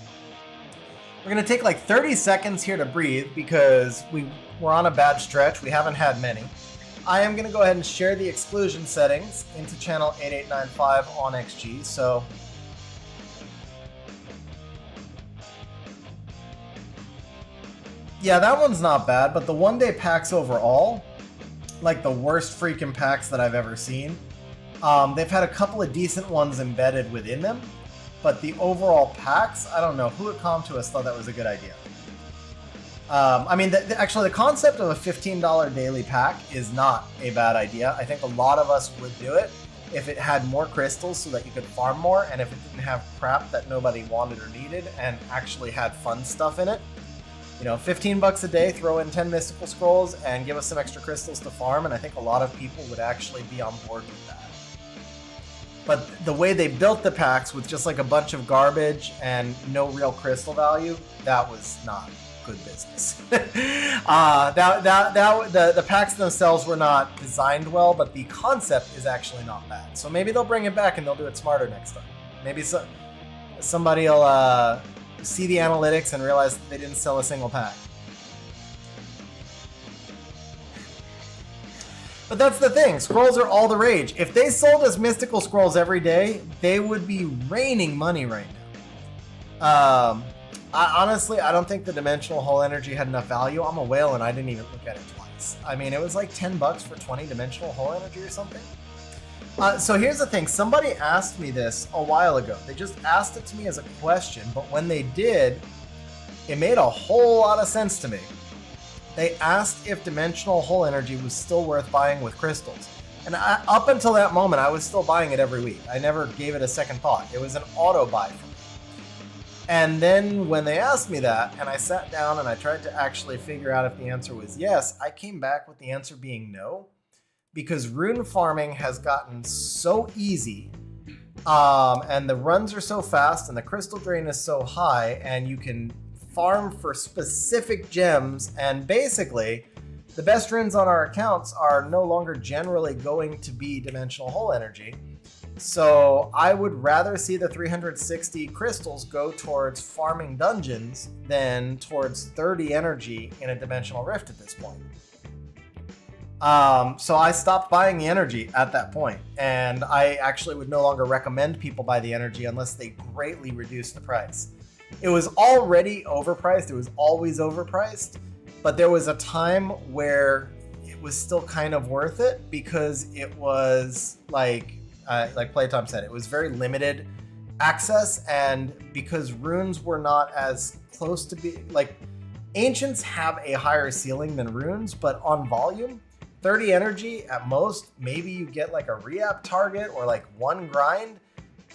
We're gonna take like 30 seconds here to breathe because we're on a bad stretch. We haven't had many. I am gonna go ahead and share the exclusion settings into channel 8895 on XG. So. Yeah, that one's not bad, but the one-day packs overall, like the worst freaking packs that I've ever seen. They've had a couple of decent ones embedded within them, but the overall packs, I don't know. Who would come to us thought that was a good idea. I mean, actually, the concept of a $15 daily pack is not a bad idea. I think a lot of us would do it if it had more crystals so that you could farm more, and if it didn't have crap that nobody wanted or needed and actually had fun stuff in it. You know, 15 bucks a day, throw in 10 mystical scrolls, and give us some extra crystals to farm, and I think a lot of people would actually be on board with that. But the way they built the packs with just like a bunch of garbage and no real crystal value, that was not good business. The packs themselves were not designed well, but the concept is actually not bad. So maybe they'll bring it back and they'll do it smarter next time. Maybe somebody will see the analytics and realize that they didn't sell a single pack. But that's the thing, scrolls are all the rage. If they sold us mystical scrolls every day, they would be raining money right now. Honestly, I don't think the dimensional hull energy had enough value. I'm a whale and I didn't even look at it twice. I mean, it was like 10 bucks for 20 dimensional hull energy or something. So here's the thing, somebody asked me this a while ago. They just asked it to me as a question, but when they did, it made a whole lot of sense to me. They asked if dimensional hull energy was still worth buying with crystals. And up until that moment, I was still buying it every week. I never gave it a second thought. It was an auto buy for me. And then when they asked me that, and I sat down and I tried to actually figure out if the answer was yes, I came back with the answer being no. Because rune farming has gotten so easy, and the runs are so fast, and the crystal drain is so high, and you can farm for specific gems, and basically, the best runes on our accounts are no longer generally going to be dimensional hull energy. So I would rather see the 360 crystals go towards farming dungeons than towards 30 energy in a dimensional rift at this point. So I stopped buying the energy at that point, and I actually would no longer recommend people buy the energy unless they greatly reduce the price. It was already overpriced. It was always overpriced, but there was a time where it was still kind of worth it because it was like Playtime said, it was very limited access, and because runes were not as close to be like ancients have a higher ceiling than runes, but on volume, 30 energy at most, maybe you get like a re-app target or like one grind,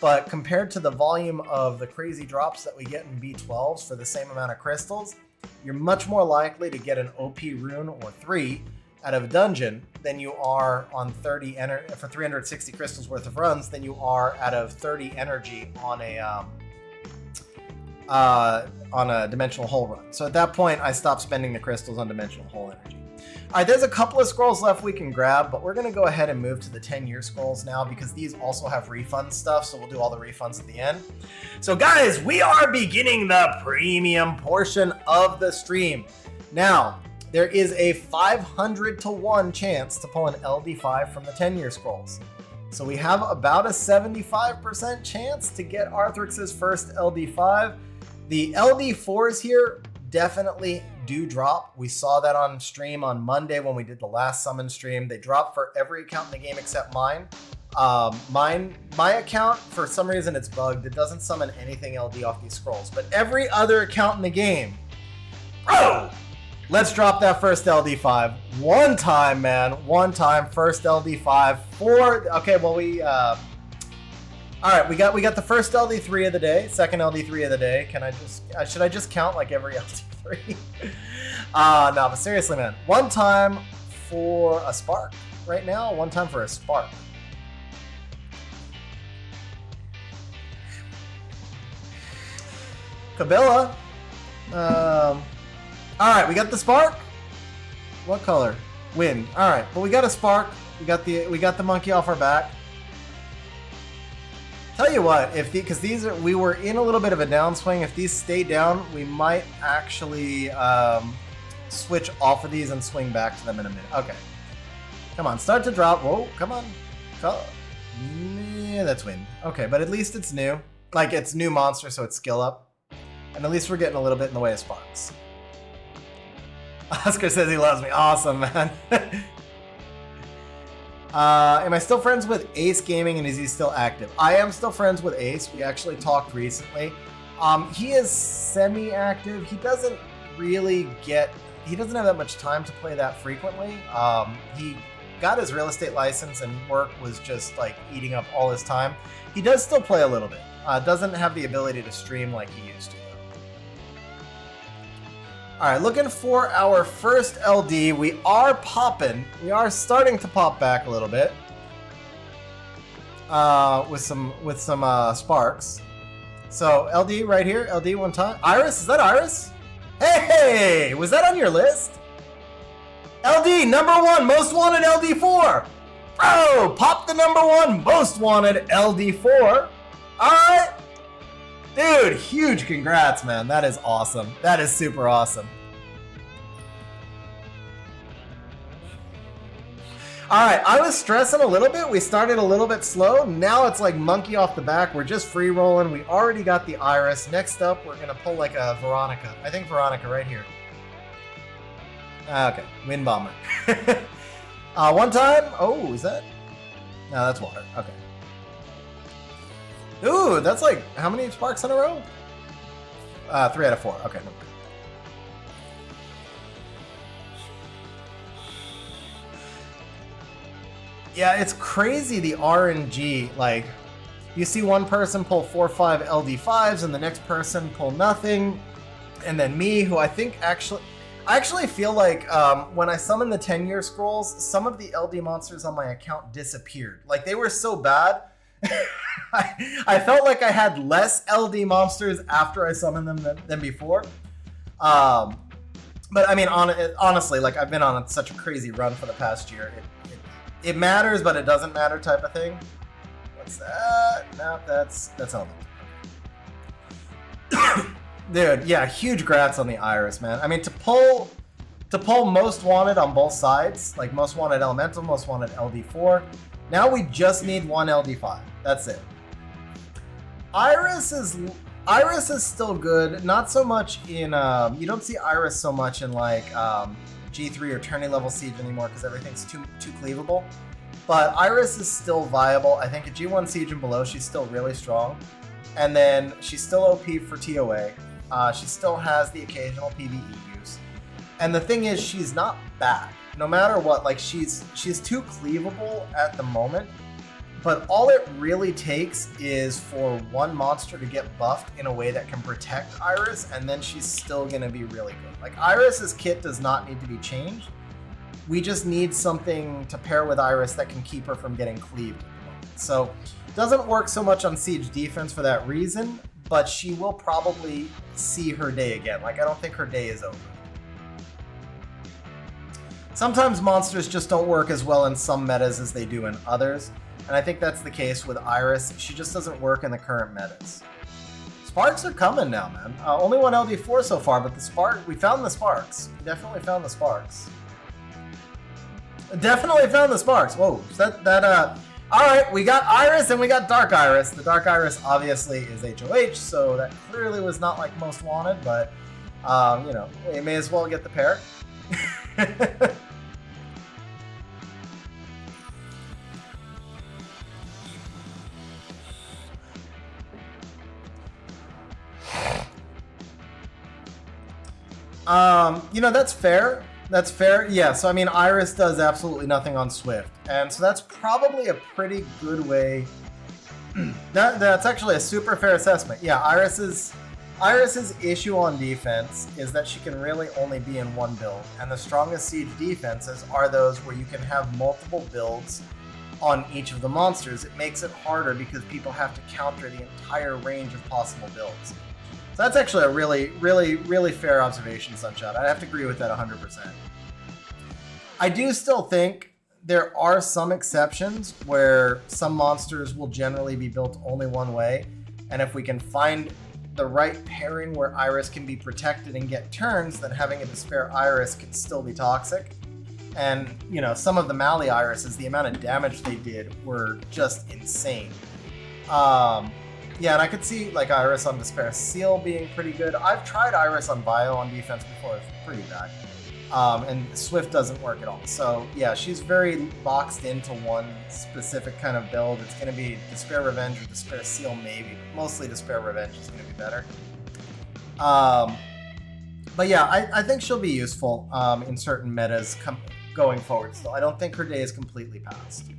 but compared to the volume of the crazy drops that we get in B12s for the same amount of crystals, you're much more likely to get an OP rune or 3 out of a dungeon than you are on 30 for 360 crystals worth of runs than you are out of 30 energy on a dimensional hull run. So at that point, I stopped spending the crystals on dimensional hull energy. All right, there's a couple of scrolls left we can grab, but we're going to go ahead and move to the 10-year scrolls now because these also have refund stuff, so we'll do all the refunds at the end. So guys, we are beginning the premium portion of the stream. Now, there is a 500 to 1 chance to pull an LD5 from the 10-year scrolls. So we have about a 75% chance to get Arthrix's first LD5. The LD4s here definitely do drop. We saw that on stream on Monday when we did the last summon stream. They drop for every account in the game except mine. My account, for some reason it's bugged. It doesn't summon anything LD off these scrolls, but every other account in the game, bro, let's drop that first LD5. One time, man. One time, first LD5 for, okay, well all right, we got the first LD3 of the day, second LD3 of the day. Should I just count like every LD3? No, but seriously, man. One time for a spark right now, one time for a spark. Kabilla. All right, we got the spark. What color? Wind. All right, but we got a spark. We got the monkey off our back. Tell you what, because we were in a little bit of a downswing. If these stay down, we might actually switch off of these and swing back to them in a minute. Okay, come on, start to drop. Whoa, come on. Yeah, that's wind. Okay, but at least it's new. Like, it's new monster, so it's skill up. And at least we're getting a little bit in the way of sparks. Oscar says he loves me. Awesome, man. Am I still friends with Ace Gaming, and is he still active? I am still friends with Ace. We actually talked recently. He is semi-active. He doesn't have that much time to play that frequently. He got his real estate license and work was just like eating up all his time. He does still play a little bit. Doesn't have the ability to stream like he used to. All right, looking for our first LD. We are popping. We are starting to pop back a little bit with some sparks. So LD right here. LD one time. Iris, is that Iris? Hey, was that on your list? LD number 1 most wanted LD4. Bro, pop the number 1 most wanted LD4. All right. Dude, huge congrats, man. That is awesome. That is super awesome. All right, I was stressing a little bit. We started a little bit slow. Now it's like monkey off the back. We're just free rolling. We already got the Iris. Next up, we're going to pull like a Veronica. I think Veronica right here. Okay, Wind Bomber. One time. Oh, is that? No, that's water. Okay. Ooh, that's like, how many sparks in a row? 3 out of 4. Okay. Yeah, it's crazy, the RNG. Like, you see one person pull 4 or 5 LD5s and the next person pull nothing. And then me, who I actually feel like when I summoned the 10-year scrolls, some of the LD monsters on my account disappeared. Like, they were so bad. I felt like I had less LD monsters after I summoned them than before. But I mean, honestly, like, I've been on such a crazy run for the past year. It matters, but it doesn't matter type of thing. What's that? No, that's element. Dude, yeah, huge grats on the Iris, man. I mean, to pull most wanted on both sides, like most wanted elemental, most wanted LD4. Now we just need 1 LD5. That's it. Iris is still good. Not so much in you don't see Iris so much in like G3 or tourney level siege anymore because everything's too cleavable. But Iris is still viable. I think at G1 siege and below, she's still really strong. And then she's still OP for TOA. She still has the occasional PvE use. And the thing is, she's not bad. No matter what, like she's too cleavable at the moment. But all it really takes is for one monster to get buffed in a way that can protect Iris, and then she's still gonna be really good. Like, Iris's kit does not need to be changed. We just need something to pair with Iris that can keep her from getting cleaved at the moment. So, it doesn't work so much on siege defense for that reason, but she will probably see her day again. Like, I don't think her day is over. Sometimes monsters just don't work as well in some metas as they do in others. And I think that's the case with Iris. She just doesn't work in the current metas. Sparks are coming now, man. Only one LD4 so far, but we found the sparks. We definitely found the sparks. Definitely found the sparks. Whoa, all right, we got Iris and we got Dark Iris. The Dark Iris obviously is HOH, so that clearly was not like most wanted, but you know, we may as well get the pair. You know, that's fair. That's fair. Yeah, so I mean, Iris does absolutely nothing on Swift. And so that's probably a pretty good way. That's actually a super fair assessment. Yeah, Iris's issue on defense is that she can really only be in one build. And the strongest siege defenses are those where you can have multiple builds on each of the monsters. It makes it harder because people have to counter the entire range of possible builds. So that's actually a really, really, really fair observation, Sunshot. I have to agree with that 100%. I do still think there are some exceptions where some monsters will generally be built only one way, and if we can find the right pairing where Iris can be protected and get turns, then having a Despair Iris can still be toxic. And, you know, some of the Mali Irises, the amount of damage they did were just insane. Yeah, and I could see like Iris on Despair Seal being pretty good. I've tried Iris on Bio on defense before, it's pretty bad. And Swift doesn't work at all. So yeah, she's very boxed into one specific kind of build. It's going to be Despair Revenge or Despair Seal maybe, but mostly Despair Revenge is going to be better. But yeah, I think she'll be useful in certain metas going forward still. I don't think her day is completely past.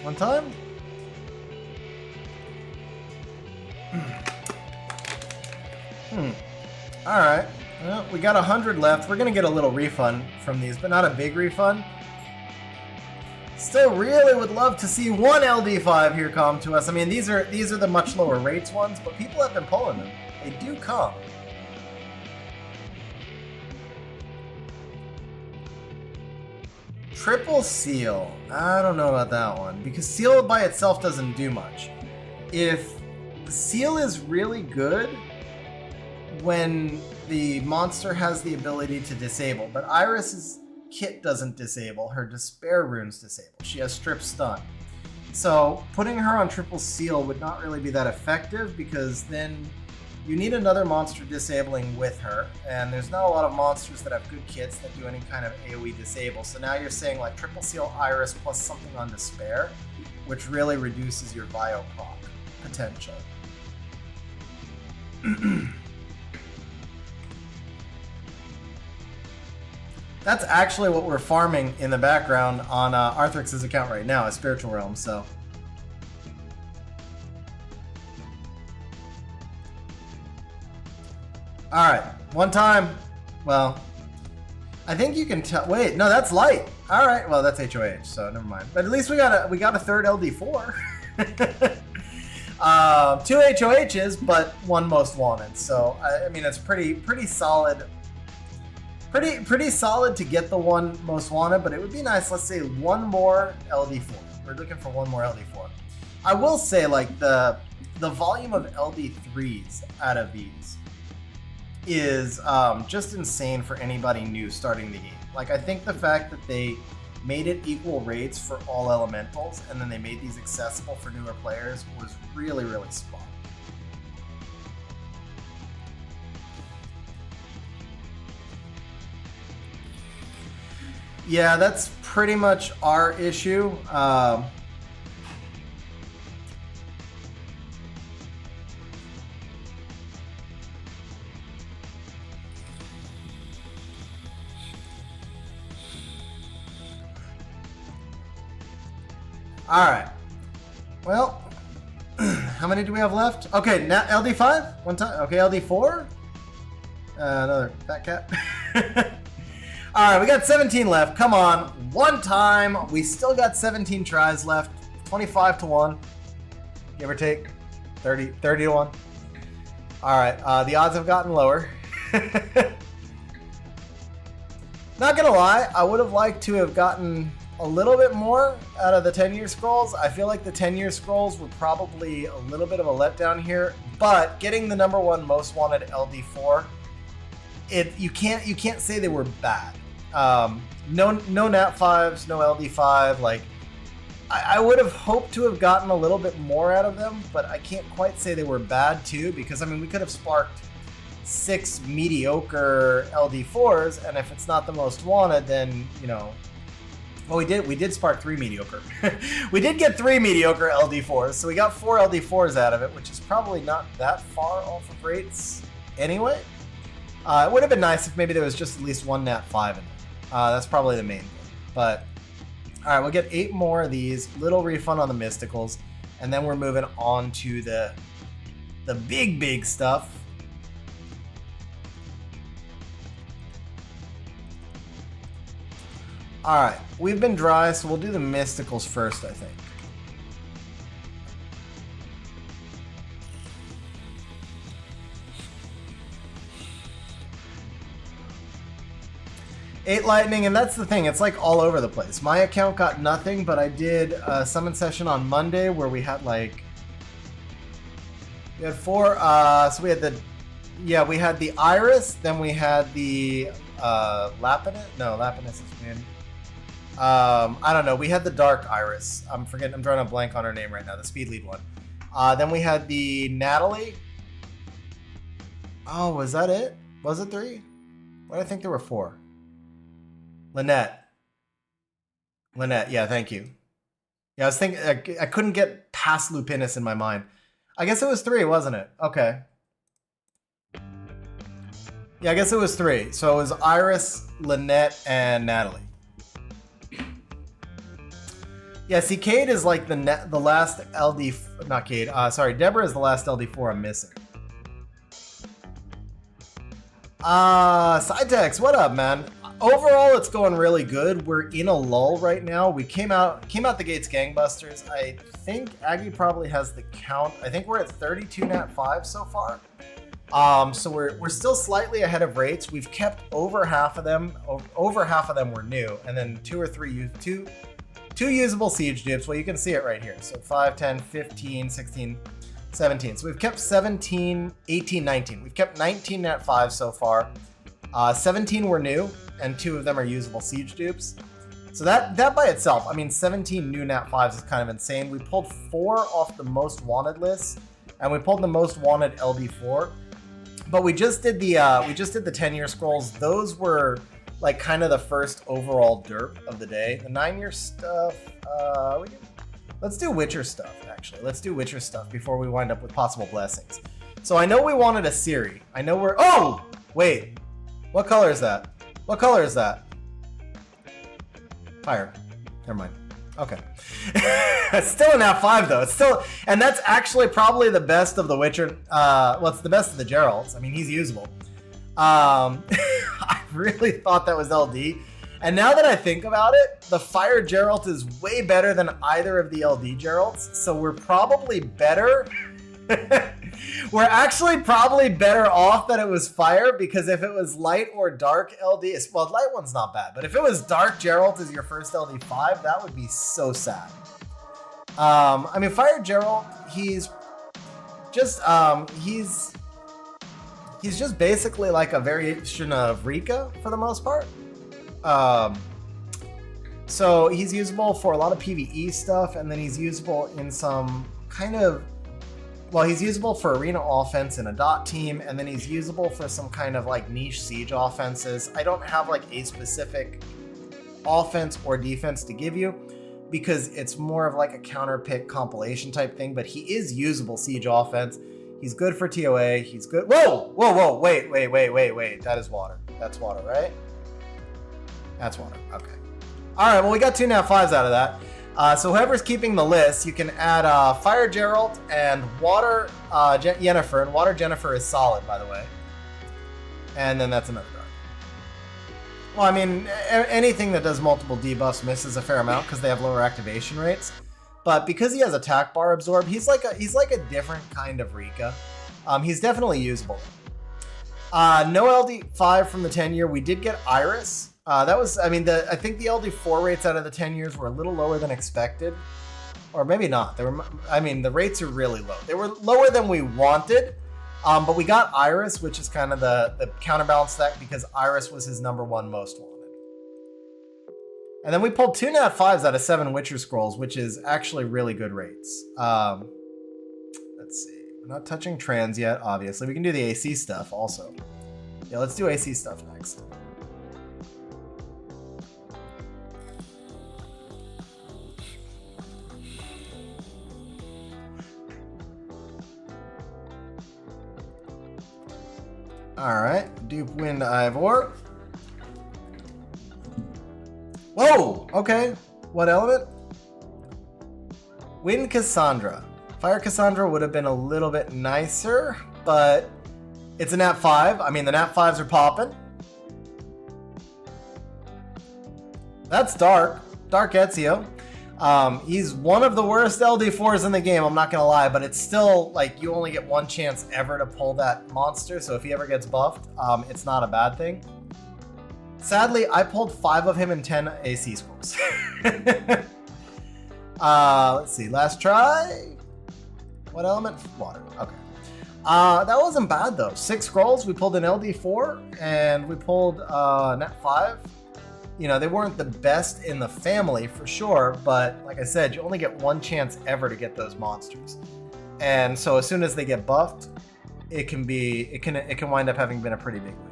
One time? Alright. Well, we got 100 left. We're going to get a little refund from these, but not a big refund. Still really would love to see one LD5 here come to us. I mean, these are the much lower rates ones, but people have been pulling them. They do come. Triple Seal. I don't know about that one, because Seal by itself doesn't do much. If Seal is really good when the monster has the ability to disable, but Iris's kit doesn't disable, her Despair runes disable. She has Strip Stun. So putting her on Triple Seal would not really be that effective, because then you need another monster disabling with her, and there's not a lot of monsters that have good kits that do any kind of AoE disable. So now you're saying like Triple Seal Iris plus something on Despair, which really reduces your Bio proc potential. That's actually what we're farming in the background on Arthrix's account right now, is Spiritual Realm, so. Alright, one time. Well, I think you can tell. Wait, no, that's light. Alright, well, that's HOH, so never mind. But at least we got a third LD4. 2 HOHs, but one most wanted. So, I mean, it's pretty solid. Pretty solid to get the one most wanted, but it would be nice, let's say, one more LD4. We're looking for one more LD4. I will say, like, the volume of LD3s out of these is just insane for anybody new starting the game. Like, I think the fact that they made it equal rates for all elementals, and then they made these accessible for newer players, was really, really spot. Yeah, that's pretty much our issue. Alright. Well, how many do we have left? Okay, now LD5? One time. Okay, LD4? Another fat cat. Alright, we got 17 left. Come on. One time. We still got 17 tries left. 25 to 1. Give or take. 30 to 1. All right, the odds have gotten lower. Not gonna lie, I would have liked to have gotten a little bit more out of the 10-year scrolls. I feel like the 10-year scrolls were probably a little bit of a letdown here, but getting the #1 most wanted LD4, you can't say they were bad. No Nat 5s, no LD5. Like I would have hoped to have gotten a little bit more out of them, but I can't quite say they were bad too, because I mean we could have sparked 6 mediocre LD4s, and if it's not the most wanted, then you know. Well, we did spark 3 mediocre. We did get 3 mediocre LD4s, so we got 4 LD4s out of it, which is probably not that far off of rates anyway. It would have been nice if maybe there was just at least 1 Nat 5 in there. That's probably the main thing. But, alright, we'll get 8 more of these. Little refund on the Mysticals. And then we're moving on to the big stuff. Alright, we've been dry, so we'll do the Mysticals first, I think. Eight lightning, and that's the thing, it's like all over the place. My account got nothing, but I did a summon session on Monday where we had like... We had 4, so we had the... Yeah, we had the Iris, then we had the Lapinus? No, Lapinus is in. I don't know. We had the Dark Iris. I'm drawing a blank on her name right now. The speed lead one. Then we had the Natalie. Oh, was that it? Was it 3? Why did I think there were 4? Lynette. Yeah, thank you. Yeah, I was thinking I couldn't get past Lupinus in my mind. I guess it was 3, wasn't it? Okay. Yeah, I guess it was 3. So it was Iris, Lynette, and Natalie. Yeah, see, Cade is like the last LD... Not Cade. Sorry, Deborah is the last LD4 I'm missing. Cytex, what up, man? Overall, it's going really good. We're in a lull right now. We came out the gates gangbusters. I think Aggie probably has the count. I think we're at 32 Nat 5 so far. So we're still slightly ahead of rates. We've kept over half of them. Over half of them were new, and then 2 or 3 two usable siege dupes. Well, you can see it right here. So 5, 10, 15, 16, 17. So we've kept 17, 18, 19. We've kept 19 Nat 5 so far. 17 were new, and 2 of them are usable siege dupes. So that by itself, I mean, 17 new Nat 5s is kind of insane. We pulled 4 off the most wanted list, and we pulled the most wanted LD4. But we just did the 10-year scrolls. Those were like kind of the first overall derp of the day. The 9-year stuff, let's do Witcher stuff, actually. Let's do Witcher stuff before we wind up with possible blessings. So I know we wanted a Ciri. I know we're... Oh! Wait. What color is that? What color is that? Fire. Never mind. Okay. It's still an F5 though. It's still... And that's actually probably the best of the Witcher... well, it's the best of the Geralts. I mean, he's usable. I really thought that was LD. And now that I think about it, the Fire Geralt is way better than either of the LD Geralts. So we're probably better. We're actually probably better off that it was Fire, because if it was Light or Dark LD, well, Light one's not bad, but if it was Dark Geralt as your first LD5, that would be so sad. I mean, Fire Geralt, he's just, he's just basically like a variation of Rika for the most part. So he's usable for a lot of PvE stuff, and then he's usable in some kind of... Well, he's usable for arena offense in a dot team, and then he's usable for some kind of like niche siege offenses. I don't have like a specific offense or defense to give you, because it's more of like a counter pick compilation type thing, but he is usable siege offense. He's good for TOA. He's good. Whoa! Wait. That is water. That's water, right? That's water. Okay. All right. Well, we got 2 Nat 5s out of that. So whoever's keeping the list, you can add Fire Geralt and Water Yennefer. And Water Jennifer is solid, by the way. And then that's another dark. Well, I mean, anything that does multiple debuffs misses a fair amount because they have lower activation rates. But because he has attack bar absorb, he's like a different kind of Rika. He's definitely usable. No LD5 from the 10-year. We did get Iris. That was, I mean, I think the LD4 rates out of the 10 years were a little lower than expected. Or maybe not. They were, I mean, the rates are really low. They were lower than we wanted. But we got Iris, which is kind of the counterbalance that because Iris was his #1 most wanted. And then we pulled 2 Nat 5s out of 7 Witcher Scrolls, which is actually really good rates. Let's see. We're not touching trans yet, obviously. We can do the AC stuff also. Yeah, let's do AC stuff next. Alright, dupe Wind Ivor. Whoa! Okay. What element? Wind Cassandra. Fire Cassandra would have been a little bit nicer, but it's a Nat 5. I mean, the Nat 5s are popping. That's Dark. Dark Ezio. He's one of the worst LD4s in the game, I'm not gonna lie, but it's still, like, you only get one chance ever to pull that monster, so if he ever gets buffed, it's not a bad thing. Sadly, I pulled 5 of him in 10 AC scrolls. Let's see, last try. What element? Water, okay. That wasn't bad though. 6 scrolls, we pulled an LD4, and we pulled Nat 5. You know, they weren't the best in the family for sure, but like I said, you only get one chance ever to get those monsters. And so as soon as they get buffed, it can wind up having been a pretty big win.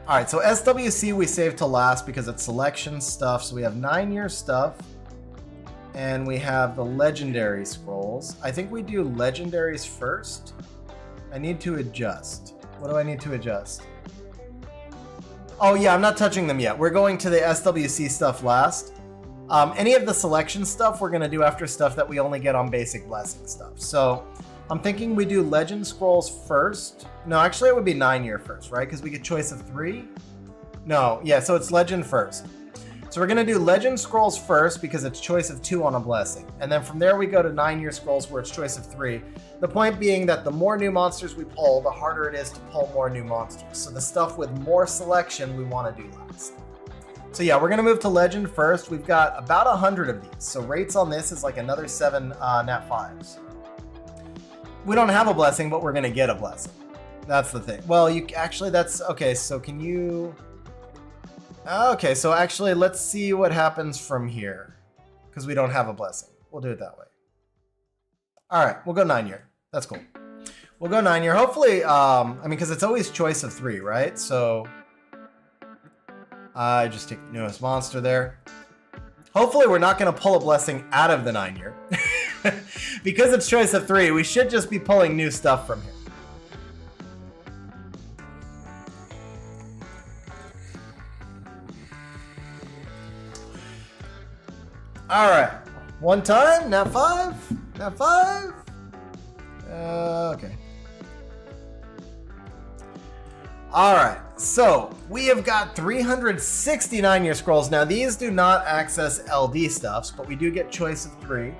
All right, so SWC we saved to last because it's selection stuff. So we have 9-year stuff, and we have the legendary scrolls. I think we do legendaries first. I need to adjust. What do I need to adjust? Oh yeah, I'm not touching them yet. We're going to the SWC stuff last. Any of the selection stuff we're gonna do after stuff that we only get on basic blessing stuff. So I'm thinking we do legend scrolls first. No, actually it would be 9-year first, right? Because we get choice of 3. No, yeah, so it's legend first. So we're gonna do legend scrolls first because it's choice of 2 on a blessing. And then from there we go to 9-year scrolls where it's choice of 3. The point being that the more new monsters we pull, the harder it is to pull more new monsters. So the stuff with more selection we want to do last. So yeah, we're going to move to Legend first. We've got about 100 of these. So rates on this is like another 7 Nat 5s. We don't have a blessing, but we're going to get a blessing. That's the thing. Well, that's, okay, so can you... Okay, so actually let's see what happens from here. Because we don't have a blessing. We'll do it that way. All right, we'll go 9-year. That's cool. We'll go 9-year. Hopefully, I mean, because it's always choice of 3, right? So I just take the newest monster there. Hopefully, we're not going to pull a blessing out of the 9-year. Because it's choice of 3, we should just be pulling new stuff from here. All right. One time, Nat 5. Nat 5. Okay. All right, so we have got 369-year scrolls. Now these do not access LD stuffs, but we do get choice of 3.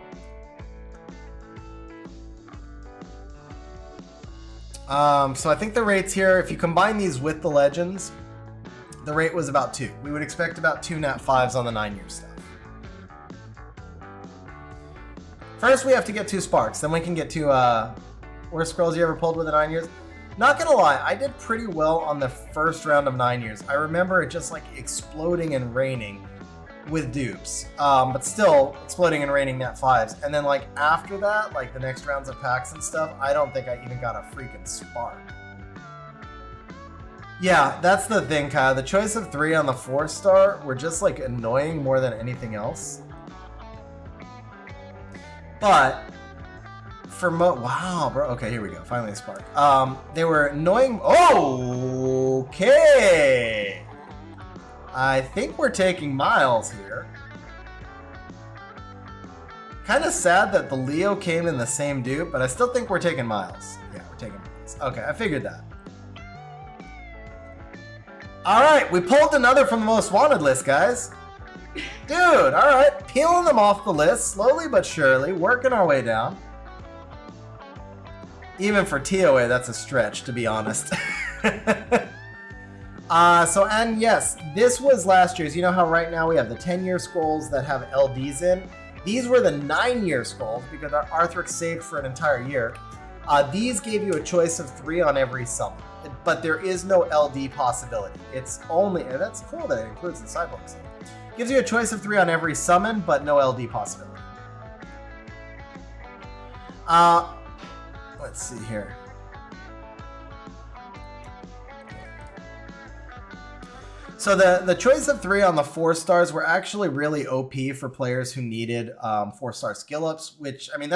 So I think the rates here, if you combine these with the legends, the rate was about 2. We would expect about 2 Nat 5s on the 9-year stuff. First, we have to get 2 sparks. Then we can get 2 worst scrolls you ever pulled with the 9 years. Not gonna lie, I did pretty well on the first round of 9 years. I remember it just like exploding and raining with dupes. But still, exploding and raining Nat 5s. And then like after that, like the next rounds of packs and stuff, I don't think I even got a freaking spark. Yeah, that's the thing, Kyle. The choice of 3 on the 4-star were just like annoying more than anything else. But for wow, bro. Okay, here we go. Finally a spark. They were annoying. Oh, okay. I think we're taking Miles here. Kind of sad that the Leo came in the same dupe, but I still think we're taking Miles. Yeah, we're taking Miles. Okay, I figured that. All right, we pulled another from the most wanted list, guys. Dude, all right, peeling them off the list, slowly but surely, working our way down. Even for TOA, that's a stretch, to be honest. And yes, this was last year's. You know how right now we have the 10-year scrolls that have LDs in? These were the 9-year scrolls because our Arthrix saved for an entire year. These gave you a choice of 3 on every summon, but there is no LD possibility. It's only, and that's cool that it includes the Cyborg summon. Gives you a choice of 3 on every summon, but no LD possibility. Let's see here. So the choice of 3 on the 4 stars were actually really OP for players who needed 4-star skill ups, which, I mean,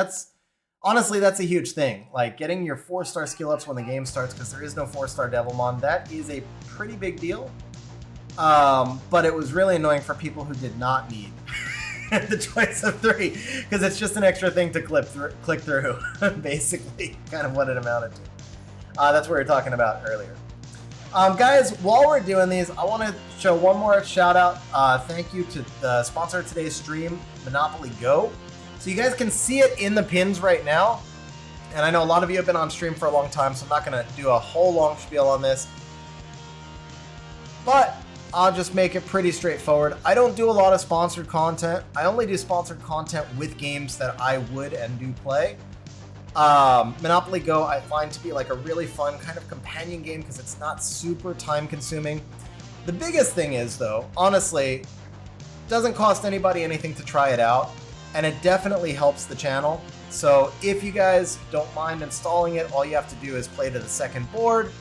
honestly, that's a huge thing. Like, getting your 4-star skill ups when the game starts, because there is no 4-star Devilmon, that is a pretty big deal. But it was really annoying for people who did not need the choice of 3, because it's just an extra thing to click through, basically, kind of what it amounted to. That's what we were talking about earlier. Guys, while we're doing these, I want to show one more shout out. Thank you to the sponsor of today's stream, Monopoly Go. So you guys can see it in the pins right now. And I know a lot of you have been on stream for a long time, so I'm not going to do a whole long spiel on this. But I'll just make it pretty straightforward. I don't do a lot of sponsored content. I only do sponsored content with games that I would and do play. Monopoly Go I find to be like a really fun kind of companion game because it's not super time consuming. The biggest thing is, though, honestly, it doesn't cost anybody anything to try it out, and it definitely helps the channel. So if you guys don't mind installing it, all you have to do is play to the second board,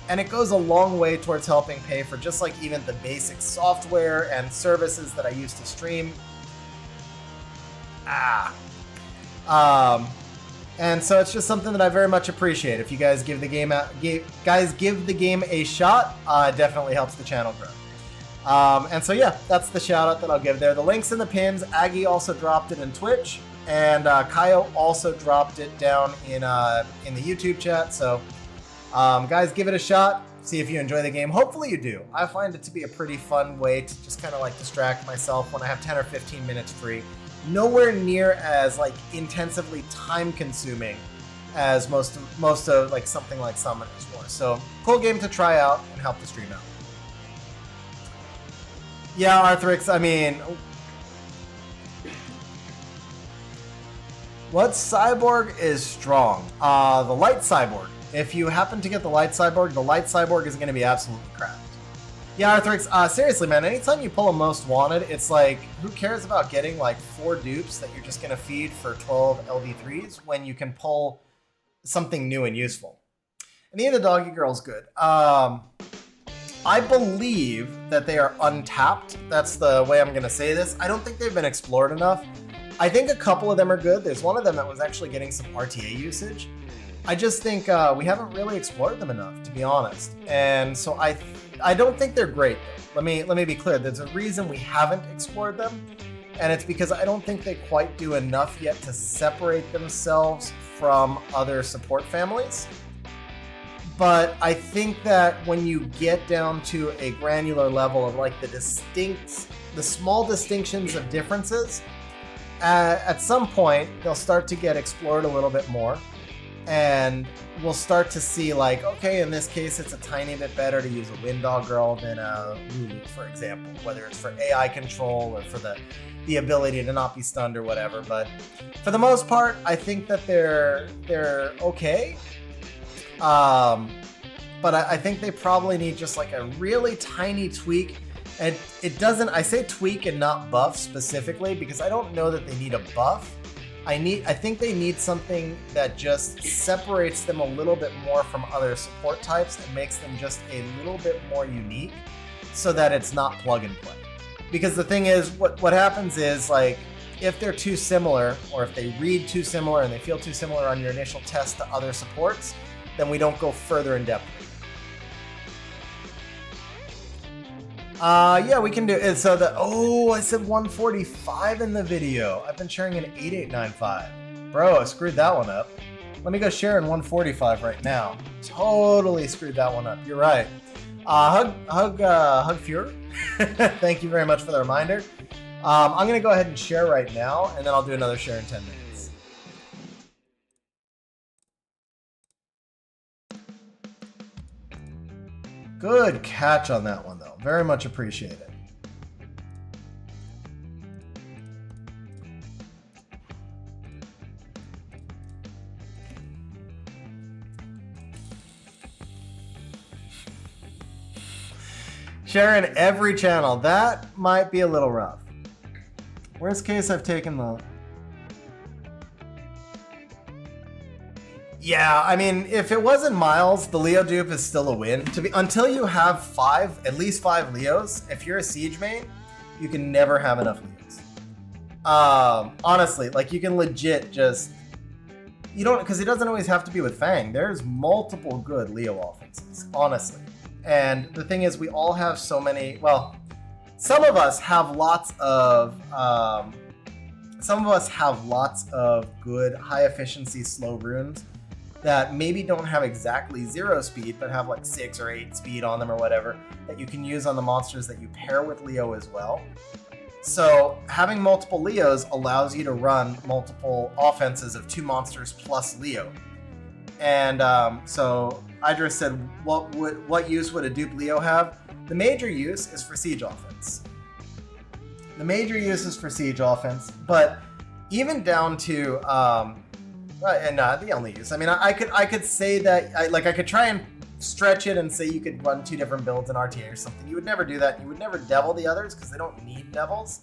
and it goes a long way towards helping pay for just like even the basic software and services that I use to stream. And so it's just something that I very much appreciate. If you guys give the game a shot, it definitely helps the channel grow. And so yeah, that's the shout out that I'll give there. The link's in the pins. Aggie also dropped it in Twitch, and Kaio also dropped it down in the YouTube chat. So guys, give it a shot. See if you enjoy the game. Hopefully you do. I find it to be a pretty fun way to just kind of like distract myself when I have 10 or 15 minutes free. Nowhere near as like intensively time consuming as most of like something like Summoners War. So cool game to try out and help the stream out. Yeah, Arthrix, I mean, what cyborg is strong? The light cyborg. If you happen to get the light cyborg is going to be absolutely cracked. Yeah, Arthrix, seriously, man, anytime you pull a most wanted, it's like, who cares about getting like 4 dupes that you're just going to feed for 12 LV3s when you can pull something new and useful? And the Doggy Girl's good. I believe that they are untapped. That's the way I'm going to say this. I don't think they've been explored enough. I think a couple of them are good. There's one of them that was actually getting some RTA usage. I just think we haven't really explored them enough, to be honest. And so I don't think they're great, though. Let me be clear. There's a reason we haven't explored them, and it's because I don't think they quite do enough yet to separate themselves from other support families. But I think that when you get down to a granular level of like the small distinctions of differences, at some point they'll start to get explored a little bit more. And we'll start to see like, okay, in this case, it's a tiny bit better to use a Windog Girl than a Rune, for example, whether it's for AI control or for the ability to not be stunned or whatever. But for the most part, I think that they're okay. But I think they probably need just like a really tiny tweak. And it doesn't, I say tweak and not buff specifically because I don't know that they need a buff. I think they need something that just separates them a little bit more from other support types and makes them just a little bit more unique so that it's not plug and play. Because the thing is, what happens is, like, if they're too similar, or if they read too similar and they feel too similar on your initial test to other supports, then we don't go further in depth. Yeah, we can do it. So I said 145 in the video. I've been sharing an 8895. Bro, I screwed that one up. Let me go share in 145 right now. Totally screwed that one up. You're right. Hug Fuhrer. Thank you very much for the reminder. I'm gonna go ahead and share right now, and then I'll do another share in 10 minutes. Good catch on that one, though. Very much appreciated. Sharing every channel. That might be a little rough. Worst case, I've taken the... Yeah, I mean, if it wasn't Miles, the Leo dupe is still a win. Until you have at least five Leos, if you're a Siege main, you can never have enough Leos. Honestly, like you can legit just... You don't, because it doesn't always have to be with Fang. There's multiple good Leo offenses, honestly. And the thing is, we all have so many, well, some of us have lots of good high efficiency slow runes that maybe don't have exactly 0 speed, but have like 6 or 8 speed on them or whatever that you can use on the monsters that you pair with Leo as well. So having multiple Leos allows you to run multiple offenses of 2 monsters plus Leo. And so Idris said, what use would a dupe Leo have? The major use is for siege offense. But even down to the only use. I mean, I could say that I could try and stretch it and say you could run 2 different builds in RTA or something. You would never do that. You would never devil the others because they don't need devils.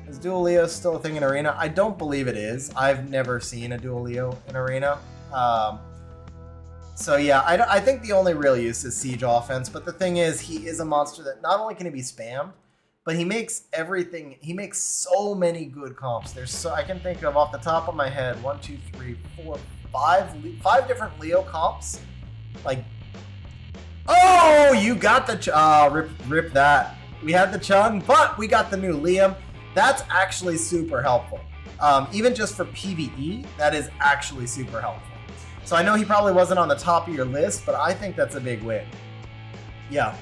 Is dual Leo still a thing in Arena? I don't believe it is. I've never seen a dual Leo in Arena. So yeah, I think the only real use is siege offense. But the thing is, he is a monster that not only can he be spammed, but he makes everything. He makes so many good comps. I can think of off the top of my head 1, 2, 3, 4, 5 different Leo comps. Like, oh, you got the rip that. We had the Chung, but we got the new Liam. That's actually super helpful. Even just for PvE, that is actually super helpful. So I know he probably wasn't on the top of your list, but I think that's a big win. Yeah.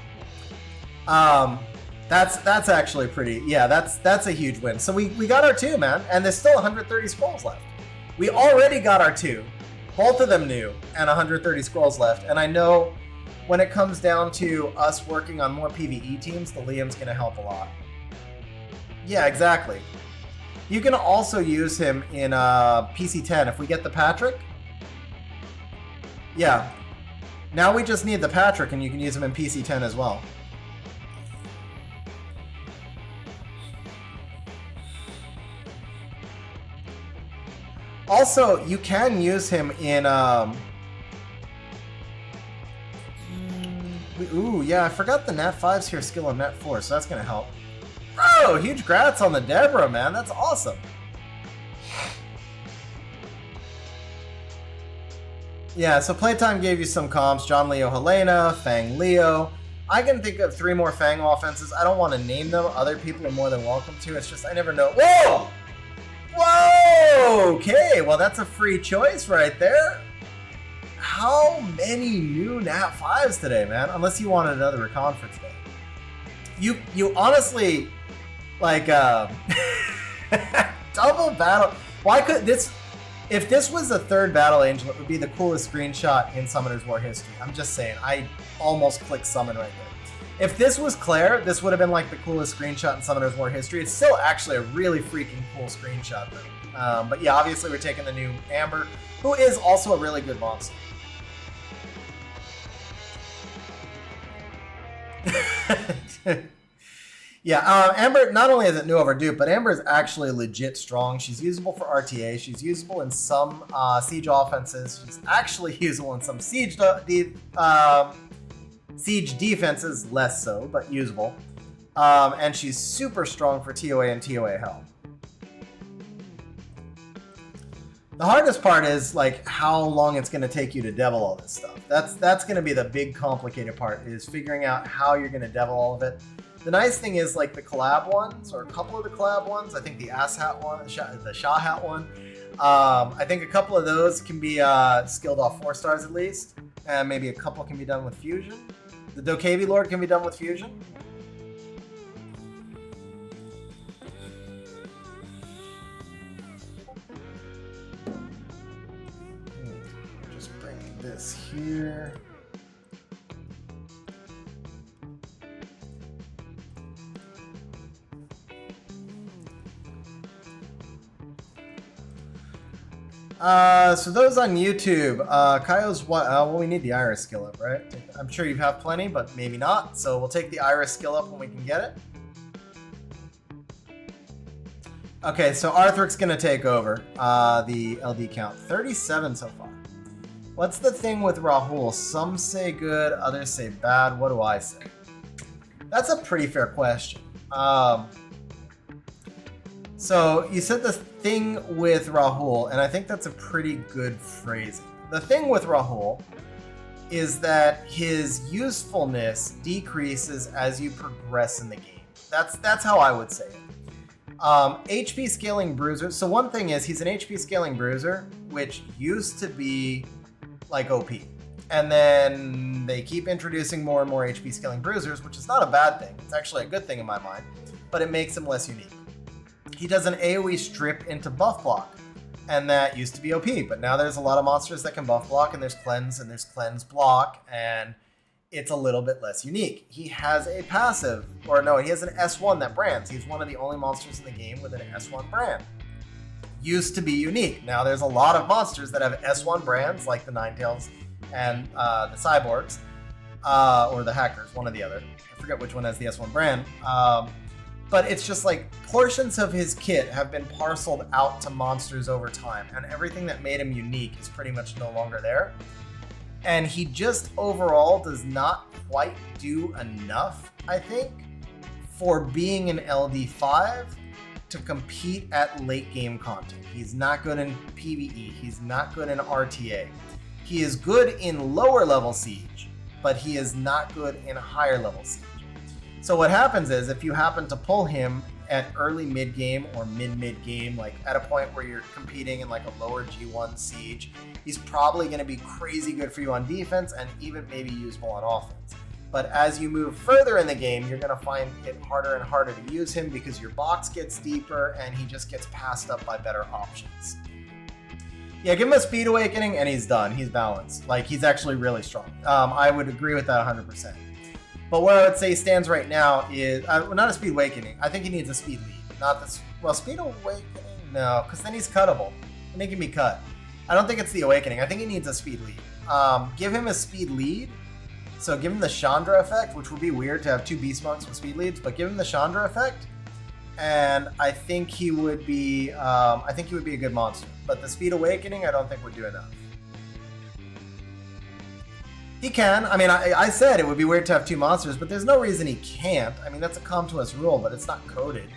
That's actually pretty, yeah, that's a huge win. So we got our 2, man, and there's still 130 scrolls left. We already got our 2, both of them new, and 130 scrolls left. And I know when it comes down to us working on more PvE teams, the Liam's gonna help a lot. Yeah, exactly. You can also use him in PC10 if we get the Patrick. Yeah. Now we just need the Patrick, and you can use him in PC10 as well. Also, you can use him in... ooh, yeah, I forgot the Nat 5's here skill on Nat 4, so that's going to help. Bro, huge grats on the Deborah, man. That's awesome. Yeah, so Playtime gave you some comps. John Leo Helena, Fang Leo. I can think of 3 more Fang offenses. I don't want to name them. Other people are more than welcome to. It's just I never know. Whoa! Whoa! Okay, well that's a free choice right there. How many new Nat 5s today, man? Unless you wanted another recon for today. You honestly, like, double battle. Why could this... If this was the 3rd Battle Angel, it would be the coolest screenshot in Summoner's War history. I'm just saying, I almost clicked summon right there. If this was Claire, this would have been like the coolest screenshot in Summoner's War history. It's still actually a really freaking cool screenshot though. But yeah, obviously we're taking the new Amber, who is also a really good monster. Yeah, Amber, not only is it new over dupe, but Amber is actually legit strong. She's usable for RTA. She's usable in some siege offenses. She's actually usable in some siege defenses, less so, but usable. And she's super strong for TOA and TOA help. The hardest part is like how long it's going to take you to devil all this stuff. That's going to be the big complicated part, is figuring out how you're going to devil all of it. The nice thing is like the collab ones, or a couple of the collab ones, I think the ass hat one, the Shah hat one, I think a couple of those can be skilled off 4 stars at least, and maybe a couple can be done with fusion. The Dokevi Lord can be done with fusion. Just bring this here. So those on YouTube, Kaio's what? Well, we need the Iris skill up, right? I'm sure you have plenty, but maybe not. So we'll take the Iris skill up when we can get it. Okay, so Arthuric's gonna take over the LD count. 37 so far. What's the thing with Rahul? Some say good, others say bad. What do I say? That's a pretty fair question. So you said the thing with Rahul, and I think that's a pretty good phrasing. The thing with Rahul is that his usefulness decreases as you progress in the game. That's how I would say it. HP scaling bruiser. So one thing is he's an HP scaling bruiser, which used to be like OP. And then they keep introducing more and more HP scaling bruisers, which is not a bad thing. It's actually a good thing in my mind, but it makes him less unique. He does an AoE strip into buff block, and that used to be OP, but now there's a lot of monsters that can buff block, and there's cleanse block, and it's a little bit less unique. He has a passive, or no, he has an S1 that brands. He's one of the only monsters in the game with an S1 brand. Used to be unique. Now there's a lot of monsters that have S1 brands, like the Ninetales and the Cyborgs, or the Hackers, one or the other. I forget which one has the S1 brand. But it's just like portions of his kit have been parceled out to monsters over time, and everything that made him unique is pretty much no longer there. And he just overall does not quite do enough, I think, for being an LD5 to compete at late game content. He's not good in PvE, he's not good in RTA. He is good in lower level siege, but he is not good in higher level siege. So what happens is if you happen to pull him at early mid game or mid game, like at a point where you're competing in like a lower G1 siege, he's probably going to be crazy good for you on defense and even maybe usable on offense. But as you move further in the game, you're going to find it harder and harder to use him because your box gets deeper and he just gets passed up by better options. Yeah, give him a speed awakening and he's done. He's balanced. Like, he's actually really strong. I would agree with that 100%. But where I would say he stands right now is, not a speed awakening. I think he needs a speed lead. Not this. Well, speed awakening? No, because then he's cuttable. And he can be cut. I don't think it's the awakening. I think he needs a speed lead. Give him a speed lead. So give him the Chandra effect, which would be weird to have two beast monks with speed leads, but give him the Chandra effect. And I think he would be a good monster. But the speed awakening, I don't think would do enough. He can. I mean, I said it would be weird to have two monsters, but there's no reason he can't. I mean, that's a come to us rule, but it's not coded.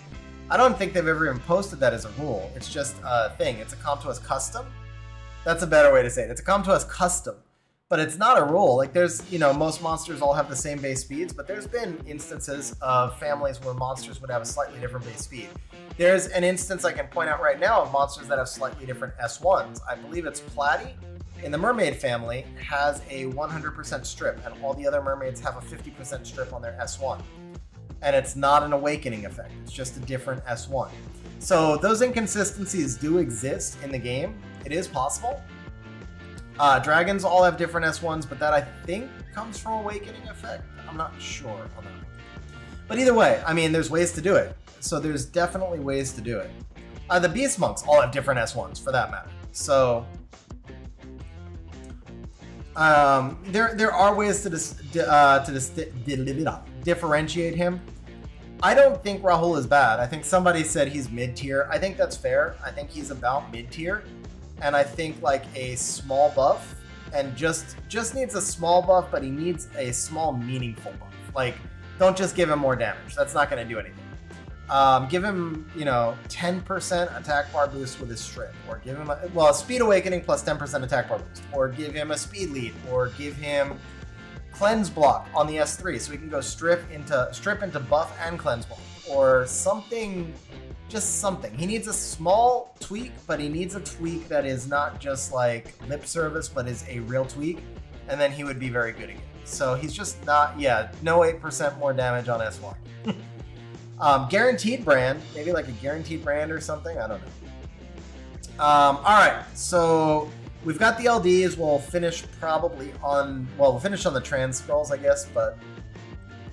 I don't think they've ever even posted that as a rule. It's just a thing. It's a come to us custom. That's a better way to say it. It's a come to us custom, but it's not a rule. Like there's, most monsters all have the same base speeds, but there's been instances of families where monsters would have a slightly different base speed. There's an instance I can point out right now of monsters that have slightly different S1s. I believe it's Platy in the mermaid family has a 100% strip, and all the other mermaids have a 50% strip on their S1. And it's not an awakening effect, it's just a different S1. So those inconsistencies do exist in the game. It is possible. Dragons all have different S1s, but that I think comes from awakening effect. I'm not sure on that one. But either way, I mean, there's ways to do it. So there's definitely ways to do it. The beast monks all have different S1s for that matter. So there are ways to differentiate him. I don't think Rahul is bad. I think somebody said he's mid-tier. I think that's fair. I think he's about mid-tier. And I think like a small buff, and just needs a small buff, but he needs a small meaningful buff. Like, don't just give him more damage. That's not going to do anything. Give him, 10% attack bar boost with his strip, or give him a speed awakening plus 10% attack bar boost, or give him a speed lead, or give him cleanse block on the S3 so he can go strip into buff and cleanse block, or something, just something. He needs a small tweak, but he needs a tweak that is not just like lip service, but is a real tweak, and then he would be very good again. So he's just not, no 8% more damage on S1. Guaranteed brand, maybe like a guaranteed brand or something, I don't know. Alright, so we've got the LDs. We'll finish we'll finish on the trans scrolls, I guess, but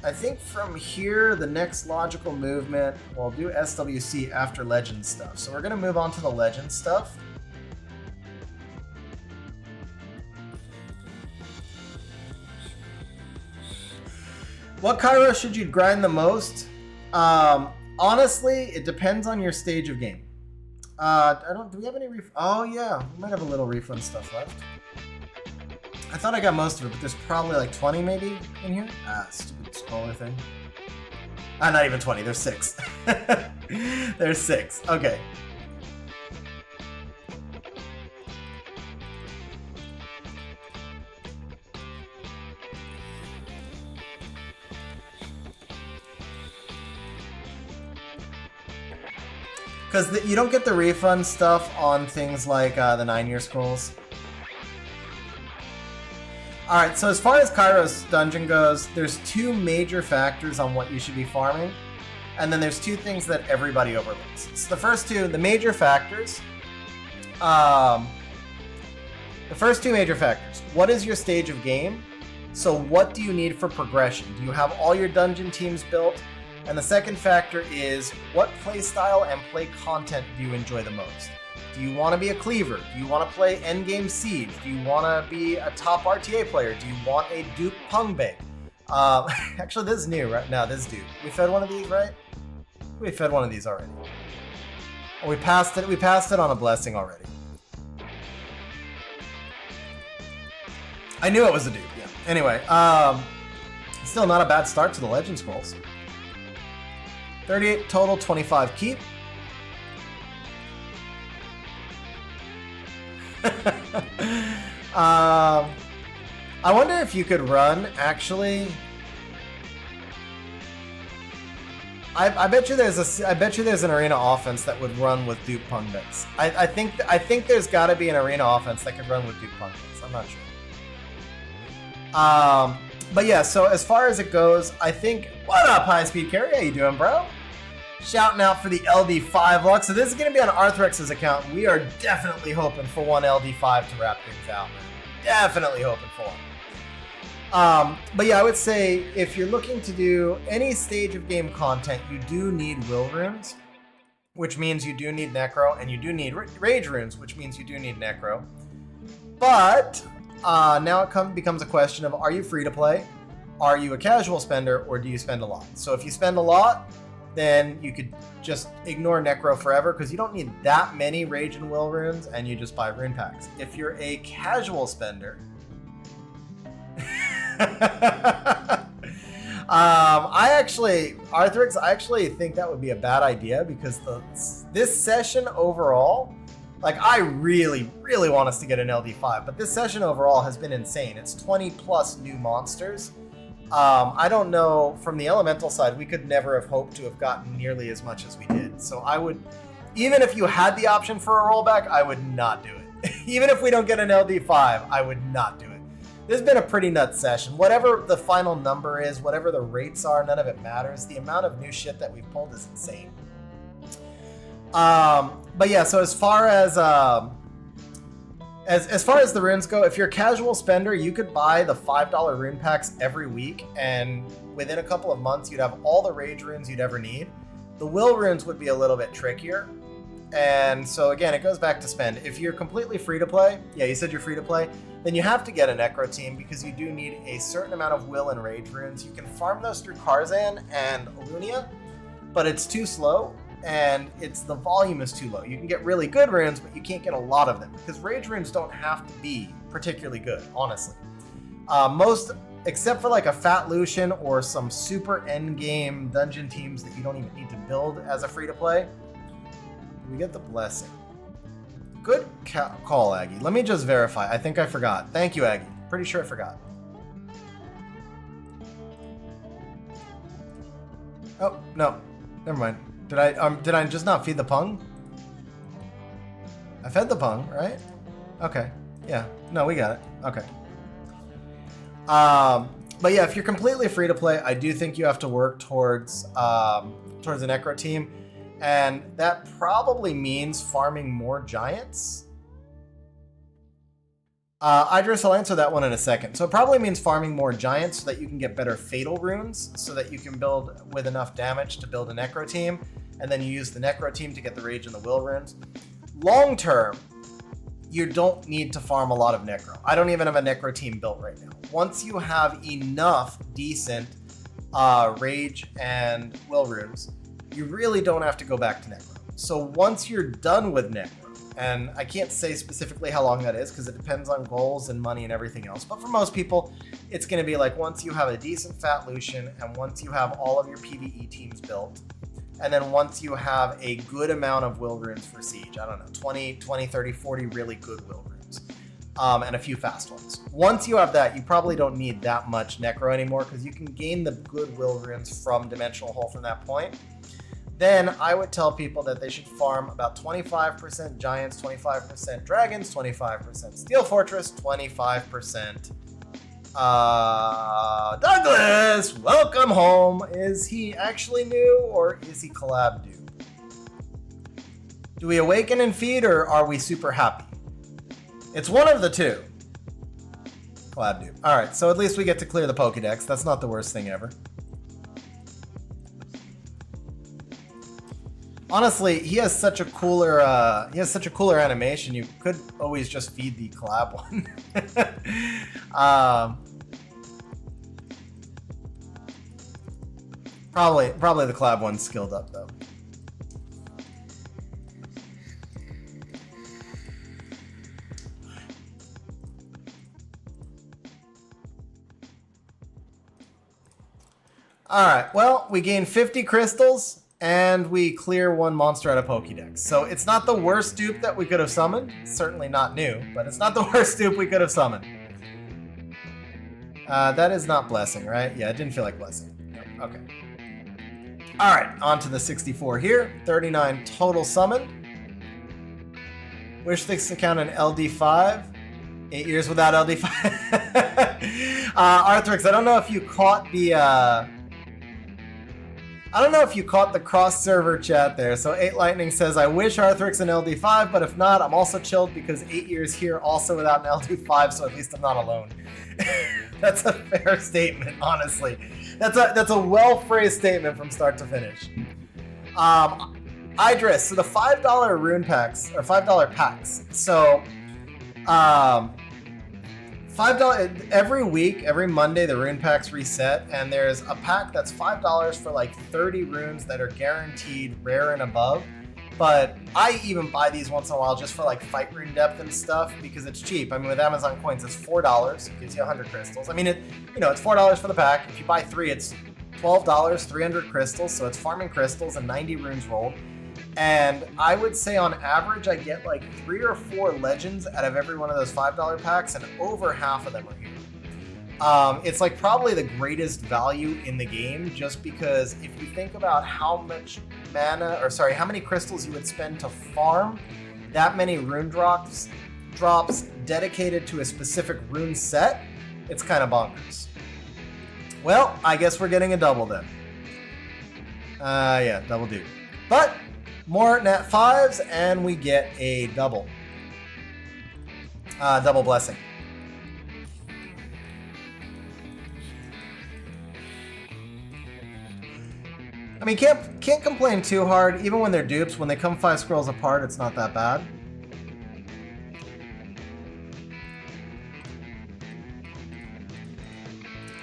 I think from here, the next logical movement, we'll do SWC after legend stuff. So we're going to move on to the legend stuff. What Kairos should you grind the most? Honestly, it depends on your stage of game. Do we have any oh yeah, we might have a little refund stuff left. I thought I got most of it, but there's probably like 20 maybe in here. Stupid scroller thing. Not even 20, there's 6. There's 6, okay. Because you don't get the refund stuff on things like the 9-year scrolls. Alright, so as far as Kairos Dungeon goes, there's 2 major factors on what you should be farming. And then there's 2 things that everybody overlooks. So the first 2, the major factors. The first 2 major factors. What is your stage of game? So what do you need for progression? Do you have all your dungeon teams built? And the second factor is, what play style and play content do you enjoy the most? Do you want to be a cleaver? Do you want to play endgame siege? Do you want to be a top RTA player? Do you want a dupe pung bait? Actually, this is new, right? No, this is dupe. We fed one of these, right? We fed one of these already. Oh, we passed it. We passed it on a blessing already. I knew it was a dupe. Yeah. Anyway, still not a bad start to the Legend Scrolls. 38 total, 25 keep. I wonder if you could run, actually. I bet you there's an arena offense that would run with dupe pung bits. I think there's got to be an arena offense that could run with dupe pung bits. I'm not sure. But yeah, so as far as it goes, I think, what up, High Speed Carry? How you doing, bro? Shouting out for the LD5 luck. So this is going to be on Arthrex's account. We are definitely hoping for one LD5 to wrap things out, man. Definitely hoping for one. But yeah, I would say if you're looking to do any stage of game content, you do need will runes, which means you do need necro, and you do need rage runes, which means you do need necro. But now it becomes a question of, are you free to play? Are you a casual spender, or do you spend a lot? So if you spend a lot, then you could just ignore necro forever, because you don't need that many rage and will runes, and you just buy rune packs. If you're a casual spender, Arthrix, I actually think that would be a bad idea, because this session overall, like, I really, really want us to get an LD5, but this session overall has been insane. It's 20 plus new monsters. I don't know, from the elemental side, we could never have hoped to have gotten nearly as much as we did. So I would, even if you had the option for a rollback, I would not do it. Even if we don't get an LD5, I would not do it. This has been a pretty nuts session. Whatever the final number is, whatever the rates are, none of it matters. The amount of new shit that we've pulled is insane. But yeah, so as far as the runes go, if you're a casual spender, you could buy the $5 rune packs every week, and within a couple of months, you'd have all the rage runes you'd ever need. The will runes would be a little bit trickier. And so again, it goes back to spend. If you're completely free to play, yeah, you said you're free to play, then you have to get a necro team, because you do need a certain amount of will and rage runes. You can farm those through Karzan and Alunia, but it's too slow. And the volume is too low. You can get really good runes, but you can't get a lot of them, because rage runes don't have to be particularly good, honestly. Most, except for like a Fat Lucian or some super endgame dungeon teams that you don't even need to build as a free-to-play, we get the blessing. Good call, Aggie. Let me just verify. I think I forgot. Thank you, Aggie. Pretty sure I forgot. Oh, no. Never mind. Did I just not feed the pung? I fed the pung, right? Okay. Yeah. No, we got it. Okay. But yeah, if you're completely free to play, I do think you have to work towards a necro team, and that probably means farming more giants. Idris, I'll answer that one in a second. So it probably means farming more giants so that you can get better fatal runes, so that you can build with enough damage to build a necro team, and then you use the necro team to get the rage and the will runes. Long term, you don't need to farm a lot of necro. I don't even have a necro team built right now. Once you have enough decent Rage, and Will runes, you really don't have to go back to Necro. So once you're done with Necro, and I can't say specifically how long that is because it depends on goals and money and everything else, but for most people, it's going to be like once you have a decent fat Lucian and once you have all of your PvE teams built, and then once you have a good amount of Will runes for Siege, I don't know, 20, 30, 40 really good Will runes, and a few fast ones. Once you have that, you probably don't need that much Necro anymore because you can gain the good Will runes from Dimensional Hole from that point. Then I would tell people that they should farm about 25% Giants, 25% Dragons, 25% Steel Fortress, 25%. Douglas, welcome home. Is he actually new or is he collab due? Do we awaken and feed or are we super happy? It's one of the two. Collab due. All right, so at least we get to clear the Pokédex. That's not the worst thing ever. Honestly, he has such a cooler animation. You could always just feed the collab one. Probably the collab one's skilled up though. All right. Well, we gained 50 crystals. And we clear one monster out of Pokédex. So it's not the worst dupe that we could have summoned. It's certainly not new, but it's not the worst dupe we could have summoned. That is not Blessing, right? Yeah, it didn't feel like Blessing. No. Okay. All right, on to the 64 here. 39 total summoned. Wish this account an LD5. 8 years without LD5. Arthrix, I don't know if you caught the... I don't know if you caught the cross-server chat there. So 8 Lightning says, I wish Arthrix an LD5, but if not, I'm also chilled because 8 years here also without an LD5, so at least I'm not alone. That's a fair statement, honestly. That's a well-phrased statement from start to finish. Idris, so the $5 rune packs, or $5 packs. So, $5 every week, every Monday, the rune packs reset, and there's a pack that's $5 for like 30 runes that are guaranteed rare and above. But I even buy these once in a while just for like fight rune depth and stuff because it's cheap. I mean, with Amazon coins, it's $4. It gives you 100 crystals. I mean, it's $4 for the pack. If you buy 3, it's $12, 300 crystals. So it's farming crystals and 90 runes rolled. And I would say on average, I get like 3 or 4 legends out of every one of those $5 packs, and over half of them are here. It's like probably the greatest value in the game, just because if you think about how much how many crystals you would spend to farm that many rune drops dedicated to a specific rune set, it's kind of bonkers. Well, I guess we're getting a double then. Yeah, double do. But more nat 5s, and we get a double. Double blessing. I mean, can't complain too hard. Even when they're dupes, when they come 5 scrolls apart, it's not that bad.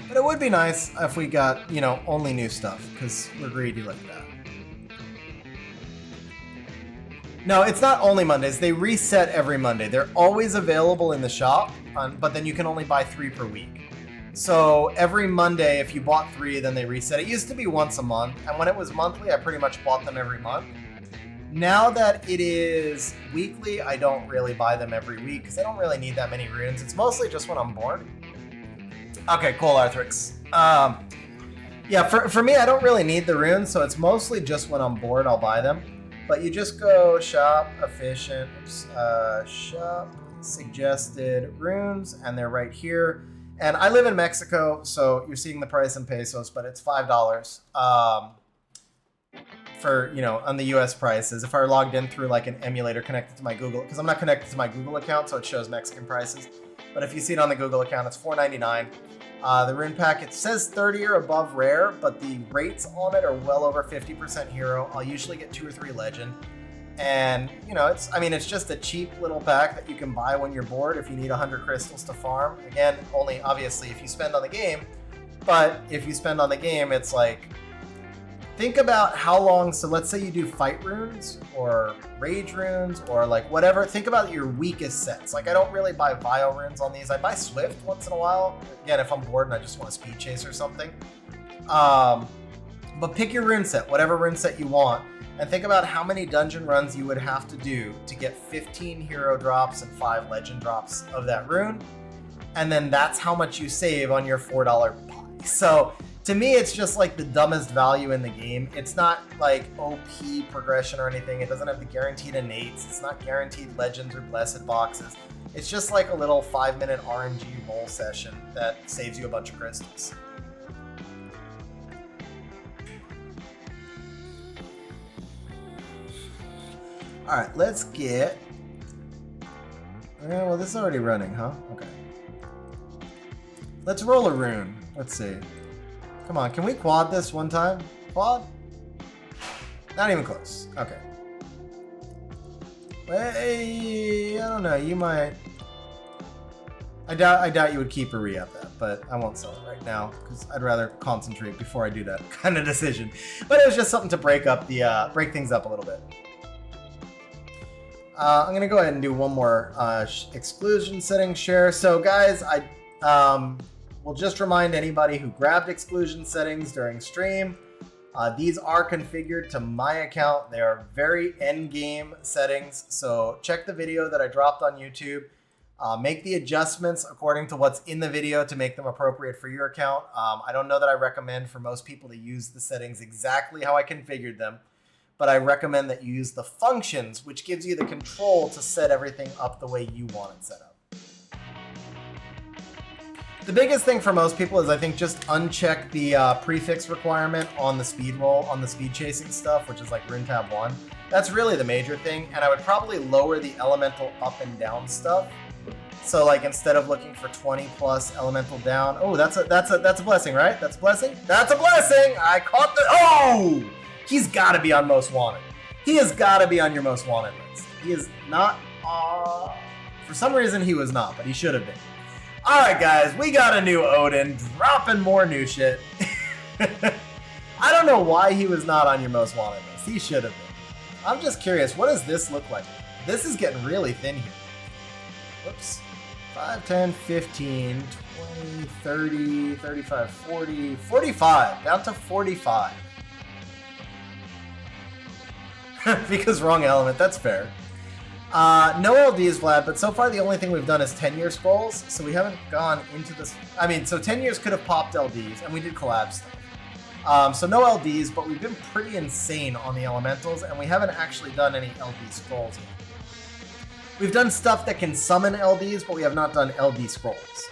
But it would be nice if we got, only new stuff, because we're greedy like that. No, it's not only Mondays. They reset every Monday. They're always available in the shop, but then you can only buy 3 per week. So every Monday, if you bought 3, then they reset. It used to be once a month, and when it was monthly, I pretty much bought them every month. Now that it is weekly, I don't really buy them every week because I don't really need that many runes. It's mostly just when I'm bored. Okay, cool, Arthrix. Yeah, for me, I don't really need the runes, so it's mostly just when I'm bored, I'll buy them. But you just go shop, efficient, shop, suggested runes, and they're right here. And I live in Mexico, so you're seeing the price in pesos, but it's $5 for, on the US prices. If I were logged in through like an emulator connected to my Google, because I'm not connected to my Google account, so it shows Mexican prices. But if you see it on the Google account, it's $4.99. The rune pack, it says 30 or above rare, but the rates on it are well over 50% hero. I'll usually get 2 or 3 legend. And, it's just a cheap little pack that you can buy when you're bored if you need 100 crystals to farm. Again, only obviously if you spend on the game, But if you spend on the game, it's like, think about how long. So let's say you do fight runes or rage runes or like whatever. Think about your weakest sets. Like I don't really buy Vile runes on these. I buy Swift once in a while. Again, if I'm bored and I just want to speed chase or something. But pick your rune set, whatever rune set you want, and think about how many dungeon runs you would have to do to get 15 hero drops and 5 legend drops of that rune. And then that's how much you save on your $4 buy. So to me, it's just like the dumbest value in the game. It's not like OP progression or anything. It doesn't have the guaranteed innates. It's not guaranteed legends or blessed boxes. It's just like a little 5-minute RNG roll session that saves you a bunch of crystals. All right, let's get... well, this is already running, huh? Okay. Let's roll a rune. Let's see. Come on, can we quad this one time? Quad? Not even close. Okay. Hey, I don't know. You might... I doubt you would keep or re-up that, but I won't sell it right now because I'd rather concentrate before I do that kind of decision. But it was just something to break things up a little bit. I'm going to go ahead and do one more exclusion setting share. So guys, I will just remind anybody who grabbed exclusion settings during stream, these are configured to my account. They are very end game settings. So check the video that I dropped on YouTube. Make the adjustments according to what's in the video to make them appropriate for your account. I don't know that I recommend for most people to use the settings exactly how I configured them, but I recommend that you use the functions, which gives you the control to set everything up the way you want it set up. The biggest thing for most people is I think just uncheck the prefix requirement on the speed roll, on the speed chasing stuff, which is like Rune Tab 1. That's really the major thing, and I would probably lower the elemental up and down stuff. So like instead of looking for 20 plus elemental down, oh, that's a blessing, right? That's a blessing? That's a blessing! I caught the, oh! He's gotta be on most wanted. He has gotta be on your most wanted list. He is not, for some reason he was not, but he should have been. All right, guys, we got a new Odin, dropping more new shit. I don't know why he was not on your most wanted list. He should have been. I'm just curious, what does this look like? This is getting really thin here. Whoops. 5, 10, 15, 20, 30, 35, 40, 45. Down to 45. Because wrong element, that's fair. No LDs, Vlad, but so far the only thing we've done is 10-year scrolls, so we haven't gone into this. I mean, so 10 years could have popped LDs, and we did collab stuff. So no LDs, but we've been pretty insane on the elementals, and we haven't actually done any LD scrolls yet. We've done stuff that can summon LDs, but we have not done LD scrolls.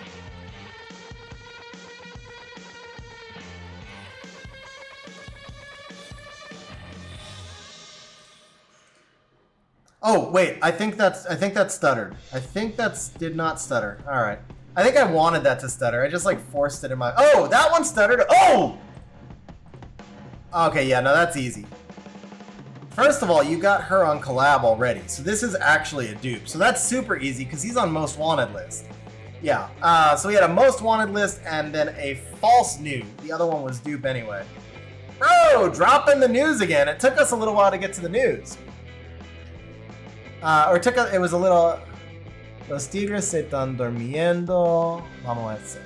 Oh, wait, I think that stuttered. I think that did not stutter. All right. I think I wanted that to stutter. I just like forced it in my, oh, that one stuttered. Oh! Okay, yeah, no, that's easy. First of all, you got her on collab already, so this is actually a dupe. So that's super easy because he's on most wanted list. Yeah, so we had a most wanted list and then a false new. The other one was dupe anyway. Bro, dropping the news again. It took us a little while to get to the news. It was a little... Los tigres se están durmiendo. Vamos a ver.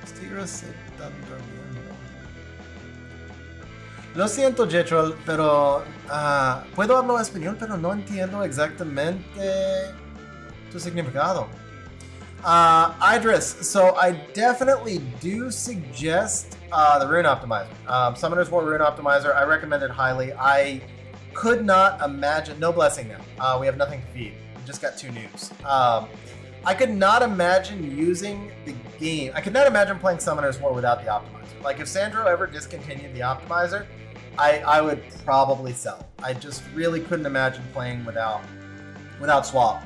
Los tigres se están durmiendo. Lo siento, Jetro, pero puedo hablar español, pero no entiendo exactamente tu significado. Idris, so I definitely do suggest the Rune Optimizer. Summoner's War Rune Optimizer, I recommend it highly. I could not imagine, no blessing now. We have nothing to feed. We just got 2 news. I could not imagine using the game. I could not imagine playing Summoner's War without the Optimizer. Like if Sandro ever discontinued the Optimizer, I would probably sell. I just really couldn't imagine playing without swap.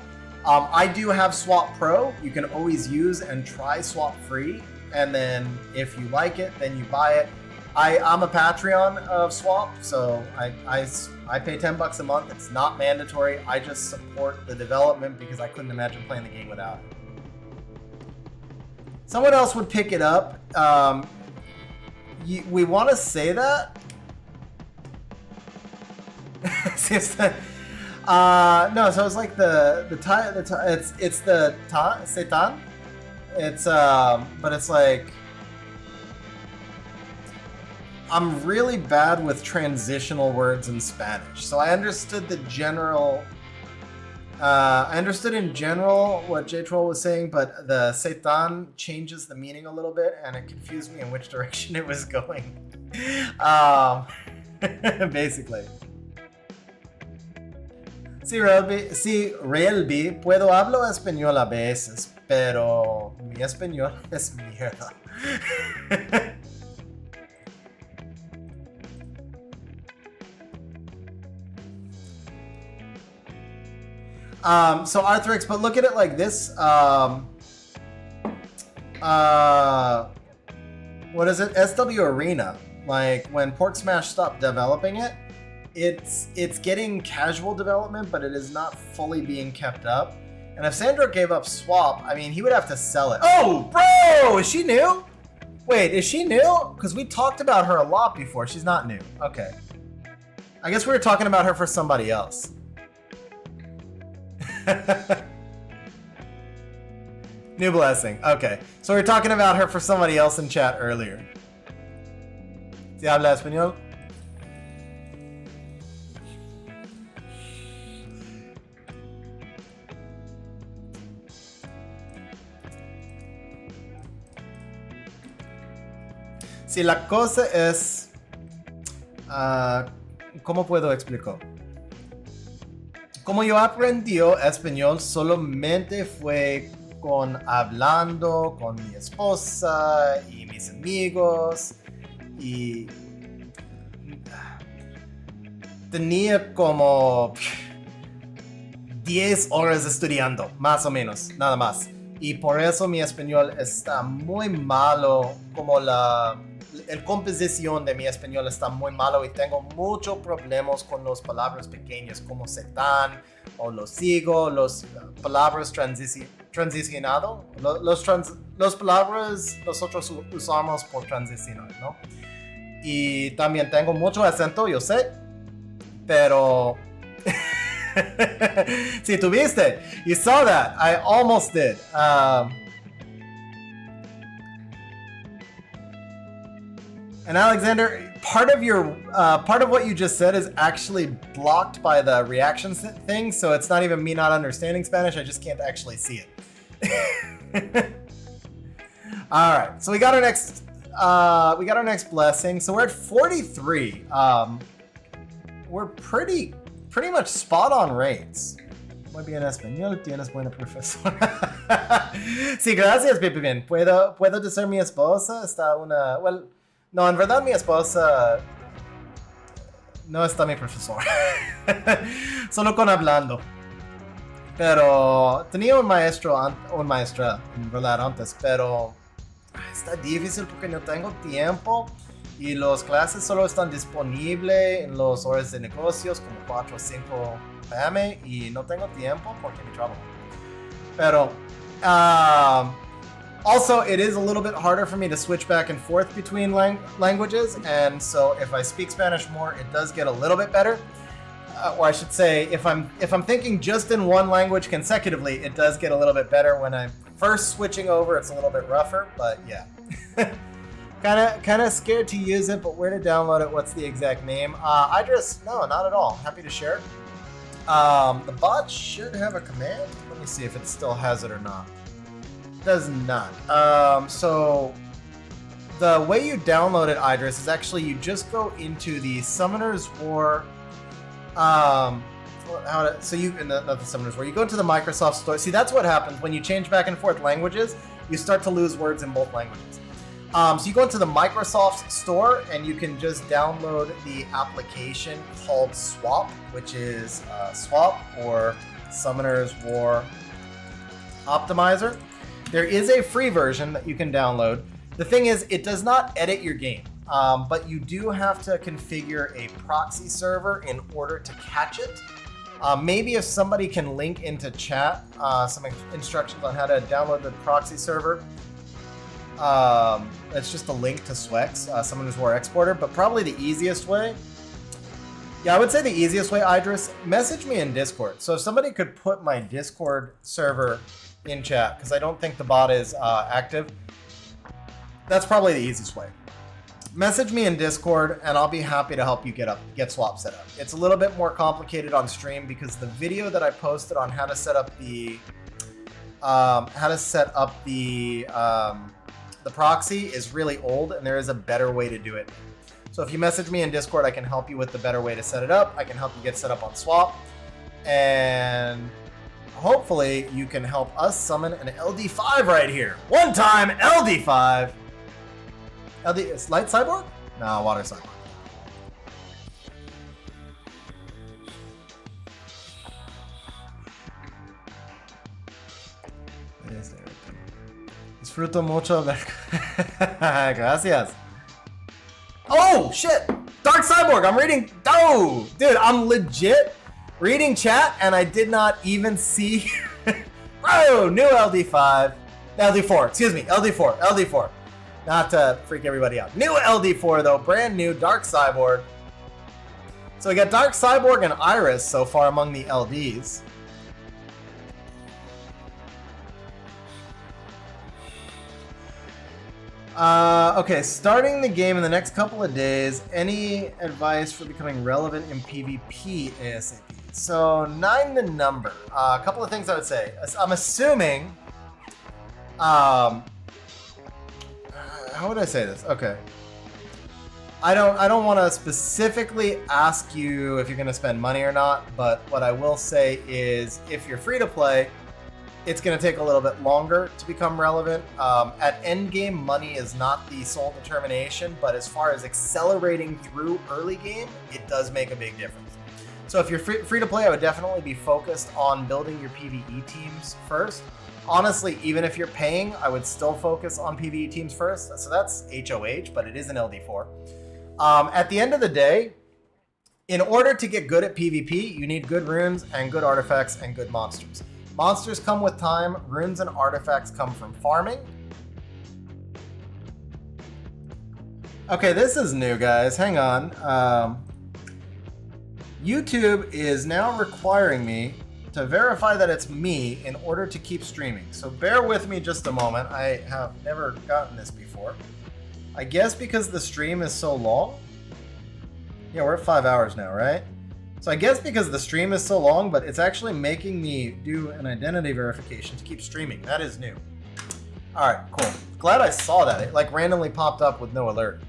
I do have Swap Pro. You can always use and try Swap Free, and then if you like it, then you buy it. I'm a Patreon of Swap, so I pay $10 a month. It's not mandatory. I just support the development because I couldn't imagine playing the game without it. someone else would pick it up. We want to say that. No, so it's like it's the Satan. It's but it's like I'm really bad with transitional words in Spanish. So I understood the general. I understood in general what J Troll was saying, but the Satan changes the meaning a little bit, and it confused me in which direction it was going. Basically. Sí, Realby, puedo hablo español a veces, pero mi español es mierda. So Arthrix, but look at it like this. What is it? SW Arena. Like when Pork Smash stopped developing it, it's getting casual development, but it is not fully being kept up. And if Sandro gave up Swap, I mean, he would have to sell it. Oh, bro, is she new? Wait, is she new? Because we talked about her a lot before. She's not new. Okay. I guess we were talking about her for somebody else. New blessing. Okay. So we were talking about her for somebody else in chat earlier. ¿Sí habla español? Si la cosa es... ¿cómo puedo explicar? Como yo aprendí español solamente fue hablando con mi esposa y mis amigos y tenía como 10 horas estudiando, más o menos, nada más. Y por eso mi español está muy malo, como la composición de mi español está muy malo y tengo muchos problemas con las palabras pequeñas como setán o lo sigo, las palabras transicionado, las palabras nosotros usamos por transicionar, ¿no? Y también tengo mucho acento, yo sé, pero sí, tuviste, you saw that, I almost did. And Alexander, part of what you just said is actually blocked by the reactions thing, so it's not even me not understanding Spanish. I just can't actually see it. All right, so we got our next blessing. So we're at 43. We're pretty much spot on rates. Muy bien español, tienes buena profesora. Sí, gracias, Pipi Bien. ¿Puedo decir mi esposa? Está una... Well, no, en verdad mi esposa no está mi profesora. Solo con hablando. Pero tenía un maestro o maestra en verdad antes, pero está difícil porque no tengo tiempo y las clases solo están disponibles en las horas de negocios como 4 o 5 p.m. y no tengo tiempo porque mi trabajo. Pero also, it is a little bit harder for me to switch back and forth between languages, and so if I speak Spanish more, it does get a little bit better. Or I should say, if I'm thinking just in one language consecutively, it does get a little bit better. When I'm first switching over, it's a little bit rougher, but yeah. kind of scared to use it, but where to download it? What's the exact name? Address? No, not at all. Happy to share. The bot should have a command. Let me see if it still has it or not. Does not. So the way you download it, Idris, is actually you just go into the Summoner's War. Not the Summoner's War. You go into the Microsoft Store. See, that's what happens when you change back and forth languages. You start to lose words in both languages. So you go into the Microsoft Store and you can just download the application called Swap, which is Swap or Summoner's War Optimizer. There is a free version that you can download. The thing is, it does not edit your game, but you do have to configure a proxy server in order to catch it. Maybe if somebody can link into chat some instructions on how to download the proxy server, It's just a link to Swex, someone who's War Exporter, but probably the easiest way. Yeah, I would say the easiest way, Idris, message me in Discord. So if somebody could put my Discord server in chat, because I don't think the bot is active, that's probably the easiest way. Message me in Discord, and I'll be happy to help you get swap set up. It's a little bit more complicated on stream because the video that I posted on how to set up the proxy is really old, and there is a better way to do it. So if you message me in Discord, I can help you with the better way to set it up. I can help you get set up on swap, and hopefully you can help us summon an LD5 right here. One time LD5. LD is light cyborg? No, water cyborg. Disfruto mucho. Gracias. Oh shit! Dark Cyborg, I'm reading. Oh, dude, I'm legit reading chat and I did not even see. Bro, new LD5. LD4, excuse me, LD4. Not to freak everybody out. New LD4 though, brand new Dark Cyborg. So we got Dark Cyborg and Iris so far among the LDs. Okay, starting the game in the next couple of days. Any advice for becoming relevant in PvP ASAP? So 9 the number. A couple of things I would say. I'm assuming. How would I say this? Okay. I don't want to specifically ask you if you're going to spend money or not, but what I will say is if you're free to play, it's going to take a little bit longer to become relevant. At endgame, money is not the sole determination, but as far as accelerating through early game, it does make a big difference. So if you're free to play, I would definitely be focused on building your PvE teams first. Honestly, even if you're paying, I would still focus on PvE teams first. So that's HOH, but it is an LD4. At the end of the day, in order to get good at PvP, you need good runes and good artifacts and good monsters. Monsters come with time, runes and artifacts come from farming. Okay, this is new, guys. Hang on. YouTube is now requiring me to verify that it's me in order to keep streaming. So bear with me just a moment. I have never gotten this before. I guess because the stream is so long. Yeah, we're at 5 hours now, right? So I guess because the stream is so long, but it's actually making me do an identity verification to keep streaming. That is new. All right, cool. Glad I saw that. It like randomly popped up with no alert.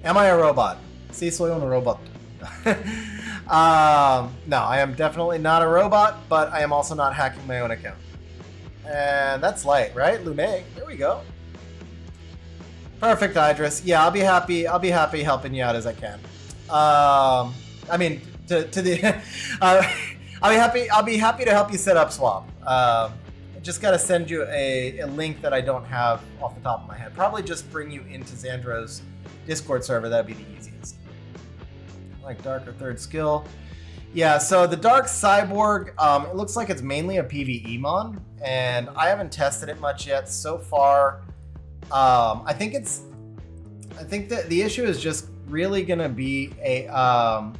Am I a robot? Sí, soy un robot. No, I am definitely not a robot, but I am also not hacking my own account. And that's light, right? Lume, there we go. Perfect, Idris. Yeah, I'll be happy helping you out as I can. I mean, to the, I'll be happy to help you set up swap. I just gotta send you a link that I don't have off the top of my head. Probably just bring you into Xandro's Discord server. That'd be the easiest. Like darker third skill. Yeah, so the Dark Cyborg, it looks like it's mainly a PvE mon, and I haven't tested it much yet so far. I think that the issue is just really gonna be the AI.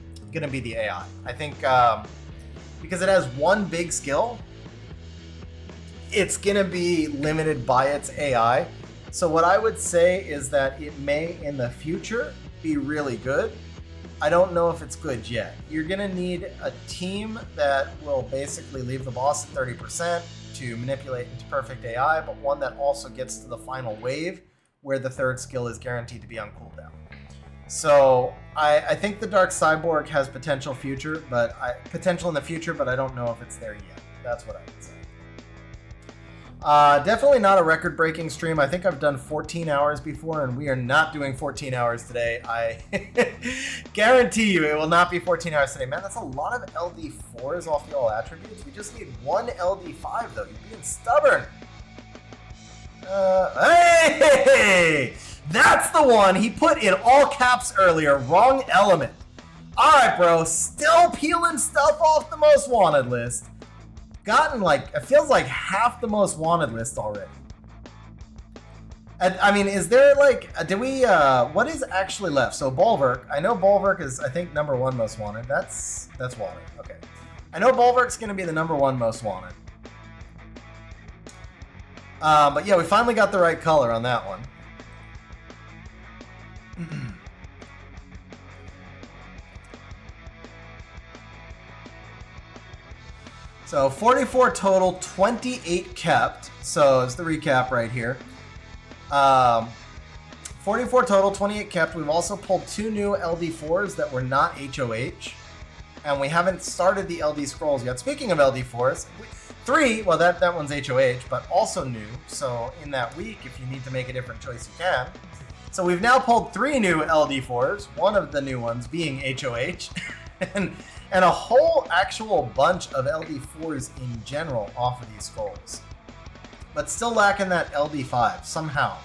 I think because it has one big skill, it's gonna be limited by its AI. So what I would say is that it may in the future be really good. I don't know if it's good yet. You're gonna need a team that will basically leave the boss at 30% to manipulate into perfect AI, but one that also gets to the final wave where the third skill is guaranteed to be on cooldown. So I think the Dark Cyborg has potential in the future, but I don't know if it's there yet. That's what I would say. Definitely not a record-breaking stream. I think I've done 14 hours before, and we are not doing 14 hours today. I guarantee you it will not be 14 hours today. Man, that's a lot of LD4s off the all attributes. We just need one LD5, though. You're being stubborn. Hey! That's the one he put in all caps earlier. Wrong element. All right, bro. Still peeling stuff off the most wanted list. Gotten like, it feels like half the most wanted list already. I mean, is there like, did we, what is actually left? So Bulwark, I know Bulwark is, I think, #1 most wanted. That's wanted, okay. I know Bulwark's gonna be the #1 most wanted. But yeah, we finally got the right color on that one. So 44 total, 28 kept. So it's the recap right here. 44 total, 28 kept. We've also pulled 2 new LD4s that were not HOH. And we haven't started the LD scrolls yet. Speaking of LD4s, 3, well that one's HOH, but also new. So in that week, if you need to make a different choice, you can. So we've now pulled 3 new LD4s, one of the new ones being HOH. and a whole actual bunch of LD4s in general off of these scrolls. But still lacking that LD5, somehow.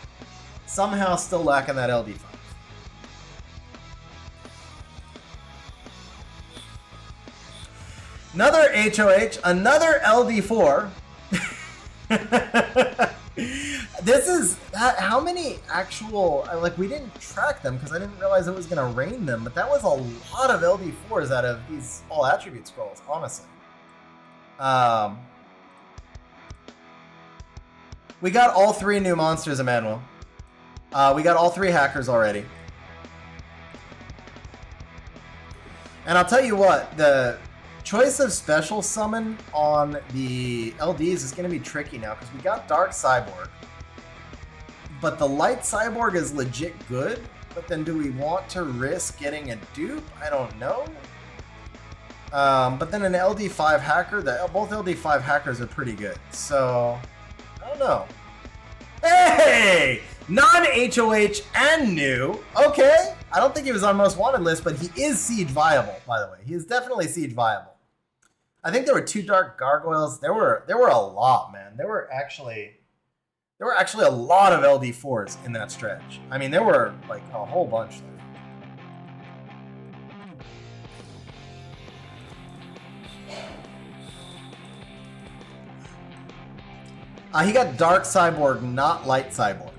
Somehow still lacking that LD5. Another HOH, another LD4. This is, how many actual, like we didn't track them because I didn't realize it was going to rain them, but that was a lot of LD4s out of these all attribute scrolls, honestly. We got all 3 new monsters, Emmanuel. We got all 3 hackers already. And I'll tell you what, the choice of special summon on the LDs is going to be tricky now because we got Dark Cyborg. But the Light Cyborg is legit good, but then do we want to risk getting a dupe? I don't know. But then an LD5 hacker, both LD5 hackers are pretty good. So, I don't know. Hey! Non-HOH and new. Okay. I don't think he was on most wanted list, but he is siege viable, by the way. He is definitely siege viable. I think there were 2 dark gargoyles. There were a lot, man. There were actually a lot of LD4s in that stretch. I mean, there were like a whole bunch there. He got Dark Cyborg, not Light Cyborg.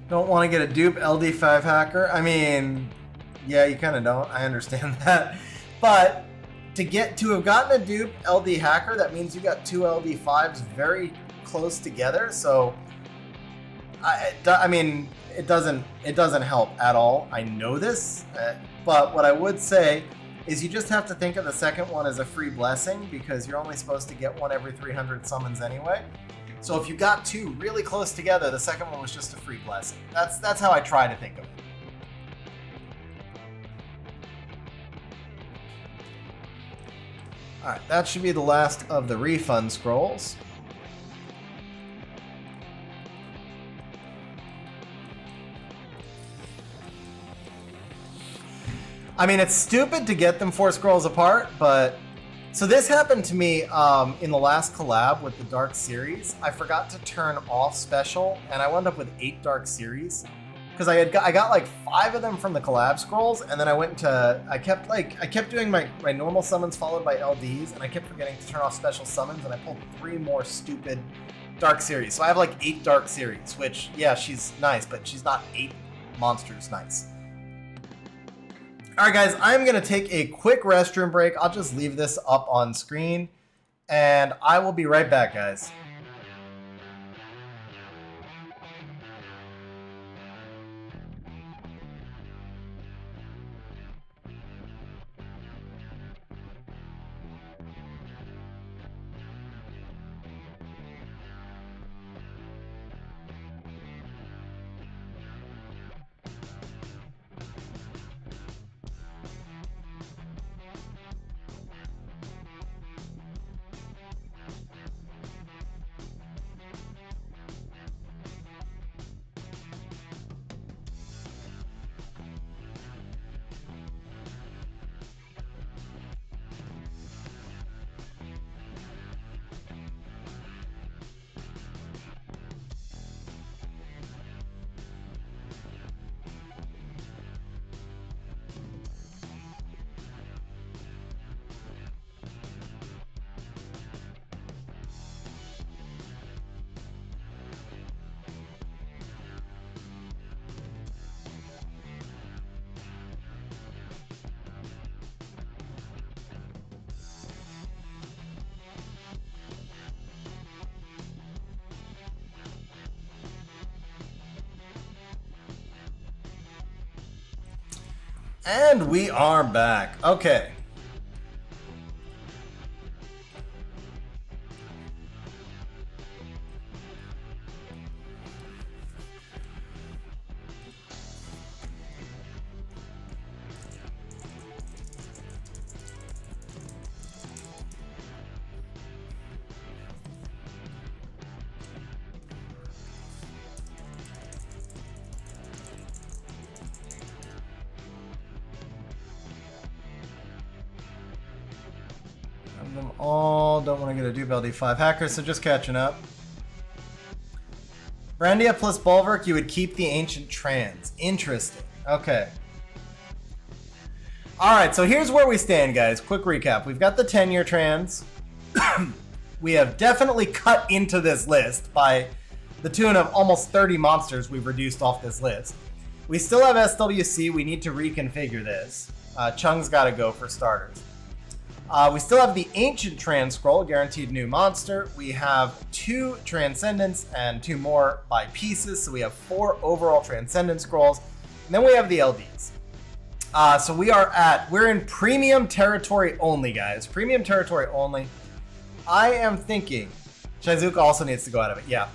Don't want to get a dupe LD5 hacker? I mean, yeah, you kind of don't. I understand that. But to have gotten a dupe LD hacker, that means you got 2 LD5s very close together. So, I mean, it doesn't help at all. I know this, but what I would say is you just have to think of the second one as a free blessing because you're only supposed to get one every 300 summons anyway. So if you got 2 really close together, the second one was just a free blessing. That's how I try to think of it. Alright, that should be the last of the refund scrolls. I mean, it's stupid to get them 4 scrolls apart, but... So this happened to me in the last collab with the Dark Series. I forgot to turn off special, and I wound up with 8 Dark Series. Because I got like 5 of them from the collab scrolls, and then I kept doing my normal summons followed by LDs, and I kept forgetting to turn off special summons, and I pulled 3 more stupid Dark Series. So I have like 8 Dark Series, which, yeah, she's nice, but she's not 8 monsters nice. All right, guys, I'm going to take a quick restroom break. I'll just leave this up on screen, and I will be right back, guys. And we are back. Okay. Them all don't want to get a dupe LD5 hacker, so just catching up. Brandia plus Bulwark, you would keep the Ancient Trans. Interesting. Okay. Alright, so here's where we stand, guys. Quick recap. We've got the 10-year Trans. We have definitely cut into this list by the tune of almost 30 monsters we've reduced off this list. We still have SWC. We need to reconfigure this. Chung's got to go for starters. We still have the Ancient Trans Scroll, guaranteed new monster. We have 2 Transcendence and 2 more by pieces, so we have 4 overall Transcendence Scrolls. And then we have the LDs. So we're in premium territory only, guys. Premium territory only. I am thinking, Shizuka also needs to go out of it, yeah.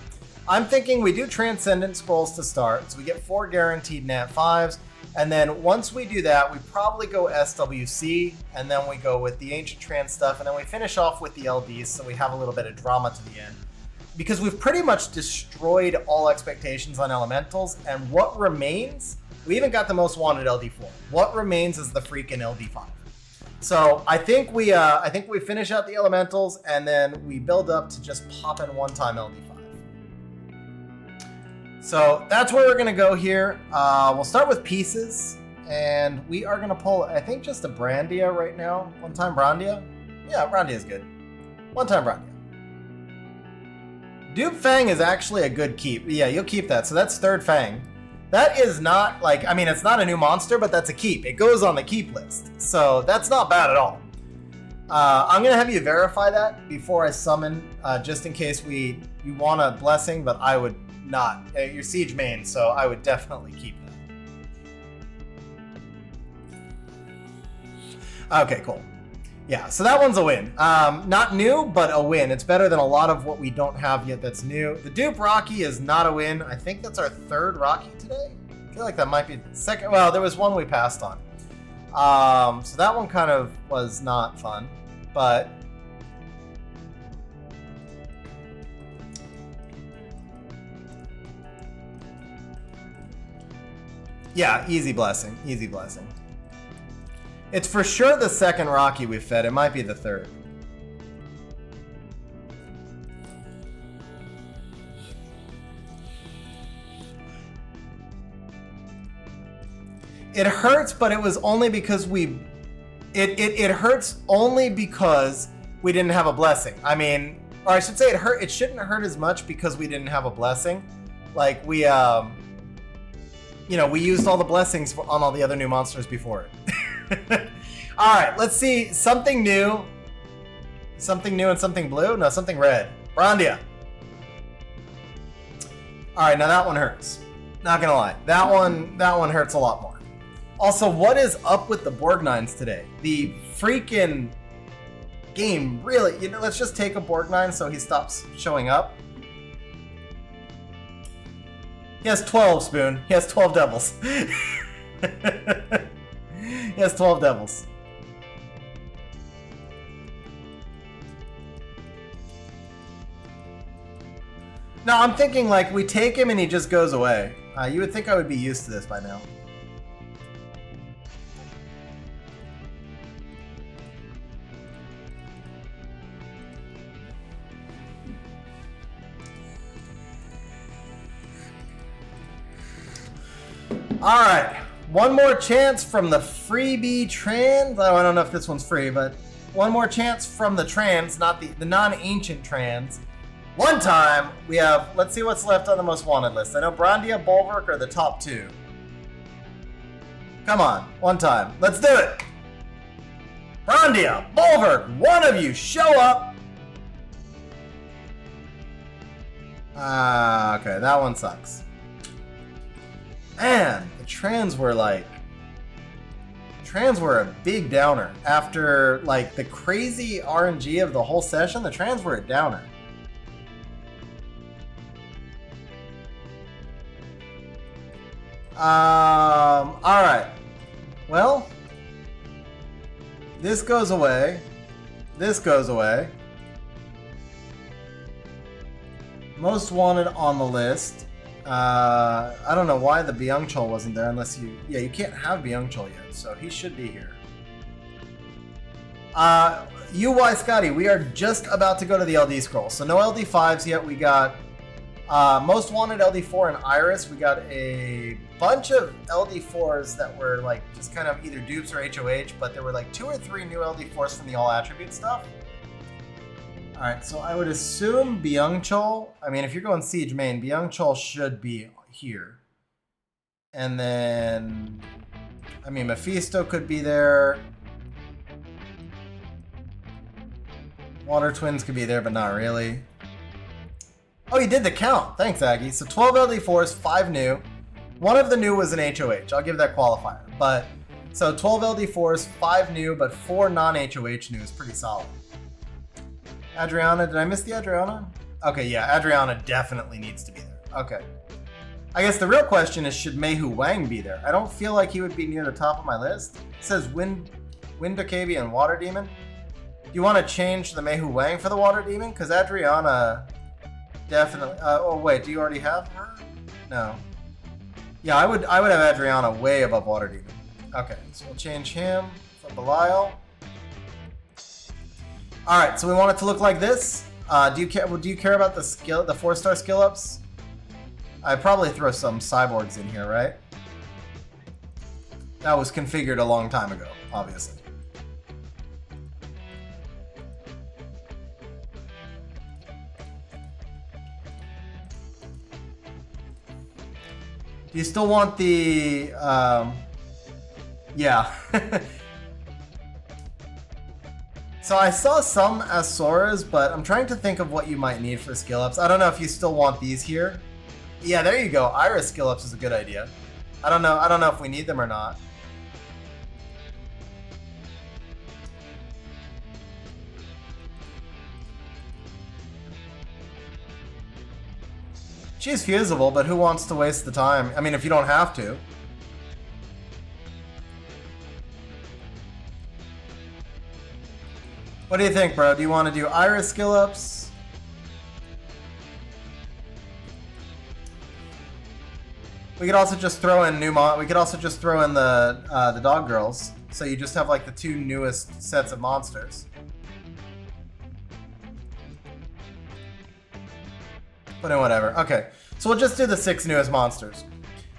I'm thinking we do Transcendence Scrolls to start, so we get 4 guaranteed Nat 5s. And then once we do that, we probably go SWC, and then we go with the Ancient Trans stuff, and then we finish off with the LDs, so we have a little bit of drama to the end. Because we've pretty much destroyed all expectations on Elementals, and what remains, we even got the most wanted LD4. What remains is the freaking LD5. So I think we finish out the Elementals, and then we build up to just pop in one-time LD5. So that's where we're going to go here. We'll start with pieces, and we are going to pull, I think, just a Brandia right now. One-time Brandia? Yeah, Brandia is good. One-time Brandia. Dupe Fang is actually a good keep. Yeah, you'll keep that. So that's third Fang. That is not, like, I mean, it's not a new monster, but that's a keep. It goes on the keep list. So that's not bad at all. I'm going to have you verify that before I summon, just in case you want a blessing, but I would not. You're Siege main, so I would definitely keep that. Okay, cool. Yeah, so that one's a win. Not new, but a win. It's better than a lot of what we don't have yet that's new. The Dupe Rocky is not a win. I think that's our 3rd Rocky today. I feel like that might be the 2nd. Well, there was one we passed on. So that one kind of was not fun, but yeah, easy blessing. Easy blessing. It's for sure the 2nd Rocky we've fed. It might be the 3rd. It hurts, but it was only because it hurts only because we didn't have a blessing. I mean, or I should say it shouldn't hurt as much because we didn't have a blessing. Like we we used all the blessings on all the other new monsters before it. All right, let's see something new. Something new and something blue? No, something red. Brandia. All right, now that one hurts. Not gonna lie, that one hurts a lot more. Also, what is up with the Borgnines today? The freaking game really. Let's just take a Borgnine so he stops showing up. He has 12, Spoon. He has 12 devils. He has 12 devils. No, I'm thinking like we take him and he just goes away. You would think I would be used to this by now. All right, one more chance from the freebie trans. Oh, I don't know if this one's free, but one more chance from the trans, not the non-ancient trans. One time, we have, let's see what's left on the most wanted list. I know Brandia, Bulwark are the top 2. Come on, one time. Let's do it. Brandia, Bulwark, one of you, show up. Okay, that one sucks. Man, the trans were like Trans were a big downer. After like the crazy RNG of the whole session, the trans were a downer. Alright. Well, this goes away. This goes away. Most wanted on the list. I don't know why the Byung-chul wasn't there unless you... Yeah, you can't have Byung-chul yet, so he should be here. UY Scotty, we are just about to go to the LD scroll. So no LD5s yet. We got Most Wanted LD4 and Iris. We got a bunch of LD4s that were like just kind of either dupes or HOH, but there were like 2 or 3 new LD4s from the all attribute stuff. Alright, so I would assume Byung-chul, I mean if you're going Siege main, Byung-chul should be here. And then, I mean Mephisto could be there. Water Twins could be there, but not really. Oh, you did the count. Thanks, Aggie. So 12 LD4s, 5 new. One of the new was an HOH. I'll give that qualifier. But so 12 LD4s, 5 new, but 4 non-HOH new is pretty solid. Adriana, did I miss the Adriana? Okay, yeah, Adriana definitely needs to be there. Okay. I guess the real question is, should Meihu Wang be there? I don't feel like he would be near the top of my list. It says Wind Akabi and Water Demon. Do you want to change the Meihu Wang for the Water Demon? Because Adriana definitely... oh, wait, do you already have her? No. Yeah, I would have Adriana way above Water Demon. Okay, so we'll change him for Belial. All right, so we want it to look like this. Do you care about the 4-star skill ups? I'd probably throw some cyborgs in here, right? That was configured a long time ago, obviously. Do you still want the, yeah. So I saw some Asoras, but I'm trying to think of what you might need for skill ups. I don't know if you still want these here. Yeah, there you go. Iris skill ups is a good idea. I don't know if we need them or not. She's fusible, but who wants to waste the time? I mean, if you don't have to. What do you think, bro? Do you want to do Iris skill ups? We could also just throw in we could also just throw in the dog girls, so you just have like the 2 newest sets of monsters. But no, whatever. Okay, so we'll just do the 6 newest monsters.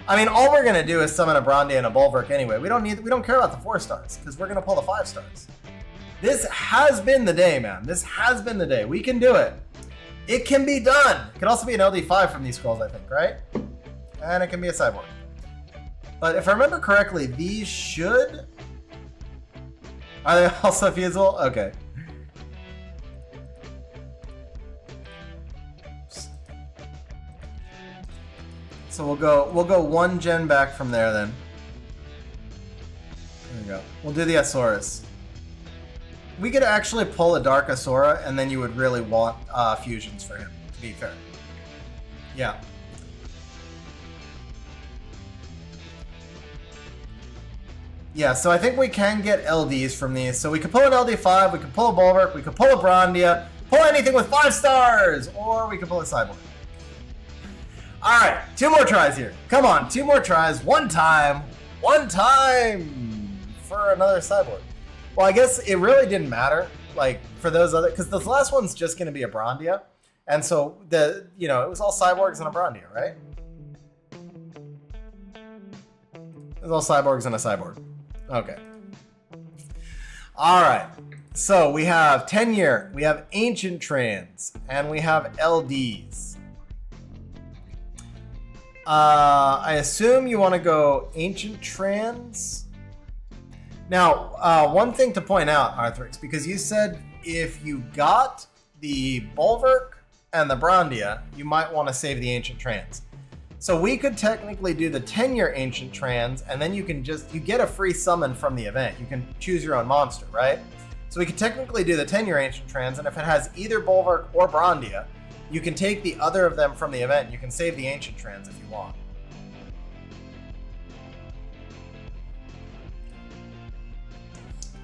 I mean, all we're gonna do is summon a Brondia and a Bulwark anyway. We don't care about the 4 stars because we're gonna pull the 5 stars. This has been the day, man. This has been the day. We can do it. It can be done. It can also be an LD5 from these scrolls, I think, right? And it can be a cyborg. But if I remember correctly, these should... Are they also fusible? Okay. So we'll go 1 gen back from there then. There we go. We'll do the Asaurus. We could actually pull a Dark Asura, and then you would really want fusions for him, to be fair. Yeah. Yeah, so I think we can get LDs from these. So we could pull an LD5, we could pull a Bulwark, we could pull a Brondia, pull anything with 5 stars, or we could pull a Cyborg. Alright, 2 more tries here. Come on, 2 more tries, one time for another Cyborg. Well, I guess it really didn't matter, like, for those other, because this last one's just going to be a Brondia, and so, it was all Cyborgs and a Brondia, right? It was all Cyborgs and a Cyborg. Okay. Alright, so we have 10-year, we have Ancient Trans, and we have LDs. I assume you want to go Ancient Trans. Now, one thing to point out, Arthrix, because you said if you got the Bulwark and the Brondia, you might want to save the Ancient Trans. So we could technically do the 10-year Ancient Trans, and then you get a free summon from the event. You can choose your own monster, right? So we could technically do the 10-year Ancient Trans, and if it has either Bulwark or Brandia, you can take the other of them from the event, and you can save the Ancient Trans if you want.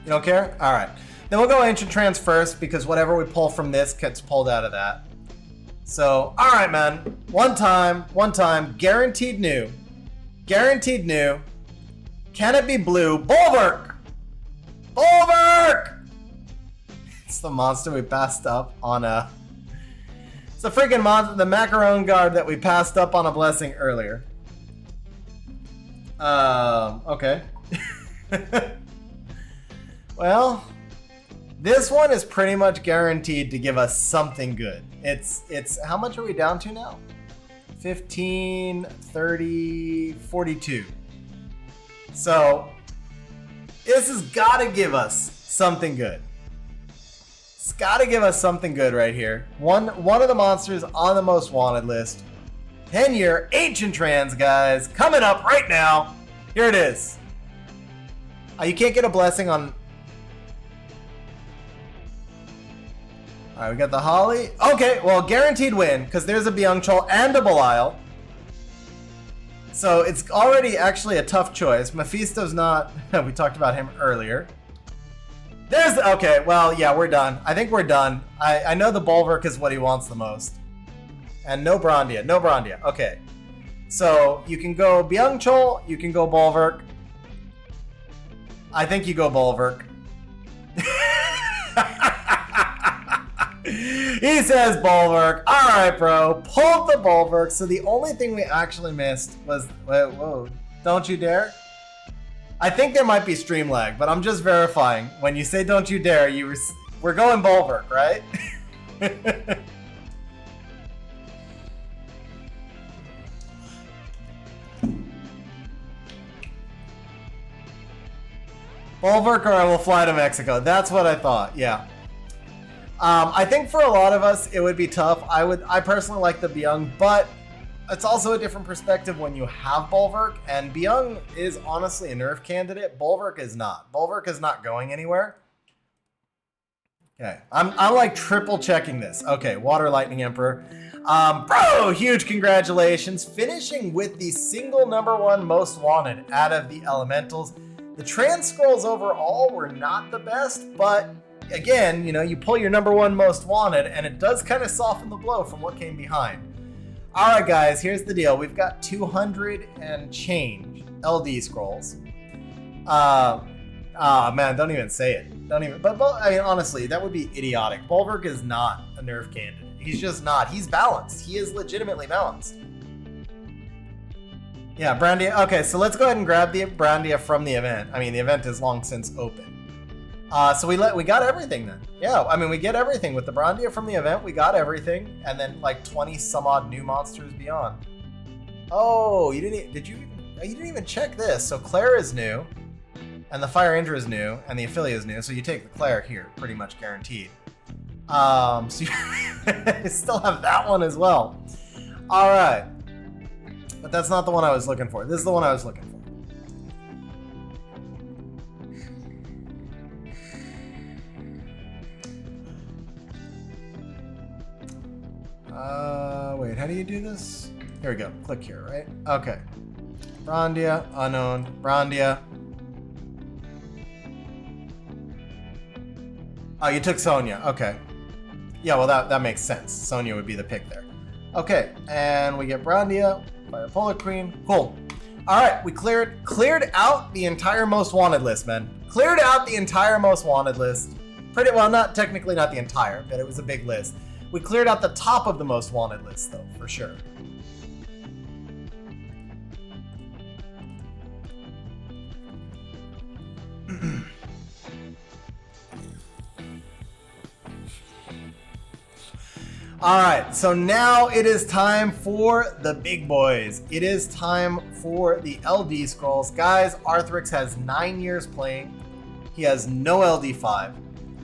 You don't care? All right. Then we'll go Ancient Trans first, because whatever we pull from this gets pulled out of that. So, all right, man. One time, guaranteed new. Guaranteed new. Can it be blue? Bulwark! Bulwark! It's the monster we passed up on a... It's the freaking monster, the Macaron Guard that we passed up on a blessing earlier. Okay. Well, this one is pretty much guaranteed to give us something good. It's how much are we down to now? 15, 30, 42. So this has got to give us something good. It's got to give us something good right here. One of the monsters on the most wanted list. 10-year Ancient Trans, guys, coming up right now. Here it is. You can't get a blessing on... Alright, we got the Holly. Okay, well, guaranteed win, because there's a Byung-Chul and a Belial. So it's already actually a tough choice. Mephisto's not... we talked about him earlier. There's... Okay, well, yeah, we're done. I think we're done. I know the Bulwark is what he wants the most. And no Brandia. No Brandia. Okay. So you can go Byung-Chul, you can go Bulwark. I think you go Bulwark. He says Bulwark. All right, bro. Pulled the Bulwark. So the only thing we actually missed was... Whoa. Don't you dare. I think there might be stream lag, but I'm just verifying. When you say don't you dare, we're going Bulwark, right? Bulwark or I will fly to Mexico. That's what I thought, yeah. I think for a lot of us, it would be tough. I personally like the Byung, but it's also a different perspective when you have Bulwark, and Byung is honestly a nerf candidate. Bulwark is not. Bulwark is not going anywhere. Okay, I'm like triple checking this. Okay, Water Lightning Emperor. Bro, huge congratulations. Finishing with the single #1 most wanted out of the elementals. The trans scrolls overall were not the best, but again, you know, you pull your #1 most wanted, and it does kind of soften the blow from what came behind. All right, guys, here's the deal. We've got 200 and change LD scrolls. Man, don't even say it. Don't even. But I mean, honestly, that would be idiotic. Bulwark is not a nerf candidate. He's just not. He's balanced. He is legitimately balanced. Yeah, Brandia. Okay, so let's go ahead and grab the Brandia from the event. I mean, the event is long since open. So we got everything then. Yeah, I mean, we get everything with the Brandia from the event. We got everything, and then like 20 some odd new monsters beyond. Oh, you didn't even check this. So Claire is new, and the Fire Indra is new, and the Affiliate is new. So you take the Claire here, pretty much guaranteed. So you still have that one as well. All right, but that's not the one I was looking for. This is the one I was looking for. Wait, how do you do this? Here we go. Click here, right? Okay. Brandia, unowned. Brandia. Oh, you took Sonya. Okay. Yeah, well, that makes sense. Sonya would be the pick there. Okay, and we get Brandia, Fire Polar Queen. Cool. All right, we cleared out the entire most wanted list, man. Cleared out the entire most wanted list. Pretty well, not technically not the entire, but it was a big list. We cleared out the top of the most wanted list, though, for sure. All right, so now it is time for the big boys. It is time for the LD scrolls. Guys, Arthrix has 9 years playing. He has no LD5.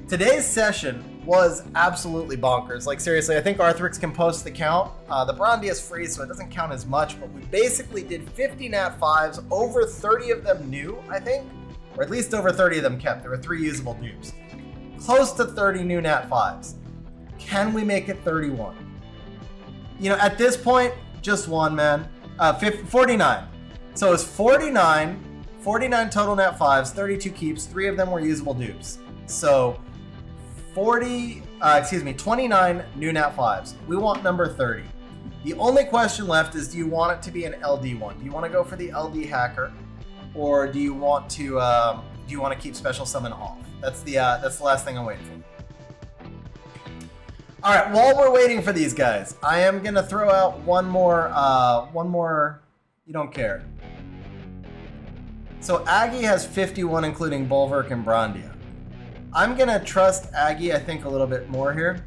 Today's session was absolutely bonkers. Like seriously, I think Arthrix can post the count. The Brondia is free, so it doesn't count as much, but we basically did 50 Nat 5s, over 30 of them new, I think, or at least over 30 of them kept. There were 3 usable dupes. Close to 30 new Nat 5s. Can we make it 31? You know, at this point, just one, man. 49. So it was 49 total Nat 5s, 32 keeps, 3 of them were usable dupes. So 29 new Nat 5s. We want number 30. The only question left is, do you want it to be an LD one? Do you want to go for the LD hacker, or do you want to keep special summon off? That's the last thing I'm waiting for. All right, while we're waiting for these guys, I am gonna throw out one more. You don't care. So Aggie has 51, including Bulwark and Brondia. I'm gonna trust Aggie, I think, a little bit more here.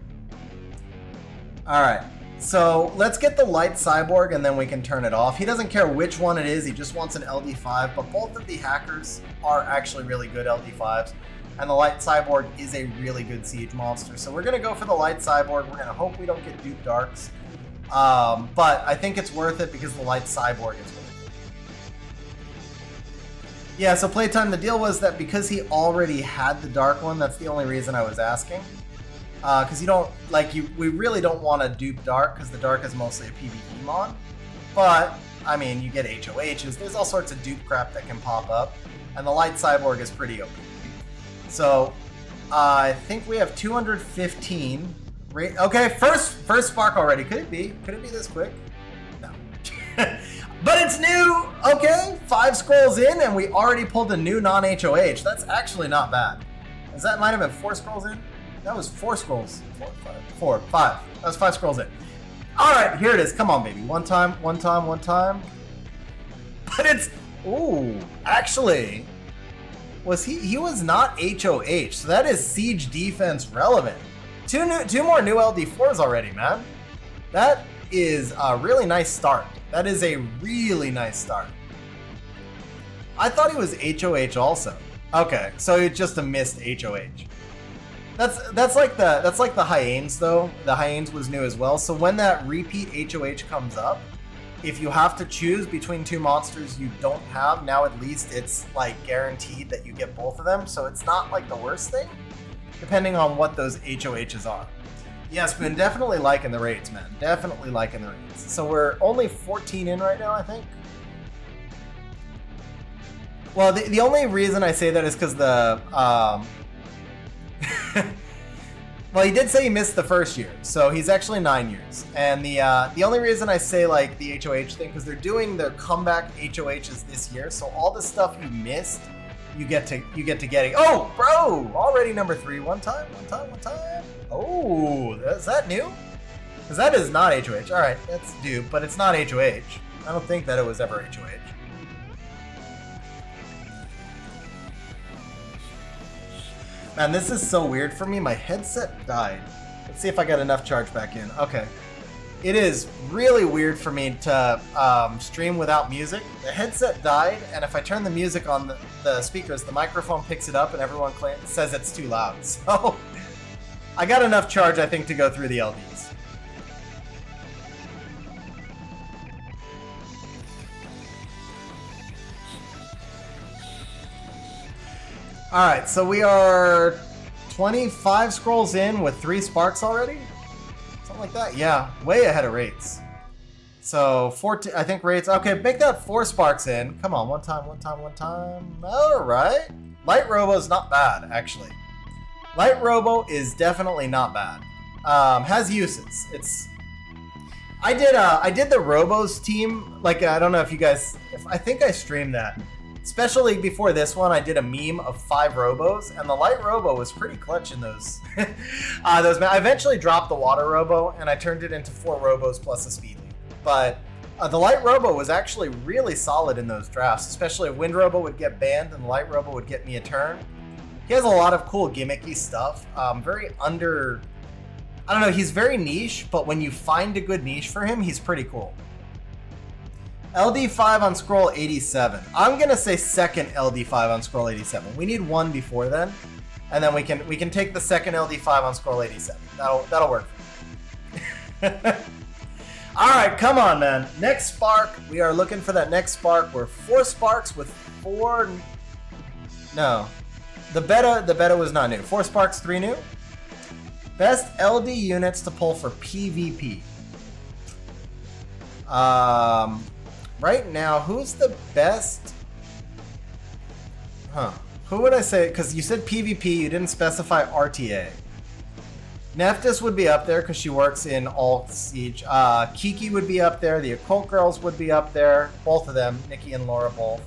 All right, so let's get the light cyborg and then we can turn it off. He doesn't care which one it is, he just wants an LD5, but both of the hackers are actually really good LD5s, and the light cyborg is a really good siege monster. So we're gonna go for the light cyborg. We're gonna hope we don't get dupe darks, but I think it's worth it because the light cyborg is worth it. Yeah, so playtime, the deal was that because he already had the dark one, that's the only reason I was asking. Because we really don't want to dupe dark, because the dark is mostly a PvE mon. But, I mean, you get HOHs, there's all sorts of dupe crap that can pop up, and the light cyborg is pretty OP. So, I think we have 215. Okay, first spark already. Could it be this quick? No. But it's new! Okay, 5 scrolls in, and we already pulled a new non-HOH. That's actually not bad. That might have been 4 scrolls in? That was 4 scrolls. 5. That was 5 scrolls in. Alright, here it is. Come on, baby. One time. But it's... Ooh, actually... He was not HOH, so that is siege defense relevant. 2 more new LD4s already, man. That is a really nice start. That is a really nice start. I thought he was HOH also. Okay, so it's just a missed HOH. That's like the Hyenas though. The Hyenas was new as well. So when that repeat HOH comes up, if you have to choose between 2 monsters you don't have, now at least it's like guaranteed that you get both of them. So it's not like the worst thing, depending on what those HOHs are. Yes, been definitely liking the raids, man. Definitely liking the raids. So we're only 14 in right now, I think. Well, the only reason I say that is because the... well, he did say he missed the first year, so he's actually 9 years. And the only reason I say like the HOH thing, because they're doing the comeback HOHs this year, so all the stuff you missed, you get to getting. Oh, bro! Already number 3. One time. Oh, is that new? Because that is not HOH. All right, that's dupe, but it's not HOH. I don't think that it was ever HOH. Man, this is so weird for me. My headset died. Let's see if I got enough charge back in. Okay. It is really weird for me to stream without music. The headset died, and if I turn the music on the speakers, the microphone picks it up and everyone says it's too loud. So I got enough charge, I think, to go through the LDs. Alright, so we are 25 scrolls in with 3 sparks already? Something like that? Yeah, way ahead of rates. So, 14, I think rates... Okay, make that 4 sparks in. Come on, one time. Alright. Light Robo's not bad, actually. Light Robo is definitely not bad. Has uses. I did the Robos team, like, I don't know if you guys... I think I streamed that. Especially before this one, I did a meme of 5 Robos, and the Light Robo was pretty clutch in those. I eventually dropped the Water Robo, and I turned it into 4 Robos plus a Speed Lead. But the Light Robo was actually really solid in those drafts, especially if Wind Robo would get banned and the Light Robo would get me a turn. He has a lot of cool gimmicky stuff. Very under... I don't know, he's very niche, but when you find a good niche for him, he's pretty cool. LD5 on scroll 87. I'm going to say second LD5 on scroll 87. We need 1 before then. And then we can take the second LD5 on scroll 87. That'll work. All right, come on, man. Next spark. We are looking for that next spark. We're 4 sparks with 4. No, the beta was not new. 4 sparks, 3 new. Best LD units to pull for PvP. Right now, who's the best? Who would I say? Because you said PvP, you didn't specify RTA. Nephthys would be up there because she works in all Siege. Kiki would be up there. The Occult Girls would be up there. Both of them, Nikki and Laura both.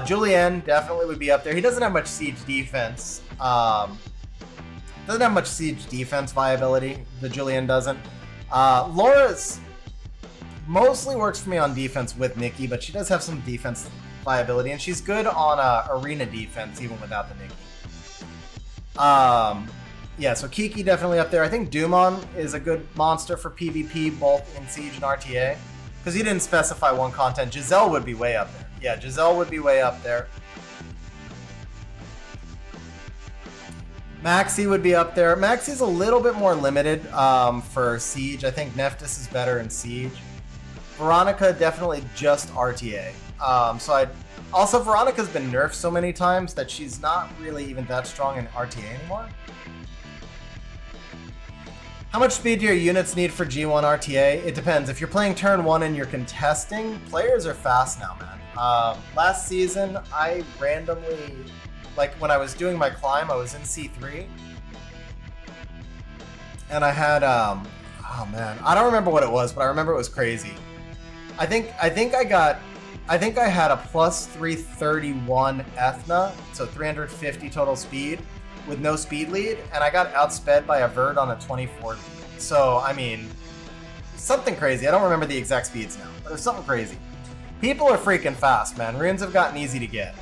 Julien definitely would be up there. He doesn't have much Siege defense. Doesn't have much Siege defense viability. The Julien doesn't. Laura's mostly works for me on defense with Nikki, but she does have some defense viability, and she's good on arena defense even without the Nikki. Yeah, so Kiki definitely up there. I think Dumon is a good monster for PvP, both in Siege and RTA. Because he didn't specify one content. Giselle would be way up there. Yeah, Giselle would be way up there. Maxi would be up there. Maxi's a little bit more limited for Siege. I think Nephthys is better in Siege. Veronica, definitely just RTA. Also, Veronica's been nerfed so many times that she's not really even that strong in RTA anymore. How much speed do your units need for G1 RTA? It depends. If you're playing turn 1 and you're contesting, players are fast now, man. Last season, I randomly, like when I was doing my climb, I was in C3. And I had, oh man, I don't remember what it was, but I remember it was crazy. I think I had a plus 331 Ethna, so 350 total speed, with no speed lead, and I got outsped by a Verd on a 24 lead. So, I mean, something crazy. I don't remember the exact speeds now, but it's something crazy. People are freaking fast, man. Runes have gotten easy to get.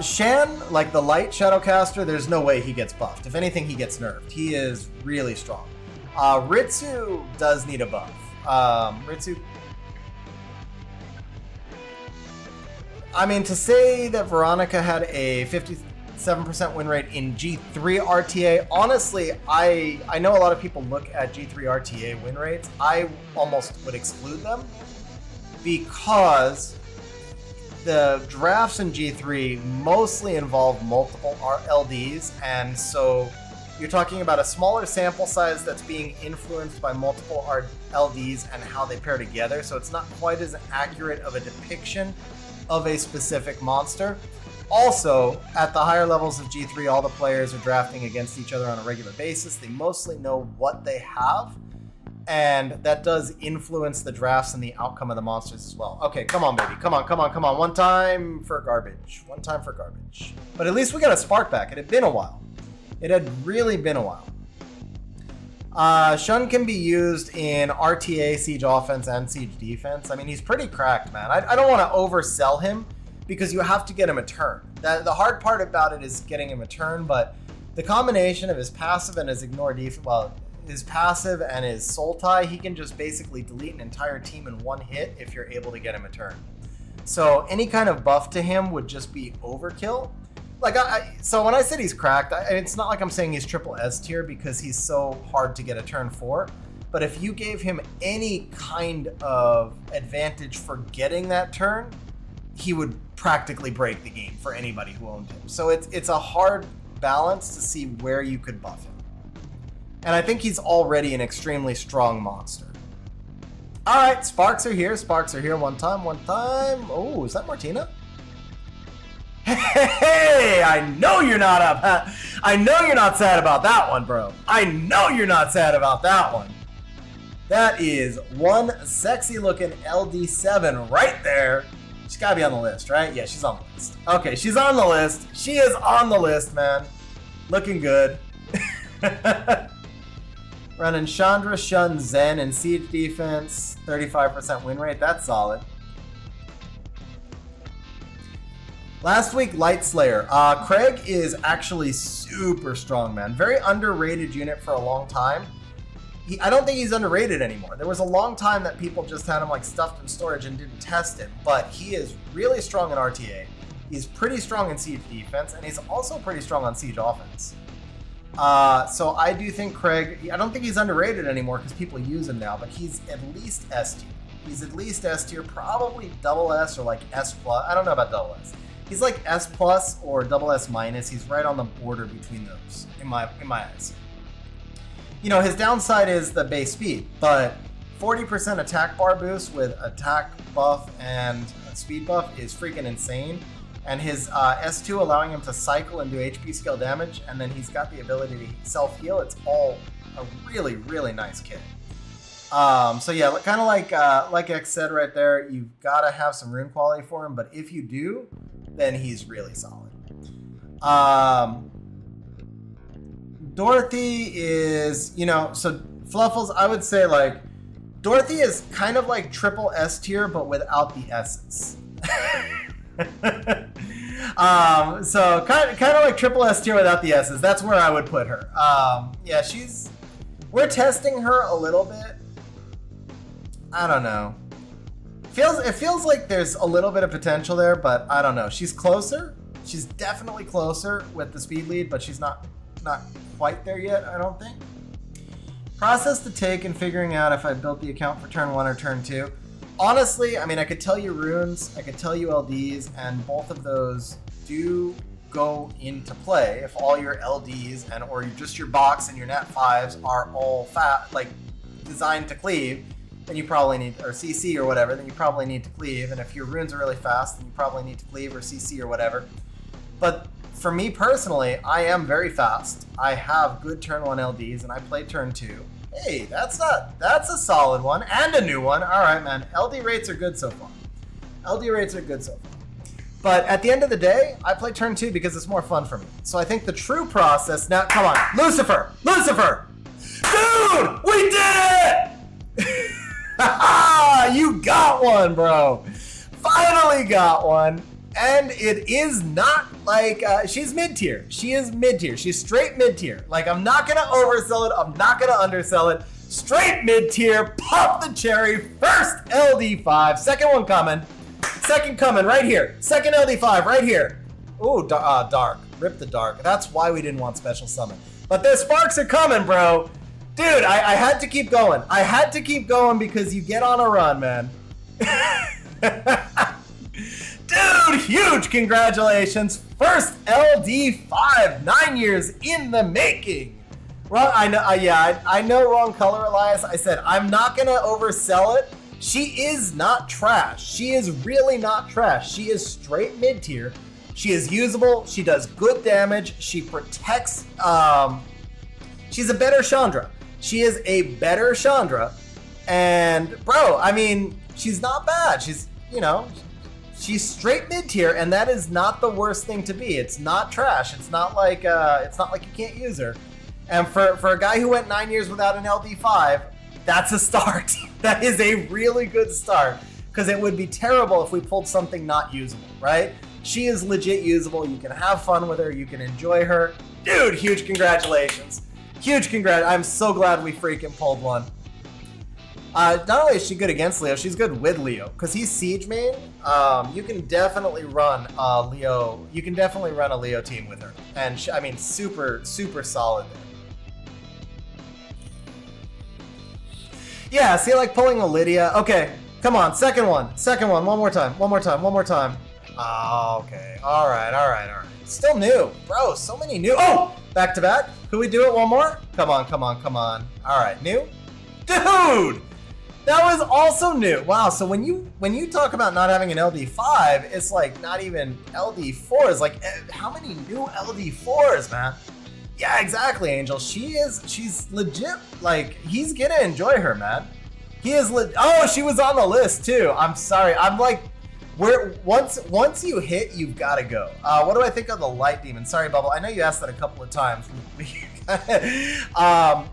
Shan, like the light Shadowcaster, there's no way he gets buffed. If anything, he gets nerfed. He is really strong. Ritsu does need a buff. Ritsu... I mean, to say that Veronica had a 57% win rate in G3 RTA, honestly, I know a lot of people look at G3 RTA win rates. I almost would exclude them because the drafts in G3 mostly involve multiple LDs, and so you're talking about a smaller sample size that's being influenced by multiple LDs and how they pair together, so it's not quite as accurate of a depiction of a specific monster. Also, at the higher levels of G3, all the players are drafting against each other on a regular basis. They mostly know what they have, and that does influence the drafts and the outcome of the monsters as well. Okay, come on, baby. Come on, come on, come on. One time for garbage. One time for garbage. But at least we got a spark back. It had been a while. It had really been a while. Shun can be used in RTA, Siege offense, and Siege defense. I mean, he's pretty cracked, man. I don't want to oversell him because you have to get him a turn. The hard part about it is getting him a turn, but the combination of his passive and his ignore defense, well, his passive and his soul tie, he can just basically delete an entire team in one hit if you're able to get him a turn. So any kind of buff to him would just be overkill. Like, so when I said he's cracked, it's not like I'm saying he's triple S tier because he's so hard to get a turn for. But if you gave him any kind of advantage for getting that turn, he would practically break the game for anybody who owned him. So it's a hard balance to see where you could buff him. And I think he's already an extremely strong monster. All right, Sparks are here. Sparks are here. One time, one time. Oh, is that Martina? Hey, I know you're not up. I know you're not sad about that one, bro. I know you're not sad about that one. That is one sexy looking LD7 right there. She's gotta be on the list, right? Yeah, she's on the list. Okay, she's on the list. She is on the list, man. Looking good. Running Chandra, Shun, Zen, and Siege defense. 35% win rate. That's solid. Last week, Light Slayer. Craig is actually super strong, man. Very underrated unit for a long time. I don't think he's underrated anymore. There was a long time that people just had him like stuffed in storage and didn't test him, but he is really strong in RTA. He's pretty strong in siege defense, and he's also pretty strong on siege offense. So I do think Craig, I don't think he's underrated anymore because people use him now, but he's at least S tier. He's at least S tier, probably double S or like S plus. I don't know about double S. He's like S plus or double S minus. He's right on the border between those in my eyes. You know, his downside is the base speed, but 40% attack bar boost with attack buff and speed buff is freaking insane. And his S2 allowing him to cycle and do HP scale damage, and then he's got the ability to self-heal. It's all a really, really nice kit. So yeah, kind of like X said right there, you've got to have some rune quality for him, but if you do, then he's really solid. Dorothy is, you know, so Fluffles, I would say like, Dorothy is kind of like triple S tier, but without the S's. So kind of like triple S tier without the S's. That's where I would put her. Yeah, we're testing her a little bit. I don't know. It feels like there's a little bit of potential there, but I don't know. She's closer. She's definitely closer with the speed lead, but she's not quite there yet, I don't think. Process to take in figuring out if I built the account for turn 1 or turn 2. Honestly, I mean, I could tell you runes, I could tell you LDs, and both of those do go into play if all your LDs or just your box and your nat 5s are all designed to cleave, then you probably need, or CC or whatever, then you probably need to cleave. And if your runes are really fast, then you probably need to cleave or CC or whatever. But for me personally, I am very fast. I have good turn 1 LDs, and I play turn 2. Hey, that's a solid one and a new one. All right, man. LD rates are good so far. LD rates are good so far. But at the end of the day, I play turn 2 because it's more fun for me. So I think the true process now, come on, Lucifer! Dude, we did it! You got one, bro. Finally got one. And it is not like, she's mid-tier. She is mid-tier. She's straight mid-tier. Like, I'm not going to oversell it. I'm not going to undersell it. Straight mid-tier. Pop the cherry. First LD5. Second one coming. Second coming right here. Second LD5 right here. Ooh, dark. Rip the dark. That's why we didn't want special summon. But the sparks are coming, bro. Dude, I had to keep going. I had to keep going because you get on a run, man. Dude, huge congratulations. First LD5, 9 years in the making. Wrong, I know, I know wrong color, Elias. I said, I'm not gonna oversell it. She is not trash. She is really not trash. She is straight mid-tier. She is usable. She does good damage. She protects, she's a better Chandra. She is a better Chandra. And bro, I mean, she's not bad. She's, you know, she's straight mid-tier, and that is not the worst thing to be. It's not trash. It's not like you can't use her. And for a guy who went 9 years without an LD5, that's a start. That is a really good start, because it would be terrible if we pulled something not usable, right? She is legit usable. You can have fun with her. You can enjoy her. Dude, huge congratulations. Huge congrats. I'm so glad we freaking pulled one. Not only is she good against Leo, she's good with Leo, because he's siege main. You can definitely run a Leo. You can definitely run a Leo team with her, and I mean, super solid there. Yeah, see, like pulling a Lydia. Okay, come on, second one, one more time. Oh, okay, all right. Still new, bro. So many new. Oh, back to back. Could we do it one more? Come on. All right, new, dude. That was also new. Wow, so when you talk about not having an LD5, it's like not even LD4s. Like, how many new LD4s, man? Yeah, exactly, Angel. She's legit. Like, he's gonna enjoy her, man. He is oh, she was on the list too. I'm sorry. I'm like, once you hit, you've got to go. What do I think of the Light Demon? Sorry, Bubble. I know you asked that a couple of times.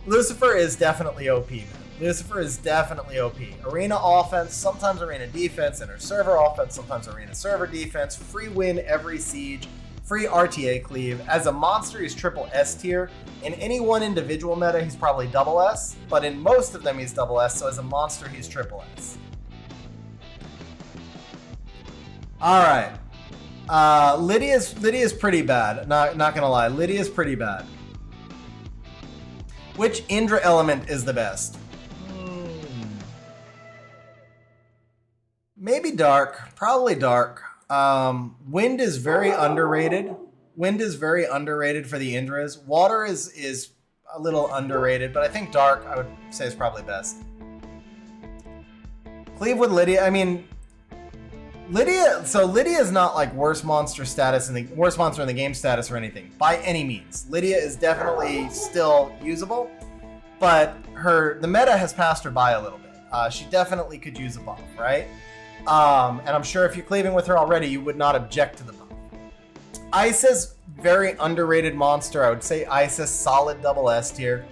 Lucifer is definitely OP, man. Lucifer is definitely OP. Arena offense, sometimes arena defense, and her server offense, sometimes arena server defense. Free win every siege. Free RTA cleave. As a monster, he's triple S tier. In any one individual meta, he's probably double S, but in most of them, he's double S, so as a monster, he's triple S. All right. Lydia's pretty bad. Not gonna lie, Lydia's pretty bad. Which Indra element is the best? Maybe dark. Probably dark. Wind is very underrated. Wind is very underrated for the Indras. Water is a little underrated, but I think dark, I would say, is probably best. Cleave with Lydia. I mean, Lydia is not like worst monster in the game status or anything by any means. Lydia is definitely still usable, but the meta has passed her by a little bit. She definitely could use a buff, right? And I'm sure if you're cleaving with her already, you would not object to the buff. Isis, very underrated monster. I would say Isis, solid double S tier.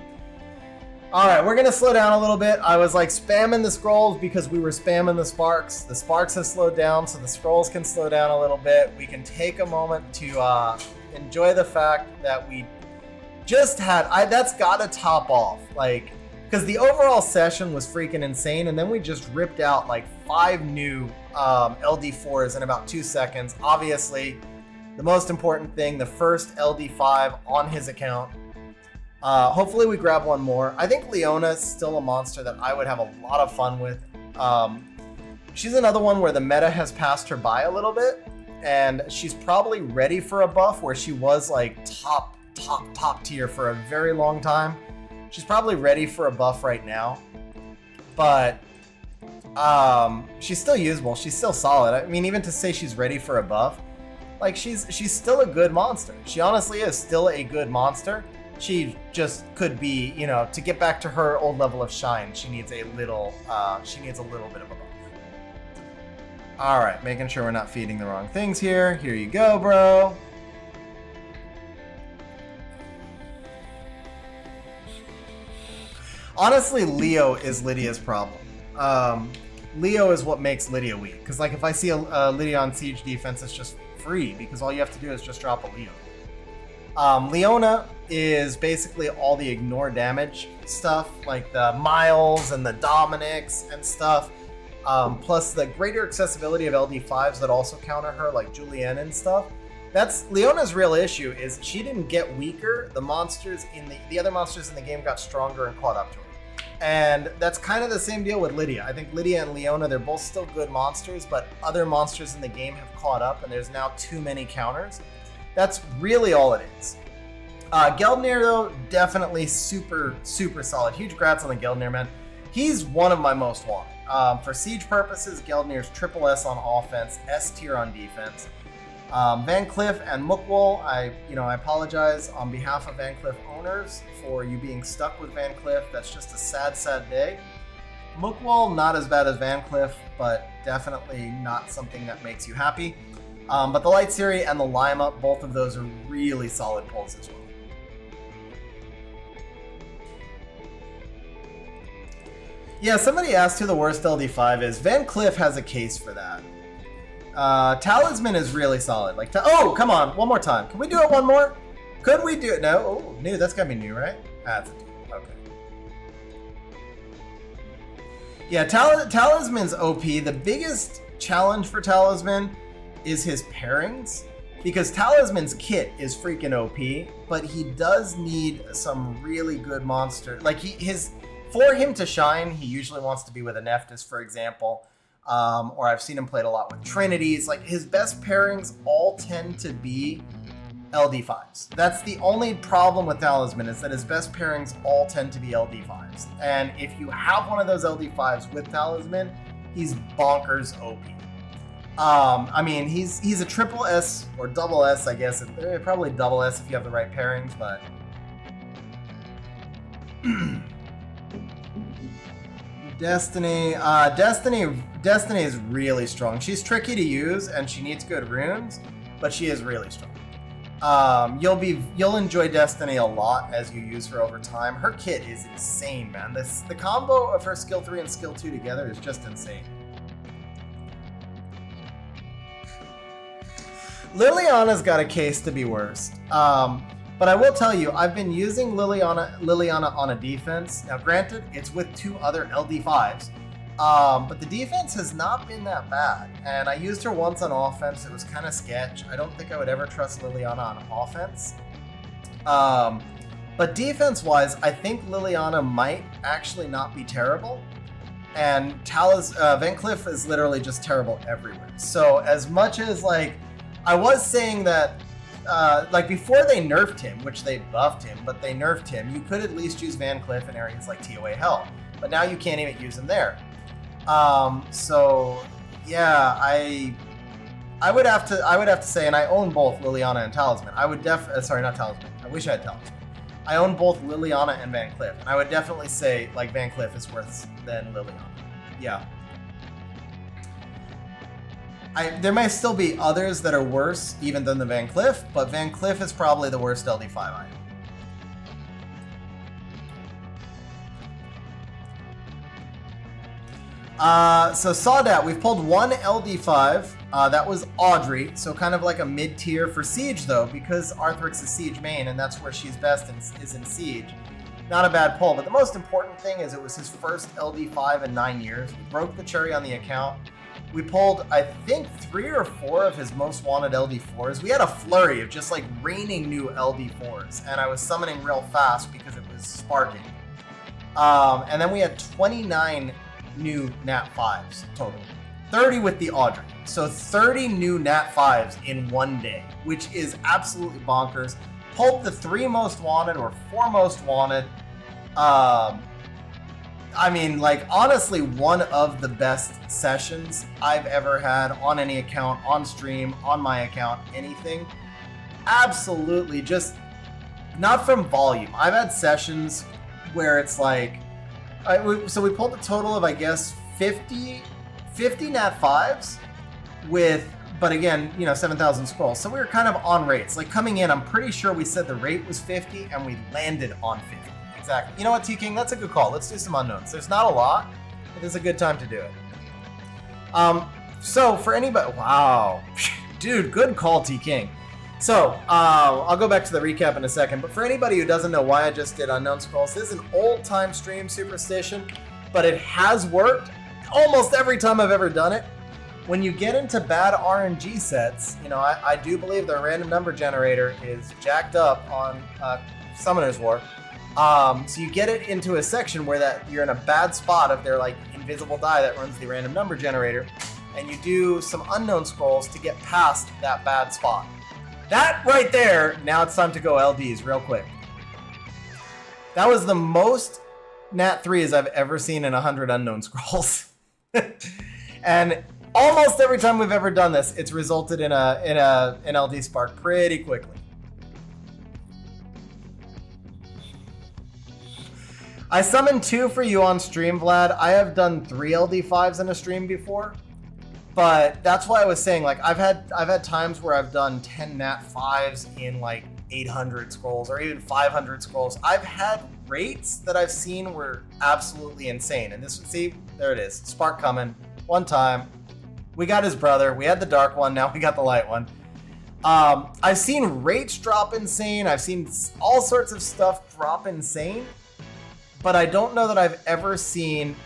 Alright, we're gonna slow down a little bit. I was like spamming the scrolls because we were spamming the sparks. The sparks have slowed down, so the scrolls can slow down a little bit. We can take a moment to enjoy the fact that we just had, that's gotta top off. Like, because the overall session was freaking insane, and then we just ripped out like 5 new LD4s in about 2 seconds. Obviously, the most important thing, the first LD5 on his account. Hopefully we grab one more. I think Leona is still a monster that I would have a lot of fun with. She's another one where the meta has passed her by a little bit, and she's probably ready for a buff where she was like top tier for a very long time. She's probably ready for a buff right now, but she's still usable. She's still solid. I mean, even to say she's ready for a buff, like she's still a good monster. She honestly is still a good monster. She just could be, you know, to get back to her old level of shine, she needs a little bit of a buff. All right, making sure we're not feeding the wrong things here. Here you go, bro. Honestly, Leo is Lydia's problem. Leo is what makes Lydia weak. Because like if I see a Lydia on siege defense, it's just free because all you have to do is just drop a Leo. Leona is basically all the ignore damage stuff, like the Miles and the Dominics and stuff, plus the greater accessibility of LD5s that also counter her, like Julienne and stuff. That's Leona's real issue, is she didn't get weaker. The monsters in the other monsters in the game got stronger and caught up to her. And that's kind of the same deal with Lydia. I think Lydia and Leona, they're both still good monsters, but other monsters in the game have caught up and there's now too many counters. That's really all it is. Geldnir, though, definitely super solid. Huge grats on the Geldnir, man. He's one of my most wanted. For siege purposes, Geldnir's triple S on offense, S tier on defense. Van Cliff and Mookwall, I apologize on behalf of Van Cliff owners for you being stuck with Van Cliff. That's just a sad day. Mookwall, not as bad as Van Cliff, but definitely not something that makes you happy. But the Light Siri and the Lima, both of those are really solid pulls as well. Yeah, somebody asked who the worst LD5 is. Van Cliff has a case for that. Talisman is really solid. Like, oh, come on, one more time. Can we do it one more? Could we do it? No? Oh, new. That's gotta be new, right? That's okay. Yeah, Talisman's OP. The biggest challenge for Talisman is his pairings, because Talisman's kit is freaking OP, but he does need some really good monster. Like for him to shine, he usually wants to be with a Nephthys, for example. Or I've seen him played a lot with Trinities. Like his best pairings all tend to be LD5s. That's the only problem with Talisman, is that his best pairings all tend to be LD5s. And if you have one of those LD5s with Talisman, he's bonkers OP. I mean, he's a triple S or double S, I guess. Probably double S if you have the right pairings, but Destiny is really strong. She's tricky to use and she needs good runes, but she is really strong. You'll enjoy Destiny a lot as you use her over time. Her kit is insane, man. The combo of her skill 3 and skill 2 together is just insane. Liliana's got a case to be worst. But I will tell you, I've been using Liliana on a defense. Now, granted, it's with 2 other LD5s, But the defense has not been that bad. And I used her once on offense. It was kind of sketch. I don't think I would ever trust Liliana on offense. But defense-wise, I think Liliana might actually not be terrible. And Van Cleef is literally just terrible everywhere. So as much as, like, I was saying that, like, before they nerfed him, which they buffed him, but they nerfed him, you could at least use Van Cleef in areas like TOA Hell. But now you can't even use him there. So yeah, I would have to say, and I own both Liliana and Talisman. I would sorry, not Talisman. I wish I had Talisman. I own both Liliana and Van Cleef, and I would definitely say, like, Van Cleef is worse than Liliana. Yeah. There may still be others that are worse even than the Van Cleef, but Van Cleef is probably the worst LD5 item. So Sawdat, we've pulled one LD5. That was Audrey, so kind of like a mid-tier for Siege, though, because Arthrix is Siege main, and that's where she's best is in Siege. Not a bad pull, but the most important thing is it was his first LD5 in 9 years. We broke the cherry on the account. We pulled, I think, 3 or 4 of his most wanted LD4s. We had a flurry of just, like, raining new LD4s, and I was summoning real fast because it was sparking. And then we had 29 new Nat 5s total. 30 with the Audrey. So 30 new Nat 5s in one day, which is absolutely bonkers. Pulled the 3 most wanted or 4 most wanted. I mean, like, honestly, one of the best sessions I've ever had on any account, on stream, on my account, anything. Absolutely, just not from volume. I've had sessions where it's like, so we pulled a total of, I guess, 50 Nat 5s with, but again, you know, 7,000 scrolls. So we were kind of on rates. Like, coming in, I'm pretty sure we said the rate was 50 and we landed on 50. Exactly. You know what, T-King? That's a good call. Let's do some unknowns. There's not a lot, but it's a good time to do it. So for anybody, wow. Dude, good call, T-King. So, I'll go back to the recap in a second, but for anybody who doesn't know why I just did Unknown Scrolls, this is an old-time stream superstition, but it has worked almost every time I've ever done it. When you get into bad RNG sets, you know, I do believe the random number generator is jacked up on Summoner's War. So you get it into a section where you're in a bad spot of their, like, invisible die that runs the random number generator, and you do some Unknown Scrolls to get past that bad spot. That right there, now it's time to go LDs real quick. That was the most Nat 3s I've ever seen in 100 Unknown Scrolls. And almost every time we've ever done this, it's resulted in an LD spark pretty quickly. I summoned 2 for you on stream, Vlad. I have done 3 LD5s in a stream before. But that's why I was saying, like, I've had times where I've done 10 Nat 5s in, like, 800 scrolls or even 500 scrolls. I've had rates that I've seen were absolutely insane. And this, see, there it is. Spark coming. One time. We got his brother. We had the dark one. Now we got the light one. I've seen rates drop insane. I've seen all sorts of stuff drop insane. But I don't know that I've ever seen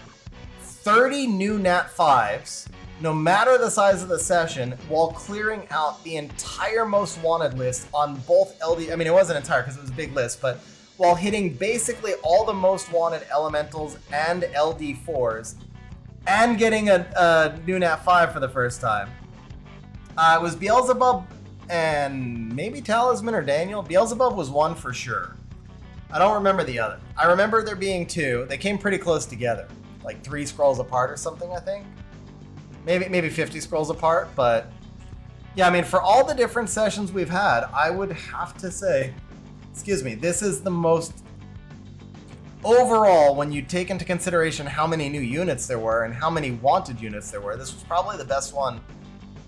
30 new Nat 5s, no matter the size of the session, while clearing out the entire most wanted list on both LD. I mean, it wasn't entire because it was a big list, but while hitting basically all the most wanted elementals and LD4s, and getting a new Nat 5 for the first time. It was Beelzebub and maybe Talisman or Daniel. Beelzebub was one for sure. I don't remember the other. I remember there being 2. They came pretty close together, like 3 scrolls apart or something, I think. Maybe 50 scrolls apart, but yeah, I mean, for all the different sessions we've had, I would have to say, excuse me, this is the most overall, when you take into consideration how many new units there were and how many wanted units there were, this was probably the best one.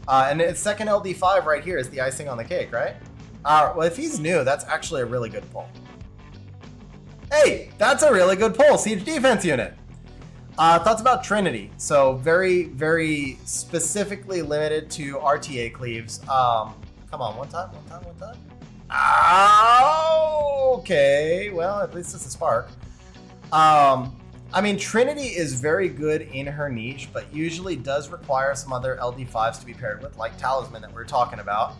And its second LD5 right here is the icing on the cake, right? Well, if he's new, that's actually a really good pull. Hey, that's a really good pull. Siege defense unit. Thoughts about Trinity. So very, very specifically limited to RTA cleaves. Come on, one time. Oh, okay. Well, at least it's a spark. I mean, Trinity is very good in her niche, but usually does require some other LD5s to be paired with, like Talisman that we were talking about.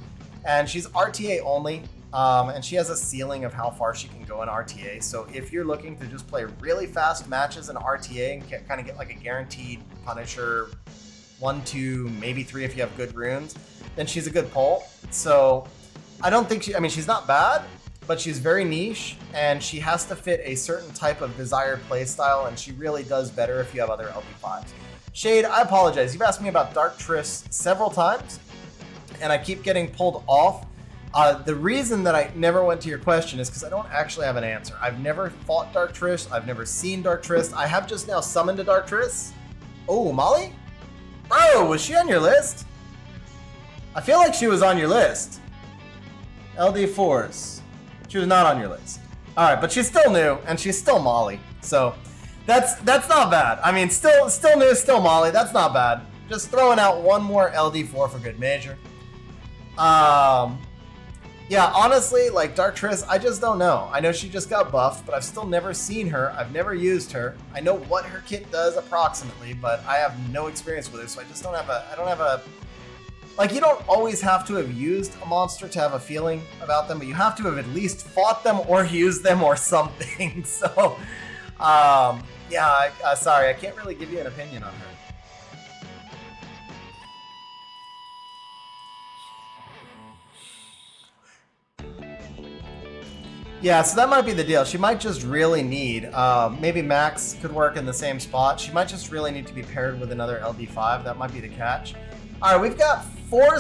And she's RTA only, and she has a ceiling of how far she can go in RTA. So if you're looking to just play really fast matches in RTA and kind of get like a guaranteed Punisher 1, 2, maybe 3 if you have good runes, then she's a good pull. So I don't think she's not bad, but she's very niche, and she has to fit a certain type of desired playstyle, and she really does better if you have other LD5s. Shade, I apologize. You've asked me about Dark Triss several times, and I keep getting pulled off. The reason that I never went to your question is because I don't actually have an answer. I've never fought Dark Triss. I've never seen Dark Triss. I have just now summoned a Dark Triss. Oh, Molly? Bro, was she on your list? I feel like she was on your list. LD4s. She was not on your list. All right, but she's still new, and she's still Molly. So that's not bad. I mean, still new, still Molly. That's not bad. Just throwing out one more LD4 for good measure. Yeah, honestly, like Dark Triss, I just don't know. I know she just got buffed, but I've still never seen her. I've never used her. I know what her kit does approximately, but I have no experience with her, so I just don't have a. Like, you don't always have to have used a monster to have a feeling about them, but you have to have at least fought them or used them or something. So, yeah, sorry, I can't really give you an opinion on her. Yeah, so that might be the deal. She might just really need, maybe Max could work in the same spot. She might just really need to be paired with another LD5. That might be the catch. All right, we've got four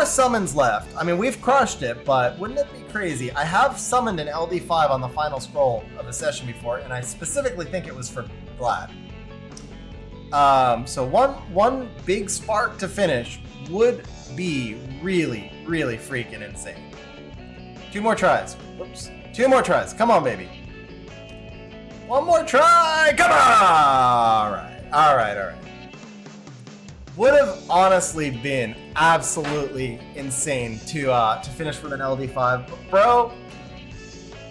summons left. I mean, we've crushed it, but wouldn't it be crazy? I have summoned an LD5 on the final scroll of a session before, and I specifically think it was for Vlad. So one big spark to finish would be really, really freaking insane. 2 more tries. Whoops. 2 more tries. Come on, baby. 1 more try. Come on. All right. Would have honestly been absolutely insane to finish with an LD5. But bro,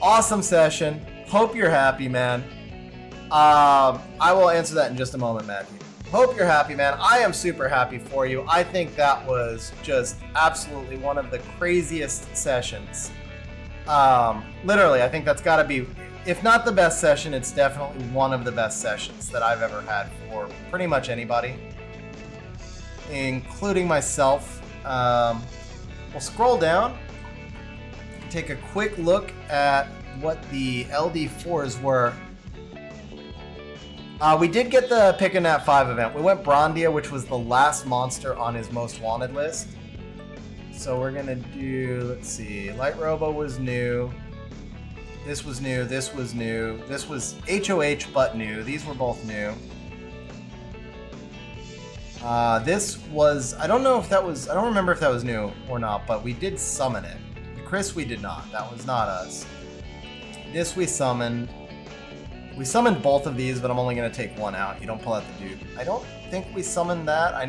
awesome session. Hope you're happy, man. I will answer that in just a moment, Matthew. Hope you're happy, man. I am super happy for you. I think that was just absolutely one of the craziest sessions. Literally, I think that's got to be, if not the best session, it's definitely one of the best sessions that I've ever had for pretty much anybody, including myself. We'll scroll down, take a quick look at what the LD4s were. We did get the Pick a Nat 5 event. We went Brondia, which was the last monster on his most wanted list. So we're gonna do, let's see, Light Robo was new. This was new, this was new. This was HOH but new. These were both new. This was, I don't remember if that was new or not, but we did summon it. Chris, we did not. That was not us. This we summoned. We summoned both of these, but I'm only going to take one out. You don't pull out the dude. I don't think we summoned that. I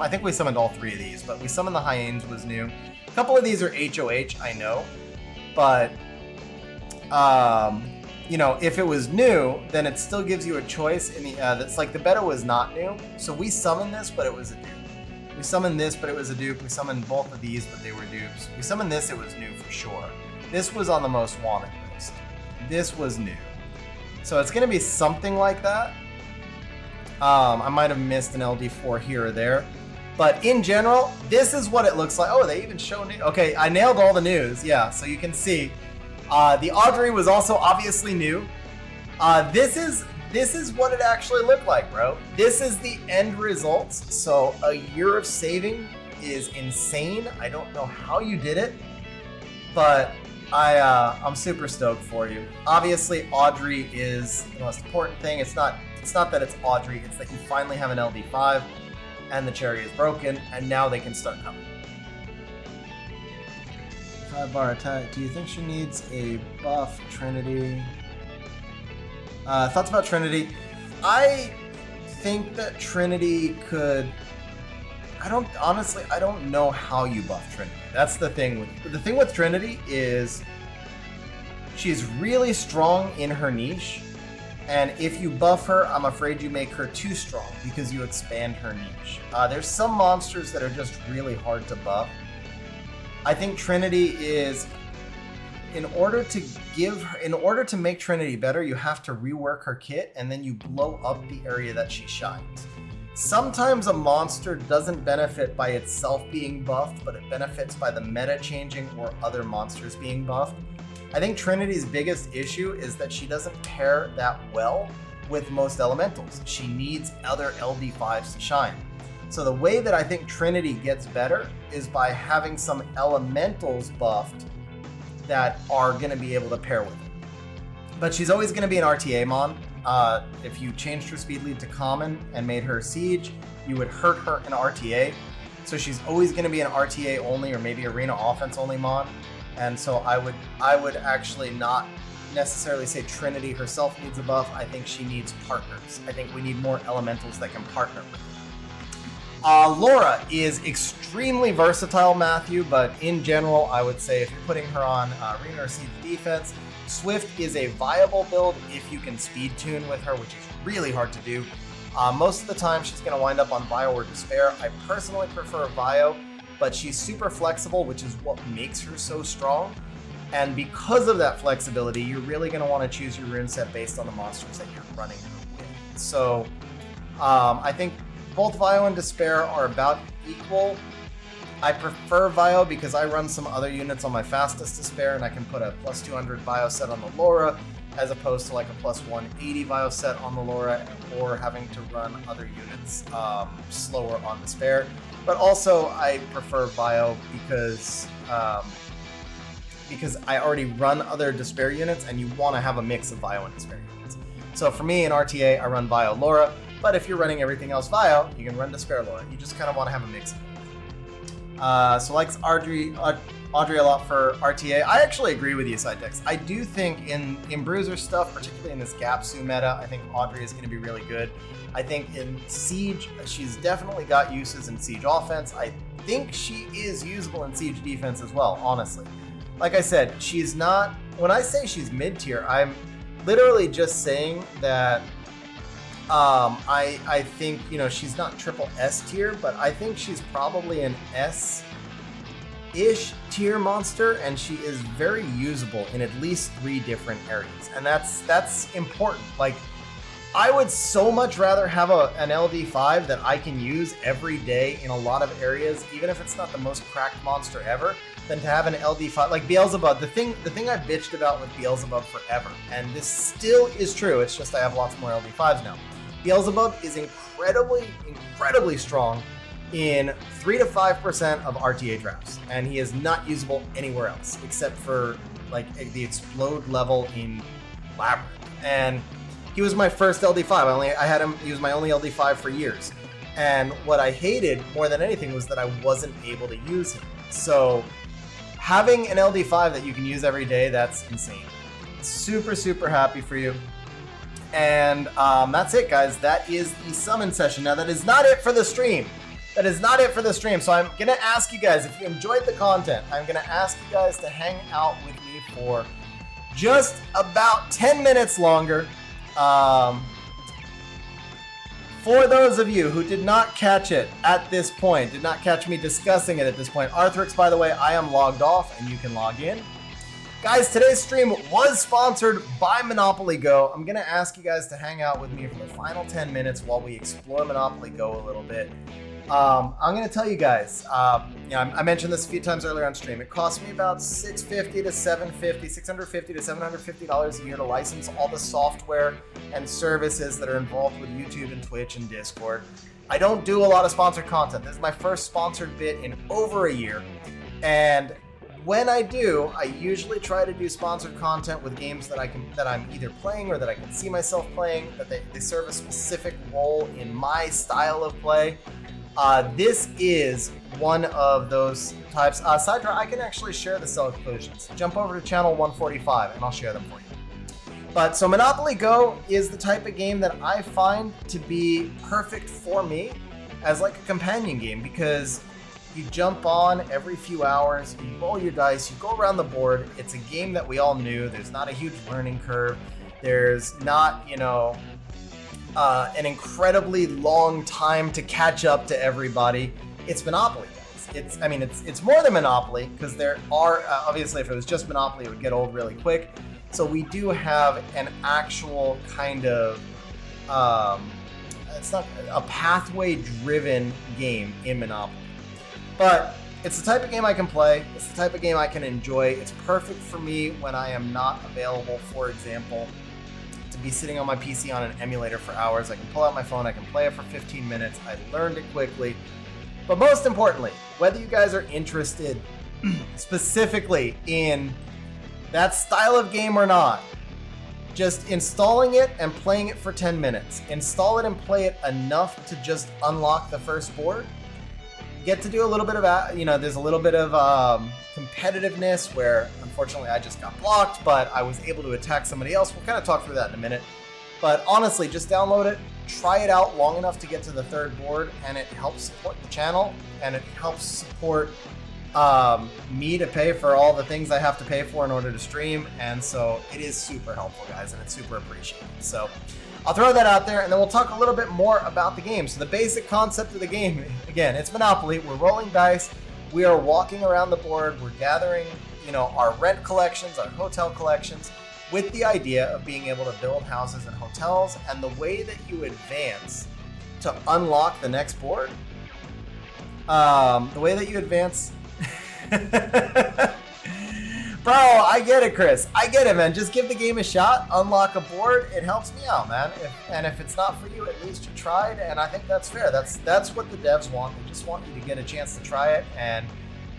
think we summoned all 3 of these, but we summoned the Hyenas was new. A couple of these are HOH, I know. But, you know, if it was new, then it still gives you a choice in the, that's like the beta was not new. So we summoned this, but it was a dupe. We summoned this, but it was a dupe. We summoned both of these, but they were dupes. We summoned this, it was new for sure. This was on the most wanted list. This was new. So it's going to be something like that. I might have missed an LD4 here or there. But in general, this is what it looks like. Oh, they even show new. Okay, I nailed all the news. Yeah, so you can see. The Audrey was also obviously new. This is what it actually looked like, bro. This is the end results. So a year of saving is insane. I don't know how you did it, but I'm super stoked for you. Obviously, Audrey is the most important thing. It's not that it's Audrey, it's that you finally have an LD5 and the cherry is broken, and now they can start coming. 5-bar attack. Do you think she needs a buff, Trinity? Thoughts about Trinity? I think that Trinity could... I don't know how you buff Trinity. That's the thing. The thing with Trinity is she's really strong in her niche, And if you buff her, I'm afraid you make her too strong because you expand her niche. There's some monsters that are just really hard to buff. I think Trinity is, in order to make Trinity better, you have to rework her kit and then you blow up the area that she shines. Sometimes a monster doesn't benefit by itself being buffed, but it benefits by the meta changing or other monsters being buffed. I think Trinity's biggest issue is that she doesn't pair that well with most elementals. She needs other LD5s to shine. So the way that I think Trinity gets better is by having some elementals buffed that are going to be able to pair with it. But she's always going to be an RTA mon. If you changed her speed lead to common and made her siege, you would hurt her in RTA. So she's always going to be an RTA only or maybe arena offense only mon. And so I would actually not necessarily say Trinity herself needs a buff. I think she needs partners. I think we need more elementals that can partner with her. Laura is extremely versatile, Matthew, but in general, I would say if you're putting her on arena or siege defense, Swift is a viable build if you can speed tune with her, which is really hard to do. Most of the time, she's going to wind up on Vio or Despair. I personally prefer Vio, but she's super flexible, which is what makes her so strong. And because of that flexibility, you're really going to want to choose your rune set based on the monsters that you're running her with. So I think both Vio and Despair are about equal. I prefer Vio because I run some other units on my fastest Despair, and I can put a plus 200 Vio set on the Laura, as opposed to like a plus 180 Vio set on the Laura, or having to run other units slower on Despair. But also, I prefer Vio because I already run other Despair units, and you want to have a mix of Vio and Despair units. So for me, in RTA, I run Vio Laura, but if you're running everything else Vio, you can run Despair Laura. You just kind of want to have a mix of it. So likes Audrey a lot for RTA. I actually agree with you, Sidetex. I do think in Bruiser stuff, particularly in this Gapsu meta, I think Audrey is going to be really good. I think in Siege, she's definitely got uses in Siege offense. I think she is usable in Siege defense as well, honestly. Like I said, she's not, when I say she's mid-tier, I'm literally just saying that I think, you know, she's not triple S tier, but I think she's probably an S-ish tier monster, and she is very usable in at least 3 different areas. And that's important. Like, I would so much rather have an LD5 that I can use every day in a lot of areas, even if it's not the most cracked monster ever, than to have an LD5 like Beelzebub. The thing I bitched about with Beelzebub forever, and this still is true, it's just I have lots more LD5s now. Beelzebub is incredibly strong in 3 to 5% of RTA drafts, and he is not usable anywhere else except for like the explode level in Labyrinth. And he was my first LD5. I had him. He was my only LD5 for years. And what I hated more than anything was that I wasn't able to use him. So having an LD5 that you can use every day, that's insane. Super, super happy for you. And that's it, guys. That is the summon session. Now, that is not it for the stream. That is not it for the stream. So I'm going to ask you guys, if you enjoyed the content, I'm going to ask you guys to hang out with me for just about 10 minutes longer. For those of you who did not catch it at this point, did not catch me discussing it at this point, Arthrix, by the way, I am logged off and you can log in. Guys, today's stream was sponsored by Monopoly Go. I'm going to ask you guys to hang out with me for the final 10 minutes while we explore Monopoly Go a little bit. I'm going to tell you guys, I mentioned this a few times earlier on stream. It cost me about $650 to $750 a year to license all the software and services that are involved with YouTube and Twitch and Discord. I don't do a lot of sponsored content. This is my first sponsored bit in over a year. And when I do, I usually try to do sponsored content with games that I'm either playing or that I can see myself playing, that they serve a specific role in my style of play. This is one of those types. Sidra, I can actually share the cell conclusions. Jump over to channel 145 and I'll share them for you. But so Monopoly Go is the type of game that I find to be perfect for me as like a companion game, because you jump on every few hours, you roll your dice, you go around the board. It's a game that we all knew. There's not a huge learning curve. There's not, an incredibly long time to catch up to everybody. It's Monopoly, guys. It's more than Monopoly, because there are, obviously if it was just Monopoly, it would get old really quick. So we do have an actual kind of, it's not a pathway-driven game in Monopoly. But it's the type of game I can play. It's the type of game I can enjoy. It's perfect for me when I am not available, for example, to be sitting on my PC on an emulator for hours. I can pull out my phone. I can play it for 15 minutes. I learned it quickly. But most importantly, whether you guys are interested specifically in that style of game or not, just installing it and playing it for 10 minutes. Install it and play it enough to just unlock the first board. Get to do a little bit of, there's a little bit of competitiveness where unfortunately I just got blocked, but I was able to attack somebody else. We'll kind of talk through that in a minute. But honestly, just download it, try it out long enough to get to the third board, and it helps support the channel, and it helps support me to pay for all the things I have to pay for in order to stream. And so it is super helpful, guys, and it's super appreciated. So I'll throw that out there, and then we'll talk a little bit more about the game. So the basic concept of the game, again, it's Monopoly. We're rolling dice. We are walking around the board. We're gathering, our rent collections, our hotel collections, with the idea of being able to build houses and hotels. And the way that you advance to unlock the next board, Bro, I get it, Chris. I get it, man. Just give the game a shot, unlock a board. It helps me out, man. If it's not for you, at least you tried, and I think that's fair. That's what the devs want. They just want you to get a chance to try it, and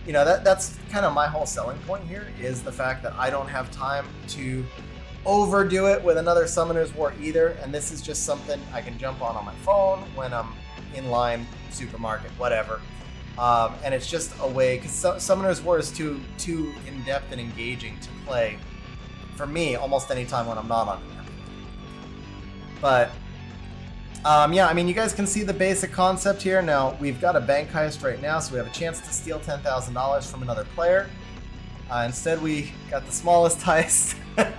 that's kind of my whole selling point here, is the fact that I don't have time to overdo it with another Summoner's War either, and this is just something I can jump on my phone when I'm in line, supermarket, whatever. And it's just a way, because Summoner's War is too in-depth and engaging to play for me almost any time when I'm not on it. But you guys can see the basic concept here. Now we've got a bank heist right now, so we have a chance to steal $10,000 from another player. Instead, we got the smallest heist.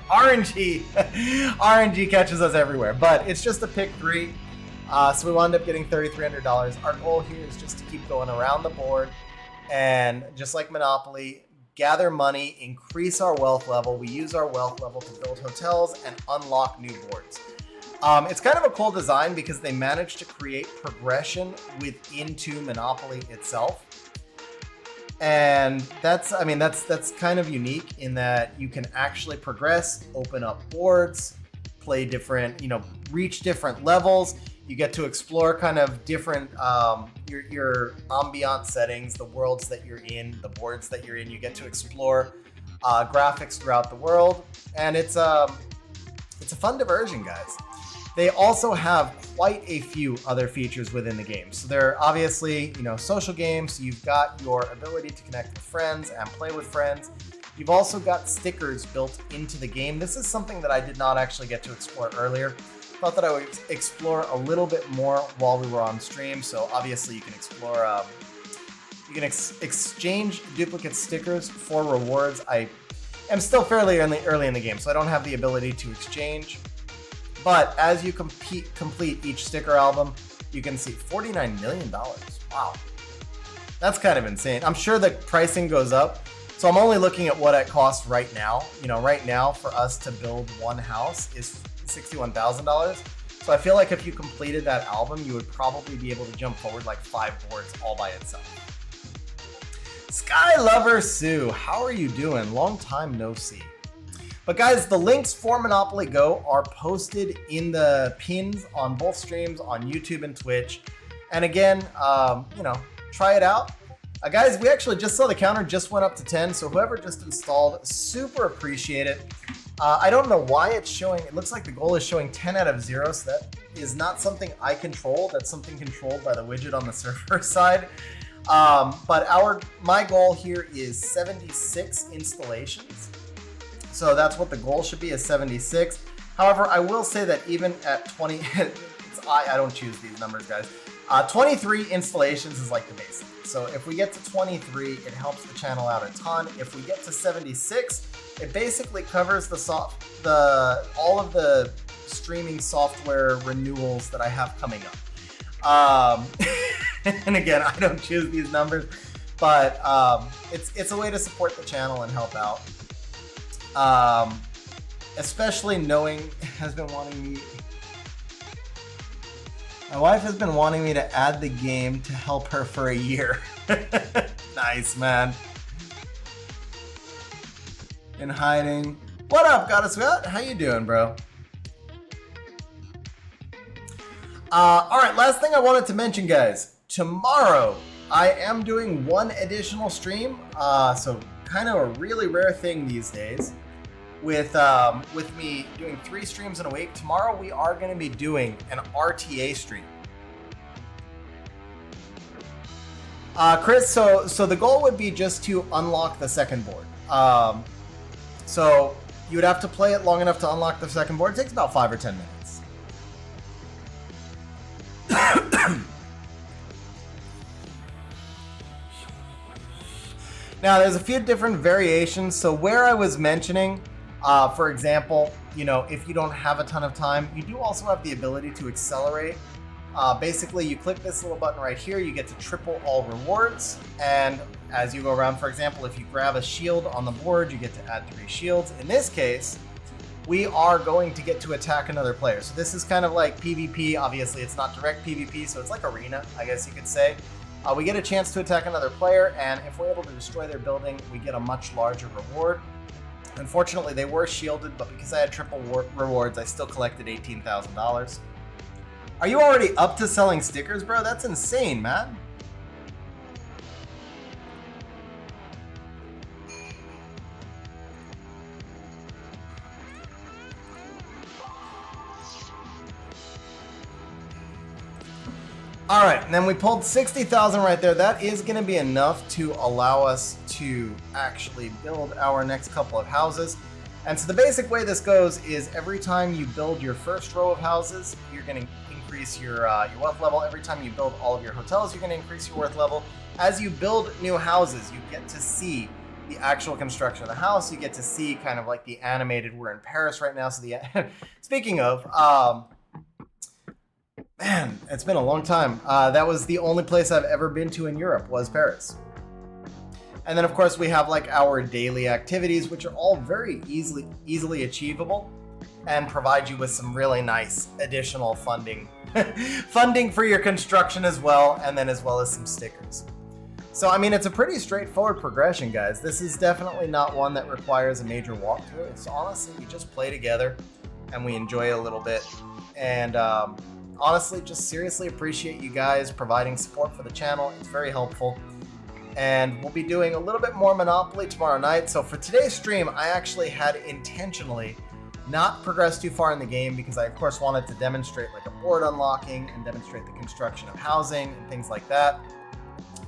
RNG catches us everywhere, but it's just a pick 3. So we wound up getting $3,300. Our goal here is just to keep going around the board and, just like Monopoly, gather money, increase our wealth level. We use our wealth level to build hotels and unlock new boards. It's kind of a cool design because they managed to create progression into Monopoly itself. And that's kind of unique in that you can actually progress, open up boards, play different, reach different levels. You get to explore kind of different, your ambient settings, the worlds that you're in, the boards that you're in. You get to explore graphics throughout the world, and it's a fun diversion, guys. They also have quite a few other features within the game. So they're obviously, social games. So you've got your ability to connect with friends and play with friends. You've also got stickers built into the game. This is something that I did not actually get to explore earlier. Thought that I would explore a little bit more while we were on stream. So obviously you can explore, you can exchange duplicate stickers for rewards. I am still fairly early in the game, so I don't have the ability to exchange. But as you complete each sticker album, you can see $49 million. Wow. That's kind of insane. I'm sure the pricing goes up. So I'm only looking at what it costs right now. Right now for us to build one house is $61,000. So I feel like if you completed that album, you would probably be able to jump forward like 5 boards all by itself. Sky Lover Sue, how are you doing? Long time no see. But guys, the links for Monopoly Go are posted in the pins on both streams on YouTube and Twitch. And again, try it out. Guys, we actually just saw the counter just went up to 10, so whoever just installed, super appreciate it. I don't know why it's showing, it looks like the goal is showing 10 out of 0, so that is not something I control. That's something controlled by the widget on the server side. But my goal here is 76 installations. So that's what the goal should be, is 76. However, I will say that even at 20, I don't choose these numbers, guys. 23 installations is like the basic. So if we get to 23, it helps the channel out a ton. If we get to 76, it basically covers all of the streaming software renewals that I have coming up. And again, I don't choose these numbers, but it's a way to support the channel and help out. Especially knowing my wife has been wanting me to add the game to help her for a year. Nice, man. In hiding. What up, Goddess Scott? How you doing, bro? All right, last thing I wanted to mention, guys. Tomorrow, I am doing one additional stream. So kind of a really rare thing these days. With me doing 3 streams in a week, tomorrow we are going to be doing an RTA stream. Chris, so the goal would be just to unlock the second board. So you would have to play it long enough to unlock the second board. It takes about 5 or 10 minutes. Now, there's a few different variations. So where I was mentioning, for example, if you don't have a ton of time, you do also have the ability to accelerate. Basically, you click this little button right here, you get to triple all rewards. And as you go around, for example, if you grab a shield on the board, you get to add 3 shields. In this case, we are going to get to attack another player. So this is kind of like PvP. Obviously, it's not direct PvP, so it's like arena, I guess you could say. We get a chance to attack another player, and if we're able to destroy their building, we get a much larger reward. Unfortunately, they were shielded, but because I had triple rewards, I still collected $18,000. Are you already up to selling stickers, bro? That's insane, man. All right, and then we pulled 60,000 right there. That is going to be enough to allow us to actually build our next couple of houses. And so the basic way this goes is every time you build your first row of houses, you're going to increase your wealth level. Every time you build all of your hotels, you're going to increase your worth level. As you build new houses, you get to see the actual construction of the house. You get to see kind of like the animated. We're in Paris right now, so speaking of. Man, it's been a long time. That was the only place I've ever been to in Europe was Paris. And then of course we have like our daily activities, which are all very easily achievable and provide you with some really nice additional funding for your construction as well, and then as well as some stickers. So I mean, it's a pretty straightforward progression, guys. This is definitely not one that requires a major walkthrough. It's honestly, we just play together and we enjoy it a little bit. And honestly, just seriously appreciate you guys providing support for the channel. It's very helpful. And we'll be doing a little bit more Monopoly tomorrow night. So for today's stream, I actually had intentionally not progressed too far in the game because I, of course, wanted to demonstrate like a board unlocking and demonstrate the construction of housing and things like that.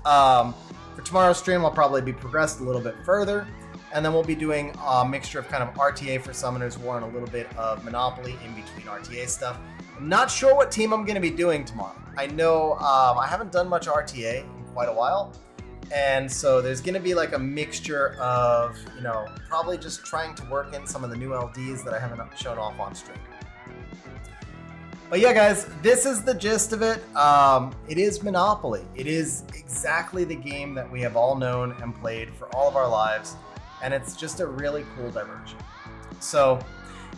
For tomorrow's stream, I'll probably be progressed a little bit further. And then we'll be doing a mixture of kind of RTA for Summoner's War and a little bit of Monopoly in between RTA stuff. I'm not sure what team I'm going to be doing tomorrow. I know I haven't done much RTA in quite a while. And so there's going to be like a mixture of, probably just trying to work in some of the new LDs that I haven't shown off on stream. But yeah, guys, this is the gist of it. It is Monopoly. It is exactly the game that we have all known and played for all of our lives. And it's just a really cool diversion. So,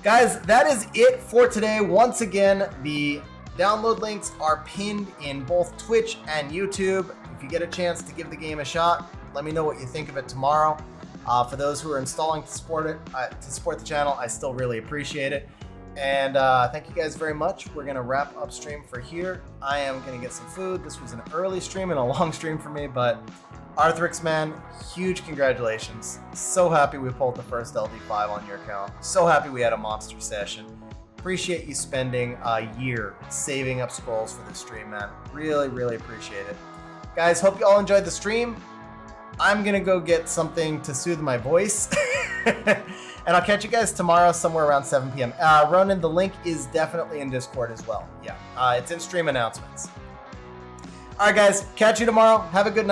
guys, that is it for today. Once again, the download links are pinned in both Twitch and YouTube. If you get a chance to give the game a shot, let me know what you think of it tomorrow. For those who are installing to support it, to support the channel, I still really appreciate it. And thank you guys very much. We're gonna wrap up stream for here. I am gonna get some food. This was an early stream and a long stream for me, but Arthrix, man, huge congratulations. So happy we pulled the first LD5 on your account. So happy we had a monster session. Appreciate you spending a year saving up scrolls for this stream, man. Really, really appreciate it. Guys, hope you all enjoyed the stream. I'm gonna go get something to soothe my voice. And I'll catch you guys tomorrow somewhere around 7 p.m. Ronan, the link is definitely in Discord as well. Yeah, it's in stream announcements. All right, guys, catch you tomorrow. Have a good night.